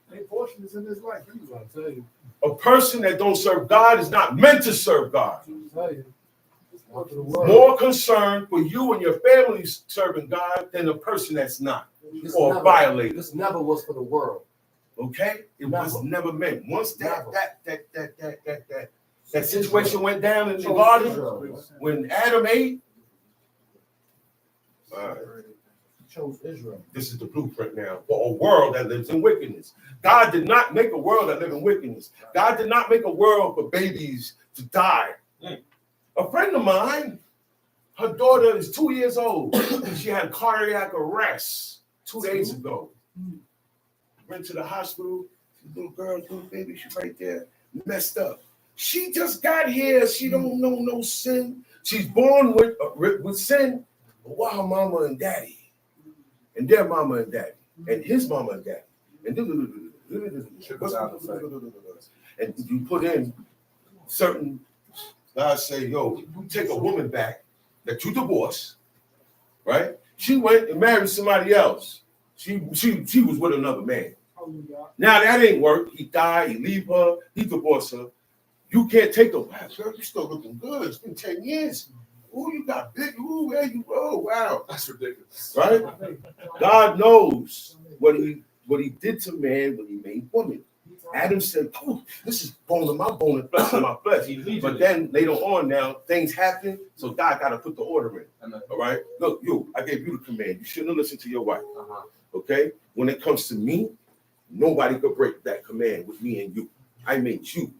Their portion is in this life. I tell you. A person that don't serve God is not meant to serve God. I tell you. More concerned for you and your family serving God than a person that's not, or violated. This never was for the world. Okay, it was never meant. Once that situation went down in the garden, when Adam ate, Chose Israel. this is the blueprint now for a world that lives in wickedness. God did not make a world that lives in wickedness. God did not make a world for babies to die. A friend of mine, her daughter is 2 years old. She had cardiac arrest 2 days ago. Went to the hospital. Little girl, little baby, she's right there, messed up. She just got here. She don't know no sin. She's born with sin. But why her mama and daddy? And their mama and daddy. And his mama and daddy. And you put in certain, God say, yo, you take a woman back that you divorced, right? She went and married somebody else. She was with another man. Now that ain't work. He died, he leave her, he divorced her. You can't take the wow, girl, you still looking good. It's been 10 years. Oh, you got big. Ooh, where you? Oh, wow. That's ridiculous. Right? God knows what he did to man when he made woman. Adam said, oh, this is bone of my bone and flesh of my flesh. But then later on now, things happen, so God got to put the order in. All right? Look, I gave you the command. You shouldn't have listened to your wife. Okay? When it comes to me, nobody could break that command with me and you. I made you.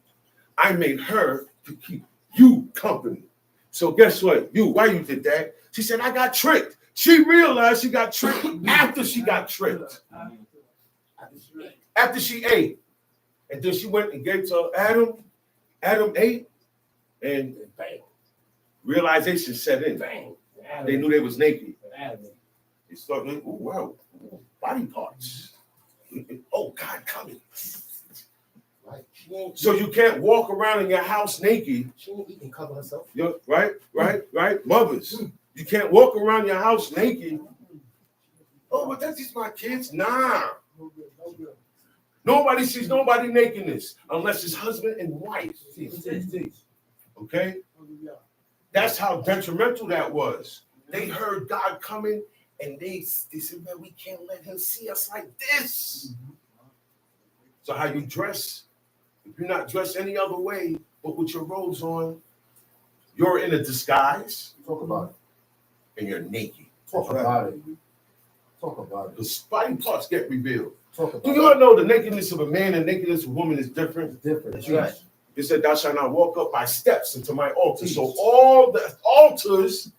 I made her to keep you company. So guess what? Why you did that? She said, I got tricked. She realized she got tricked after she got tricked. After she ate. And then she went and gave to Adam. Adam ate, and bang, realization set in. Bang. They knew they was naked. They started, oh, wow, body parts. Oh, God coming. So you can't walk around in your house naked. She can cover herself. Right. Mothers, you can't walk around your house naked. Oh, but that's just my kids. Nah. Nobody sees nobody nakedness unless it's husband and wife. Okay? That's how detrimental that was. They heard God coming and they said, man, we can't let him see us like this. So how you dress, if you're not dressed any other way but with your robes on, you're in a disguise. Talk about it. And you're naked. Talk about it. The body parts get revealed. Do you all know the nakedness of a man and nakedness of a woman is different? It's different. That's right. It said, thou shalt not walk up by steps into my altar. So all the altars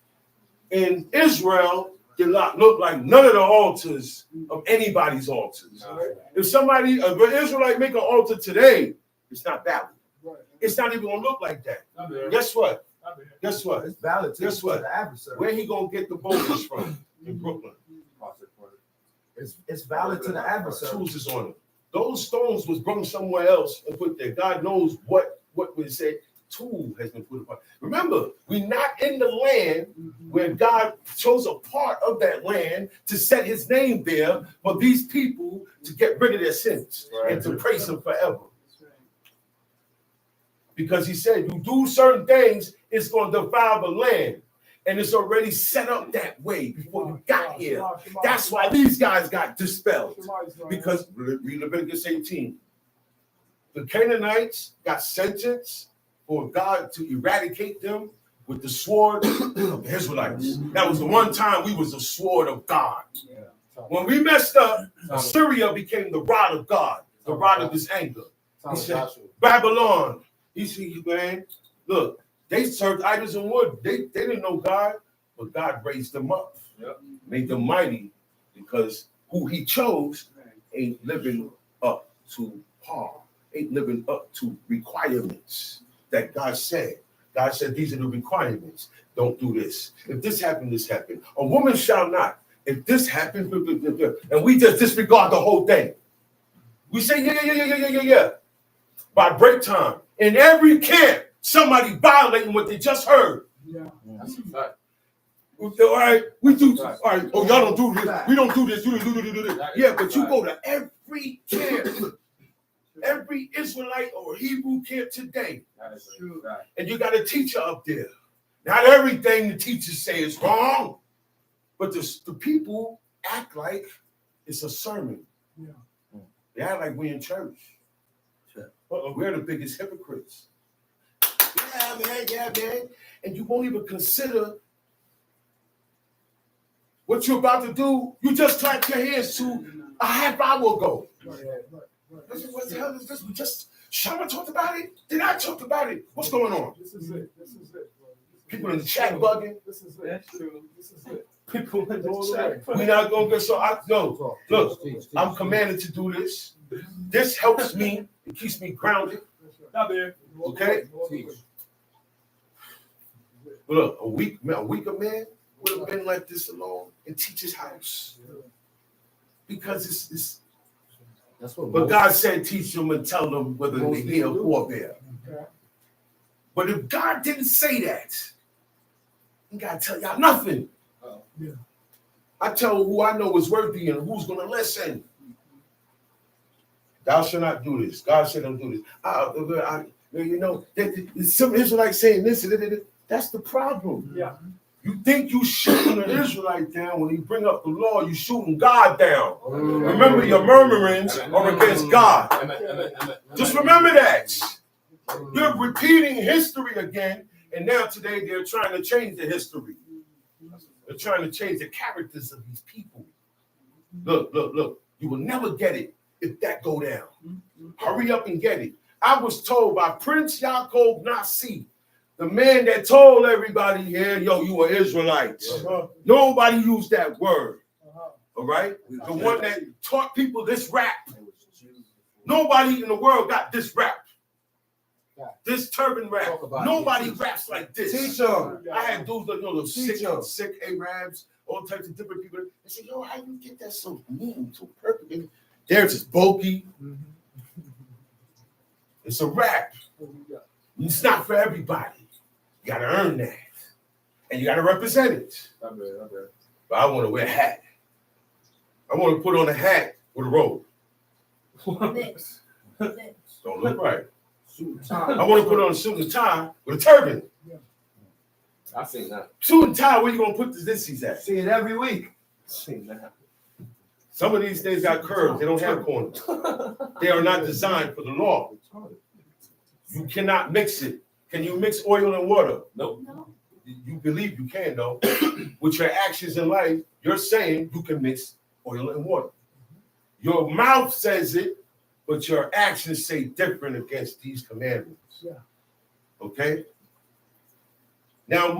in Israel did not look like none of the altars of anybody's altars. If an Israelite make an altar today, it's not valid. It's not even going to look like that. Guess what? It's valid. Guess what? Where he going to get the boulders from in Brooklyn? It's valid to the adversary. Tools is on it. Those stones was brought somewhere else and put there. God knows what we say. Tool has been put upon. Remember, we're not in the land where God chose a part of that land to set his name there for these people to get rid of their sins and to praise him forever. Because he said, you do certain things, it's going to defile the land. And it's already set up that way before you got here. That's why these guys got dispelled. Because read Leviticus 18. the Canaanites got sentenced for God to eradicate them with the sword of the Israelites. That was the one time we was the sword of God. When we messed up, Assyria became the rod of God, the rod of his anger. He said, Babylon. He said, man, look, they served idols and wood. They didn't know God, but God raised them up, made them mighty, because who he chose ain't living up to par, ain't living up to requirements that God said. God said, these are the requirements. Don't do this. If this happened, this happened. A woman shall not. If this happened, and we just disregard the whole thing. We say, yeah. By break time, in every camp, somebody violating what they just heard. Yeah. That's a fact. All right, we do. All right, oh, y'all don't do this. We don't do this. Do this. Yeah, but you go to every camp, every Israelite or Hebrew camp today, and you got a teacher up there. Not everything the teachers say is wrong, but the people act like it's a sermon. Yeah. They act like we in church. We're the biggest hypocrites. Yeah, man. And you won't even consider what you're about to do. You just clapped your hands to a half hour ago. What the hell is this? We just, Shama talked about it? Did I talk about it? What's going on? This is it. People in the chat bugging. This is it. That's true. This is it. People in the chat. We're not going to get so. Look, I'm commanded to do this. This helps me. It keeps me grounded. Okay? Look, a weaker man would have been like this alone and teach his house. Because it's That's what. but God said, teach them and tell them whether they hear or forbear. But if God didn't say that, he got to tell y'all nothing. Yeah. I tell who I know is worthy and who's going to listen. Thou shalt not do this. God said don't do this. Some Israelites saying this. That's the problem. Yeah. You think you shooting an Israelite down when he bring up the law, you shooting God down. Remember, your murmurings are against God. Just remember that. You're repeating history again, and now today they're trying to change the history. They're trying to change the characters of these people. Look. You will never get it if that go down. Hurry up and get it. I was told by Prince Yaakov Nasi, the man that told everybody here, yo, you are Israelites. Nobody used that word. All right? The one that taught people this rap. Nobody in the world got this rap. This turban rap. Nobody raps like this. Teacher. I had dudes like, those sick Arabs, all types of different people. They said, yo, how you get that so mean, so perfect? And they're just bulky. It's a rap. It's not for everybody. You gotta earn that. And you gotta represent it. But I want to wear a hat. I want to put on a hat with a robe. Don't look right. I want to put on a suit and tie with a turban. I seen that. Suit and tie, where you gonna put the zissies at? See it every week. Seen that. Some of these things got curves. They don't have corners. They are not designed for the law. You cannot mix it. Can you mix oil and water? Nope. You believe you can, though. With your actions in life, you're saying you can mix oil and water. Your mouth says it, but your actions say different against these commandments. Yeah. Okay? Now,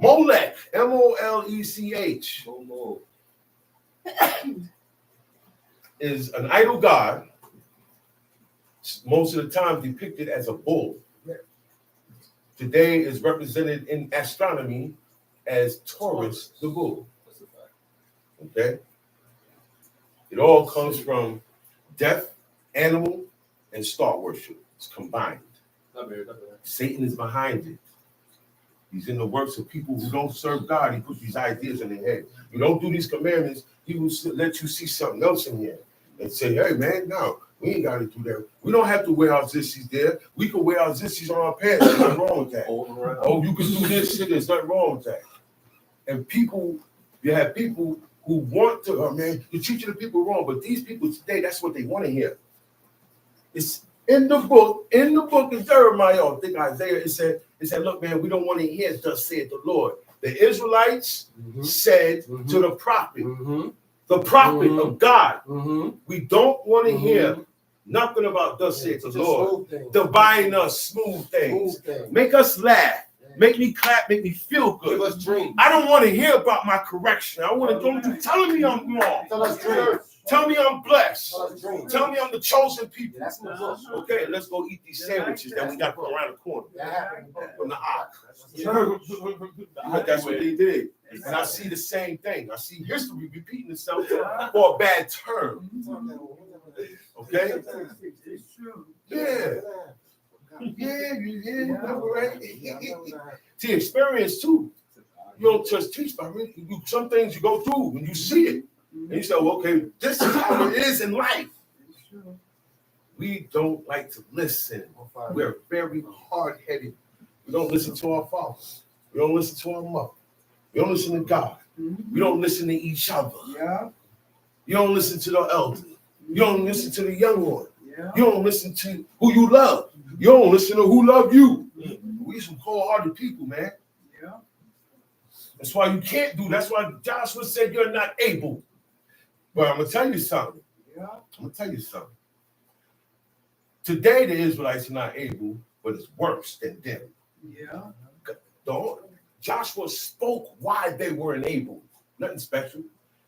Molech, M-O-L-E-C-H, is an idol god, most of the time depicted as a bull. Today is represented in astronomy as Taurus, the bull. Okay? It all comes from death, animal, and star worship. It's combined. Satan is behind it. He's in the works of people who don't serve God. He puts these ideas in their head. You don't do these commandments, he will let you see something else in here and say, hey, man, no, we ain't got to do that. We don't have to wear our zissies there. We can wear our zissies on our pants. There's nothing wrong with that. Oh, you can do this shit. There's nothing wrong with that. And you have people who want to, oh, man, you're teaching the people wrong, but these people today, that's what they want to hear. It's in the book of Jeremiah, I think Isaiah, it said, look, man, we don't want to hear thus saith the Lord. The Israelites said to the prophet, the prophet of God, we don't want to hear nothing about thus saith the Lord. Divine us, smooth things, make us laugh, make me clap, make me feel good. Give us dreams. I don't want to hear about my correction. I want to go to telling me I'm wrong. Tell us dreams. Tell me I'm blessed. Tell us dreams. Tell me I'm the chosen people. That's the book. Okay, let's go eat these sandwiches that we got put around the corner That happened from the ox. Yeah. That's what they did. And I see the same thing. I see history repeating itself for a bad term. Okay? Yeah. Yeah, right. See, experience too. You don't just teach by reading. Some things you go through when you see it. And you say, well, okay, this is how it is in life. We don't like to listen. We're very hard-headed. We don't listen to our fathers. We don't listen to our mother. We don't listen to God. We don't listen to each other. Yeah. You don't listen to the elder. You don't listen to the young one. Yeah. You don't listen to who you love. You don't listen to who love you. We some cold-hearted people, man. Yeah. That's why you can't do. That's why Joshua said you're not able. But I'm gonna tell you something. Yeah. I'm gonna tell you something. Today the Israelites are not able, but it's worse than them. Yeah. Joshua spoke why they weren't able. Nothing special.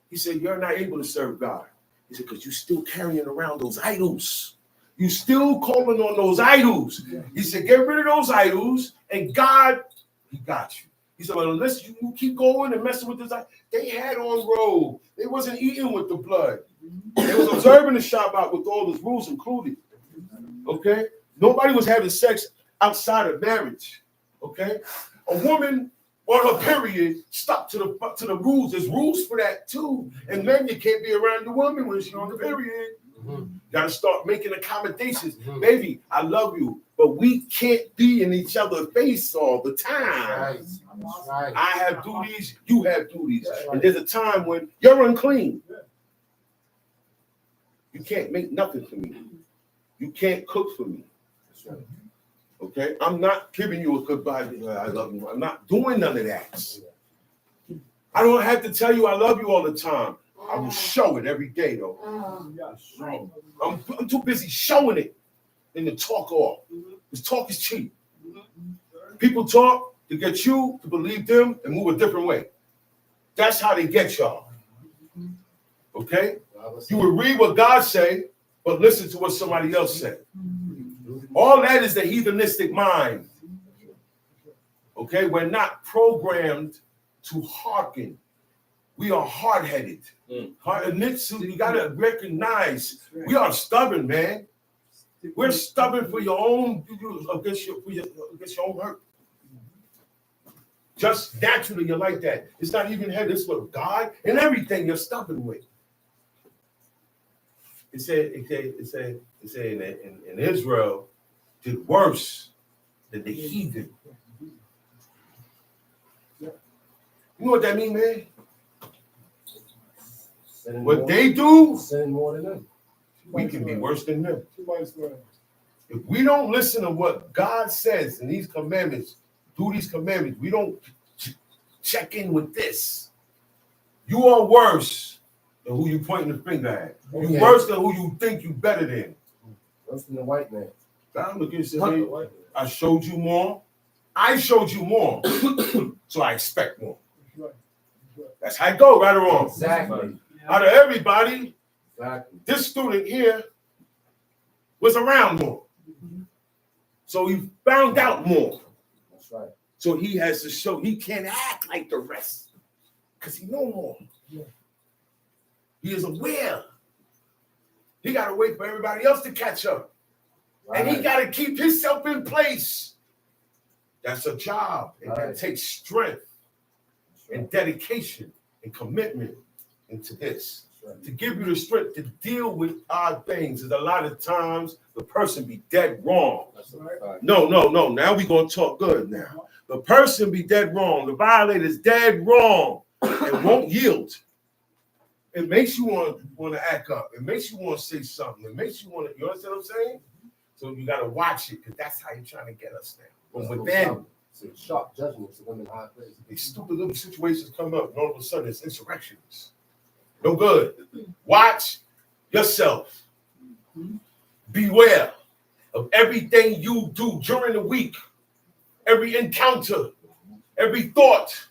He said, you're not able to serve God. He said, because you're still carrying around those idols. You still calling on those idols. He said, get rid of those idols, and God, he got you. He said, well, unless you keep going and messing with this, they had on robe. They wasn't eating with the blood. They was observing the Shabbat with all those rules included. Okay? Nobody was having sex outside of marriage. Okay? A woman on her period stuck to the rules. There's rules for that too. And men, you can't be around the woman when she's on the period. Got to start making accommodations. Baby, I love you, but we can't be in each other's face all the time. Right. I have duties, you have duties. And there's a time when you're unclean. You can't make nothing for me. You can't cook for me. Okay? I'm not giving you a goodbye. I love you. I'm not doing none of that. I don't have to tell you I love you all the time. I will show it every day, though. I'm too busy showing it than to talk off. Because talk is cheap. People talk to get you to believe them and move a different way. That's how they get y'all. Okay? You would read what God say, but listen to what somebody else said. All that is the heathenistic mind. Okay? We're not programmed to hearken. We are hard-headed. We got to recognize we are stubborn, man. We're stubborn for your own, against your own hurt. Just naturally, you're like that. It's not even head. It's what God and everything you're stubborn with. It said in Israel did worse than the heathen. You know what that mean, man? What they do, sin more than them. We can be worse than them. If we don't listen to what God says in these commandments, do these commandments, we don't check in with this. You are worse than who you pointing the finger at. You're worse than who you think you better than. Worse than the white man. I'm looking and say, I showed you more. I showed you more. So I expect more. That's how it goes, right or wrong. Exactly. Out of everybody, Exactly. this student here was around more. So he found out more. That's right. So he has to show he can't act like the rest because he know more. He is aware. He got to wait for everybody else to catch up. Right. And he got to keep himself in place. That's a job. And that takes strength and dedication and commitment into this. To give you the strength to deal with odd things. Is a lot of times the person be dead wrong. No. Now we going to talk good now. The person be dead wrong. The violator is dead wrong and won't yield. It makes you want to act up. It makes you want to say something. It makes you want to, you understand what I'm saying? So you got to watch it because that's how you're trying to get us now. From So within. sharp judgments of women high places. These stupid little situations come up, and all of a sudden it's insurrections. No good. Watch yourself. Beware of everything you do during the week, every encounter, every thought.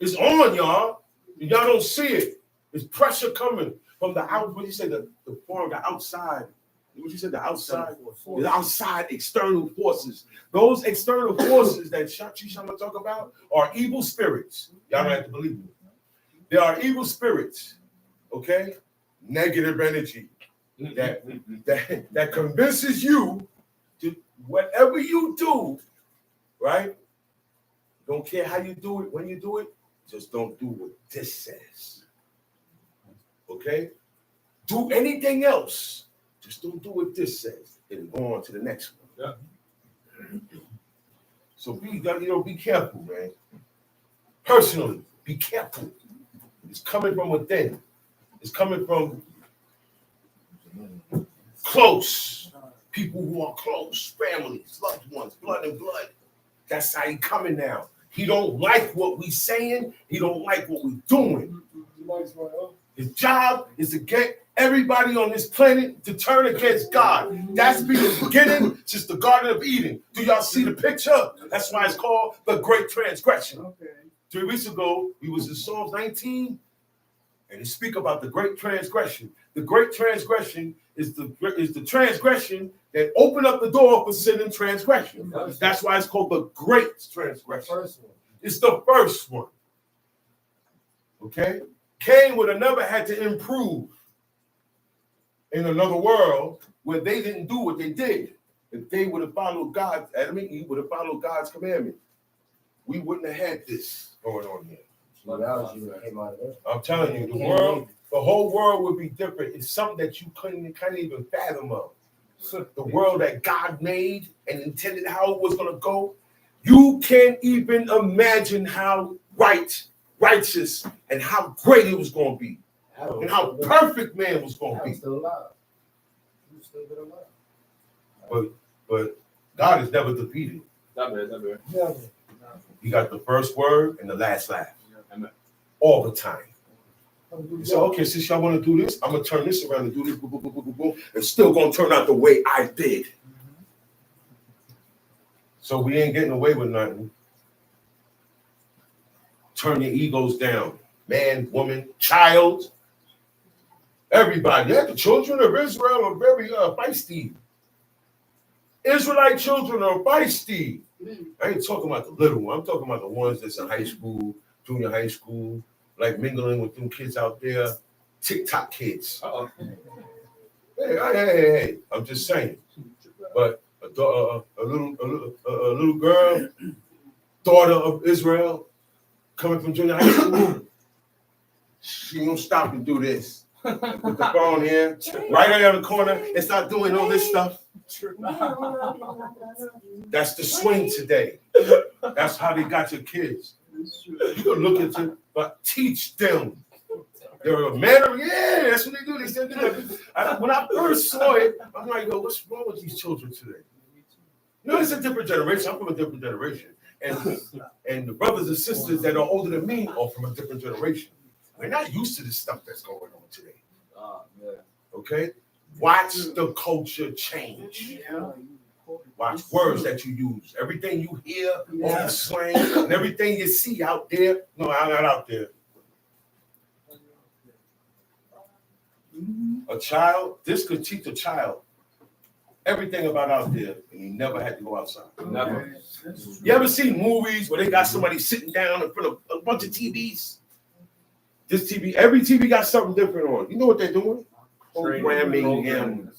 It's on, y'all. Y'all don't see it. There's pressure coming from the out. What you say? The foreign, the outside. What you said? The outside. The outside external forces. Those external forces that Shama talk about are evil spirits. Y'all don't have to believe me. There are evil spirits. Okay, negative energy that convinces you to whatever you do, right? Don't care how you do it, when you do it, just don't do what this says. Okay? Do anything else. Just don't do what this says. And go on to the next one. Yeah. So be careful, man. Personally, be careful. It's coming from within. It's coming from close people who are close, families, loved ones, blood and blood. That's how he coming now. He don't like what we saying. He don't like what we doing. His job is to get everybody on this planet to turn against God. That's been the beginning since the Garden of Eden. Do y'all see the picture? That's why it's called the Great Transgression. Okay. 3 weeks ago, we was in Psalms 19, and it speak about the Great Transgression. The Great Transgression is the transgression that opened up the door for sin and transgression. That's why it's called the Great Transgression. It's the first one. Okay? Cain would have never had to improve in another world where they didn't do what they did. If they would have followed God, Adam and Eve would have followed God's commandment. We wouldn't have had this going on here. I'm telling you, the whole world would be different. It's something that you can't even fathom of. The world that God made and intended how it was going to go, you can't even imagine how righteous, and how great it was going to be, and how perfect man was going to be. Still alive. But God is never defeated. Never. He got the first word and the last laugh. All the time. So, okay, since y'all want to do this, I'm going to turn this around and do this, boom, boom, boom, boom, boom, and still going to turn out the way I did. So we ain't getting away with nothing. Turn your egos down. Man, woman, child, everybody. The children of Israel are very feisty. Israelite children are feisty. I ain't talking about the little one. I'm talking about the ones that's in high school, junior high school, like mingling with them kids out there, TikTok kids. Uh-oh. Hey, I'm just saying. But a little girl, daughter of Israel, coming from junior high school, she don't stop and do this. Put the phone here, right there in the corner, and start doing all this stuff. That's the swing today. That's how they got your kids. You can look at them, but teach them. They're a manner. Yeah, that's what they do. They said that. When I first saw it, I'm like, yo, what's wrong with these children today? You know, it's a different generation. I'm from a different generation. And the brothers and sisters that are older than me are from a different generation. We're not used to this stuff that's going on today. Okay? Watch the culture change. Watch words that you use. Everything you hear, all the slang, and everything you see out there. No, I'm not out there. A child, this could teach a child everything about out there, and he never had to go outside. Never. You ever seen movies where they got somebody sitting down in front of a bunch of TVs? This TV, every TV got something different on. You know what they're doing? Programming him.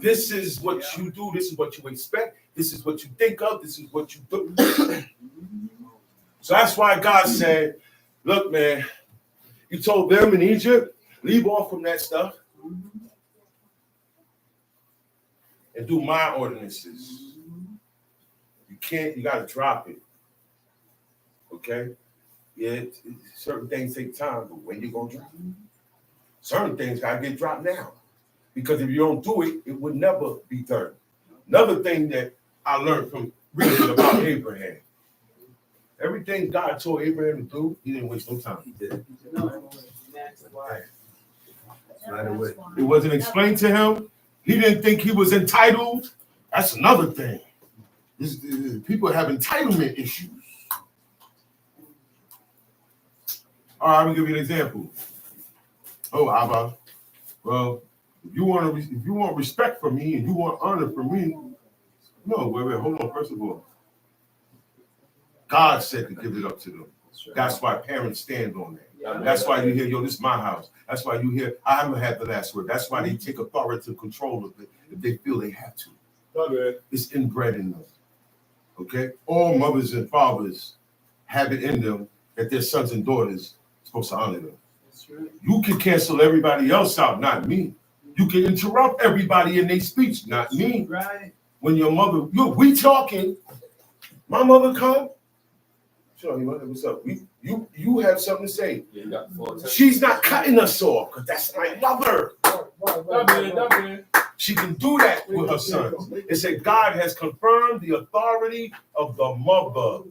This is what you do. This is what you expect. This is what you think of. This is what you do. So that's why God said, look, man, you told them in Egypt, leave off from that stuff and do my ordinances. You can't, you got to drop it. Okay? Yeah, certain things take time, but when you going to drop it? Certain things got to get dropped now. Because if you don't do it, it would never be done. Another thing that I learned from reading about Abraham. Everything God told Abraham to do, he didn't waste no time. He did. Right away. It wasn't explained to him. He didn't think he was entitled. That's another thing. People have entitlement issues. All right, I'm gonna give you an example. Oh, Abba. Well, if you want respect from me and you want honor from me, no, wait, hold on. First of all, God said to give it up to them. That's why parents stand on that. That's why you hear, yo, this is my house. That's why you hear, I'm gonna have the last word. That's why they take authoritative control of it if they feel they have to. It's inbred in them. Okay? All mothers and fathers have it in them that their sons and daughters are supposed to honor them. You can cancel everybody else out, not me. You can interrupt everybody in their speech, not me. Right. When your mother, we talking, my mother come. Sure, mother, what's up? You have something to say. She's not cutting us off because that's my mother. She can do that with her sons. It said God has confirmed the authority of the mother.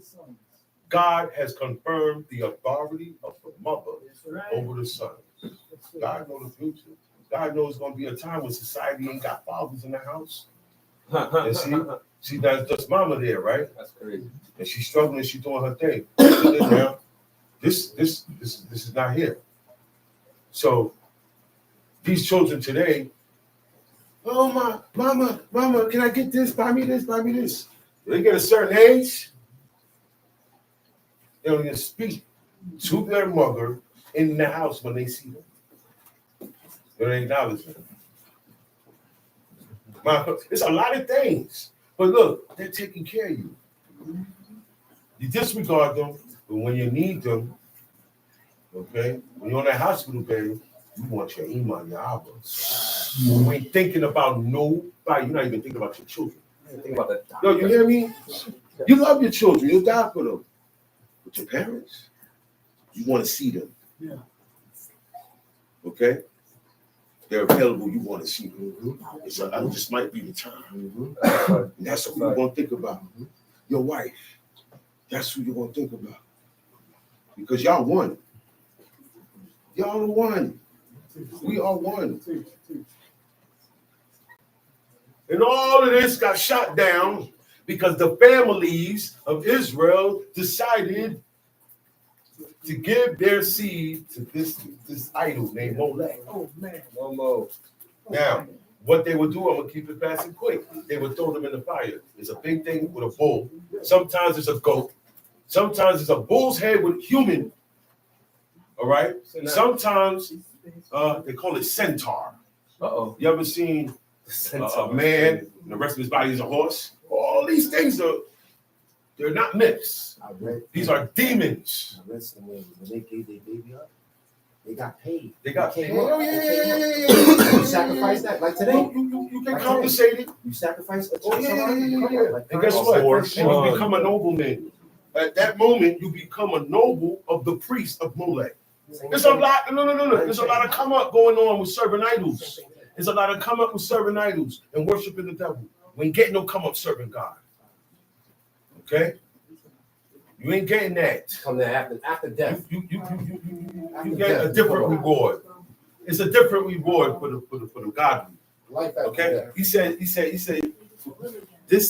God has confirmed the authority of the mother over the son. God knows the future. God knows it's going to be a time when society ain't got fathers in the house. And see, that's just mama there, right? That's crazy. And she's struggling, she's doing her thing. But then now, this is not here. So these children today, oh my mama, can I get this? Buy me this, buy me this. They get a certain age, they don't even speak to their mother in the house when they see them. They don't acknowledge them. It's a lot of things. But look, they're taking care of you. You disregard them, but when you need them, okay, when you're on that hospital bed, you want your iman, your abba. You ain't thinking about nobody. You're not even thinking about your children. Think about that. No, you hear me? You love your children. You'll die for them. But your parents, you want to see them. Yeah. Okay? They're available. You want to see them. This might be the time. And that's what you're going to think about. Your wife. That's who you're going to think about. Because y'all one. Y'all are one. We are one. And all of this got shot down because the families of Israel decided to give their seed to this idol named Molech. Oh man. Now, what they would do, I'm gonna keep it fast and quick. They would throw them in the fire. It's a big thing with a bull. Sometimes it's a goat. Sometimes it's a bull's head with human. All right. Sometimes they call it centaur. You ever seen a man and the rest of his body is a horse? All these things they're not myths. These are demons. I read somewhere when they gave their baby up, they got paid. They got paid. Oh, yeah. You sacrifice that like today. You get compensated. You sacrifice. And guess what? And you become a nobleman. At that moment, you become a noble of the priest of Molech. There's a lot. No. There's a lot of come up going on with serving idols. There's a lot of come up with serving idols and worshiping the devil. We ain't getting no come up serving God. Okay? You ain't getting that. Come there after death. You get a different reward. It's a different reward for the godly. Okay? He said,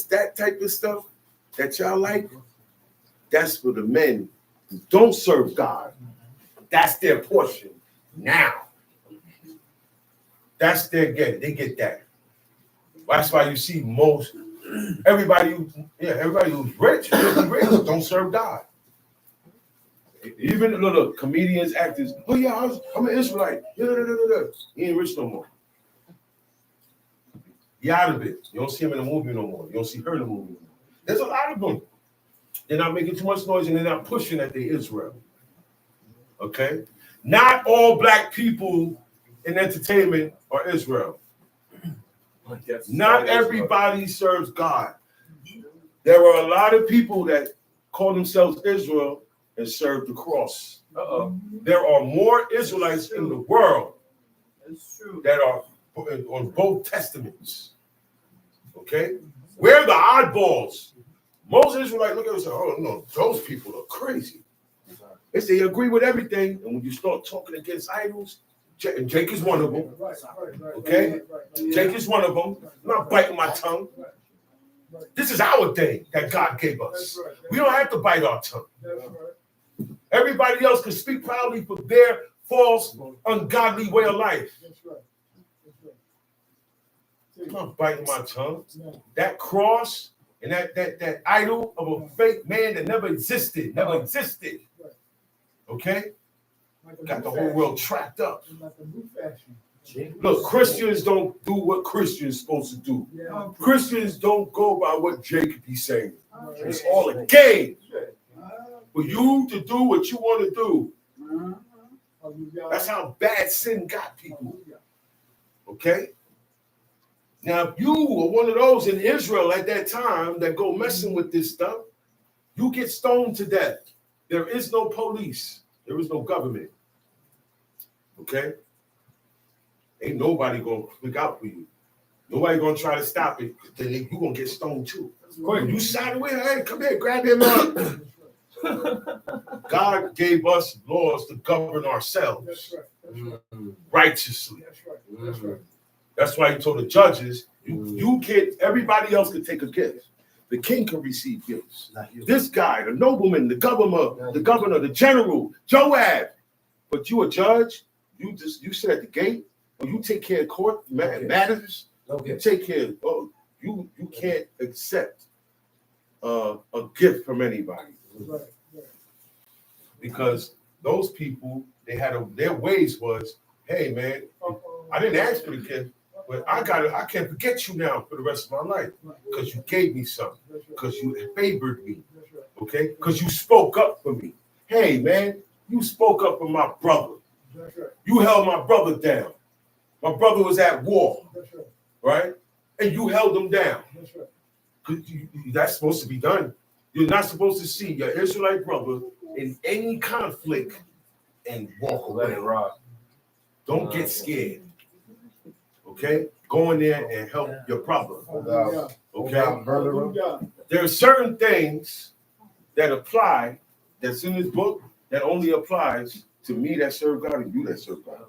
that type of stuff that y'all like, that's for the men who don't serve God. That's their portion now. That's their get. They get that. That's why you see everybody who's rich don't serve God. Even little comedians, actors. Oh yeah, I'm an Israelite. He ain't rich no more. He out of it. You don't see him in the movie no more. You don't see her in the movie no more. There's a lot of them. They're not making too much noise and they're not pushing that they Israel. Okay? Not all black people in entertainment are Israel. Not everybody serves God. There are a lot of people that call themselves Israel and serve the cross. There are more Israelites in the world that are on both testaments. Okay? We're the oddballs. Most Israelites look at us and say, oh no, those people are crazy. They say they agree with everything, and when you start talking against idols, and Jake is one of them. Okay? Jake is one of them. I'm not biting my tongue. This is our thing that God gave us. We don't have to bite our tongue. Everybody else can speak proudly for their false, ungodly way of life. I'm not biting my tongue. That cross and that idol of a fake man that never existed. Okay? Got the whole world trapped up. Look, Christians don't do what Christians supposed to do. Christians don't go by what Jacob be saying. It's all a game. For you to do what you want to do. That's how bad sin got people. Okay? Now, if you were one of those in Israel at that time that go messing with this stuff, you get stoned to death. There is no police. There is no government. Okay? Ain't nobody gonna look out for you. Nobody gonna try to stop it. Then you gonna get stoned too. You side away, hey, come here, grab him up. God gave us laws to govern ourselves righteously. That's why he told the judges, you can't, everybody else can take a gift. The king can receive gifts. This guy, the nobleman, the governor, the general, Joab. But you a judge, you sit at the gate, or you take care of court matters. You take care of, you can't accept a gift from anybody. Because those people, their ways was, hey man, I didn't ask for the gift, but I can't forget you now for the rest of my life because you gave me something, because you favored me, okay? Because you spoke up for me. Hey man, you spoke up for my brother. You held my brother down. My brother was at war, right? And you held him down. That's supposed to be done. You're not supposed to see your Israelite brother in any conflict and walk away. Don't get scared. Okay? Go in there and help your brother. Okay? There are certain things that apply that's in this book that only applies to me that serve God and you that serve God.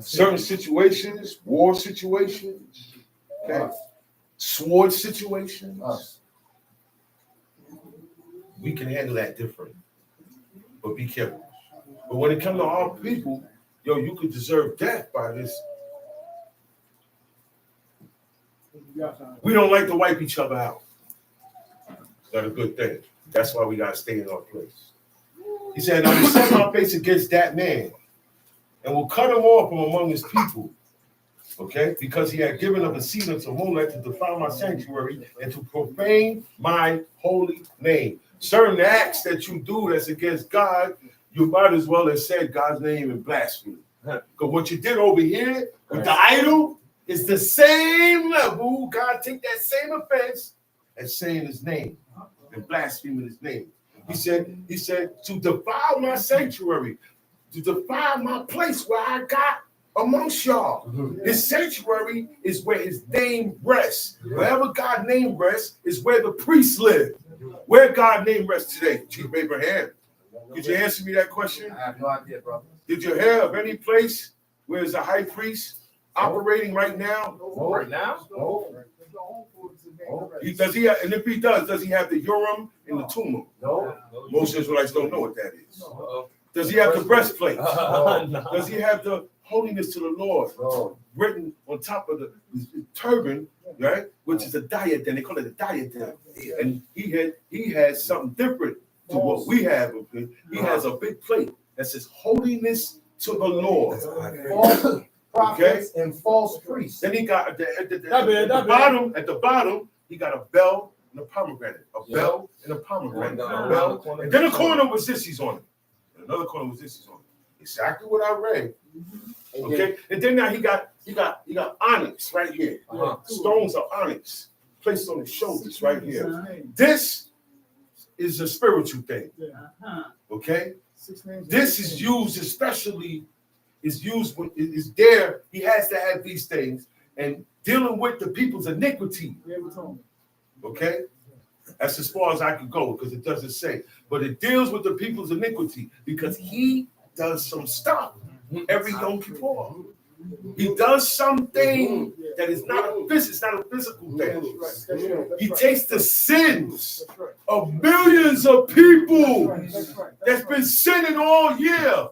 Certain situations, war situations, okay? Sword situations, we can handle that different. But be careful. But when it comes to our people, you could deserve death by this. We don't like to wipe each other out. It's not a good thing. That's why we got to stay in our place. He said, I will set my face against that man and will cut him off from among his people. Okay? Because he had given up a seed unto Molech to defile my sanctuary and to profane my holy name. Certain acts that you do that's against God, you might as well have said God's name and blasphemy. Because what you did over here with the idol is the same level. God take that same offense as saying his name and blaspheming his name. He said to defile my sanctuary, to defile my place where I got amongst y'all. His sanctuary is where his name rests. Wherever God's name rests is where the priests live. Where God's name rests today, Chief Abraham? Could you answer me that question? I have no idea, bro. Did you hear of any place where there's a high priest operating right now? Right now? Does he have, and if he does he have the Urim and the Tumim? No. Most Israelites don't know what that is. Does he have the breastplate? Does he have the holiness to the Lord written on top of the turban, right? Which is a diadem. They call it a diadem. And he has something different to what we have. He has a big plate that says holiness to the Lord. False prophets and false priests. Then he got at the bottom, he got a bell and a pomegranate. A bell and a pomegranate. A bell. And then a corner with sissies on it. And another corner with sissies on it. Exactly what I read. Okay. And then now he got onyx right here. Stones of onyx placed on his shoulders right here. This is a spiritual thing. Okay. This is used especially is used when is there. He has to have these things and dealing with the people's iniquity. Okay, that's as far as I could go because it doesn't say, but it deals with the people's iniquity because he does some stuff every Yom Kippur. He does something that is not a physical thing. He takes the sins of millions of people that's been sinning all year,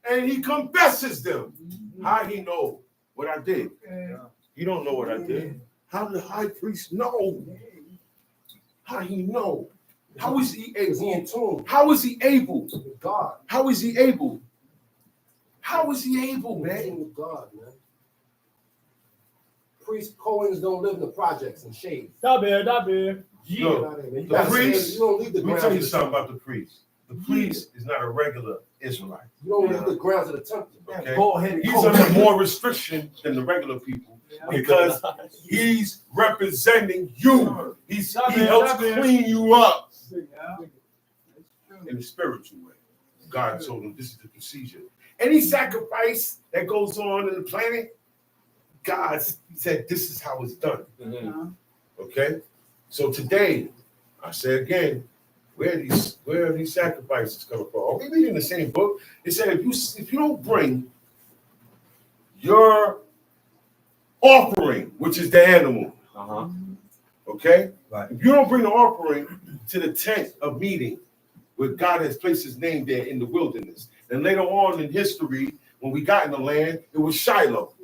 and he confesses them. How he know what I did? He don't know what I did. How did the high priest know? How he know? How is he able? How is he able? God. How is he able? How is he able, man? With God, man. Priest Cohens don't live in the projects and shade. Stop it. No, You the priest. you don't leave the Let me grounds tell you of the something temple. about the priest. The priest is not a regular Israelite. You don't leave the grounds of the temple. Okay? He's under more restriction than the regular people because he's representing you. He helps clean you up in a spiritual way. God told him this is the procedure. Any sacrifice that goes on in the planet, God said this is how it's done. Okay? So today, I say again, where are these sacrifices coming from? Are we reading the same book? It said if you don't bring your offering, which is the animal, okay? Right. If you don't bring the offering to the tent of meeting, where God has placed his name there in the wilderness. And later on in history, when we got in the land, it was Shiloh.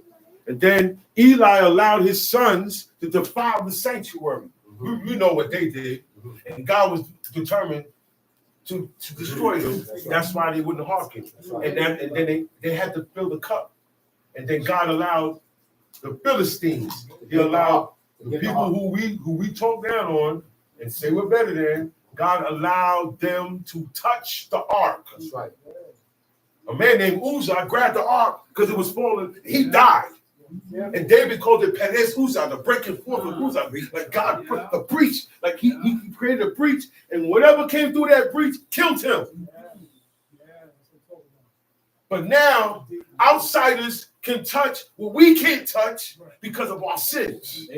And then Eli allowed his sons to defile the sanctuary. You know what they did. And God was determined to destroy them. That's why they wouldn't hearken. And then they had to fill the cup. And then God allowed the Philistines. He allowed the people who we talk down on and say we're better than. God allowed them to touch the ark. That's right. A man named Uzzah grabbed the ark because it was falling. He died. And David called it Perez Uzzah, the breaking forth of Uzzah. Like God put the breach, like he created a breach, and whatever came through that breach killed him. But now outsiders can touch what we can't touch because of our sins.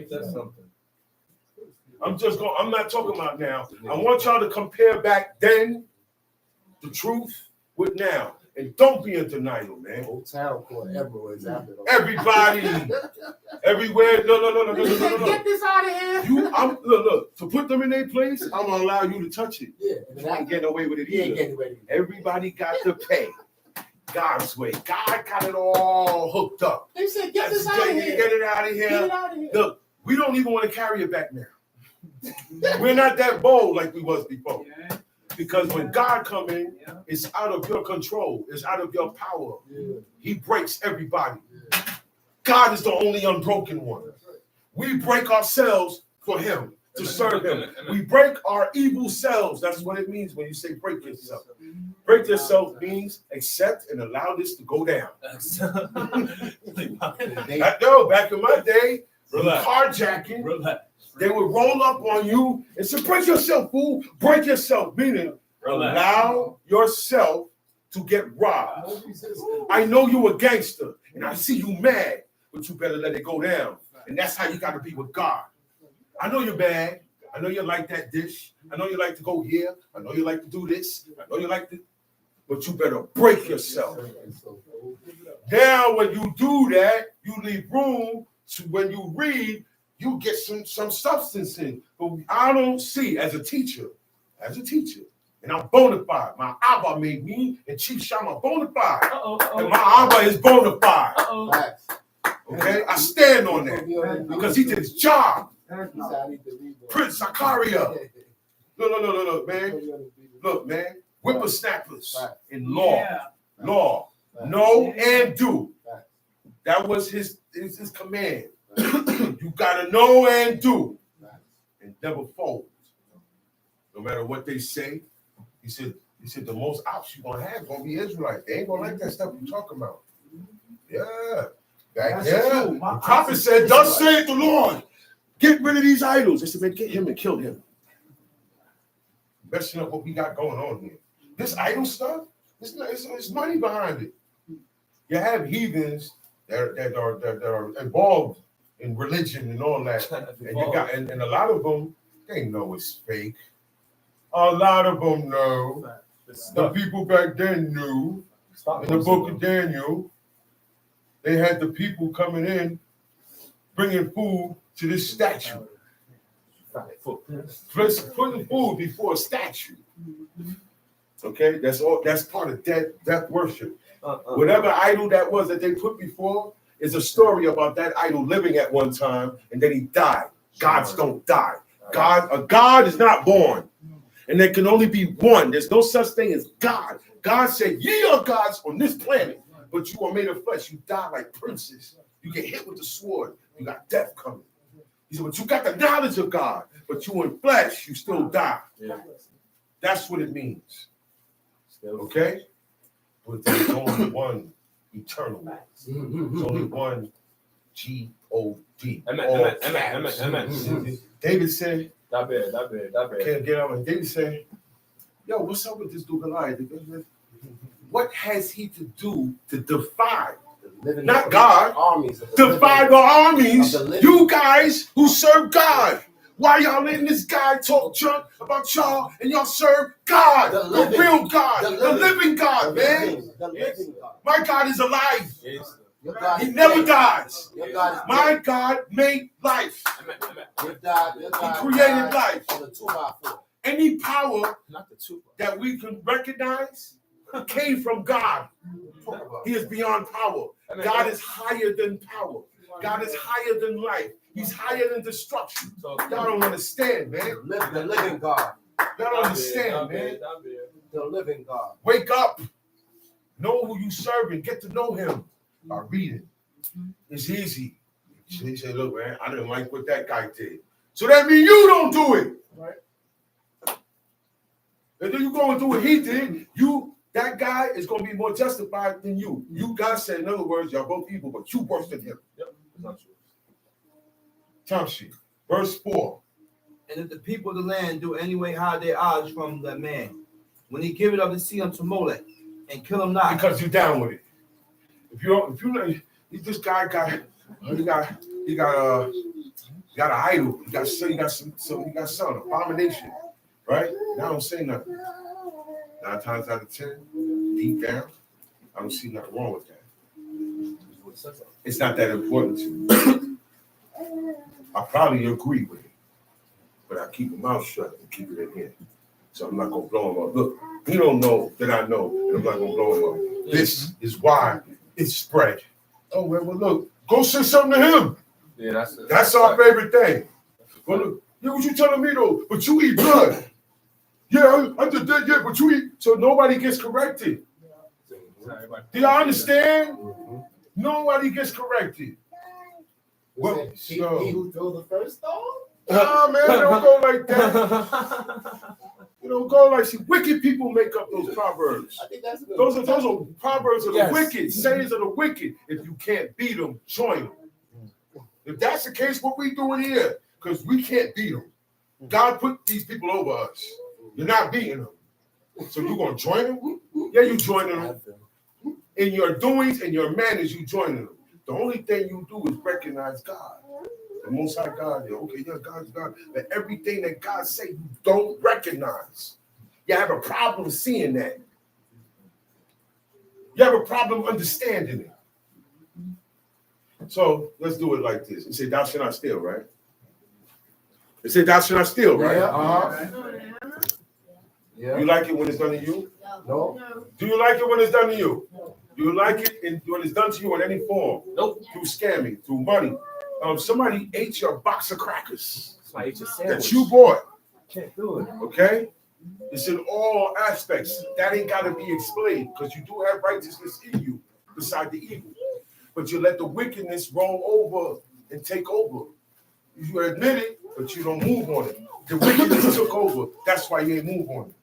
I'm not talking about now. I want y'all to compare back then, the truth, with now. And don't be in denial, man. Old town court everywhere is after them. Everybody, everywhere. No. Get this out of here. Look. To put them in their place, I'm gonna allow you to touch it. Yeah, I ain't getting away with it he ain't either. getting ready. Everybody got to pay God's way. God got it all hooked up. They said, get this out of here. Get it out of here. Get it out of here. Look, we don't even want to carry it back now. We're not that bold like we was before. Because when God come in, it's out of your control. It's out of your power. He breaks everybody. God is the only unbroken one. We break ourselves for him, to serve him. We break our evil selves. That's what it means when you say break yourself. Break yourself means accept and allow this to go down. I know, back in my day, carjacking, they would roll up on you and say, break yourself, fool. Break yourself, meaning allow yourself to get robbed. I know you a gangster, and I see you mad, but you better let it go down. And that's how you got to be with God. I know you're bad. I know you like that dish. I know you like to go here. I know you like to do this. I know you like to, but you better break yourself. Now, when you do that, you leave room to when you read, you get some substance in. But I don't see as a teacher, and I'm bona fide. My Abba made me and Chief Shama bona fide. And my Abba is bona fide. Okay? I stand on that because he did his job. Prince Zakaria. Look, man. Look, man. Whippersnappers in law. Law. Know and do. That was his command. You gotta know and do, and never fold. No matter what they say, he said the most ops you gonna have gonna be Israelite. They ain't gonna like that stuff you talking about. Yeah, back there, the prophet said, "Thus saith the Lord, get rid of these idols." They said, "Man, get him and kill him." Messing up what we got going on here. This idol stuff, it's money behind it. You have heathens that are involved in religion and all that, and a lot of them, they know it's fake. A lot of them know. The people back then knew. In the book of Daniel, they had the people coming in, bringing food to this statue. Putting food before a statue. Okay, that's all. That's part of death worship. Whatever idol that was that they put before is a story about that idol living at one time and then he died. Gods don't die. A God is not born, and there can only be one. There's no such thing as God. God said, "Ye are gods on this planet, but you are made of flesh. You die like princes. You get hit with the sword. You got death coming." He said, "But you got the knowledge of God, but you in flesh, you still die." Yeah. That's what it means. Okay? But there's only one eternal. There's only one G-O-D. Amen. David said, can't get out. And David said, yo, what's up with this dude Goliath? What has he to do to defy? Not God. Defy the armies. You guys who serve God. Why y'all letting this guy talk junk about y'all and y'all serve God, the real God, the living God, man? My God is alive. He never dies. My God made life. He created life. Any power that we can recognize came from God. He is beyond power. God is higher than power. God is higher than life. He's higher than destruction. Y'all don't understand, man. The living God. Y'all don't understand, man. The living God. Wake up. Know who you serve and get to know him by reading. It's easy. He said, look, man, I didn't like what that guy did. So that means you don't do it. Right? And then you go and do what he did. That guy is going to be more justified than you. You, God said, in other words, y'all both evil, but you worse than him. Yep. That's not true. Time sheet, verse 4. And if the people of the land do anyway hide their eyes from the man, when he give it of the sea unto Molech, and kill him not. Because you're down with it. If you this guy got an idol. He got some abomination, right? And I don't say nothing. 9 times out of 10, deep down, I don't see nothing wrong with that. It's not that important to me. I probably agree with it, but I keep my mouth shut and keep it in here. So I'm not going to blow him up. Look, he don't know that I know, and I'm not going to blow him up. This is why it's spread. Oh, well, look, go say something to him. Yeah, that's our favorite thing. Well, look, yeah, what you telling me, though? But you eat blood. Yeah, I did that, yeah, but you eat. So nobody gets corrected. Do y'all understand? Nobody gets corrected. Well, he who threw the first stone? Nah, man, don't go like that. You don't go like, see, wicked people make up those proverbs. I think that's those are proverbs of the wicked, sayings of the wicked. If you can't beat them, join them. If that's the case, what we doing here? Because we can't beat them. God put these people over us. You're not beating them. So you're going to join them? Yeah, you joining them. In your doings and your manners, you joining them. The only thing you do is recognize God. The Most High God. Okay, yeah, God's God. But everything that God say, you don't recognize. You have a problem seeing that. You have a problem understanding it. So let's do it like this. It said, thou shalt not steal, right? It said, thou shalt not steal, right? Yeah. Do you like it when it's done to you? No. Do you like it when it's done to you? Do you like it when it's done to you in any form? Nope. Through scamming, through money. Somebody ate your box of crackers that you bought. Can't do it. Okay? It's in all aspects. That ain't got to be explained because you do have righteousness in you beside the evil. But you let the wickedness roll over and take over. You admit it, but you don't move on it. The wickedness took over. That's why you ain't move on it.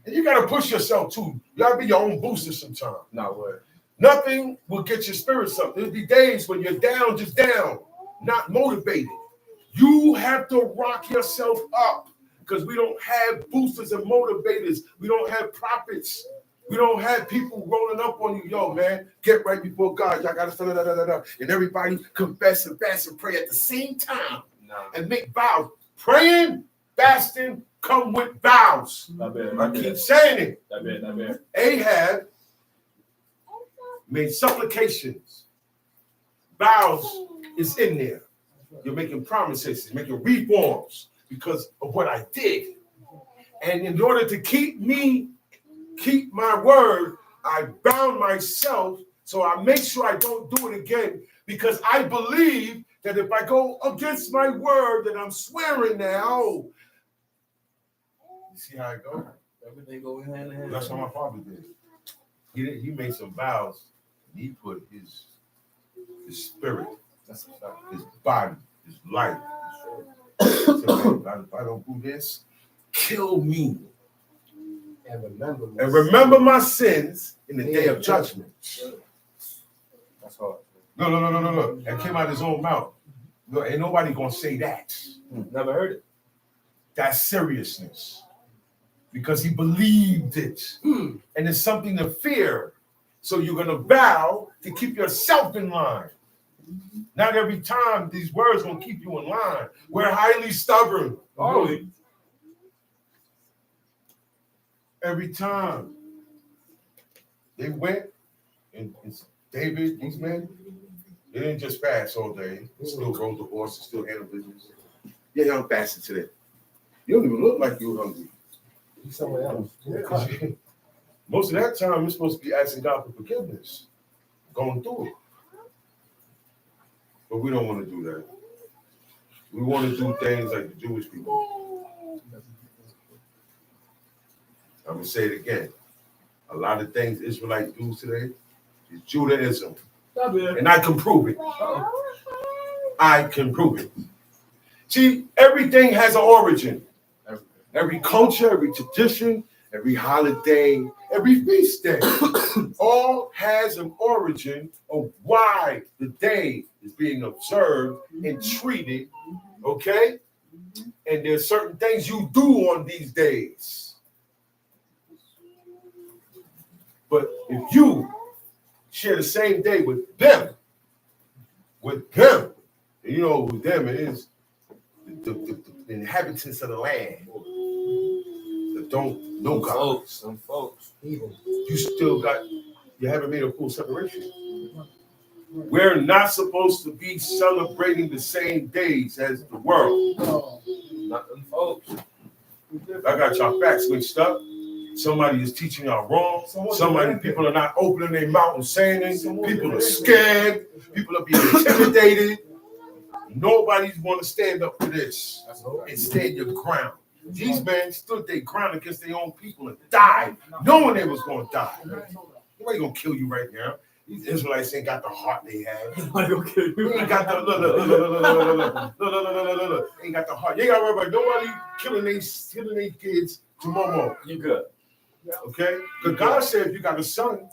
And you got to push yourself too. You got to be your own booster sometimes. Not word. Nothing will get your spirits up. There'll be days when you're down, just down, not motivated. You have to rock yourself up because we don't have boosters and motivators. We don't have prophets We don't have people rolling up on you, yo, man, get right before God. Y'all got to and everybody confess and fast and pray at the same time and make vows. Praying, fasting, come with vows. I keep saying it. Ahab made supplications. Vows is in there. You're making promises, making reforms because of what I did. And in order to keep my word, I bound myself so I make sure I don't do it again because I believe that if I go against my word that I'm swearing now, you see how it goes? Everything go hand in hand. That's what my father did. He made some vows. And he put his spirit, his body, his life. So if I don't do this, kill me. And remember my sins in the day of judgment. That's hard. No. That came out of his own mouth. No, ain't nobody gonna say that. Never heard it. That's seriousness. Because he believed it. And it's something to fear. So you're gonna vow to keep yourself in line. Not every time these words gonna keep you in line. We're highly stubborn. Always. Every time they went, and David, these men, they didn't just fast all day. They still rode the horses, still handle business. Yeah, I'm fasting today. You don't even look like you're hungry. Somewhere else. Most of that time, we're supposed to be asking God for forgiveness, going through it. But we don't want to do that. We want to do things like the Jewish people. I'm going to say it again. A lot of things Israelites do today is Judaism. And I can prove it. I can prove it. See, everything has an origin. Every culture, every tradition, every holiday, every feast day, all has an origin of why the day is being observed and treated, okay? And there's certain things you do on these days. But if you share the same day with them, and you know who them is, the inhabitants of the land that don't know God. Some folks. You haven't made a full separation. We're not supposed to be celebrating the same days as the world. Not them folks. I got y'all facts mixed up. Somebody is teaching y'all wrong. People are not opening their mouth and saying it. People are scared. People are being intimidated. Nobody's want to stand up for this and stand your ground. These men stood their ground against their own people and died, knowing they was going to die. Nobody gonna kill you right now. These Israelites ain't got the heart they had. Nobody gonna kill you. Ain't got the look. Ain't got the heart. You ain't got to worry about nobody killing their kids tomorrow. You good. Okay? Because God said if you got a son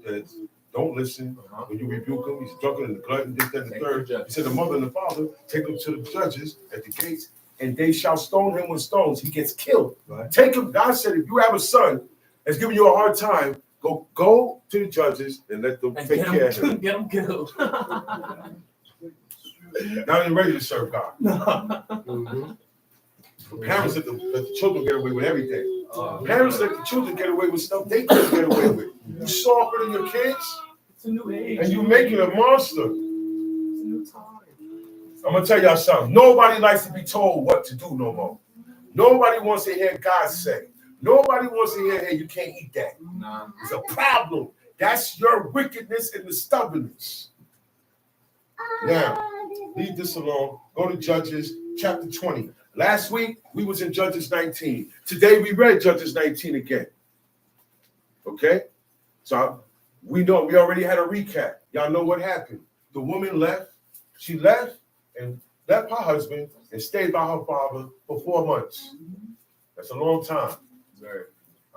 that don't listen, when you rebuke him, he's drunken in the glutton, this, that, and the third. He said the mother and the father take him to the judges at the gates, and they shall stone him with stones. He gets killed. Right. Take him. God said if you have a son that's giving you a hard time, go to the judges and let them take care of him. Get him killed. Now they're ready to serve God. Parents let the children get away with everything. Parents let the children get away with stuff they couldn't get away with. You softening your kids, It's a new age. and you making a monster. It's a new time. I'm gonna tell y'all something. Nobody likes to be told what to do no more. Nobody wants to hear God say. Nobody wants to hear, hey, you can't eat that. Nah. It's a problem. That's your wickedness and the stubbornness. Now, leave this alone. Go to Judges chapter 20. Last week, we was in Judges 19. Today, we read Judges 19 again. Okay? So, we already had a recap. Y'all know what happened. The woman left. She left and left her husband and stayed by her father for 4 months. That's a long time.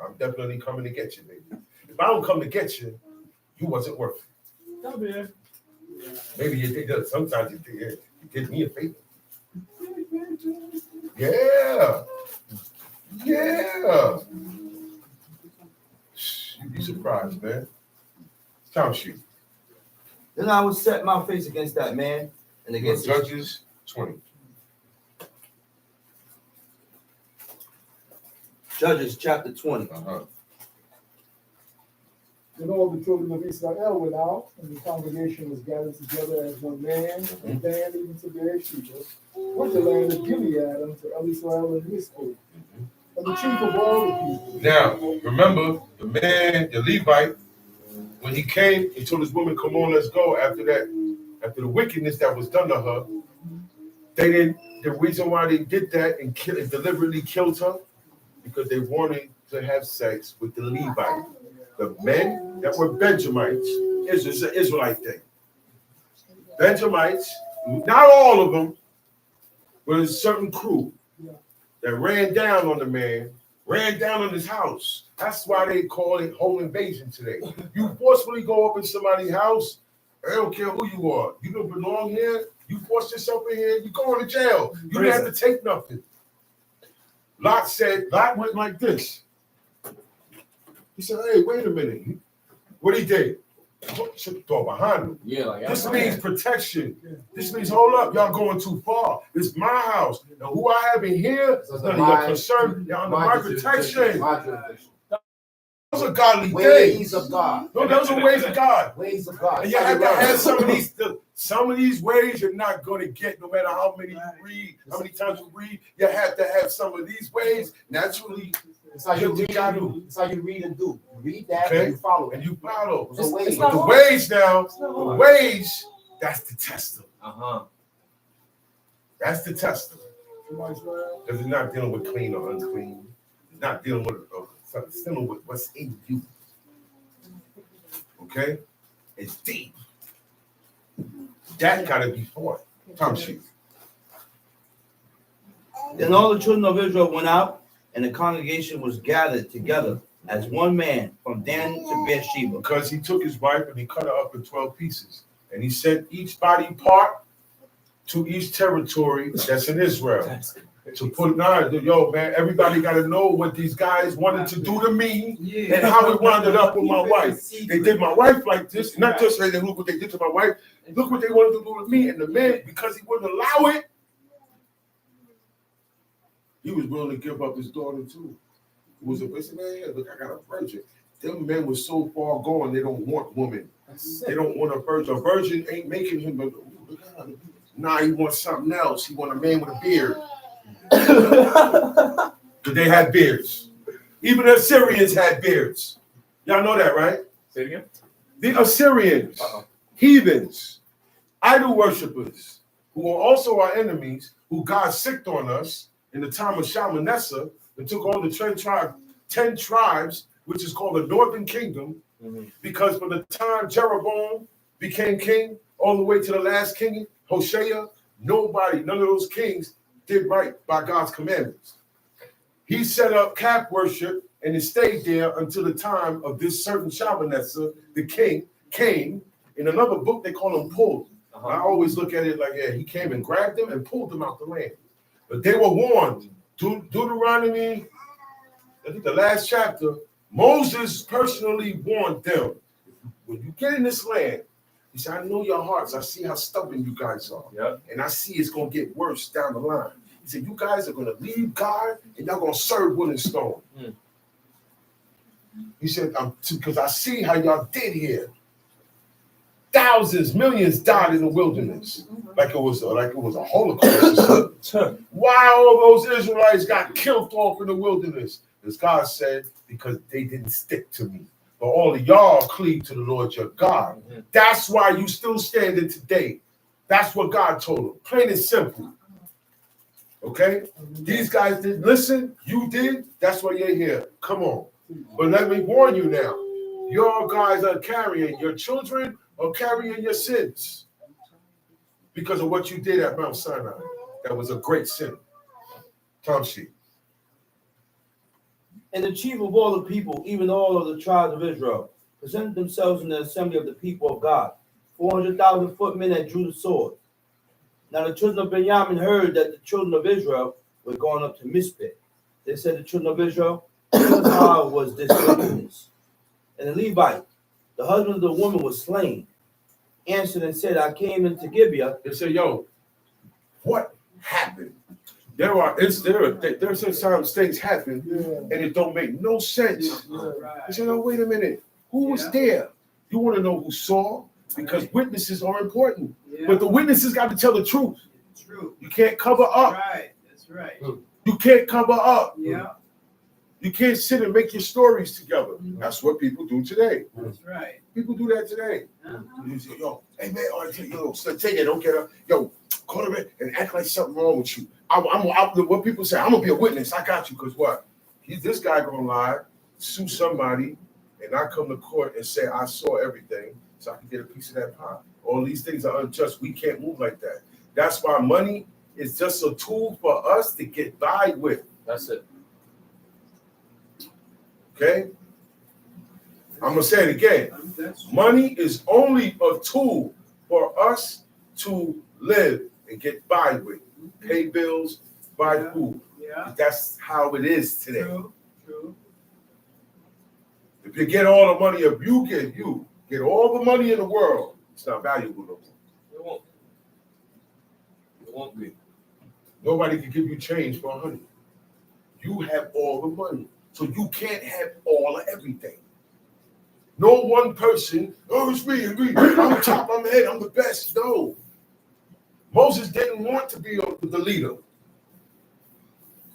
I'm definitely coming to get you, baby. If I don't come to get you, you wasn't worth it. Maybe you did. Sometimes you did me a favor. Yeah. surprised, man. Time sheet. Then I will set my face against that man and against his Judges 20. Judges chapter 20. Then all the children of Israel went out, and the congregation was gathered together as one man, and Dan even to Beersheba, with the land of Gilead unto Israel and his people, and the chief of all the people. Now, remember, the man, the Levite, when he came, he told his woman, come on, let's go. After the wickedness that was done to her, the reason why they did that and deliberately killed her, because they wanted to have sex with the Levite. The men that were Benjamites, it's an Israelite thing. Benjamites, not all of them, but a certain crew that ran down on the man, ran down on his house. That's why they call it home invasion today. You forcefully go up in somebody's house, I don't care who you are. You don't belong here. You forced yourself in here, you going to jail. You didn't have to take nothing. Lot went like this. He said, hey, wait a minute. What he did? Shut the door behind him. Yeah, like This means protection. This means, hold up, y'all going too far. This is my house. And who I have in here is none of your concern. Y'all under my protection. Those are godly ways things. of God. No, those are ways of God. Ways of God. And you have to have some of these ways you're not going to get no matter how many you read, how many times you read. You have to have some of these ways naturally. It's how you read. It's how you read and do. You read that Okay. and you follow it. And you follow. It's the ways. But the ways now, the ways, that's the tester. That's the tester. Because it's not dealing with clean or unclean. It's not dealing with it's dealing with what's in you. Okay? It's deep. That gotta be fought. Time sheet. Then all the children of Israel went out, and the congregation was gathered together as one man from Dan to Beersheba. Because he took his wife and he cut her up in 12 pieces. And he sent each body part to each territory that's in Israel. To put yo, man, everybody got to know what these guys wanted to do to me and how it wound up with my wife. They did my wife like this, not just say, look what they did to my wife, look what they wanted to do to me. And the man, because he wouldn't allow it, he was willing to give up his daughter too. It was a person, man, look, I got a virgin. Them men were so far gone, they don't want women. They don't want a virgin. A virgin ain't making him. Nah, he wants something else. He want a man with a beard. Because they had beards. Even the Assyrians had beards. Y'all know that, right? Say it again. The Assyrians, heathens, idol worshippers, who are also our enemies, who God sicked on us in the time of Shalmaneser and took all the 10 tribes, which is called the Northern Kingdom, because from the time Jeroboam became king all the way to the last king, Hoshea, none of those kings did right by God's commandments. He set up calf worship and it stayed there until the time of this certain Shalmaneser, the king, came. In another book, they call him pulled. I always look at it like, he came and grabbed them and pulled them out the land. But they were warned. Deuteronomy, I think the last chapter, Moses personally warned them. When you get in this land, he said, I know your hearts. I see how stubborn you guys are. Yep. And I see it's going to get worse down the line. He said, you guys are going to leave God and y'all going to serve wood and stone. He said, because I see how y'all did here. Thousands, millions died in the wilderness. Like it was a Holocaust. Why all those Israelites got killed off in the wilderness? As God said, because they didn't stick to me. But all of y'all cleave to the Lord your God. That's why you still standing today. That's what God told them. Plain and simple. Okay? These guys didn't listen. You did. That's why you're here. Come on. But let me warn you now. Your guys are carrying, your children are carrying your sins because of what you did at Mount Sinai. That was a great sin. Tom sheet. And the chief of all the people, even all of the tribes of Israel, presented themselves in the assembly of the people of God. 400,000 footmen that drew the sword. Now the children of Benjamin heard that the children of Israel were going up to Mizpeh. They said, the children of Israel, how was this wickedness? And the Levite, the husband of the woman, was slain. Answered and said, I came into Gibeah. They say, yo, what happened? There's sometimes things happen and it don't make no sense. They say, no, wait a minute. Who was there? You want to know who saw? Because witnesses are important. But the witnesses got to tell the truth. True. You can't cover up. Right. That's right. You can't cover up. Yeah. You can't sit and make your stories together. That's what people do today. That's right. People do that today. You say, yo, hey man, take it, don't get up. Yo, call him in and act like something wrong with you. What people say, I'm gonna be a witness. I got you, because what? This guy gonna lie, sue somebody, and I come to court and say I saw everything, so I can get a piece of that pie. All these things are unjust. We can't move like that. That's why money is just a tool for us to get by with. That's it. Okay? I'm gonna say it again. Money is only a tool for us to live and get by with. Pay bills, buy food. Yeah. That's how it is today. True. If you get all the money, if you get all the money in the world, it's not valuable no more. It won't be. Nobody can give you change for $100. You have all the money, so you can't have all of everything. No one person, oh, it's me, I'm top, I'm the head, I'm the best. No. Moses didn't want to be the leader.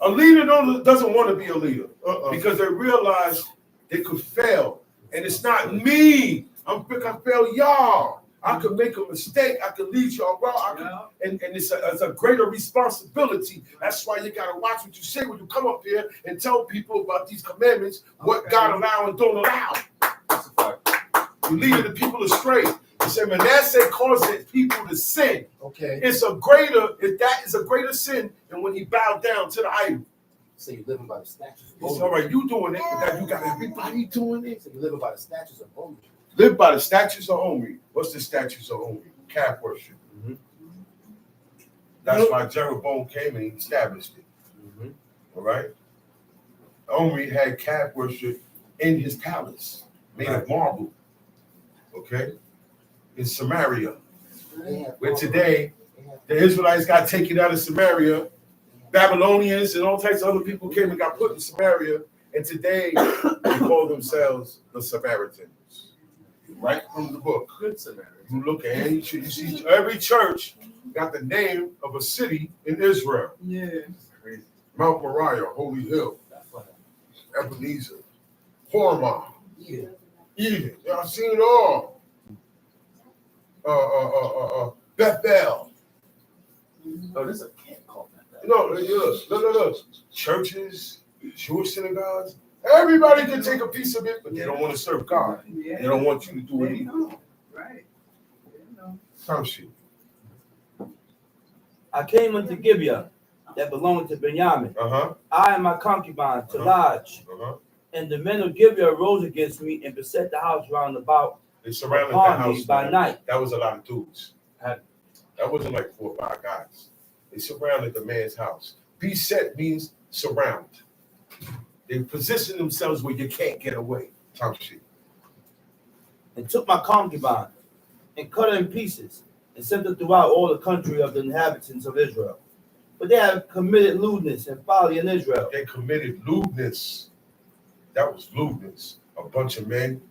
A leader doesn't want to be a leader because they realized they could fail. And it's not me. I fail y'all. I could make a mistake. I could lead y'all wrong. And it's a greater responsibility. That's why you got to watch what you say when you come up here and tell people about these commandments, what God allow and don't allow. You're leading the people astray. He said Manasseh caused people to sin. Okay. That is a greater sin than when he bowed down to the idol. So you're living by the statutes. It's all right, you doing it, but now you got everybody doing it. So you're living by the statutes of Omri. Live by the statutes of Omri. What's the statutes of Omri? Calf worship. Mm-hmm. That's why Jeroboam came and he established it. Mm-hmm. All right? Omri had calf worship in his palace, made of marble. Okay? In Samaria. Where today, the Israelites got taken out of Samaria. Babylonians and all types of other people came and got put in Samaria. And today, they call themselves the Samaritans. Right from the book. Good Samaritan. You look at it, you see every church got the name of a city in Israel. Yeah. Mount Moriah, Holy Hill, Ebenezer, Hormah, Eden. Y'all seen it all. Bethel. Oh, there's a camp called that. No. Churches, Jewish synagogues. Everybody can take a piece of it, but they don't want to serve God. Yeah. They don't want you to do it either. Right. Some shit. I came unto Gibeah that belonged to Benjamin. Uh-huh. I and my concubine to lodge. Uh-huh. And the men of Gibeah arose against me and beset the house round about They surrounded the upon house me by man. night. That was a lot of dudes. That wasn't like 4 or 5 guys. They surrounded the man's house. Beset means surround. They position themselves where you can't get away. Type shit. And took my concubine and cut her in pieces and sent her throughout all the country of the inhabitants of Israel. But they have committed lewdness and folly in Israel. They committed lewdness. That was lewdness. A bunch of men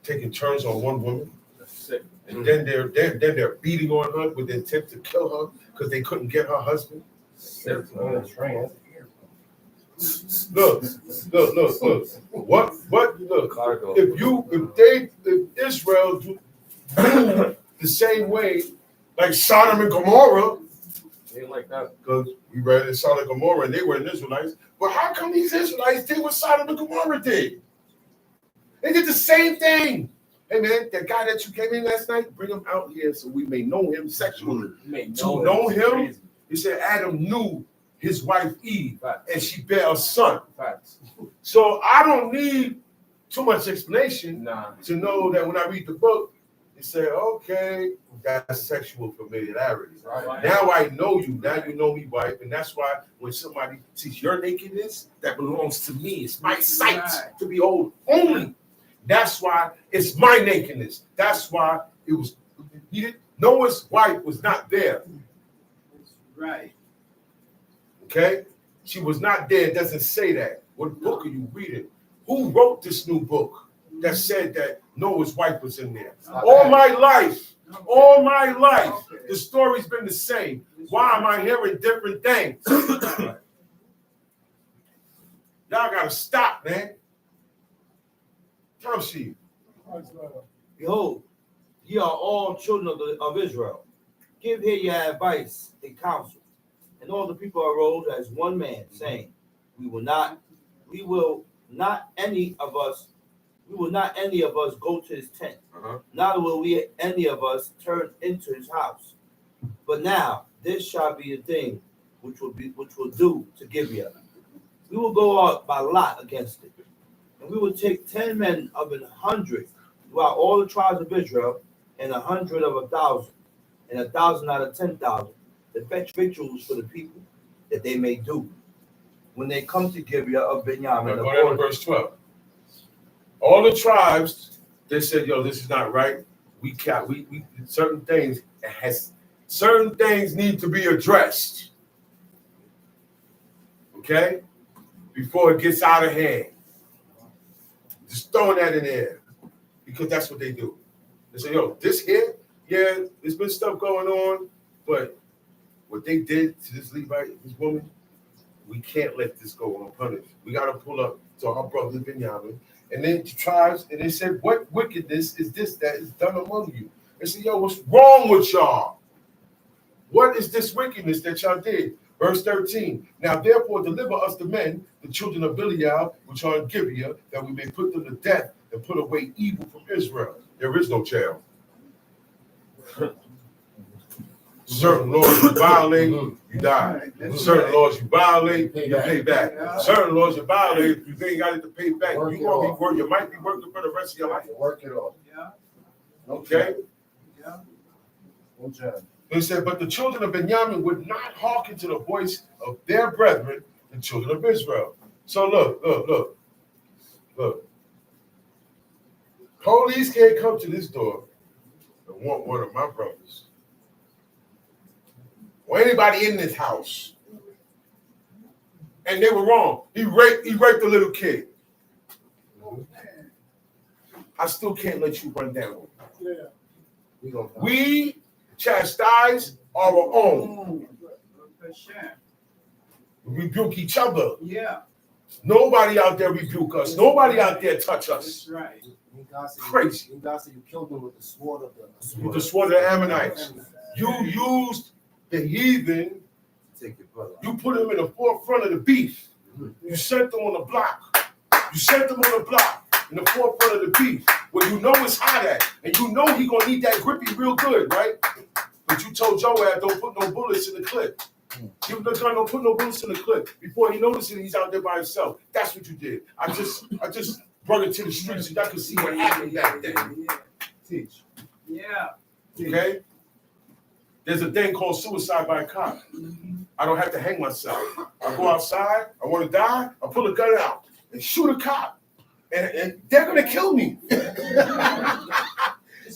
taking turns on one woman. And then they're beating on her with the intent to kill her because they couldn't get her husband. Look. What? Look. If Israel do the same way, like Sodom and Gomorrah, Ain't like that. because we read in Sodom and Gomorrah and they were Israelites. But how come these Israelites did what Sodom and Gomorrah did? They did the same thing. Hey man, that guy that you came in last night, bring him out here so we may know him sexually. To know him, he said Adam knew his wife Eve, and she bare a son. So I don't need too much explanation to know that when I read the book, it said, okay, that's sexual familiarity. Right. Now I know you. Now you know me, wife, and that's why when somebody sees your nakedness, that belongs to me. It's my sight to behold only. That's why it's my nakedness. That's why it was. Noah's wife was not there. Right. Okay, she was not there. It doesn't say that. What book are you reading? Who wrote this new book that said that Noah's wife was in there? All my life, the story's been the same. Why am I hearing different things? Y'all gotta stop, man. Come see. Behold, ye are all children of Israel. Give here your advice and counsel. And all the people arose as one man, saying, We will not any of us go to his tent, neither will we any of us turn into his house. But now this shall be the thing which will do to Gibeah. We will go out by lot against it, and we will take 10 men of 100 throughout all the tribes of Israel, and 100 of 1,000, and 1,000 out of 10,000, to fetch victuals for the people, that they may do when they come to Gibeah of Benjamin. Go down to verse 12. All the tribes, they said, "Yo, this is not right. We certain things need to be addressed. Okay, before it gets out of hand. Just throwing that in there, because that's what they do. They say, yo, this here, yeah, there's been stuff going on, but what they did to this Levite, this woman, we can't let this go unpunished. We got to pull up to our brother Benjamin, and then the tribes, and they said, what wickedness is this that is done among you? They said, yo, what's wrong with y'all? What is this wickedness that y'all did? Verse 13, now therefore deliver us the men, the children of Belial, which are in Gibeah, that we may put them to death and put away evil from Israel. There is no child. Certain laws you violate, you die. Certain laws you violate, you pay back. Certain laws you violate, you ain't got it to pay back. You might be working for the rest of your life. Work it off. Yeah. Okay? Yeah. No child. He said, but the children of Benjamin would not hearken to the voice of their brethren, the children of Israel. So look. Police can't come to this door and want one of my brothers or anybody in this house. And they were wrong. He raped a little kid. I still can't let you run down. We chastise our own. We rebuke each other. Yeah. Nobody out there rebuke us. Nobody out there touch us. That's right. Crazy. God said you killed them with the sword of With the sword of the Ammonites. You used the heathen. You put them in the forefront of the beef. You sent them on the block. You sent them on the block in the forefront of the beef, where you know it's hot at, and you know he gonna need that grippy real good, right? But you told Joab, don't put no bullets in the clip. Give him the gun, don't put no bullets in the clip. Before he notices he's out there by himself. That's what you did. I just brought it to the streets so y'all can see what happened that day. Teach. Yeah. Okay? There's a thing called suicide by cop. I don't have to hang myself. I go outside, I want to die, I pull a gun out and shoot a cop. And they're going to kill me.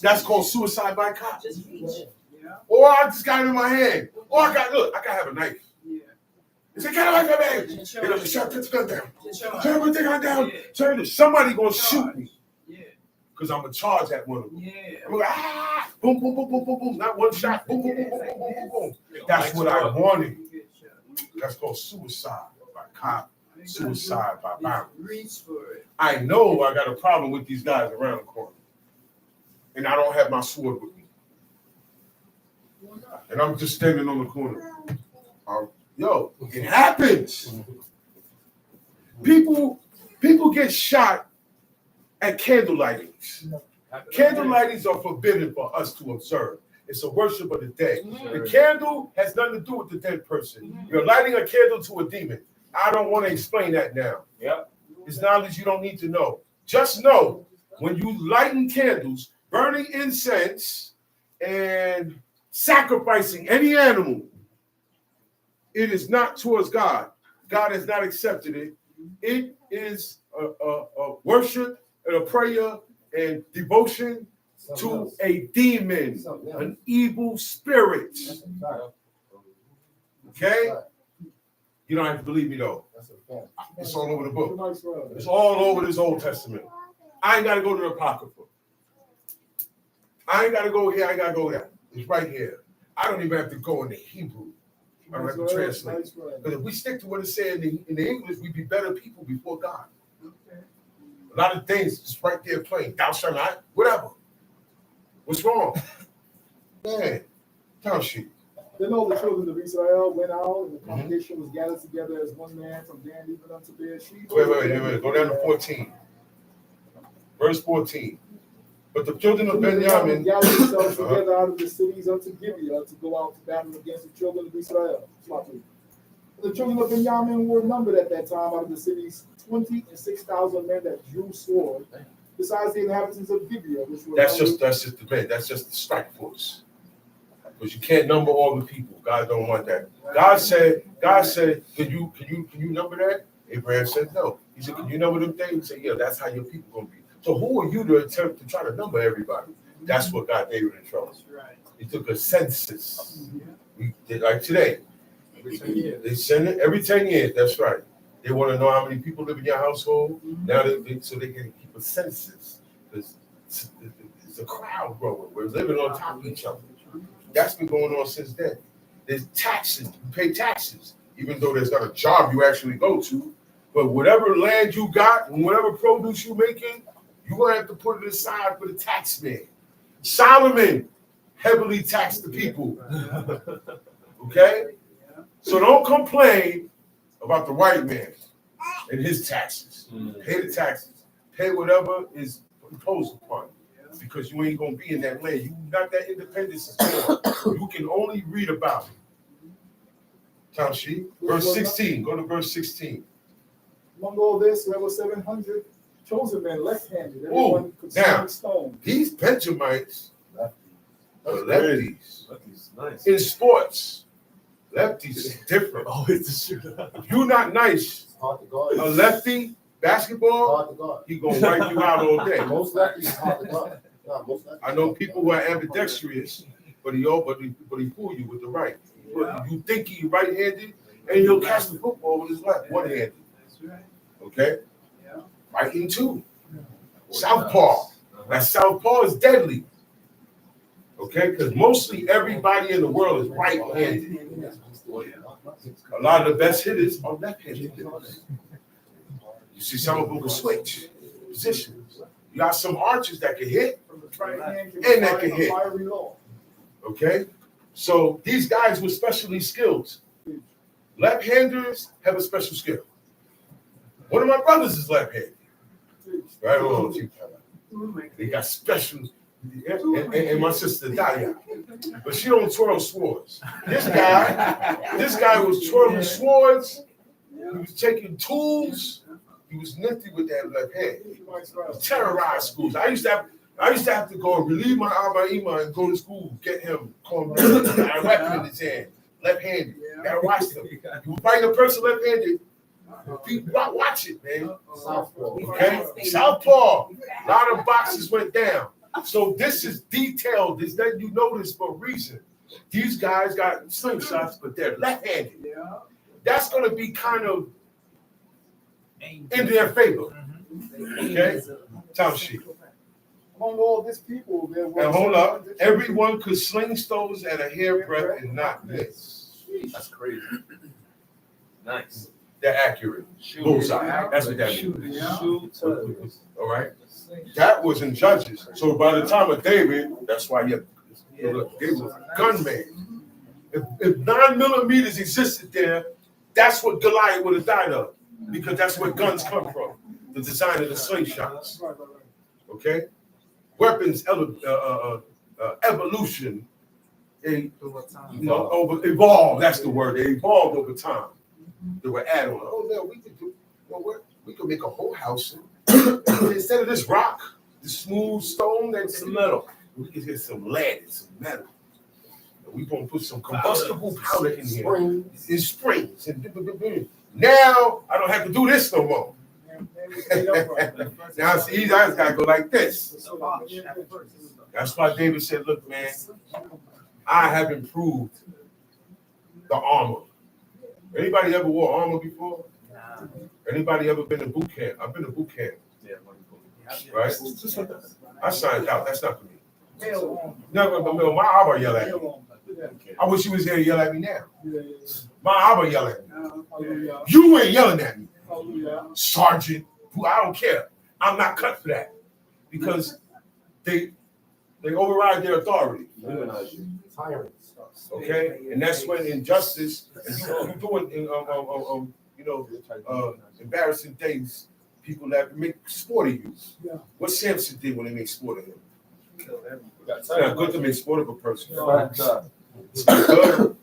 That's called suicide by cop. Yeah. Or I just got it in my hand. Or I got have a knife. Yeah. He said, get out of my bag. Shut the gun down. Shut everything down. Somebody going to shoot me. Yeah. Because I'm going to charge at one of them. Yeah. I'm like, boom, boom, boom, boom, boom, boom. Not one shot. Boom, boom, boom, boom, boom, boom, boom. That's what I wanted. That's called suicide by cop. Suicide by violence. Reach for it. I know I got a problem with these guys around the corner. And I don't have my sword with me. And I'm just standing on the corner. Yo, it happens. People get shot at candle lightings. Candle lightings are forbidden for us to observe. It's a worship of the dead. The candle has nothing to do with the dead person. You're lighting a candle to a demon. I don't want to explain that now. Yep. It's knowledge you don't need to know. Just know when you lighten candles, burning incense, and sacrificing any animal, it is not towards God. God has not accepted it. It is a worship and of prayer and devotion to a demon, an evil spirit. Okay? You don't have to believe me though. It's all over the book. It's all over this Old Testament. I ain't got to go to the Apocrypha. I ain't got to go here. I ain't got to go there. It's right here. I don't even have to go into Hebrew. I don't have to translate. But if we stick to what it said in the English, we'd be better people before God. A lot of things just right there plain. Thou shalt not, whatever. What's wrong? Man, tell sheet. Then all the children of Israel went out, and the congregation was gathered together as one man from Dan even unto Beersheba. Wait. Go down to 14. Verse 14. But the children of Benjamin gathered themselves together out of the cities unto Gibeah to go out to battle against the children of Israel. The children of Benjamin were numbered at that time out of the cities 26,000 men that drew sword, besides the inhabitants of Gibeah, which were that's just the men. That's just the strike force. Because you can't number all the people. God don't want that. God said, can you number that? Abraham said no. He said, can you number them things? He said, yeah, that's how your people gonna be. So who are you to attempt to try to number everybody? That's what got David in trouble. He took a census. We did like today. They send it every 10 years. That's right. They want to know how many people live in your household. Now so they can keep a census. Because it's a crowd growing. We're living on top of each other. That's been going on since then. There's taxes. You pay taxes, even though there's not a job you actually go to. But whatever land you got and whatever produce you're making, you're going to have to put it aside for the tax man. Solomon heavily taxed the people. Okay? So don't complain about the white man and his taxes. Pay the taxes. Pay whatever is imposed upon you. Because you ain't going to be in that land. You got that independence. You can only read about it. Tom Sheep, verse 16. Go to verse 16. Among all this, there were 700 chosen men left-handed. Everyone could swing stone. These Benjamites are lefties. Nice. In sports, lefties is different. Oh, it's a shooter. If you're not nice, a lefty basketball, he gonna wipe you out all day. Most lefties is hard to guard. I know people who are ambidextrous, but he fool you with the right. You think he right-handed, and he'll catch the football with his left, one-handed. Okay? Fighting too. Southpaw. That southpaw is deadly. Okay? Because mostly everybody in the world is right-handed. A lot of the best hitters are left-handed hitters. You see some of them can switch positions. You got some archers that can hit and that can hit. Okay? So these guys with specialty skills. Left-handers have a special skill. One of my brothers is left-handed. Right on, Chief. They got special. And my sister Daya, but she don't twirl swords. This guy was twirling swords. He was taking tools. He was nifty with that left hand. He terrorized schools. I used to have to go and relieve my Abba Ima and go to school, get him cornbread. Got a weapon in his hand, left-handed. Gotta watch them. You fight a person left-handed. Watch it, man. Okay, Southpaw. A lot of boxes went down. So this is detailed. This letting you know this for a reason. These guys got slingshots, but they're left-handed. That's going to be kind of in their favor. Okay, Tom Sheep. Among all this people, there were. And hold up, everyone could sling stones at a hairbreadth and not miss. That's crazy. Nice. They're accurate. Bullseye. That's what that means. All right. That was in Judges. So by the time of David, that's why David was a gunman. If 9 millimeters existed there, that's what Goliath would have died of, because that's where guns come from. The design of the slingshots. Okay. Weapons evolution. Evolved. That's the word. They evolved over time. They were add on. Oh no, we could do. You know what? We could make a whole house instead of this rock, the smooth stone, that's some metal. We could get some lead and some metal. And we're gonna put some combustible powder in here. In springs. And now I don't have to do this no more. Now see, these eyes gotta go like this. That's why David said, look, man, I have improved the armor. Anybody ever wore armor before? Anybody ever been to boot camp? I've been to boot camp. Right? I signed out. That's not for me. Never, my Abba yell at me. I wish he was here to yell at me now. My Abba yell at me. You ain't yelling at me, Sergeant. I don't care. I'm not cut for that because they override their authority. Okay, and that's when injustice and you doing embarrassing things. People that make sport of you. What Samson did when they made sport of him. It's not good to make sport of a person. It's not good.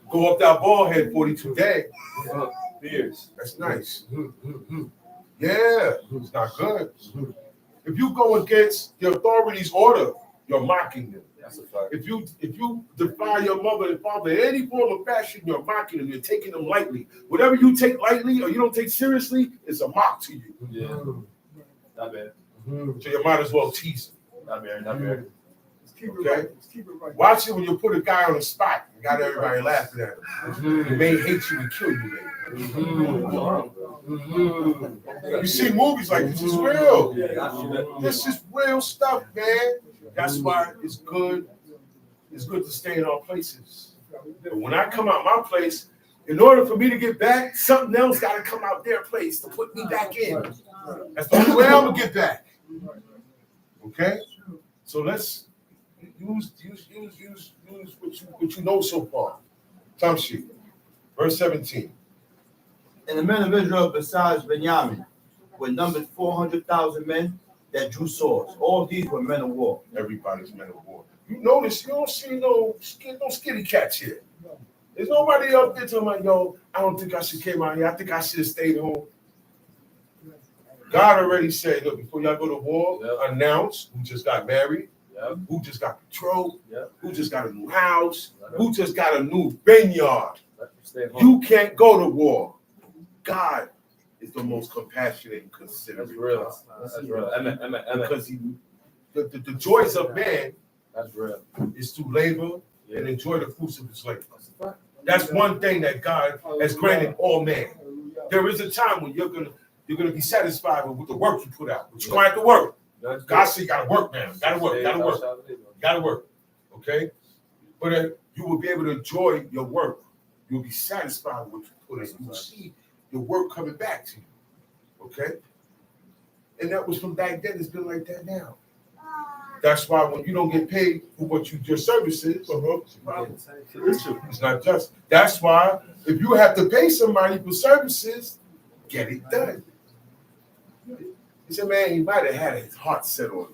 Go up that ball head 42 days. That's nice. Yeah, it's not good. If you go against the authority's order, you're mocking them. If you defy your mother and father in any form of fashion, you're mocking them. You're taking them lightly. Whatever you take lightly or you don't take seriously is a mock to you. Yeah. Not bad. So you might as well tease them. Not bad. Not bad. Okay? Watch it when you put a guy on the spot and got everybody laughing at him. He may hate you and kill you later. You see movies like this is real. This is real stuff, man. That's why it's good. It's good to stay in our places. But when I come out my place, in order for me to get back, something else got to come out their place to put me back in. That's the only way I'm gonna get back. Okay, so let's use what you know so far. Time sheet, verse 17. And the men of Israel, besides Benjamin, were numbered 400,000 men that drew swords. All these were men of war. Everybody's men of war. You notice you don't see no skinny cats here. There's nobody up there talking about, yo, I don't think I should came out here. I think I should have stayed home. God already said, look, before y'all go to war, announce who just got married, who just got betrothed, who just got a new house, who just got a new vineyard. You can't go to war. God is the most compassionate and considerate. That's real. That's real. Amen. Because the joys of man That's real. is to labor and enjoy the fruits of his labor. That's one thing that God has granted all men. There is a time when you're gonna be satisfied with the work you put out, but you're gonna have to work. God said you gotta work now. Gotta work. Okay? But you will be able to enjoy your work. You'll be satisfied with what you put in. You will see your work coming back to you. Okay? And that was from back then. It's been like that now. That's why when you don't get paid for what your service is, it's not just. That's why if you have to pay somebody for services, get it done. He said, man, he might have had his heart set on it.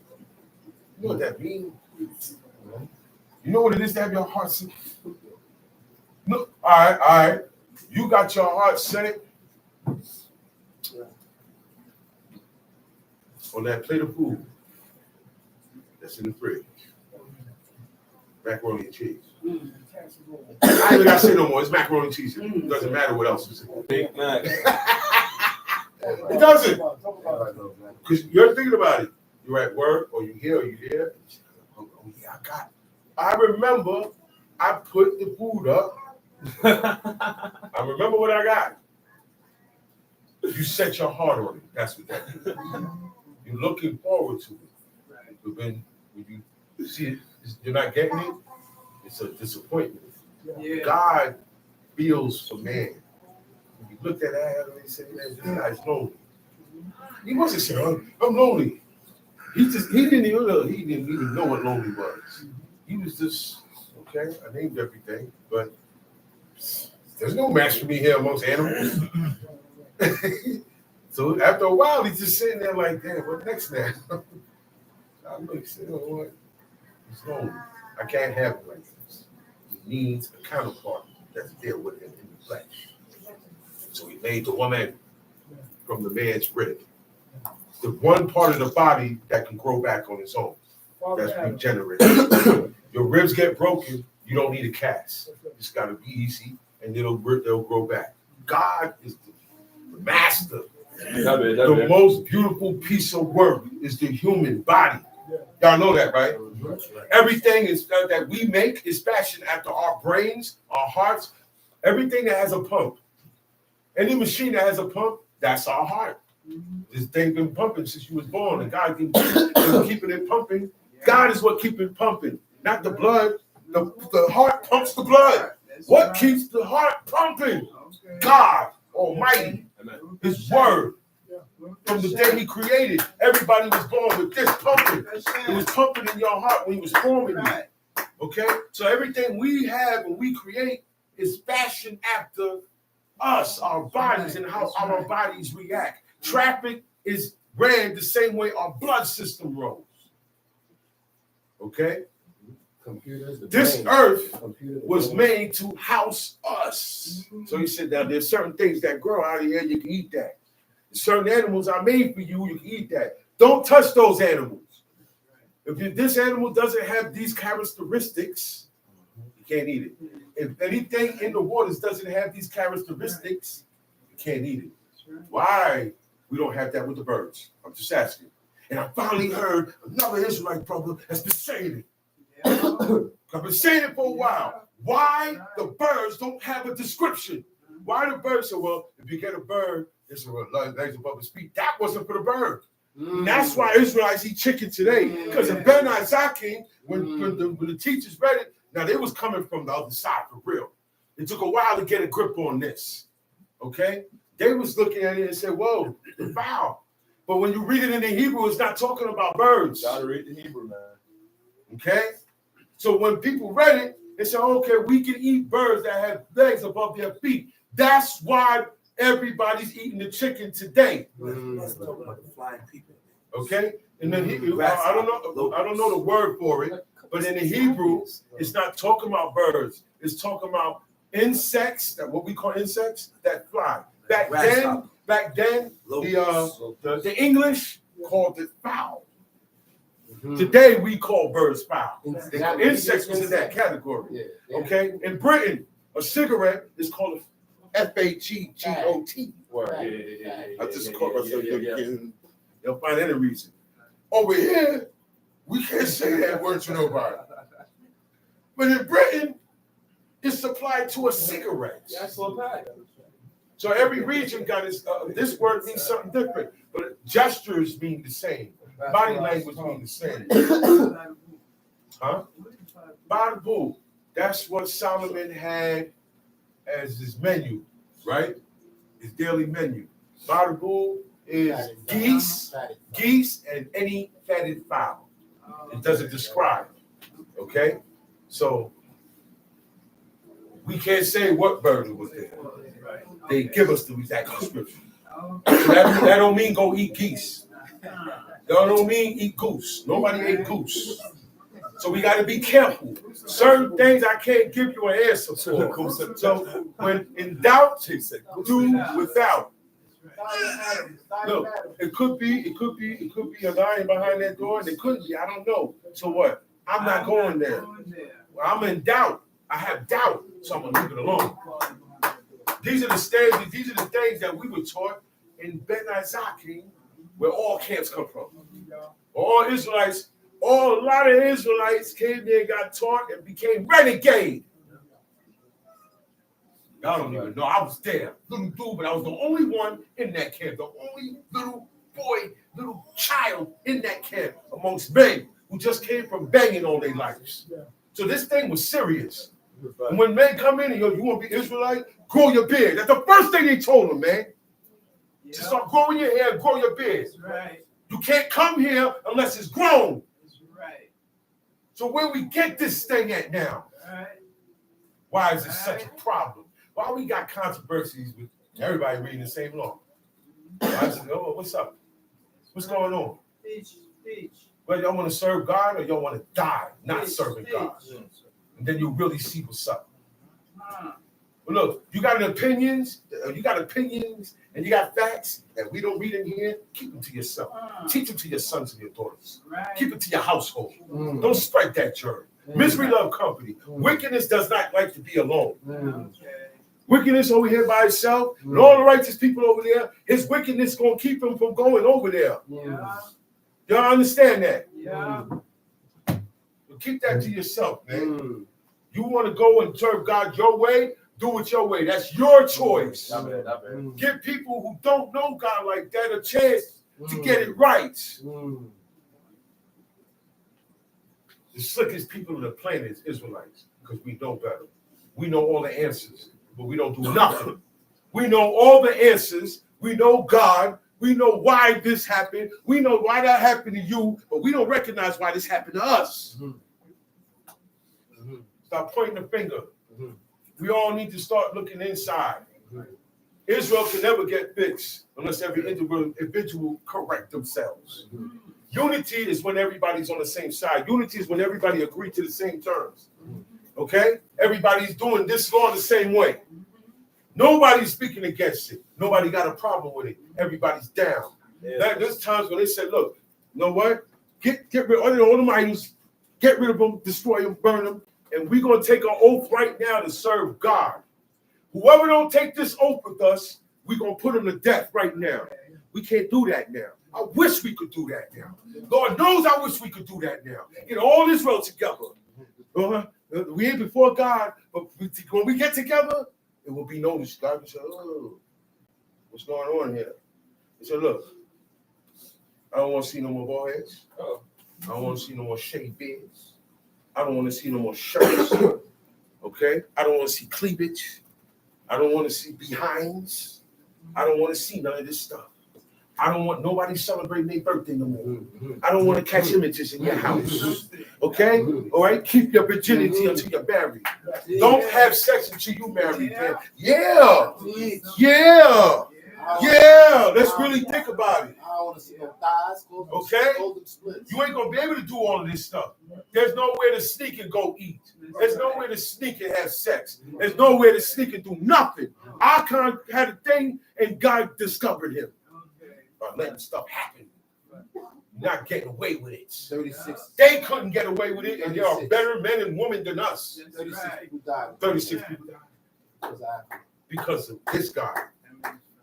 You know what that means? You know what it is to have your heart set? No, all right. You got your heart set on that plate of food that's in the fridge. Macaroni and cheese. I ain't even gotta say no more. It's macaroni and cheese. It doesn't matter what else is in it. Big Mac. It doesn't. Because you're thinking about it. You're at work or you're here or you're there. Oh, yeah, I remember I put the food up. I remember what I got. You set your heart on it. That's what that is. You're looking forward to it. But when you see it, you're not getting it, it's a disappointment. Yeah. God feels for man. When you looked at Adam and he said, man, this guy's lonely. He wasn't saying, I'm lonely. He didn't even know what lonely was. He was just, okay, I named everything, but there's no match for me here amongst animals. So after a while, he's just sitting there like, damn, what next now? I look, you know what? He's lonely. I can't have it like this. He needs a counterpart that's there with him in the flesh. So he made the woman from the man's rib. The one part of the body that can grow back on its own. That's regenerated. Your ribs get broken, you don't need a cast. It's got to be easy, and they'll grow back. God is the master The most beautiful piece of work is the human body. Y'all know that, right? Everything is that we make is fashioned after our brains, our hearts, everything that has a pump. Any machine that has a pump, that's our heart. This thing been pumping since you was born, and God been keeping it pumping. God is what keeps it pumping, not the blood. The heart pumps the blood. What keeps the heart pumping? God Almighty, His Word. From the day He created, everybody was born with this pumping. It was pumping in your heart when He was forming you. Okay? So everything we have and we create is fashioned after us, our bodies, and how our bodies react. Traffic is ran the same way our blood system rolls. Okay? This earth was made to house us. So He said that there's certain things that grow out of here, you can eat that. Certain animals are made for you, you can eat that. Don't touch those animals. If this animal doesn't have these characteristics, you can't eat it. If anything in the waters doesn't have these characteristics, you can't eat it. Why we don't have that with the birds? I'm just asking. And I finally heard another Israelite brother has been saying it. I've been saying it for a while. Why the birds don't have a description? Why the birds say, well, if you get a bird, it's a legs above his feet. That wasn't for the bird. That's why Israelites eat chicken today. Because in Ben Isaac, when the teachers read it, now they was coming from the other side for real. It took a while to get a grip on this. Okay? They was looking at it and said, whoa, it's foul. But when you read it in the Hebrew, it's not talking about birds. Gotta read the Hebrew, man. Okay? So when people read it, they said, okay, we can eat birds that have legs above their feet. That's why everybody's eating the chicken today. Let's talk about the flying people. Okay? And then I don't know the word for it, but in the Hebrew, it's not talking about birds. It's talking about insects, that what we call insects, that fly. Back then, the English called it fowl. Today we call birds fowl. Insects was in that category. Okay? In Britain, a cigarette is called a F-A-G-G-O-T. I just caught myself thinking, they'll find any reason. Over here, we can't say that word to nobody. But in Britain, it's applied to a cigarette. So every region got its, this word means something different, but gestures mean the same. Body language means the same. Huh? Bible. That's what Solomon had as his menu, right? His daily menu. Bible is geese, and any fatted fowl. It doesn't describe. Okay? So we can't say what bird it was there. They give us the exact description. So that don't mean go eat geese. That don't mean eat goose. Nobody ate goose. So we got to be careful. Certain things I can't give you an answer for. So when in doubt, do without. Look, it could be a lion behind that door, and it could be. I don't know. So what? I'm not going there. I'm in doubt. I have doubt, so I'm gonna leave it alone. These are the standards. These are the things that we were taught in Ben Isaac, where all camps come from. All Israelites. A lot of Israelites came there, got taught, and became renegade. Y'all don't even know. I was there, little dude, but I was the only one in that camp, the only little boy, little child in that camp amongst men who just came from banging all their lives. So this thing was serious. And when men come in and you want to be Israelite, grow your beard. That's the first thing they told them, man. To start growing your hair, grow your beard. You can't come here unless it's grown. So where we get this thing at now? Why is it such a problem? Why we got controversies with everybody reading the same law? I said, oh, what's up? What's going on? Well, y'all want to serve God or y'all want to die not serving God? And then you'll really see what's up. But look, you got opinions, and you got facts that we don't read in here. Keep them to yourself. Teach them to your sons and your daughters. Keep it to your household. Don't spread that germ. Misery love company. Wickedness does not like to be alone. Wickedness over here by itself, and all the righteous people over there, his wickedness gonna keep him from going over there. Yeah. Y'all understand that? Yeah. So keep that to yourself, man. You want to go and serve God your way, do it your way. That's your choice. Not bad, not bad. Give people who don't know God like that a chance to get it right. The slickest people on the planet is Israelites, because we know better. We know all the answers, but we don't do nothing. We know all the answers. We know God. We know why this happened. We know why that happened to you, but we don't recognize why this happened to us. Stop pointing the finger. We all need to start looking inside. Israel can never get fixed unless every individual correct themselves. Unity is when everybody's on the same side. Unity is when everybody agrees to the same terms. Okay? Everybody's doing this law the same way. Nobody's speaking against it. Nobody got a problem with it. Everybody's down. There's times when they said, look, you know what? Get rid of all them idols, get rid of them, destroy them, burn them, and we're going to take an oath right now to serve God. Whoever don't take this oath with us, we're going to put them to death right now. We can't do that now. I wish we could do that now. Lord knows I wish we could do that now. Get all Israel together. We ain't before God, but when we get together, it will be noticed. God will say, oh, what's going on here? He said, look, I don't want to see no more bald heads. I don't want to see no more shaved beards. I don't want to see no more shirts. Okay? I don't want to see cleavage. I don't want to see behinds. I don't want to see none of this stuff. I don't want nobody celebrating their birthday no more. I don't want to catch images in your house. Okay? All right? Keep your virginity until you're married. Don't have sex until you married, man. Yeah. Yeah. Yeah. Let's really think about it. I don't want to see no thighs. Okay? You ain't going to be able to do all of this stuff. There's nowhere to sneak and go eat. There's nowhere to sneak and have sex. There's nowhere to sneak and do nothing. Achan had a thing and God discovered him. By letting stuff happen. Not getting away with it. 36. They couldn't get away with it, and there are better men and women than us. 36 people died. 36 people died. Because of this guy.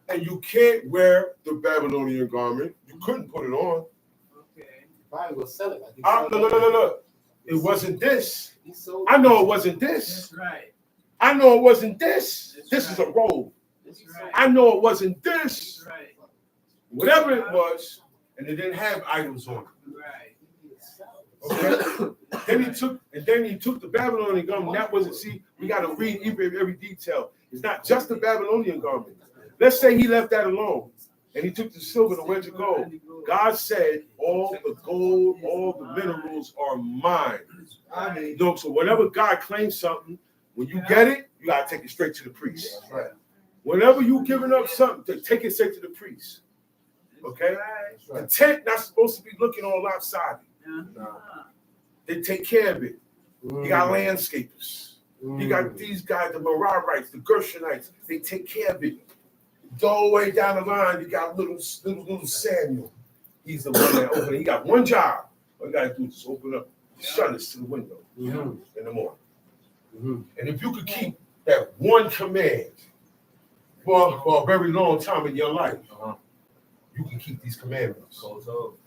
And you can't wear the Babylonian garment. You couldn't put it on. Probably will sell it. Look. It wasn't this. I know it wasn't this. That's right. I know it wasn't this. This is a robe. That's right. I know it wasn't this. That's right. Whatever it was, and it didn't have idols on it. Right. Okay. Then he took the Babylonian garment. That wasn't, see, we got to read every detail. It's not just the Babylonian garment. Let's say he left that alone. And he took the silver, the wedge of gold. God said, all the gold, all the minerals are mine. So whenever God claims something, when you get it, you got to take it straight to the priest. That's right. Whenever you giving up something, take it straight to the priest. Okay? The tent not supposed to be looking all outside. They take care of it. You got landscapers. You got these guys, the Merarites, the Gershonites. They take care of it. Go all the way down the line. You got little Samuel. He's the one that opened it. He got one job. All you got to do is just open up the shutters to the window in the morning. And if you could keep that one command for a very long time in your life, you can keep these commandments.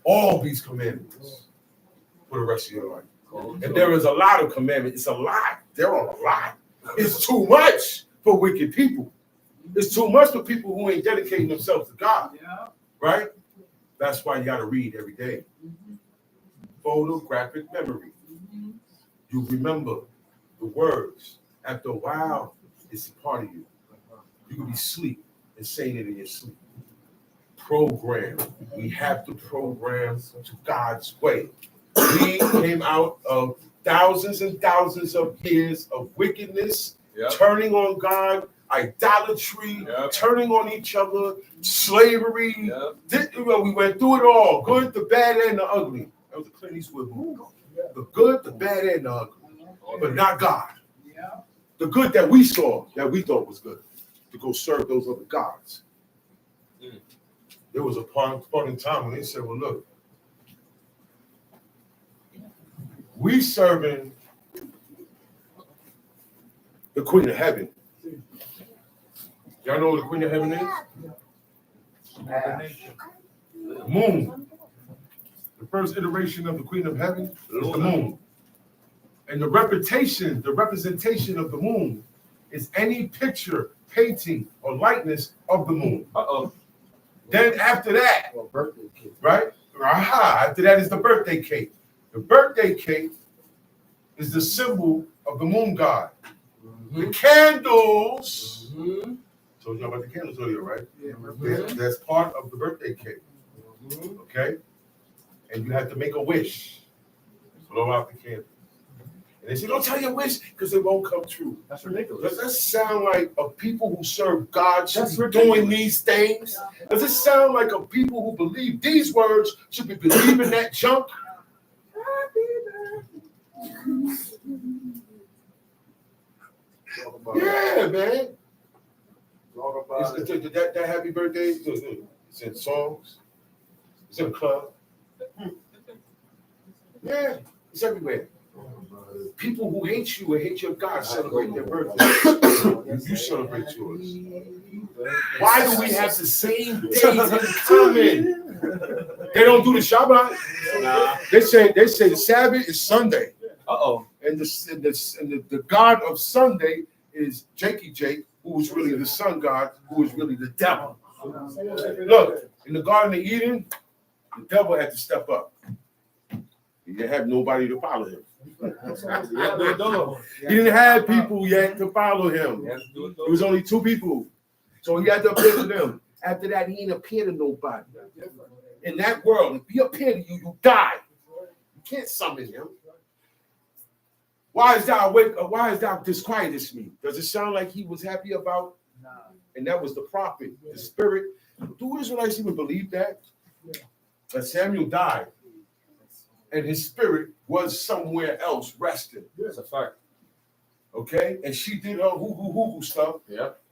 All these commandments for the rest of your life. And there is a lot of commandments. It's a lot. There are a lot. It's too much for wicked people. It's too much for people who ain't dedicating themselves to God. Right? That's why you got to read every day. Photographic memory. You remember the words. After a while, it's a part of you. You can be asleep and saying it in your sleep. Program. We have to program to God's way. We came out of thousands and thousands of years of wickedness, turning on God, idolatry, turning on each other, slavery. We went through it all, good, the bad, and the ugly. That was a Clint Eastwood movie. The good, the bad, and the ugly, but not God. The good that we saw, that we thought was good, to go serve those other gods. There was a point in time when they said, well, look, we serving the Queen of Heaven. Y'all know what the queen of heaven is? The moon. The first iteration of the queen of heaven is the moon. And the representation of the moon is any picture, painting, or likeness of the moon. Then after that, birthday cake. right? After that is the birthday cake. The birthday cake is the symbol of the moon god. The candles. Told you about the candles earlier, right? That's part of the birthday cake. Okay? And you have to make a wish. Blow out the candle. And they say, don't tell your wish because it won't come true. That's ridiculous. Does that sound like a people who serve God should be doing these things? Does it sound like a people who believe these words should be believing that junk? Yeah, man. That happy birthday, it's in songs. It's in a club. Yeah, it's everywhere. People who hate you and hate your God celebrate their birthday. You celebrate yours. Why do we have the same days in common? They don't do the Shabbat. Nah. They say the Sabbath is Sunday. And the God of Sunday is Jakey Jake, who was really the sun god, who was really the devil. Look, in the Garden of Eden, the devil had to step up. He didn't have nobody to follow him. He didn't have people yet to follow him. It was only 2 people. So he had to appear to them. After that, he didn't appear to nobody. In that world, if he appeared to you, you die. You can't summon him. Why is thou awake? Why is thou disquietest me? Does it sound like he was happy about? And that was the prophet, the spirit. Do Israelites even believe that? That Samuel died and his spirit was somewhere else resting. That's a fact. Okay? And she did her hoo stuff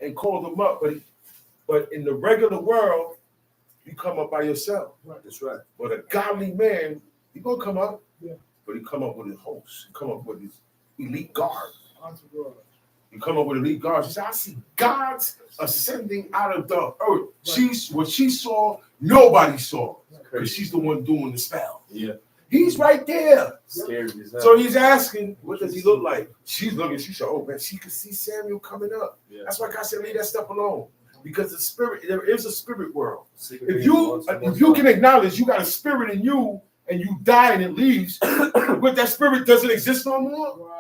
and called him up. But in the regular world, you come up by yourself. That's right. But a godly man, he gonna come up, but he come up with his host. He come up with his elite guard. You come up with elite guards. She said, I see gods ascending out of the earth. What she saw, nobody saw. Because she's the one doing the spell. Yeah. He's right there. Scary as hell. So he's asking, what does he look like? She's looking, she said, oh man, she could see Samuel coming up. Yeah. That's why God said, leave that stuff alone. Because the spirit, there is a spirit world. Secret If you can acknowledge you got a spirit in you and you die and it leaves, but that spirit doesn't exist no more.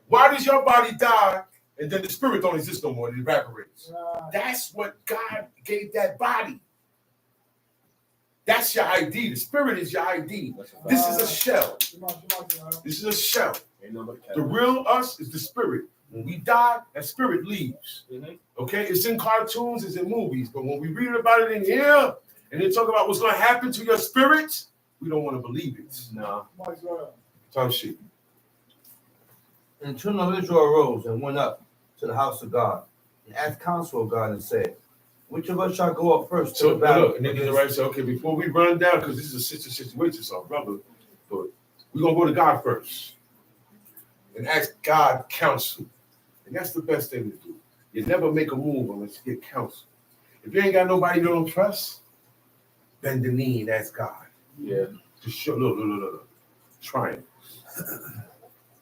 Why does your body die and then the spirit don't exist no more? It evaporates. That's what God gave that body. That's your ID. The spirit is your ID. This is a shell. This is a shell. The real us is the spirit. When we die, that spirit leaves. Okay? It's in cartoons, it's in movies. But when we read about it in here and they talk about what's going to happen to your spirit, we don't want to believe it. No. Time sheet. And the children of Israel arose and went up to the house of God and asked counsel of God and said, which of us shall go up first to So the battle? look, and then the right say, okay, before we run down, because this is a situation, so brother, but we're gonna go to God first and ask God counsel. And that's the best thing to do. You never make a move unless you get counsel. If you ain't got nobody you don't trust, bend the knee and ask God. Yeah. To show, look. Try it.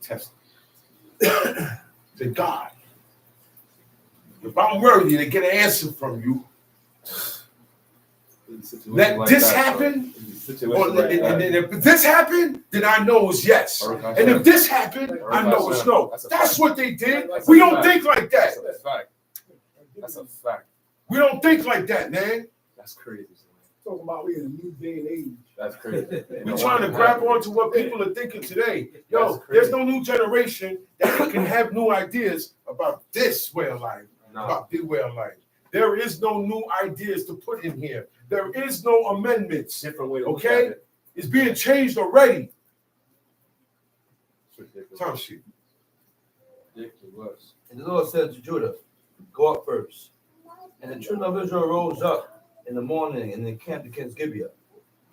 Test it. Say, God, if I'm worthy to get an answer from you, let this happen. And if this happened, then I know it's yes. And if this happened, I know it's no. That's what they did. We don't think like that. That's a fact. That's a fact. We don't think like that, man. That's crazy. Talking about we in a new day and age. That's crazy. We're trying to grab onto what people are thinking today. Yo, there's no new generation that can have new ideas about this way of life, about this way of life. There is no new ideas to put in here. There is no amendments. Different way to look Okay? at it. It's being changed already. Time sheet. Ridiculous. And the Lord said to Judah, go up first. And the children of Israel rose up in the morning and encamped against Gibeah.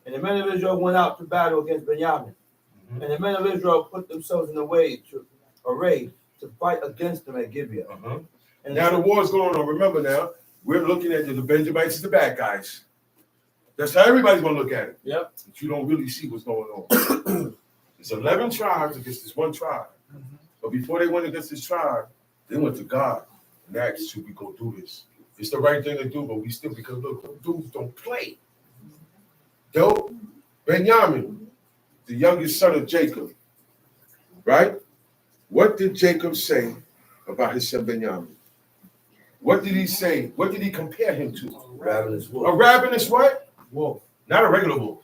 And the men of Israel went out to battle against Benjamin. And the men of Israel put themselves in array to fight against them at Gibeah. And now the war's going on. Remember now, we're looking at the Benjamites as the bad guys. That's how everybody's gonna look at it. Yep. But you don't really see what's going on. There's 11 tribes against this one tribe. But before they went against this tribe, they went to God and asked, should we go do this? It's the right thing to do, but we still, because look, those dudes don't play. Though Benjamin, the youngest son of Jacob, right? What did Jacob say about his son Benjamin? What did he say? What did he compare him to? Ravenous A wolf. ravenous what? Wolf. Not a regular wolf.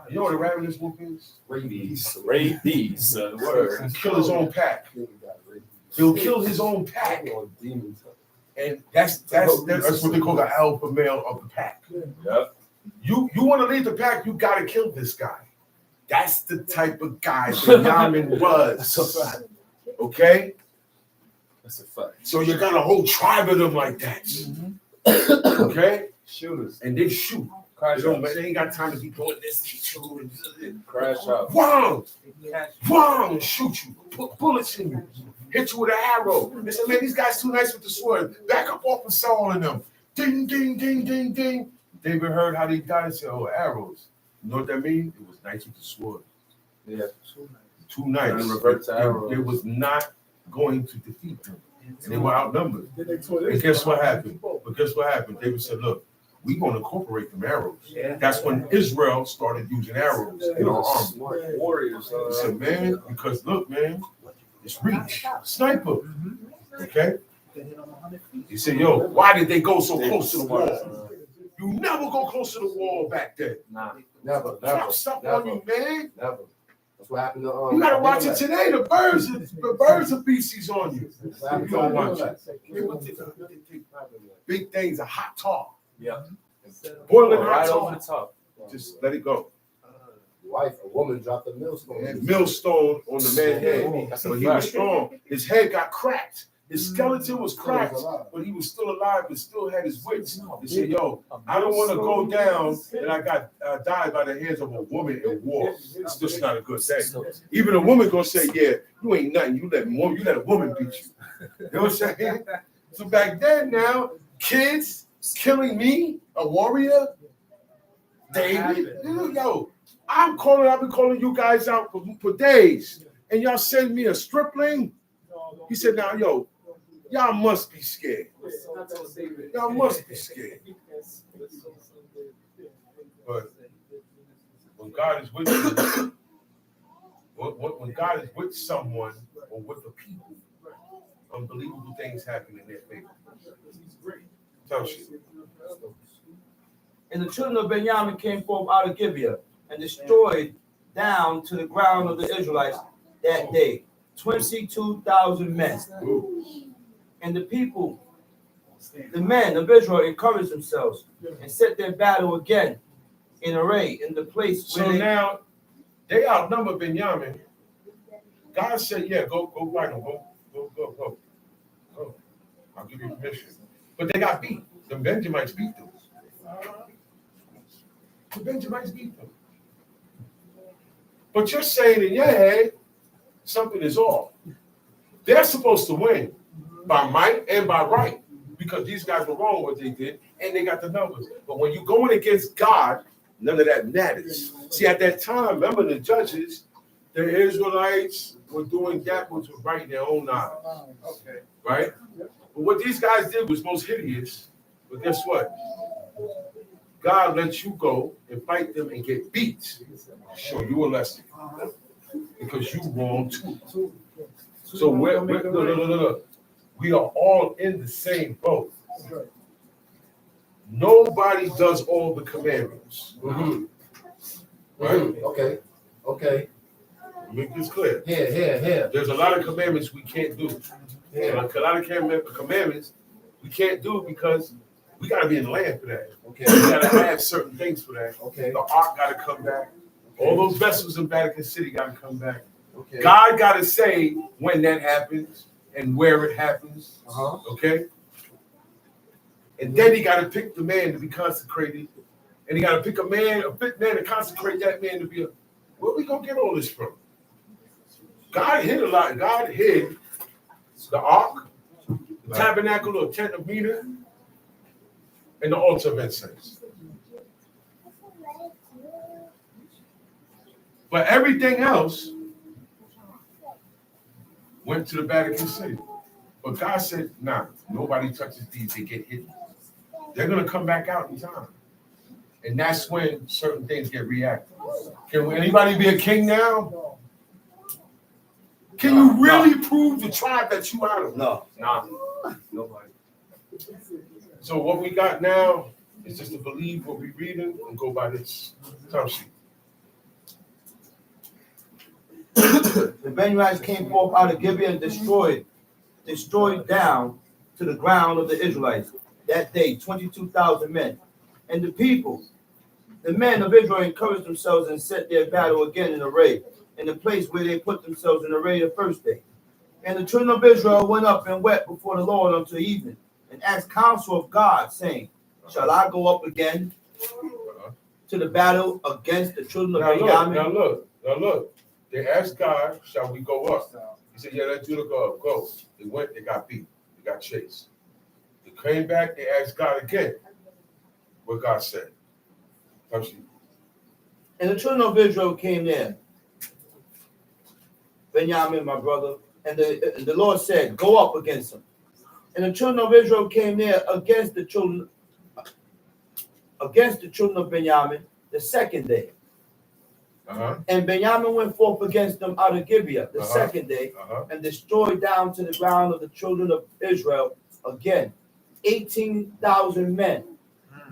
You know what a ravenous wolf is? Rabies. Rabies, son. Word. He'll kill his own pack. He'll kill his own pack. Demons. And that's what they call the alpha male of the pack. Yep. You want to lead the pack, you got to kill this guy. That's the type of guy Benjamin was. Okay? That's a fact. So you got a whole tribe of them like that. Okay? Shooters. And they shoot. Crash They ain't got time to be doing this. Crash out. Wham! Wham! Shoot you. Put bullets in you. Hit you with an arrow. They said, man, these guys too nice with the sword. Back up off of Saul and them. Ding, ding, ding, ding, ding. David heard how they died and said, oh, arrows. You know what that means? It was nice with the sword. Yeah. Too nice. And revert to arrows. It was not going to defeat them. And they were outnumbered. And And guess what happened? But guess what happened? David said, look, we're going to incorporate them arrows. That's when Israel started using arrows in our army. Smart warriors. He said, man, because look, man, it's reach. Sniper. Okay? He said, yo, why did they go so close to the wall? You never go close to the wall back then. Nah. Never. Drop stuff on you, man. Never. That's what happened to You gotta watch it today. The birds of feces on you. You don't watch it. Big things, a hot tar. Yeah. Boiling hot Right over the tar. top. Just let it go. A woman dropped a millstone. And millstone on the man's head. That's a But he was fact. strong. His head got cracked. His skeleton was cracked, but he was still alive, but still had his wits. He said, yo, I don't want to go down and I got died by the hands of a woman in war. It's just not a good thing. Even a woman gonna say, yeah, you ain't nothing. You let a woman beat you. You know what I'm saying? So back then now, kids killing me, a warrior, David, yo, I've been calling you guys out for days. And y'all send me a stripling. He said, now, yo, y'all must be scared. Y'all must be scared. But when God is with you, when God is with someone or with the people, unbelievable things happen in their favor. Tell you. And the children of Benjamin came forth out of Gibeah and destroyed down to the ground of the Israelites that day 22,000 men. And the people, the men of Israel, encouraged themselves and set their battle again in array in the place where So now they outnumber Benjamin. God said, yeah, go fight them. Go. I'll give you permission. But they got beat. The Benjamites beat them. The Benjamites beat them. But you're saying in your head, something is off. They're supposed to win by might and by right because these guys were wrong what they did and they got the numbers. But when you're going against God, none of that matters. See, at that time, remember the judges, the Israelites were doing that which was right in their own eyes. Okay. Right? But what these guys did was most hideous. But guess what? God lets you go and fight them and get beat. Show you a lesson. Because you wrong too. So look. We are all in the same boat. Nobody does all the commandments. Mm-hmm. Right? Okay. Make this clear. Here. There's a lot of commandments we can't do. Yeah. Like a lot of commandments we can't do because we got to be in the land for that. Okay. We got to have certain things for that. Okay. The ark got to come back. All those vessels in Vatican City got to come back. Okay. God got to say when that happens and where it happens. Okay? And then he got to pick the man to be consecrated. And he got to pick a fit man to consecrate that man to be a... Where we going to get all this from? God hid a lot. God hid the ark, the tabernacle or tent of meeting, and the altar of incense. But everything else went to the Vatican City. But God said, nah, nobody touches these, they get hidden. They're going to come back out in time. And that's when certain things get reacted. Can anybody be a king now? Can you really prove the tribe that you out of? No. Nah. Nobody. So what we got now is just to believe what we're reading and go by this time sheet. The Benjamites came forth out of Gibeah and destroyed down to the ground of the Israelites that day 22,000 men. And the people, the men of Israel, encouraged themselves and set their battle again in array in the place where they put themselves in array the first day. And the children of Israel went up and wept before the Lord until evening, and asked counsel of God, saying, shall I go up again to the battle against the children of Benjamin? Now look. They asked God, shall we go up? He said, yeah, let Judah go up. Go. They went, they got beat. They got chased. They came back, they asked God again what God said. And the children of Israel came there, Benjamin, my brother, and the Lord said, go up against them. And the children of Israel came there against the children of Benjamin the second day. And Benjamin went forth against them out of Gibeah the second day, and destroyed down to the ground of the children of Israel again 18,000 men.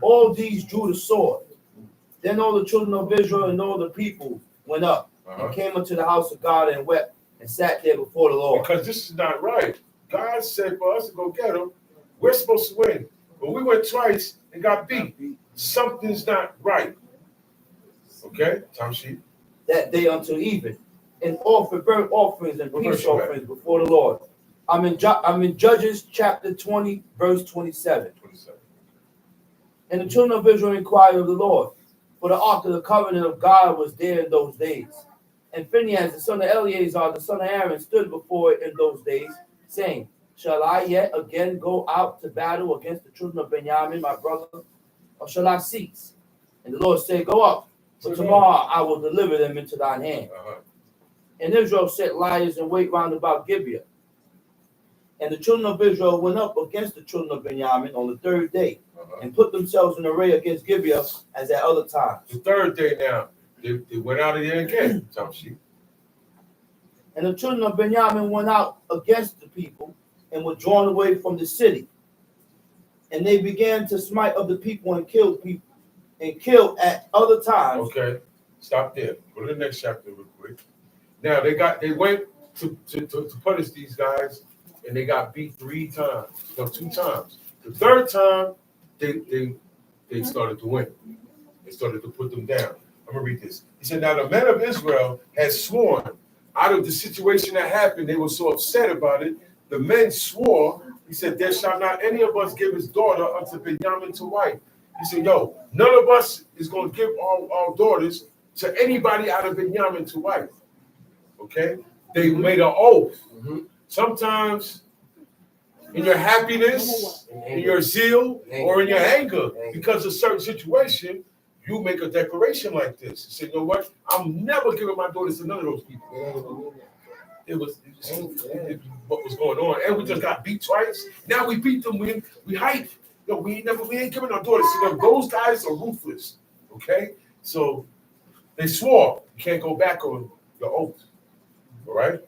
All these drew the sword. Then all the children of Israel and all the people went up and came unto the house of God and wept and sat there before the Lord. Because this is not right. God said for us to go get them. We're supposed to win. But we went twice and got beat. Something's not right. Okay, time sheet. That day until even, and offer burnt offerings and peace offerings before the Lord. I'm in Judges chapter 20, verse 27. And the children of Israel inquired of the Lord, for the ark of the covenant of God was there in those days. And Phinehas, the son of Eleazar, the son of Aaron, stood before it in those days, saying, shall I yet again go out to battle against the children of Benjamin, my brother, or shall I cease? And the Lord said, go up. For tomorrow I will deliver them into thine hand. And Israel set lions and wait round about Gibeah. And the children of Israel went up against the children of Benjamin on the third day, and put themselves in array against Gibeah as at other times. The third day now, they went out of there again. And the children of Benjamin went out against the people and were drawn away from the city. And they began to smite of the people and kill people. And killed at other times. Okay, stop there. Go to the next chapter real quick. Now they went to punish these guys, and they got beat 2 times. The third time, they started to win. They started to put them down. I'm gonna read this. He said, now the men of Israel had sworn out of the situation that happened. They were so upset about it. The men swore. He said, there shall not any of us give his daughter unto Benjamin to wife. He said, yo, none of us is going to give our daughters to anybody out of Benjamin to wife. Okay? They made an oath. Sometimes in your happiness, in your zeal, or in your anger, because of a certain situation, you make a declaration like this. You say, you know what? I'm never giving my daughters to none of those people. It was what was going on. And we just got beat twice. Now we beat them. We hype. Yo, we ain't giving our daughters to them. Those guys are ruthless. Okay? So they swore. You can't go back on your oath. All right?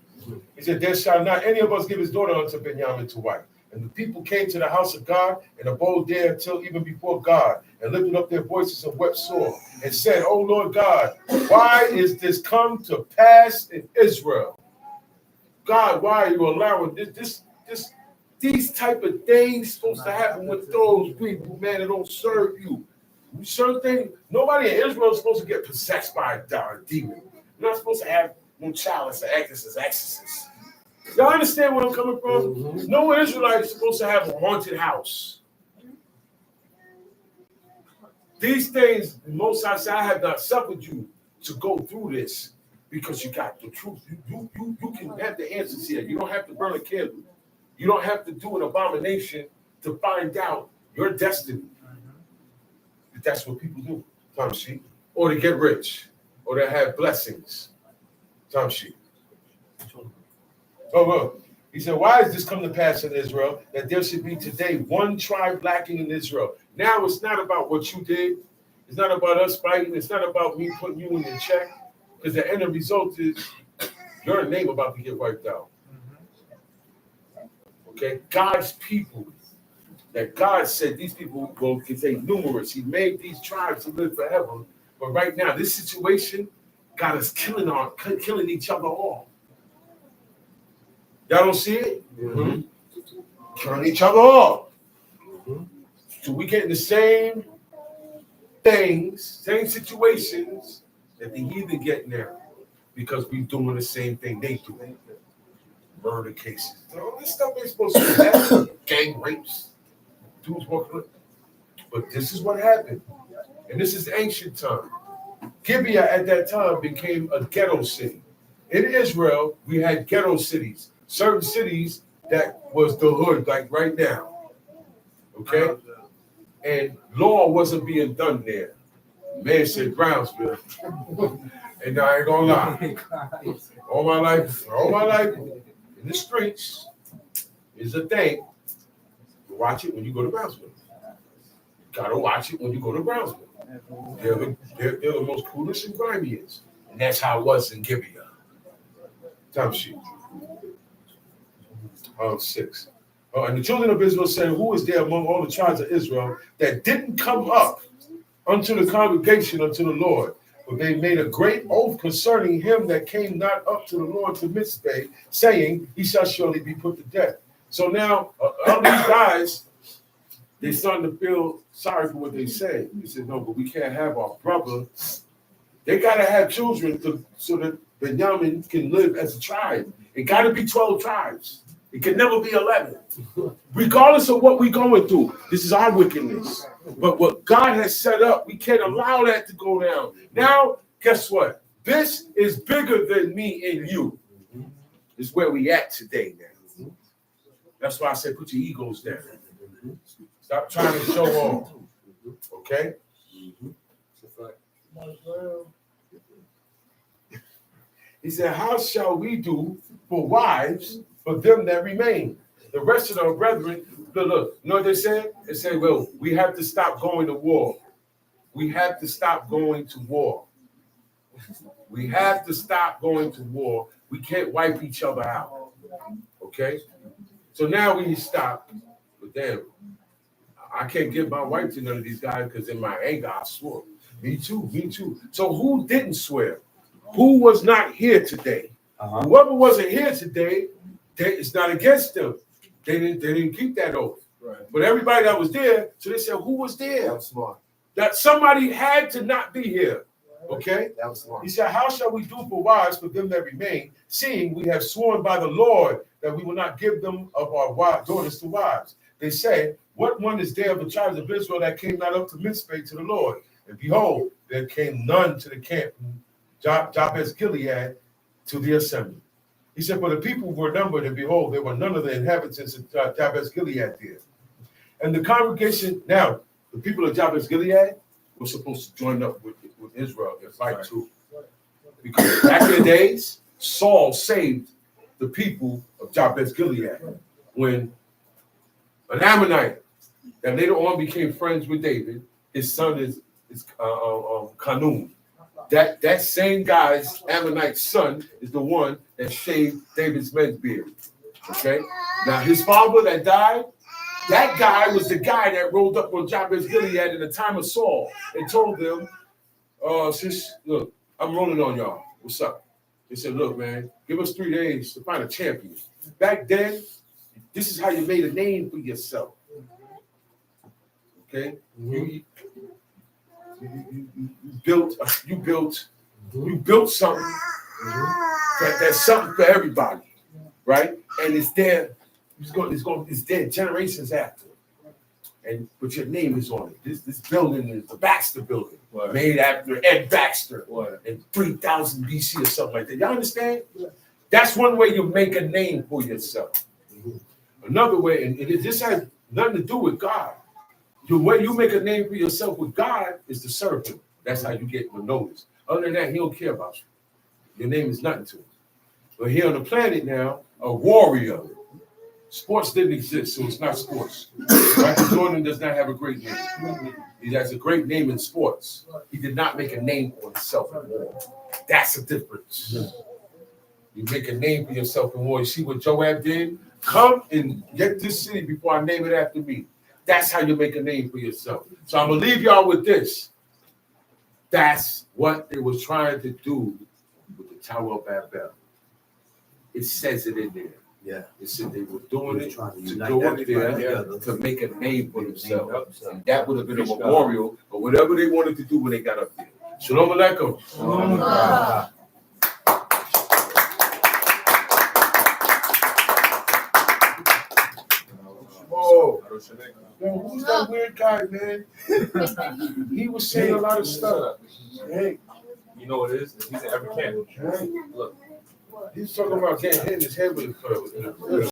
He said, there shall not any of us give his daughter unto Benjamin to wife. And the people came to the house of God and abode there until even before God, and lifted up their voices and wept sore, and said, O Lord God, why is this come to pass in Israel? God, why are you allowing these type of things supposed to happen with those people, man, that don't serve you? Certain things, nobody in Israel is supposed to get possessed by a demon. You're not supposed to have no chalice or exorcists. Y'all understand where I'm coming from? No Israelite is supposed to have a haunted house. These things, most I say, I have not suffered you to go through this because you got the truth. You can have the answers here. You don't have to burn a candle. You don't have to do an abomination to find out your destiny. But that's what people do. Time sheet. Or to get rich. Or to have blessings. Time sheet. Oh, look. He said, why has this come to pass in Israel that there should be today one tribe lacking in Israel? Now it's not about what you did. It's not about us fighting. It's not about me putting you in your check. Because the end result is your name about to get wiped out. Okay? God's people. That God said these people will contain numerous. He made these tribes to live forever. But right now, this situation got us killing each other off. Y'all don't see it? Mm-hmm. Killing each other off. Mm-hmm. So we getting the same things, same situations that the heathen get now. Because we doing the same thing they do. Murder cases. All this stuff ain't supposed to be happening. Gang rapes. Dudes walking. But this is what happened. And this is ancient time. Gibeah at that time became a ghetto city. In Israel, we had ghetto cities. Certain cities that was the hood, like right now. Okay? And law wasn't being done there. Man said Brownsville. And I ain't gonna lie. All my life, in the streets is a thing. Watch it when you go to Brownsville. You gotta watch it when you go to Brownsville. They're the most coolest and grimiest. And that's how it was in Gibeah. Time sheet. 6. And the children of Israel said, who is there among all the tribes of Israel that didn't come up unto the congregation unto the Lord? But they made a great oath concerning him that came not up to the Lord to Mizpeh, saying, he shall surely be put to death. So now, all these guys, they're starting to feel sorry for what they say. He said, no, but we can't have our brother. They got to have children so that Benjamin can live as a tribe. It got to be 12 tribes. It can never be 11. Regardless of what we're going through, this is our wickedness. But what God has set up, we can't allow that to go down. Now, guess what? This is bigger than me and you. Is where we at today now. That's why I said put your egos down. Stop trying to show off. Okay? He said, how shall we do for wives for them that remain? The rest of the brethren, look, you know what they said? They said, well, we have to stop going to war. We have to stop going to war. We have to stop going to war. We can't wipe each other out. Okay? So now we stop. But damn, I can't give my wife to none of these guys because in my anger I swore. Me too. So who didn't swear? Who was not here today? Whoever wasn't here today, it's not against them. They didn't keep that oath. Right. But everybody that was there, so they said, who was there? That was smart. That somebody had to not be here. Okay? That was smart. He said, how shall we do for wives for them that remain, seeing we have sworn by the Lord that we will not give them of our daughters to wives? They say, what one is there of the tribes of Israel that came not up to Mizpeh to the Lord? And behold, there came none to the camp from Jabez Gilead to the assembly. He said, for the people were numbered, and behold, there were none of the inhabitants of Jabez Gilead there. And the congregation, now, the people of Jabez Gilead were supposed to join up with Israel and fight too. Because back in the days, Saul saved the people of Jabez Gilead when an Ammonite that later on became friends with David, his son is Hanun. That same guy's Ammonite son is the one that shaved David's men's beard. Okay? Now his father that died, that guy was the guy that rolled up on Jabez Gilead in the time of Saul and told them, sis, look, I'm rolling on y'all. What's up? They said, look, man, give us 3 days to find a champion. Back then, this is how you made a name for yourself. Okay? You built something that's something for everybody, right? And it's there. It's there generations after. But your name is on it. This building is the Baxter building, made after Ed Baxter in 3000 BC or something like that. Y'all understand? That's one way you make a name for yourself. Another way, and this has nothing to do with God. The way you make a name for yourself with God is to serve him. That's how you get noticed. Other than that, he don't care about you. Your name is nothing to him. But here on the planet now, a warrior. Sports didn't exist, so it's not sports. Michael Jordan does not have a great name. He has a great name in sports. He did not make a name for himself in war. That's the difference. You make a name for yourself in war. You see what Joab did? Come and get this city before I name it after me. That's how you make a name for yourself. So I'm going to leave y'all with this. That's what they was trying to do with the Tower of Babel. It says it in there. Yeah. It said they were doing it Trying to to unite go up everybody there together. to make a name for themselves. And that would have been a memorial of whatever they wanted to do when they got up there. Shalom Aleichem. Oh, yo, who's that weird guy, man? He was saying a lot of stuff. Hey, You know what it is? He's an African. hey, Look. he's talking about getting hit in his head with a